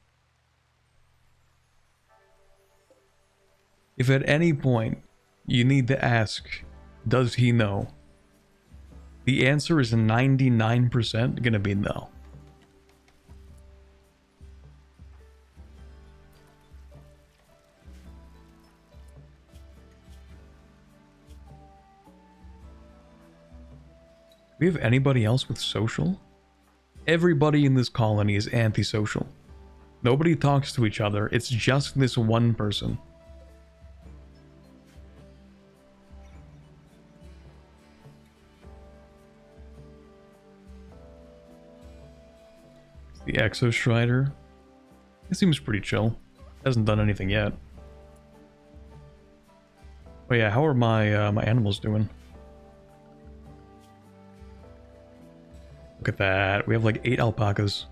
If at any point you need to ask, does he know? The answer is 99% gonna be no. Do we have anybody else with social? Everybody in this colony is antisocial. Nobody talks to each other. It's just this one person. The Exo Strider. It seems pretty chill. Hasn't done anything yet. Oh yeah, how are my my animals doing? Look at that. We have like 8 alpacas.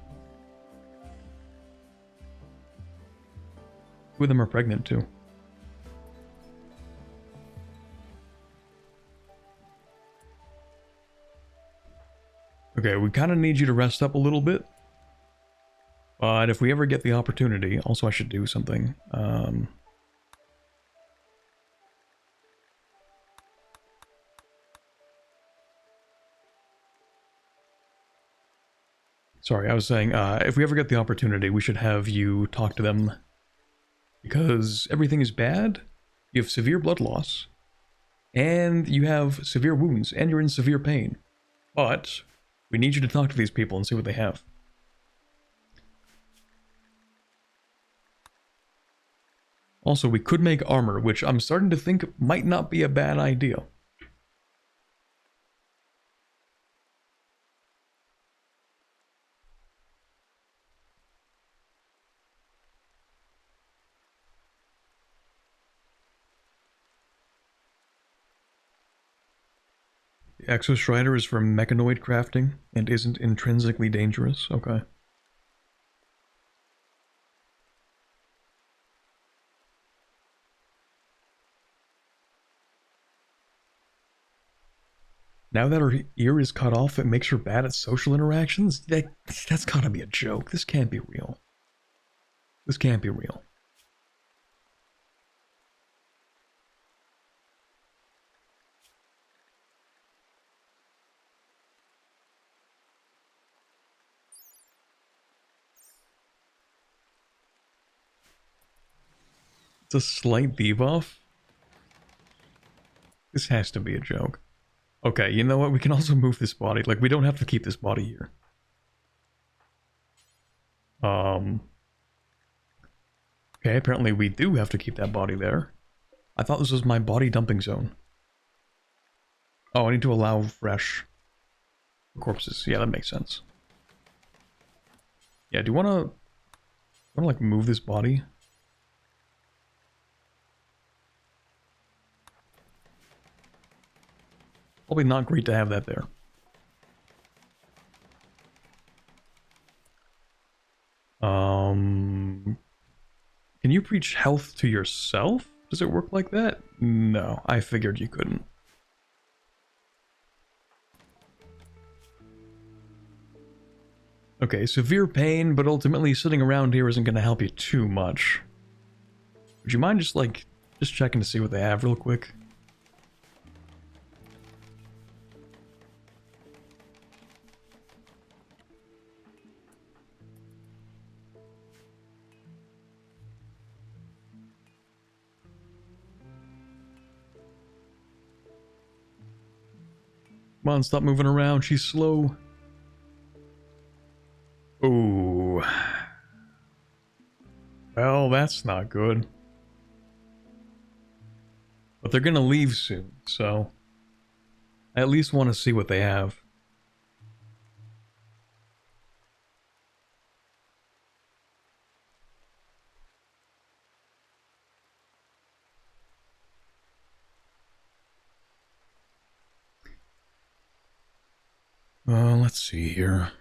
2 of them are pregnant too. Okay, we kind of need you to rest up a little bit. But if we ever get the opportunity, also I should do something. Sorry, I was saying, if we ever get the opportunity, we should have you talk to them. Because everything is bad, you have severe blood loss, and you have severe wounds, and you're in severe pain. But we need you to talk to these people and see what they have. Also, we could make armor, which I'm starting to think might not be a bad idea. The Exo Strider is for mechanoid crafting and isn't intrinsically dangerous. Okay. Now that her ear is cut off, it makes her bad at social interactions? That's gotta be a joke. This can't be real. This can't be real. It's a slight debuff? This has to be a joke. Okay, you know what? We can also move this body. Like, we don't have to keep this body here. Okay, apparently we do have to keep that body there. I thought this was my body dumping zone. Oh, I need to allow fresh corpses. Yeah, that makes sense. Yeah, do you wanna like move this body? Probably not great to have that there. Can you preach health to yourself? Does it work like that? No, I figured you couldn't. Okay, severe pain, but ultimately sitting around here isn't going to help you too much. Would you mind just checking to see what they have real quick? Come on, stop moving around. She's slow. Ooh. Well, that's not good. But they're gonna leave soon, so I at least want to see what they have. Let's see here.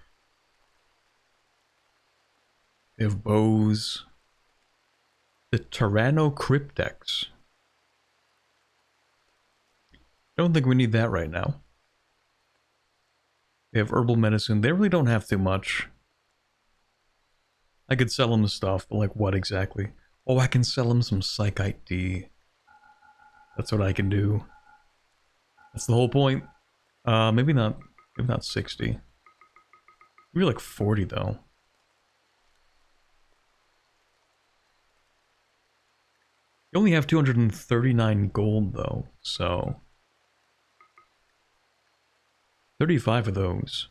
They have bows. The Tyrannocryptex. Don't think we need that right now. They have herbal medicine. They really don't have too much. I could sell them stuff, but like what exactly? Oh, I can sell them some Psychite D. That's what I can do. That's the whole point. Maybe not 60. Maybe like 40 though. You only have 239 gold though, so 35 of those.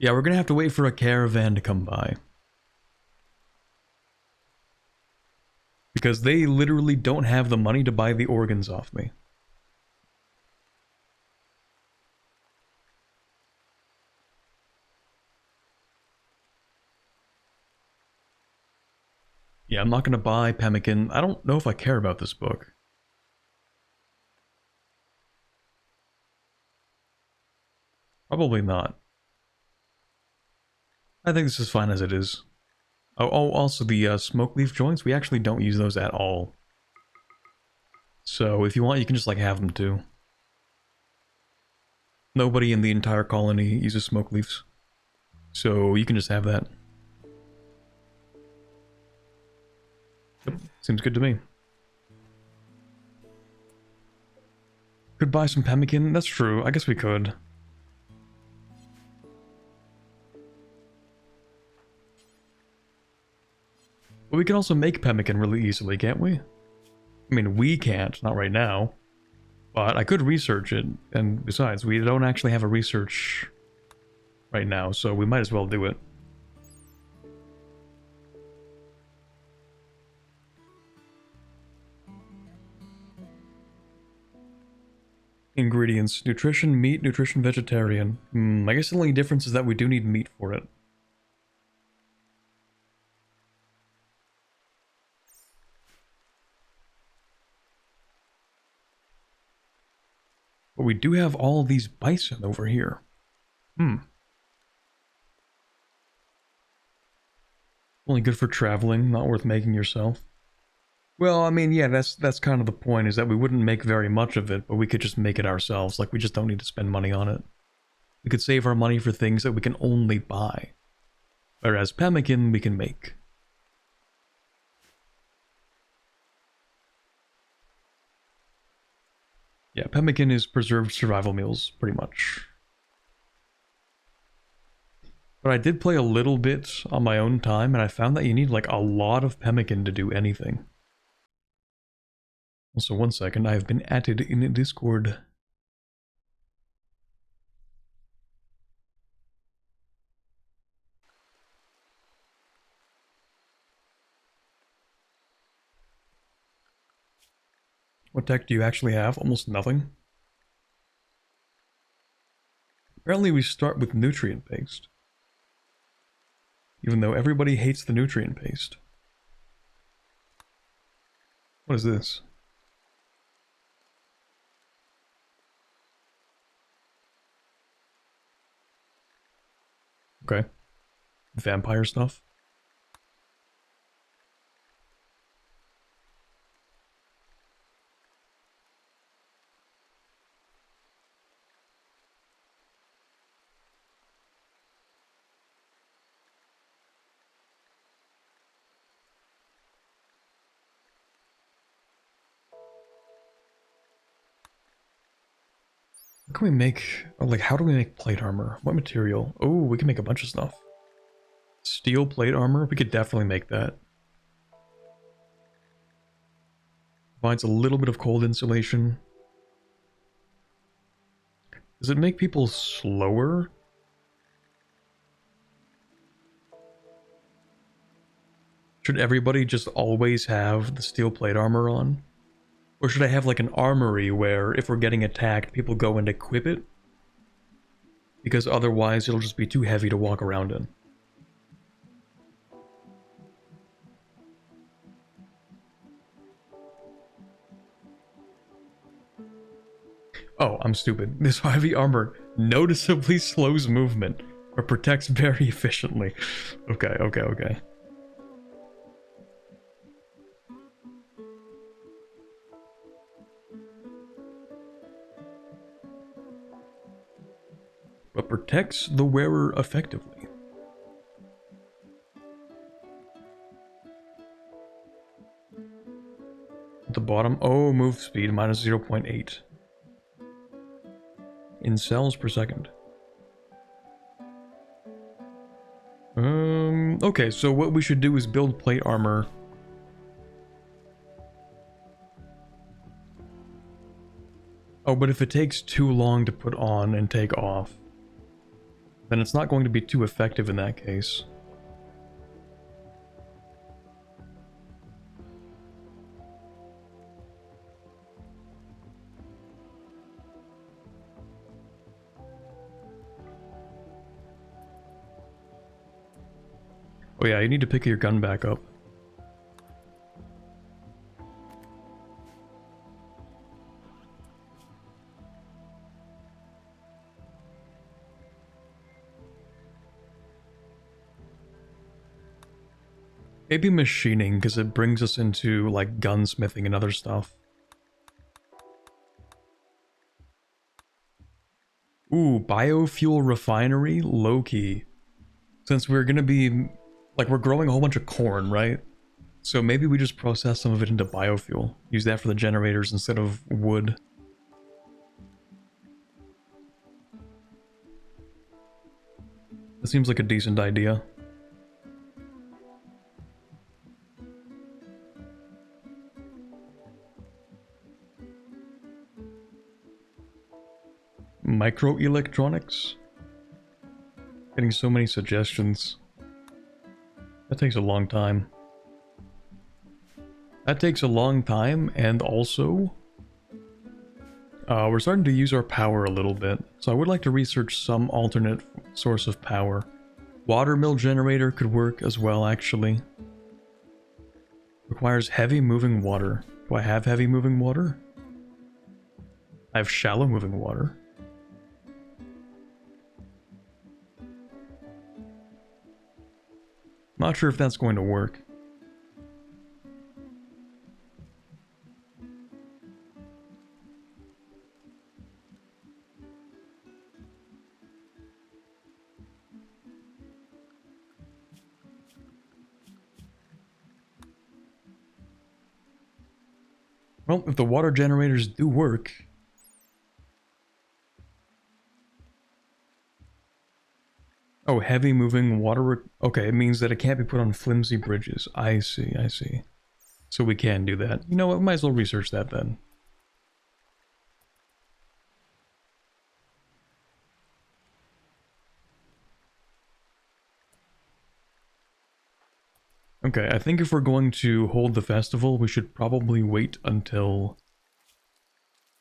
Yeah, we're gonna have to wait for a caravan to come by. Because they literally don't have the money to buy the organs off me. Yeah, I'm not gonna buy Pemmican. I don't know if I care about this book. Probably not. I think this is fine as it is. Oh, also the smoke leaf joints, we actually don't use those at all. So if you want, you can just like have them too. Nobody in the entire colony uses smoke leaves. So you can just have that. Yep, seems good to me. Could buy some pemmican, that's true, I guess we could. But we can also make pemmican really easily, can't we? I mean, we can't, not right now. But I could research it, and besides, we don't actually have a research right now, so we might as well do it. Ingredients: nutrition, meat, nutrition, vegetarian. I guess the only difference is that we do need meat for it. But we do have all of these bison over here. Only good for traveling, not worth making yourself. Well, I mean, yeah, that's kind of the point, is that we wouldn't make very much of it, but we could just make it ourselves. Like, we just don't need to spend money on it. We could save our money for things that we can only buy. Whereas pemmican, we can make. Yeah, pemmican is preserved survival meals, pretty much. But I did play a little bit on my own time, and I found that you need, like, a lot of pemmican to do anything. Also, one second, I have been added in Discord. What tech do you actually have? Almost nothing. Apparently we start with nutrient paste. Even though everybody hates the nutrient paste. What is this? Okay. Vampire stuff? What can we make? Oh, like, how do we make plate armor? What material? Oh, we can make a bunch of stuff. Steel plate armor? We could definitely make that. Provides a little bit of cold insulation. Does it make people slower? Should everybody just always have the steel plate armor on? Or should I have like an armory where if we're getting attacked, people go and equip it? Because otherwise it'll just be too heavy to walk around in. Oh, I'm stupid. This heavy armor noticeably slows movement, but protects very efficiently. Okay. But protects the wearer effectively. At the bottom, oh, move speed minus 0.8. In cells per second. Okay, so what we should do is build plate armor. Oh, but if it takes too long to put on and take off. then it's not going to be too effective in that case. Oh yeah, you need to pick your gun back up. Maybe machining, because it brings us into, like, gunsmithing and other stuff. Ooh, biofuel refinery? Low-key. Since we're gonna be... like, we're growing a whole bunch of corn, right? So maybe we just process some of it into biofuel. Use that for the generators instead of wood. That seems like a decent idea. Microelectronics? Getting so many suggestions. That takes a long time. That takes a long time, and also... we're starting to use our power a little bit, so I would like to research some alternate source of power. Watermill generator could work as well, actually. Requires heavy moving water. Do I have heavy moving water? I have shallow moving water. Not sure if that's going to work. Well, if the water generators do work... Oh, heavy moving water... Okay, it means that it can't be put on flimsy bridges. I see, I see. So we can do that. You know what, might as well research that then. Okay, I think if we're going to hold the festival, we should probably wait until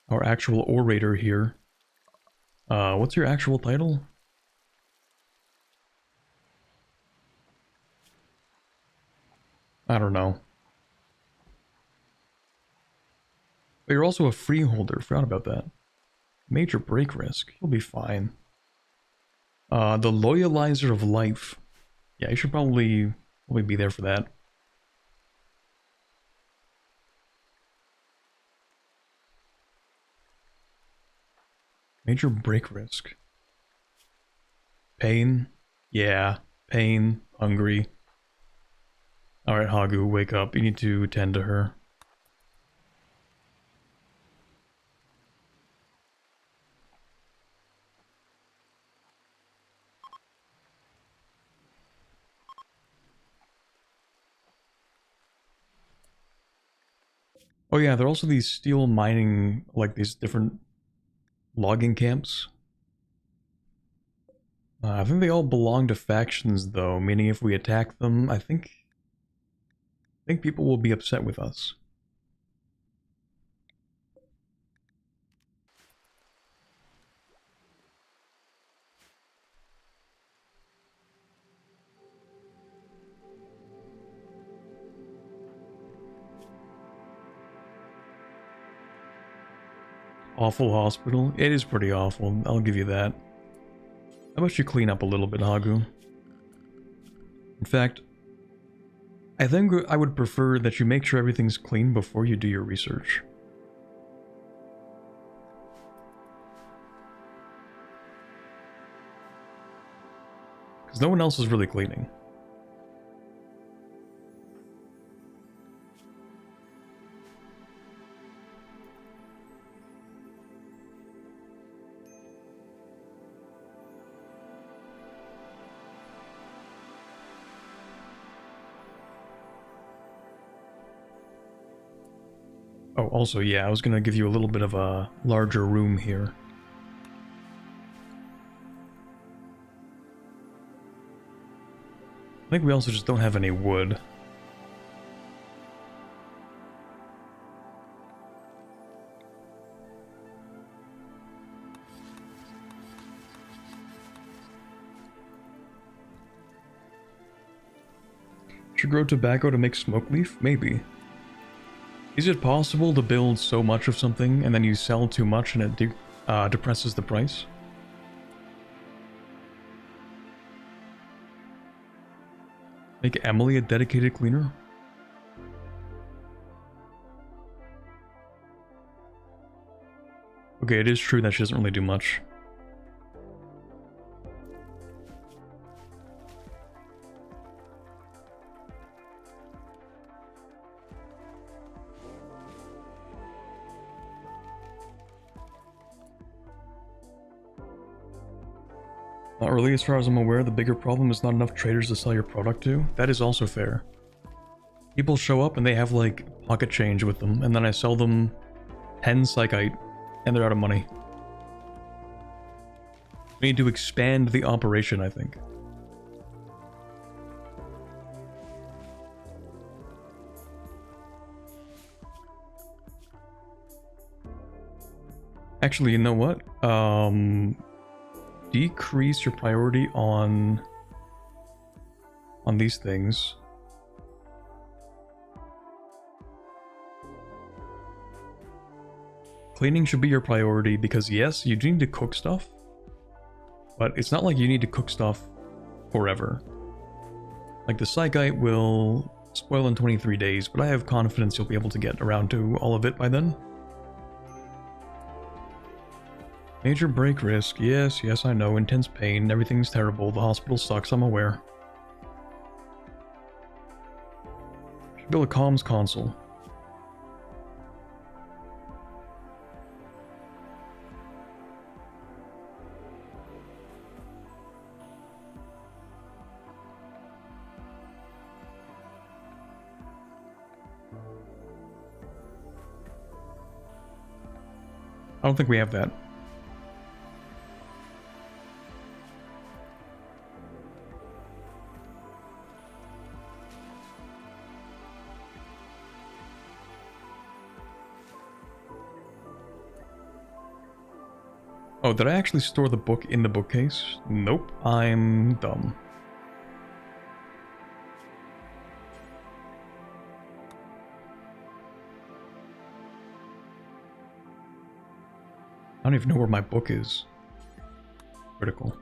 our actual orator here. What's your actual title? I don't know. But you're also a freeholder, forgot about that. Major break risk, you'll be fine. The loyalizer of life. Yeah, you should probably be there for that. Major break risk. Pain? Yeah, pain, hungry. Alright, Hagu, wake up. You need to tend to her. Oh yeah, there are also these steel mining, like these different logging camps. I think they all belong to factions though, meaning if we attack them, I think people will be upset with us. Awful hospital. It is pretty awful, I'll give you that. How about you clean up a little bit, Hagu? In fact, I think I would prefer that you make sure everything's clean before you do your research. Because no one else is really cleaning. Oh, also, yeah, I was gonna give you a little bit of a larger room here. I think we also just don't have any wood. Should grow tobacco to make smoke leaf? Maybe. Is it possible to build so much of something and then you sell too much and it depresses the price? Make Emily a dedicated cleaner? Okay, it is true that she doesn't really do much. Not really, as far as I'm aware. The bigger problem is not enough traders to sell your product to. That is also fair. People show up and they have like pocket change with them, and then I sell them 10 psychite and they're out of money. We need to expand the operation, I think. Actually, you know what? Decrease your priority on these things. Cleaning should be your priority because yes, you do need to cook stuff, but it's not like you need to cook stuff forever. Like the psychite will spoil in 23 days, but I have confidence you'll be able to get around to all of it by then. Major break risk. Yes, I know. Intense pain. Everything's terrible. The hospital sucks. I'm aware. Should build a comms console. I don't think we have that. Oh, did I actually store the book in the bookcase? Nope, I'm dumb. I don't even know where my book is. Critical.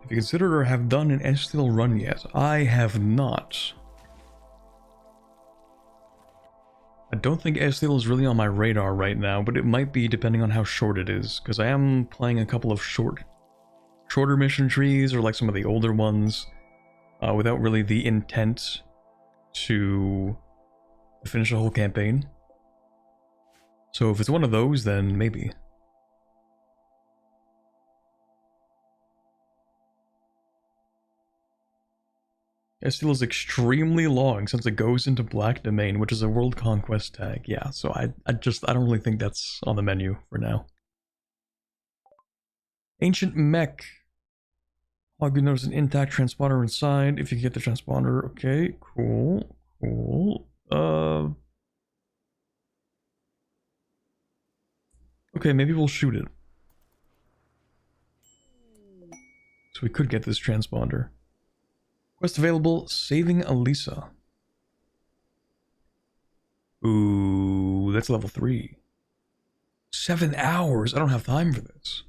Have you considered or have done an Estival run yet? I have not. I don't think Estival is really on my radar right now, but it might be depending on how short it is, because I am playing a couple of shorter mission trees, or like some of the older ones, without really the intent to finish a whole campaign. So if it's one of those, then maybe. Estival is extremely long since it goes into Black Domain, which is a World Conquest tag. Yeah, so I don't really think that's on the menu for now. Ancient Mech. Log, you notice an intact transponder inside. If you get the transponder, okay, cool. Okay, maybe we'll shoot it. So we could get this transponder. Quest available, Saving Elisa. Ooh, that's level 3. 7 hours? I don't have time for this.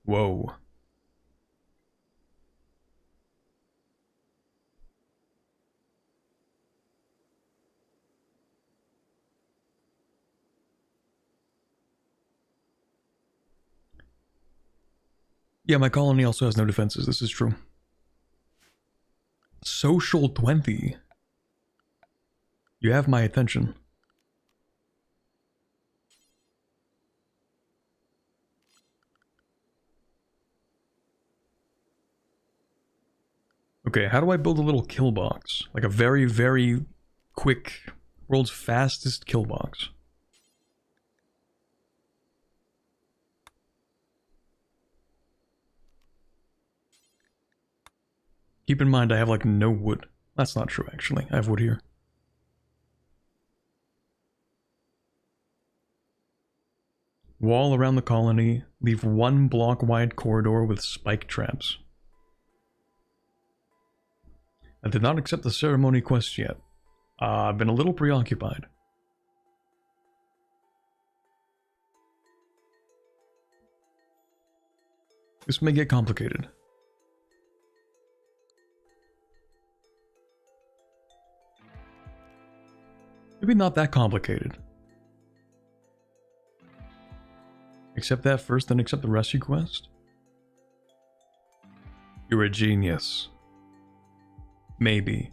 Whoa. Yeah, my colony also has no defenses. This is true. Social 20. You have my attention. Okay, how do I build a little kill box? Like a very, very quick, world's fastest kill box. Keep in mind I have like no wood. That's not true actually. I have wood here. Wall around the colony. Leave 1 block wide corridor with spike traps. I did not accept the ceremony quest yet. I've been a little preoccupied. This may get complicated. Maybe not that complicated. Accept that first, then accept the rescue quest? You're a genius. Maybe.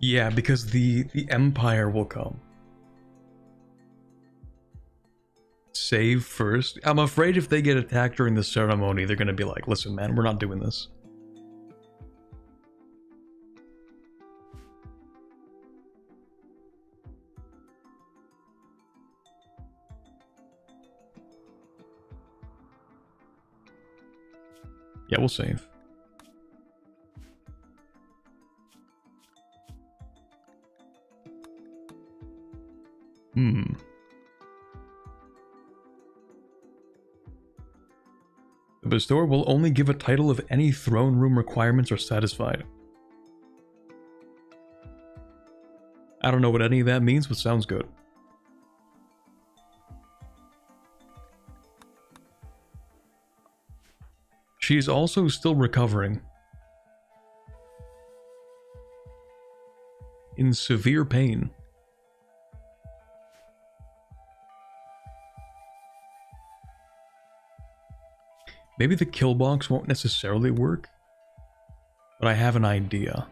Yeah, because the Empire will come. Save first. I'm afraid if they get attacked during the ceremony, they're gonna be like, listen man, we're not doing this. Yeah, we'll save. The bestower will only give a title if any throne room requirements are satisfied. I don't know what any of that means, but sounds good. She's also still recovering. In severe pain. Maybe the kill box won't necessarily work, but I have an idea.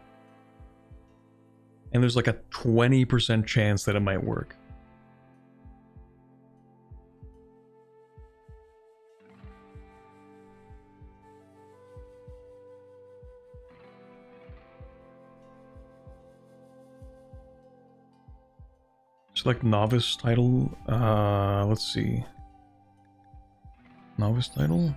And there's like a 20% chance that it might work. Select novice title. Let's see. Novice title?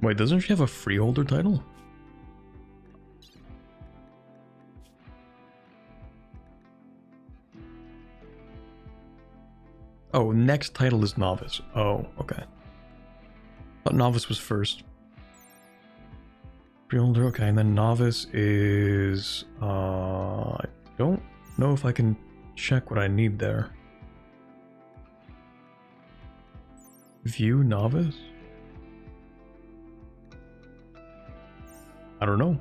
Wait, doesn't she have a freeholder title? Oh, next title is novice. Oh, okay. Thought novice was first. Freeholder, okay, and then novice is... I don't know if I can check what I need there. View novice? I don't know.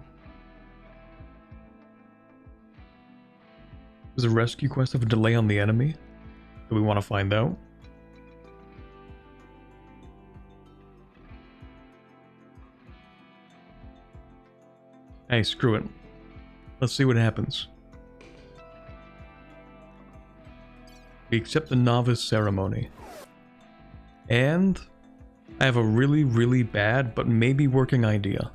Does a rescue quest have a delay on the enemy? Do we want to find out? Hey, screw it. Let's see what happens. We accept the novice ceremony. And I have a really, really bad, but maybe working idea.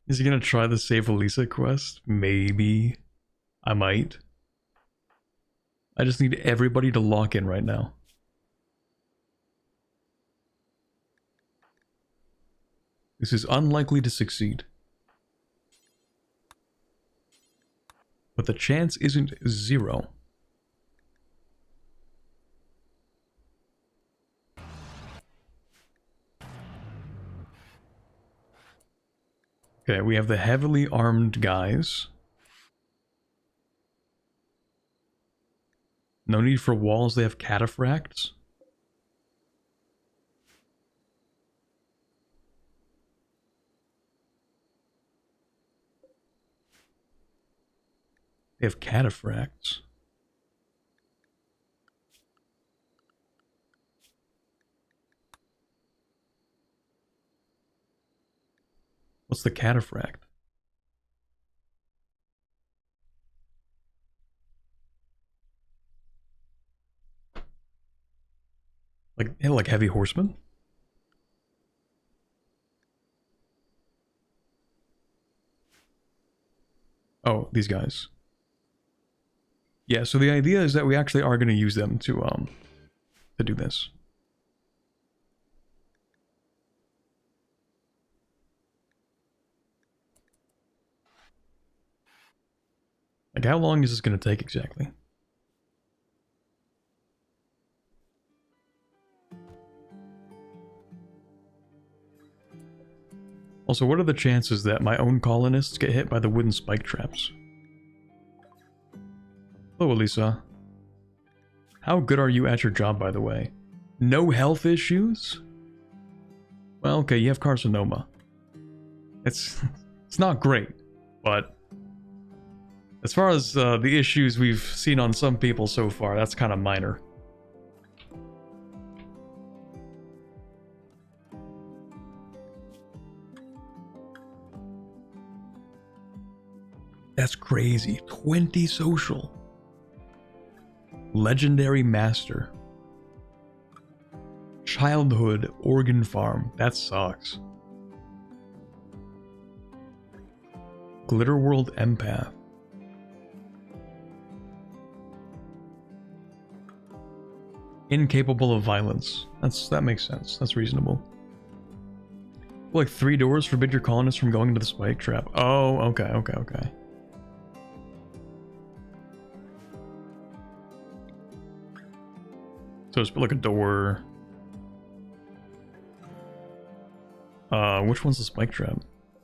Is he gonna try the Save Elisa quest? Maybe. I might. I just need everybody to lock in right now. This is unlikely to succeed. But the chance isn't 0. Okay, we have the heavily armed guys. No need for walls, they have cataphracts. They have cataphracts. What's the cataphract? Like heavy horsemen? Oh, these guys. Yeah, so the idea is that we actually are going to use them to do this. Like, how long is this going to take exactly? Also, what are the chances that my own colonists get hit by the wooden spike traps? Hello, Elisa. How good are you at your job, by the way? No health issues? Well, okay, you have carcinoma. It's not great, but as far as the issues we've seen on some people so far, that's kind of minor. That's crazy. 20 social. Legendary Master. Childhood Organ Farm. That sucks. Glitter World Empath. Incapable of violence. That makes sense. That's reasonable. Like 3 doors forbid your colonists from going into the spike trap. Oh, okay. So it's like a door. Which one's the spike trap?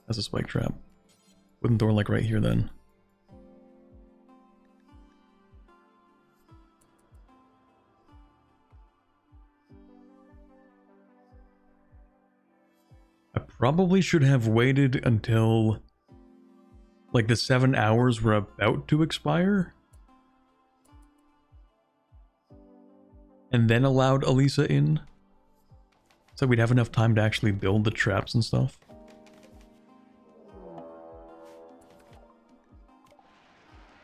That's a spike trap. Wooden door like right here then. I probably should have waited until like the 7 hours were about to expire. And then allowed Elisa in. So we'd have enough time to actually build the traps and stuff.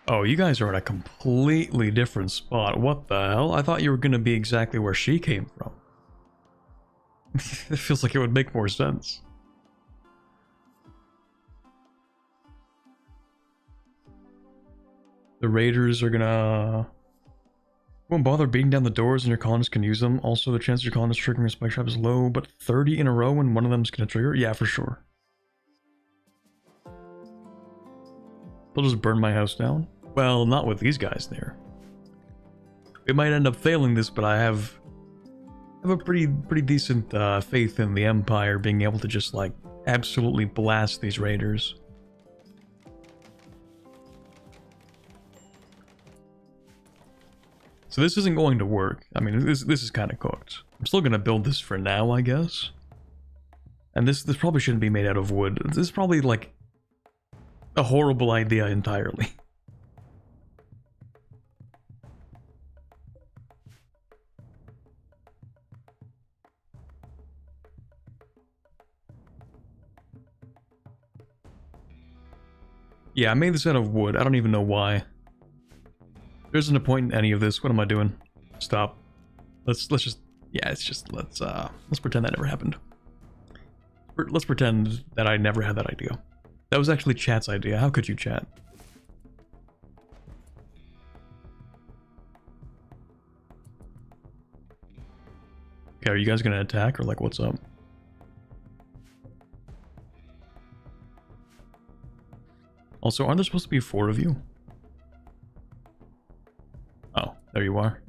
Oh, you guys are at a completely different spot. What the hell? I thought you were going to be exactly where she came from. It feels like it would make more sense. The raiders are gonna... Won't bother beating down the doors and your colonists can use them. Also, the chance of your colonists triggering a spike trap is low, but 30 in a row and one of them's gonna trigger? Yeah, for sure. They'll just burn my house down? Well, not with these guys there. We might end up failing this, but I have a pretty decent faith in the Empire being able to just, like, absolutely blast these raiders. So this isn't going to work. I mean, this is kind of cooked. I'm still going to build this for now, I guess. And this probably shouldn't be made out of wood. This is probably, like, a horrible idea entirely. Yeah, I made this out of wood. I don't even know why. There isn't a point in any of this. What am I doing? Stop. Let's just... Yeah, it's just... Let's pretend that never happened. Let's pretend that I never had that idea. That was actually chat's idea. How could you, chat? Yeah, are you guys gonna attack or like what's up? Also, aren't there supposed to be 4 of you? Oh, there you are.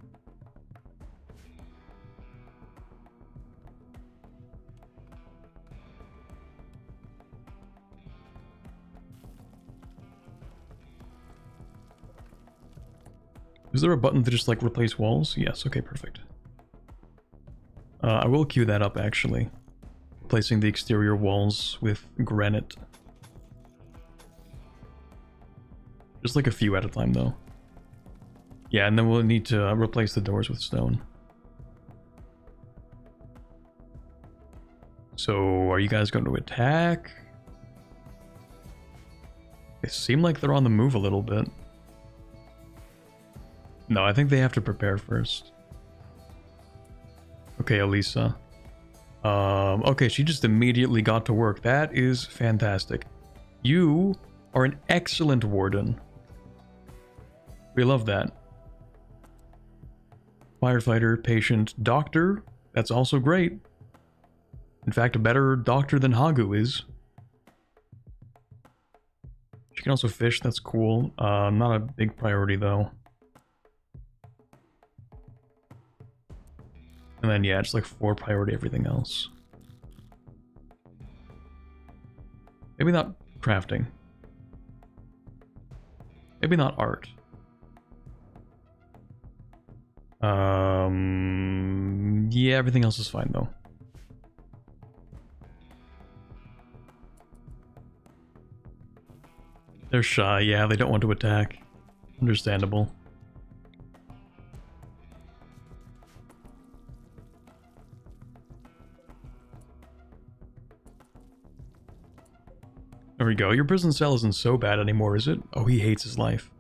Is there a button to just like replace walls? Yes, okay, perfect. I will queue that up actually. Replacing the exterior walls with granite. Just like a few at a time though. Yeah, and then we'll need to replace the doors with stone. So, are you guys going to attack? They seem like they're on the move a little bit. No, I think they have to prepare first. Okay, Elisa. Okay, she just immediately got to work. That is fantastic. You are an excellent warden. We love that. Firefighter, patient, doctor. That's also great. In fact, a better doctor than Hagu is. She can also fish, that's cool. Not a big priority though. And then yeah, just like 4 priority everything else. Maybe not crafting. Maybe not art. Yeah, everything else is fine though. They're shy, yeah, they don't want to attack. Understandable. There we go. Your prison cell isn't so bad anymore, is it? Oh, he hates his life.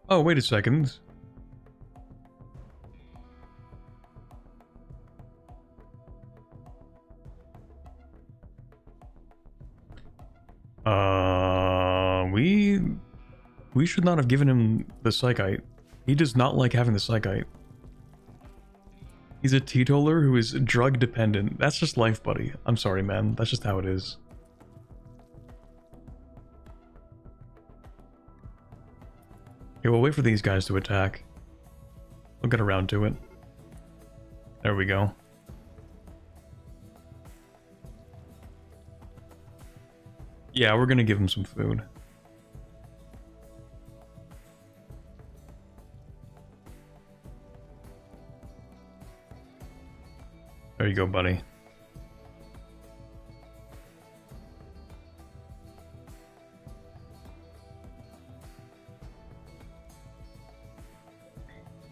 Oh, wait a second. We should not have given him the psychite. He does not like having the psychite. He's a teetotaler who is drug dependent. That's just life, buddy. I'm sorry, man. That's just how it is. Okay, we'll wait for these guys to attack. We'll get around to it. There we go. Yeah, we're gonna give him some food. There you go, buddy. How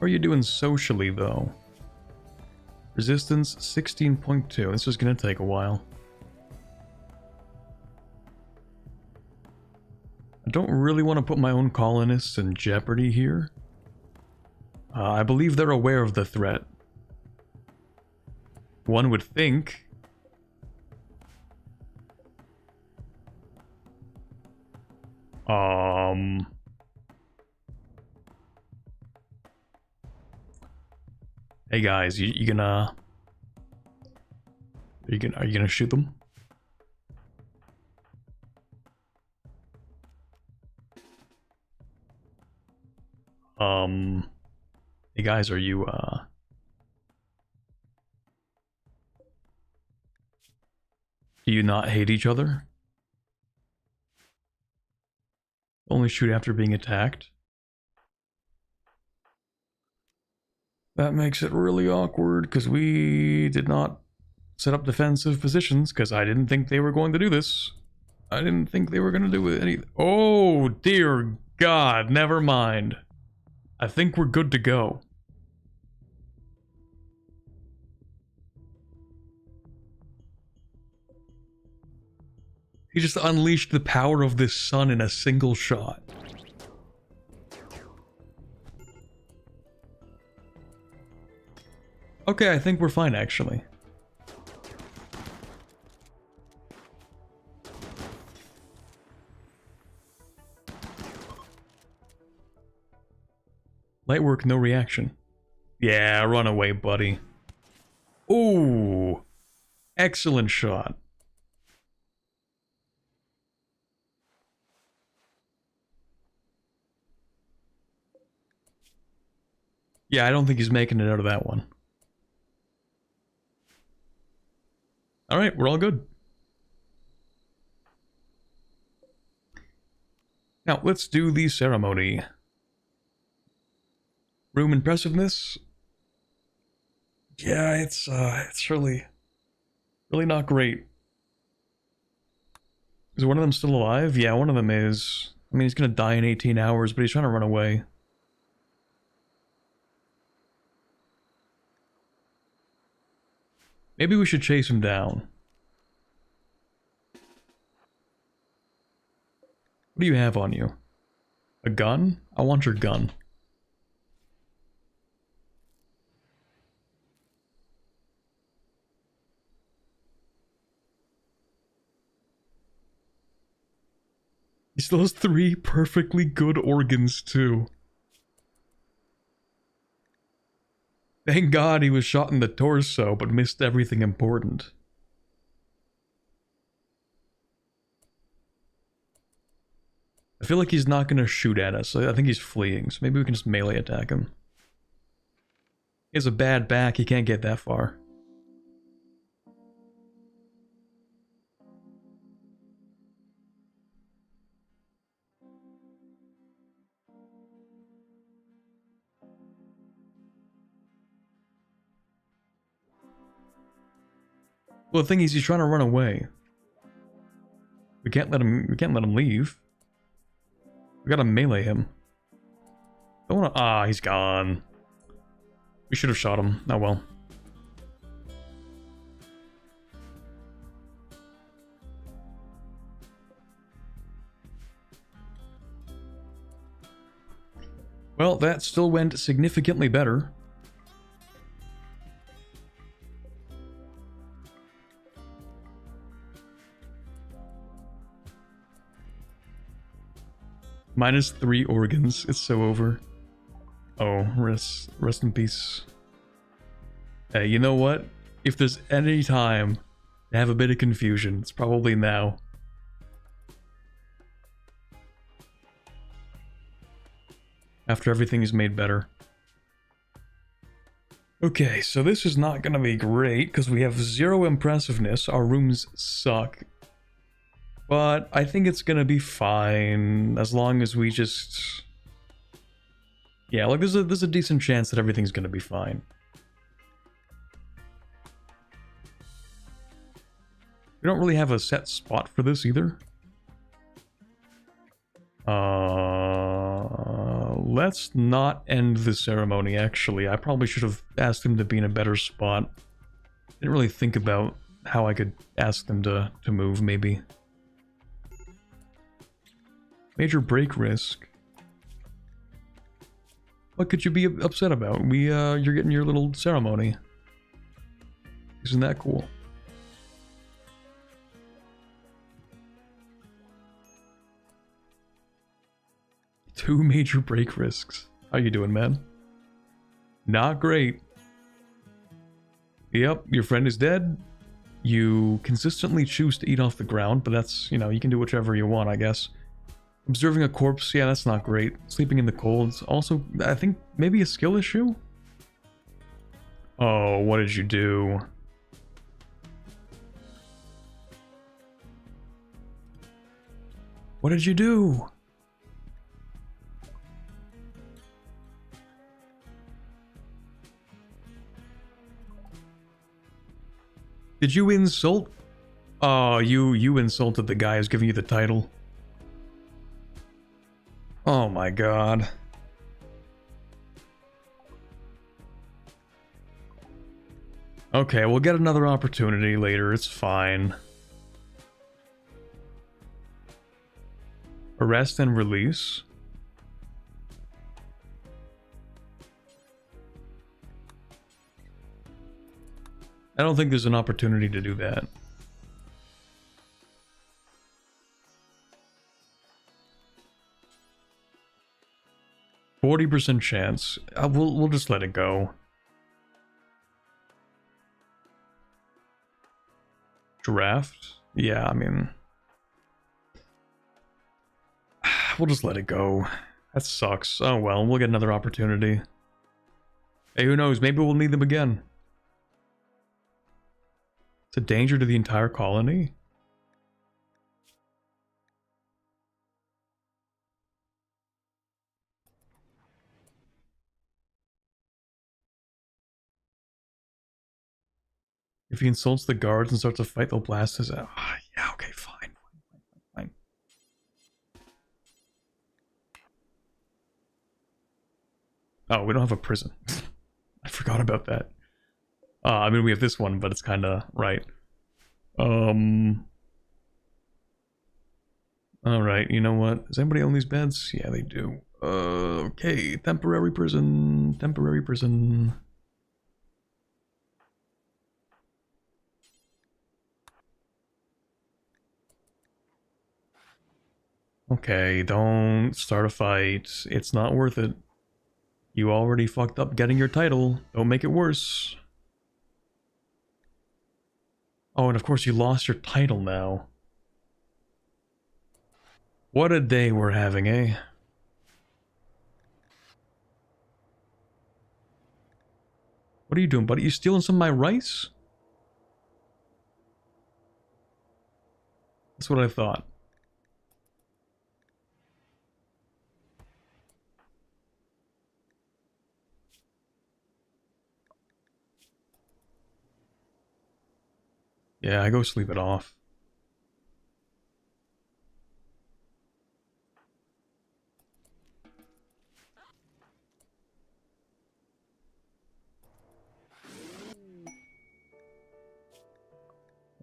are you doing socially, though? Resistance 16.2. This is gonna take a while. I don't really want to put my own colonists in jeopardy here. I believe they're aware of the threat. One would think. Hey guys, you gonna... Are you gonna shoot them? Hey guys, are you, do you not hate each other? Only shoot after being attacked? That makes it really awkward, because we did not set up defensive positions, because I didn't think they were going to do this. I didn't think they were going to do it any... Oh, dear God, never mind. I think we're good to go. He just unleashed the power of this sun in a single shot. Okay, I think we're fine, actually. Light work, no reaction. Yeah, run away, buddy. Ooh, excellent shot. Yeah, I don't think he's making it out of that one. Alright, we're all good. Now, let's do the ceremony. Room impressiveness. Yeah, it's really not great. Is one of them still alive? Yeah, one of them is. I mean, he's gonna die in 18 hours, but he's trying to run away. Maybe we should chase him down. What do you have on you? A gun? I want your gun. He still has 3 perfectly good organs, too. Thank God he was shot in the torso, but missed everything important. I feel like he's not gonna shoot at us. I think he's fleeing, so maybe we can just melee attack him. He has a bad back, he can't get that far. Well, the thing is, he's trying to run away. We can't let him leave. We gotta melee him. Don't wanna. Ah, he's gone. We should have shot him. Oh well. Well, that still went significantly better. -3 organs. It's so over. Oh, rest in peace. Hey, you know what? If there's any time to have a bit of confusion, it's probably now. After everything is made better. Okay, so this is not gonna be great, because we have 0 impressiveness. Our rooms suck. But I think it's gonna be fine, as long as we just... Yeah, like there's a decent chance that everything's gonna be fine. We don't really have a set spot for this either. Let's not end the ceremony, actually. I probably should have asked him to be in a better spot. Didn't really think about how I could ask them to move, maybe. Major break risk. What could you be upset about? You're getting your little ceremony. Isn't that cool? Two major break risks. How you doing, man? Not great. Yep, your friend is dead. You consistently choose to eat off the ground, but that's, you know, you can do whichever you want, I guess. Observing a corpse, yeah, that's not great. Sleeping in the cold, also, I think, maybe a skill issue? Oh, what did you do? What did you do? Did you insult? Oh, you insulted the guy who's giving you the title. Oh my god. Okay, we'll get another opportunity later, it's fine. Arrest and release. I don't think there's an opportunity to do that. 40% chance. We'll just let it go. Draft? Yeah, I mean... We'll just let it go. That sucks. Oh well, we'll get another opportunity. Hey, who knows? Maybe we'll need them again. It's a danger to the entire colony? If he insults the guards and starts a fight, they'll blast his out. Yeah, okay, fine. Fine. Oh, we don't have a prison. I forgot about that. I mean, we have this one, but it's kind of right. Alright, you know what? Does anybody own these beds? Yeah, they do. Okay, temporary prison. Temporary prison. Okay, don't start a fight. It's not worth it. You already fucked up getting your title. Don't make it worse. Oh, and of course you lost your title now. What a day we're having, eh? What are you doing, buddy? You stealing some of my rice? That's what I thought. Yeah, I go sleep it off.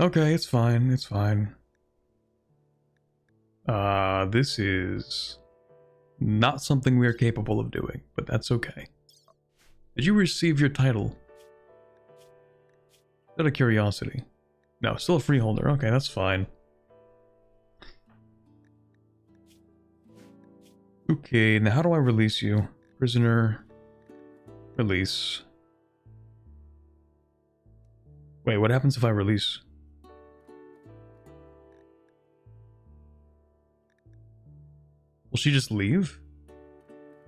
Okay, it's fine, it's fine. This is not something we are capable of doing, but that's okay. Did you receive your title? Out of curiosity. No, still a freeholder. Okay, that's fine. Okay, now how do I release you? Prisoner. Release. Wait, what happens if I release? Will she just leave?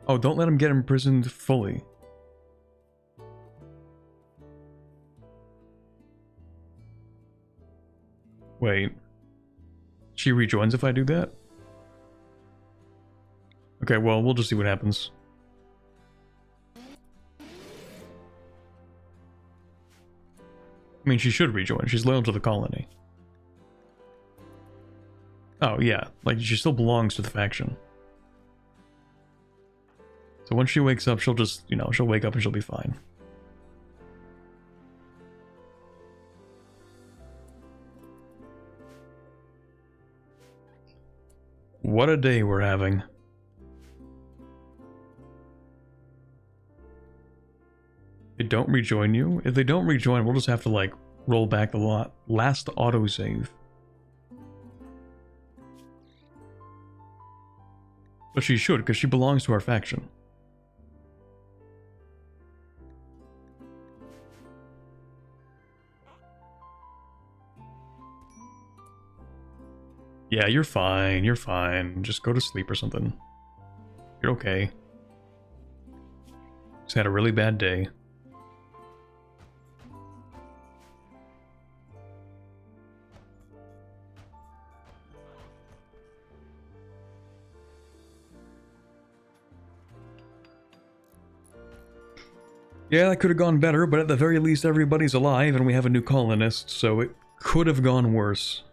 Oh, don't let him get imprisoned fully. Wait. She rejoins if I do that? Okay, well, we'll just see what happens. I mean, she should rejoin. She's loyal to the colony. Oh, yeah. Like, she still belongs to the faction. So when she wakes up, she'll just, you know, she'll wake up and she'll be fine. What a day we're having. They don't rejoin you? If they don't rejoin, we'll just have to, like, roll back the last autosave. But she should, because she belongs to our faction. Yeah, you're fine, you're fine. Just go to sleep or something. You're okay. Just had a really bad day. Yeah, that could have gone better, but at the very least everybody's alive and we have a new colonist, so it could have gone worse.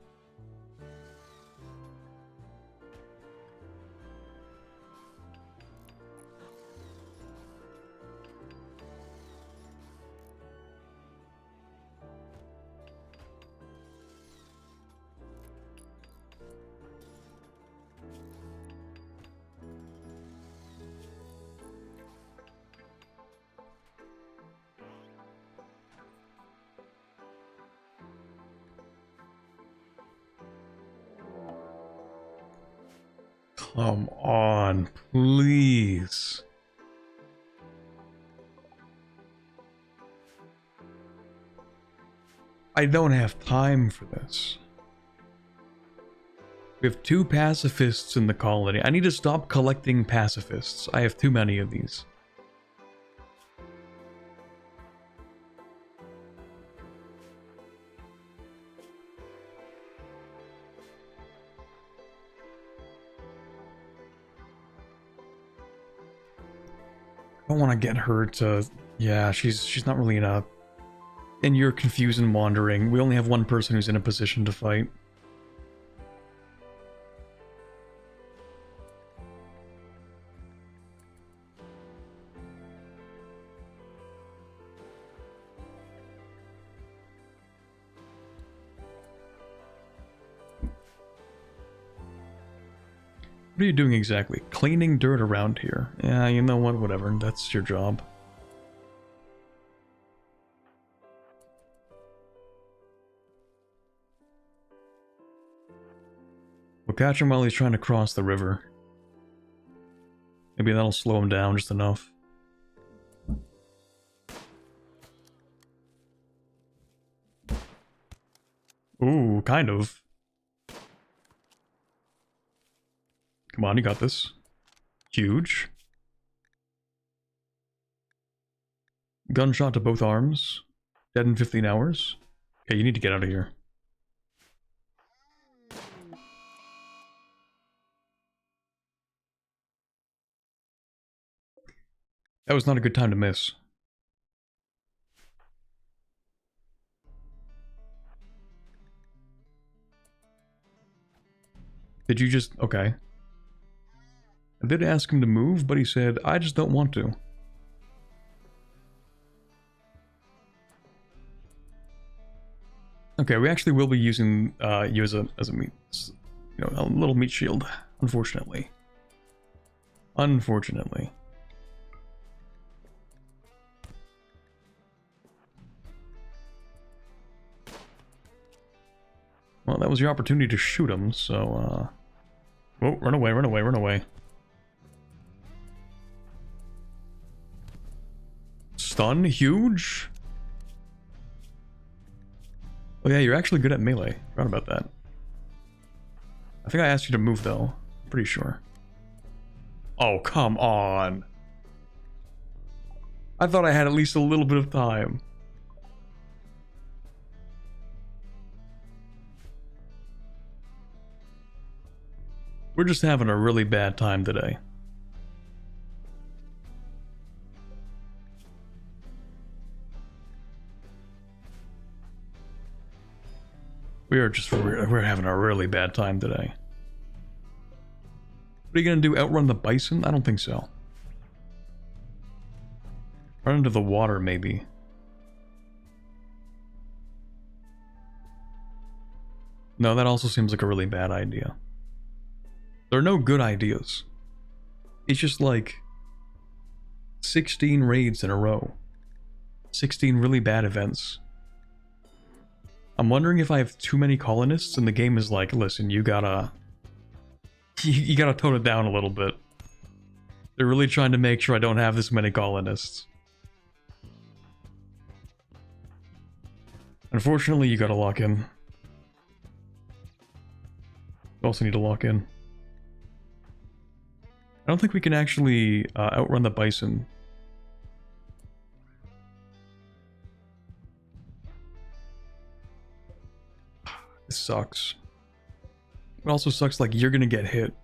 Come on, please. I don't have time for this. We have 2 pacifists in the colony. I need to stop collecting pacifists. I have too many of these. I don't want to get her to... Yeah, she's not really in a... And you're confused and wandering. We only have one person who's in a position to fight. What are you doing exactly? Cleaning dirt around here. Yeah, you know what? Whatever. That's your job. We'll catch him while he's trying to cross the river. Maybe that'll slow him down just enough. Ooh, kind of. Come on, you got this. Huge. Gunshot to both arms. Dead in 15 hours. Okay, you need to get out of here. That was not a good time to miss. Did you just... Okay. I did ask him to move, but he said, I just don't want to. Okay, we actually will be using you as a meat... You know, a little meat shield, unfortunately. Unfortunately. Well, that was your opportunity to shoot him, so, Oh, run away, run away, run away. Stun? Huge? Oh yeah, you're actually good at melee. Forgot about that. I think I asked you to move, though. I'm pretty sure. Oh, come on. I thought I had at least a little bit of time. We're just having a really bad time today. We're having a really bad time today. What are you gonna do? Outrun the bison? I don't think so. Run into the water, maybe. No, that also seems like a really bad idea. There are no good ideas. It's just like 16 raids in a row. 16 really bad events. I'm wondering if I have too many colonists and the game is like, listen, you gotta... You gotta tone it down a little bit. They're really trying to make sure I don't have this many colonists. Unfortunately, you gotta lock in. You also need to lock in. I don't think we can actually outrun the bison. This sucks. It also sucks like you're gonna get hit.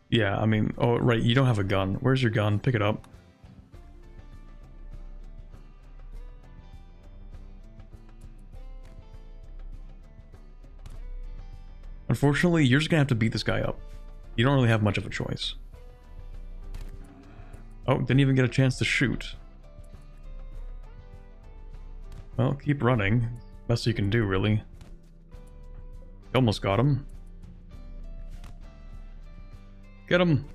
Yeah, I mean, oh right, you don't have a gun. Where's your gun? Pick it up. Unfortunately, you're just gonna have to beat this guy up. You don't really have much of a choice. Oh, didn't even get a chance to shoot. Well, keep running. Best you can do, really. You almost got him. Get him!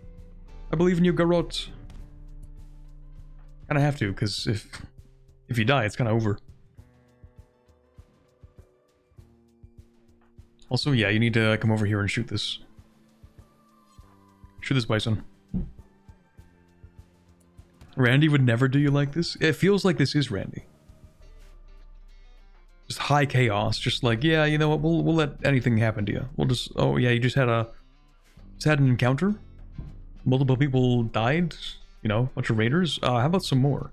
I believe in you, Garrot. Kinda have to, because if you die, it's kinda over. Also, yeah, you need to come over here and shoot this. Shoot this bison. Randy would never do you like this. It feels like this is Randy. Just high chaos. Just like, yeah, you know what? We'll let anything happen to you. We'll just. Oh yeah, you just had an encounter. Multiple people died. You know, bunch of raiders. How about some more?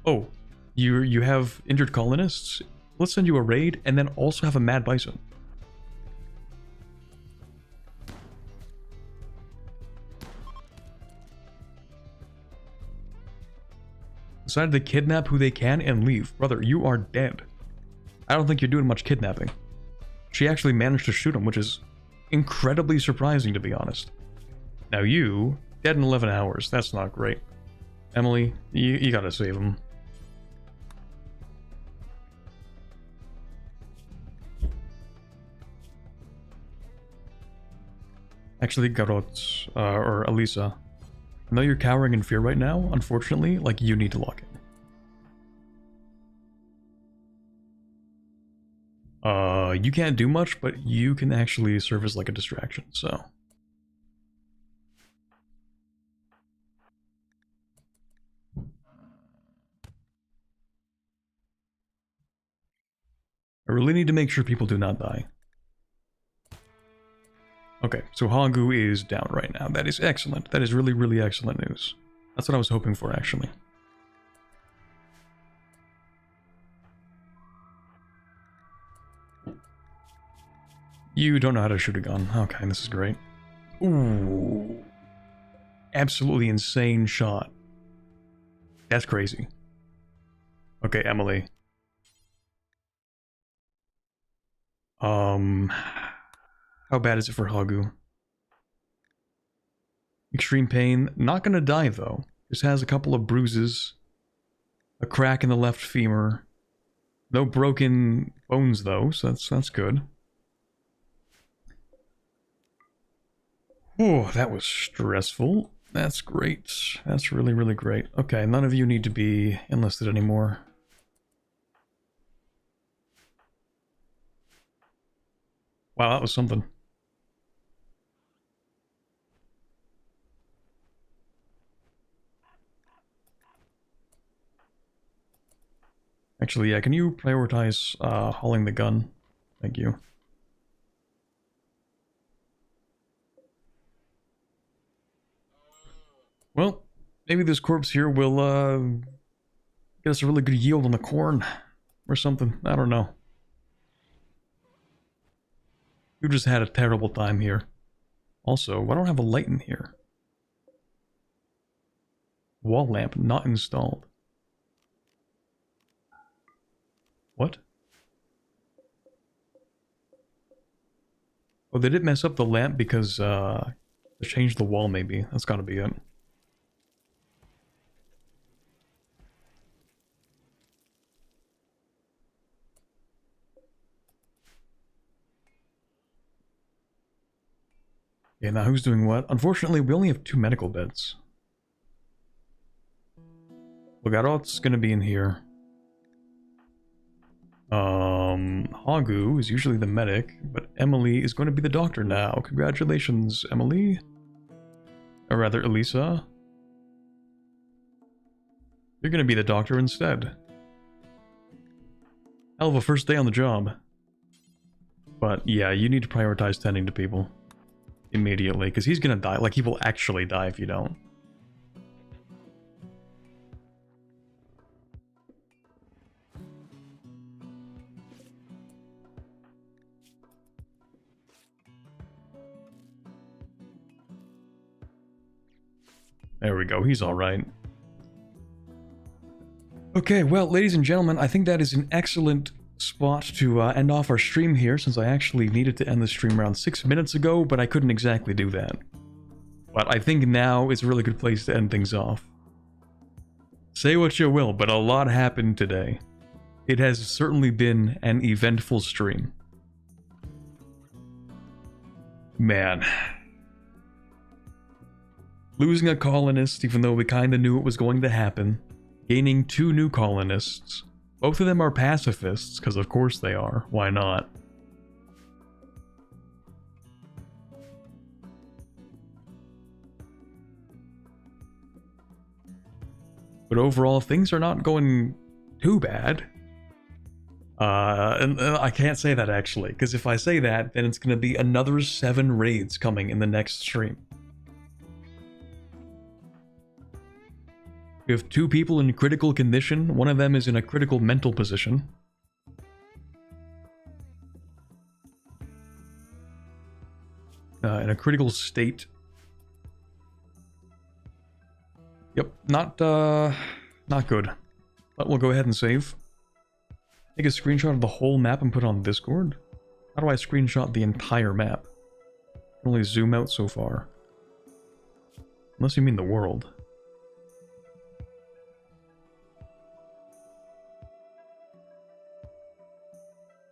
Oh, you have injured colonists. Let's send you a raid, and then also have a mad bison. Decided to kidnap who they can and leave. Brother, you are dead. I don't think you're doing much kidnapping. She actually managed to shoot him, which is incredibly surprising, to be honest. Now you, dead in 11 hours. That's not great. Emily, you gotta save him. Actually, Garot, or Elisa, I know you're cowering in fear right now, unfortunately, like, you need to lock in. You can't do much, but you can actually serve as like a distraction, so. I really need to make sure people do not die. Okay, so Hagu is down right now. That is excellent. That is really, really excellent news. That's what I was hoping for, actually. You don't know how to shoot a gun. Okay, this is great. Ooh. Absolutely insane shot. That's crazy. Okay, Emily. How bad is it for Hagu? Extreme pain. Not gonna die, though. Just has a couple of bruises. A crack in the left femur. No broken bones, though, so that's good. Oh, that was stressful. That's great. That's really, really great. Okay, none of you need to be enlisted anymore. Wow, that was something. Actually, yeah, can you prioritize hauling the gun? Thank you. Well, maybe this corpse here will get us a really good yield on the corn or something. I don't know. You just had a terrible time here. Also, why don't I have a light in here? Wall lamp not installed. What? Oh, they did mess up the lamp because they changed the wall, maybe. That's gotta be it. Yeah, now who's doing what? Unfortunately, we only have 2 medical beds. Bogarot's gonna be in here. Hagu is usually the medic, but Emily is going to be the doctor now. Congratulations, Emily. Or rather, Elisa. You're gonna be the doctor instead. Hell of a first day on the job. But yeah, you need to prioritize tending to people. Immediately, because he's gonna die. Like, he will actually die if you don't. There we go, he's alright. Okay, well, ladies and gentlemen, I think that is an excellent spot to end off our stream here, since I actually needed to end the stream around 6 minutes ago, but I couldn't exactly do that. But I think now is a really good place to end things off. Say what you will, but a lot happened today. It has certainly been an eventful stream. Man. Losing a colonist, even though we kinda knew it was going to happen. Gaining 2 new colonists. Both of them are pacifists, because of course they are. Why not? But overall, things are not going too bad. And I can't say that actually, because if I say that, then it's going to be another 7 raids coming in the next stream. We have 2 people in critical condition. One of them is in a critical mental position. In a critical state. Yep, not good. But we'll go ahead and save. Take a screenshot of the whole map and put it on Discord. How do I screenshot the entire map? I can only zoom out so far. Unless you mean the world.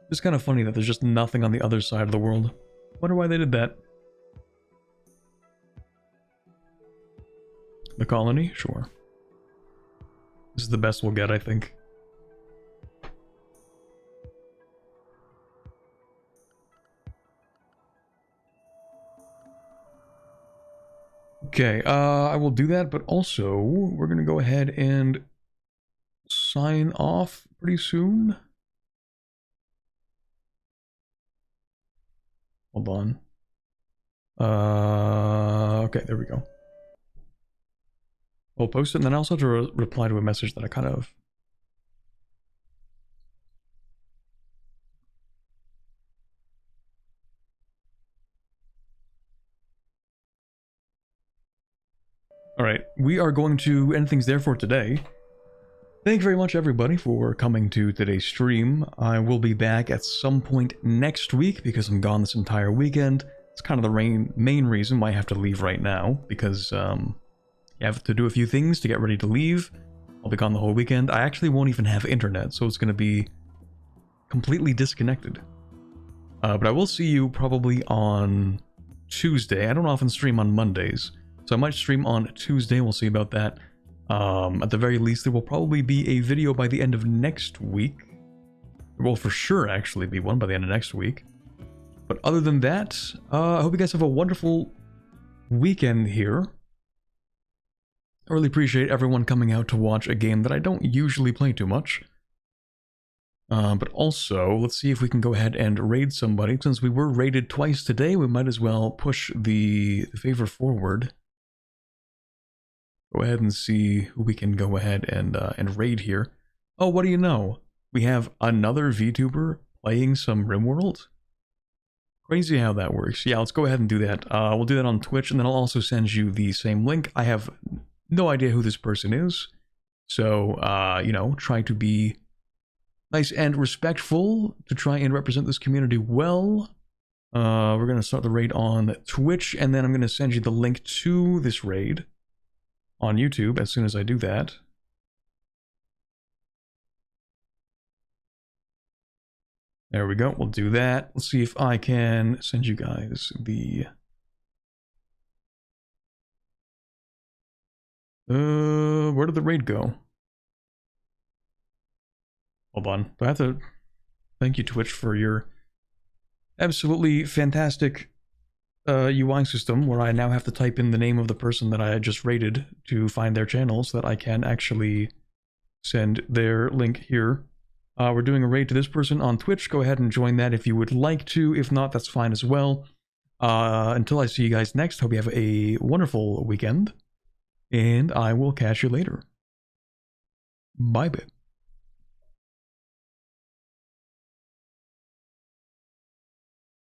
It's kind of funny that there's just nothing on the other side of the world. Wonder why they did that. The colony? Sure. This is the best we'll get, I think. Okay, I will do that, but also we're gonna go ahead and sign off pretty soon. Hold on. Okay, there we go. I'll post it, and then I also have to reply to a message that I kind of... Alright, we are going to end things there for today. Thank you very much, everybody, for coming to today's stream. I will be back at some point next week, because I'm gone this entire weekend. It's kind of the main reason why I have to leave right now, because you have to do a few things to get ready to leave. I'll be gone the whole weekend. I actually won't even have internet, so it's going to be completely disconnected. But I will see you probably on Tuesday. I don't often stream on Mondays, so I might stream on Tuesday. We'll see about that. At the very least, there will probably be a video by the end of next week. There will for sure actually be one by the end of next week. But other than that, I hope you guys have a wonderful weekend here. I really appreciate everyone coming out to watch a game that I don't usually play too much. But also, let's see if we can go ahead and raid somebody. Since we were raided twice today, we might as well push the favor forward. Go ahead and see who we can go ahead and raid here. Oh, what do you know? We have another VTuber playing some Rimworld? Crazy how that works. Yeah, let's go ahead and do that. We'll do that on Twitch, and then I'll also send you the same link. I have no idea who this person is. So, you know, try to be nice and respectful to try and represent this community well. We're going to start the raid on Twitch, and then I'm going to send you the link to this raid on YouTube as soon as I do that. There we go, we'll do that. Let's see if I can send you guys the... where did the raid go? Hold on, do I have to... Thank you, Twitch, for your absolutely fantastic UI system, where I now have to type in the name of the person that I just raided to find their channel so that I can actually send their link here. We're doing a raid to this person on Twitch. Go ahead and join that if you would like to. If not, that's fine as well. Until I see you guys next, hope you have a wonderful weekend, and I will catch you later. Bye, babe.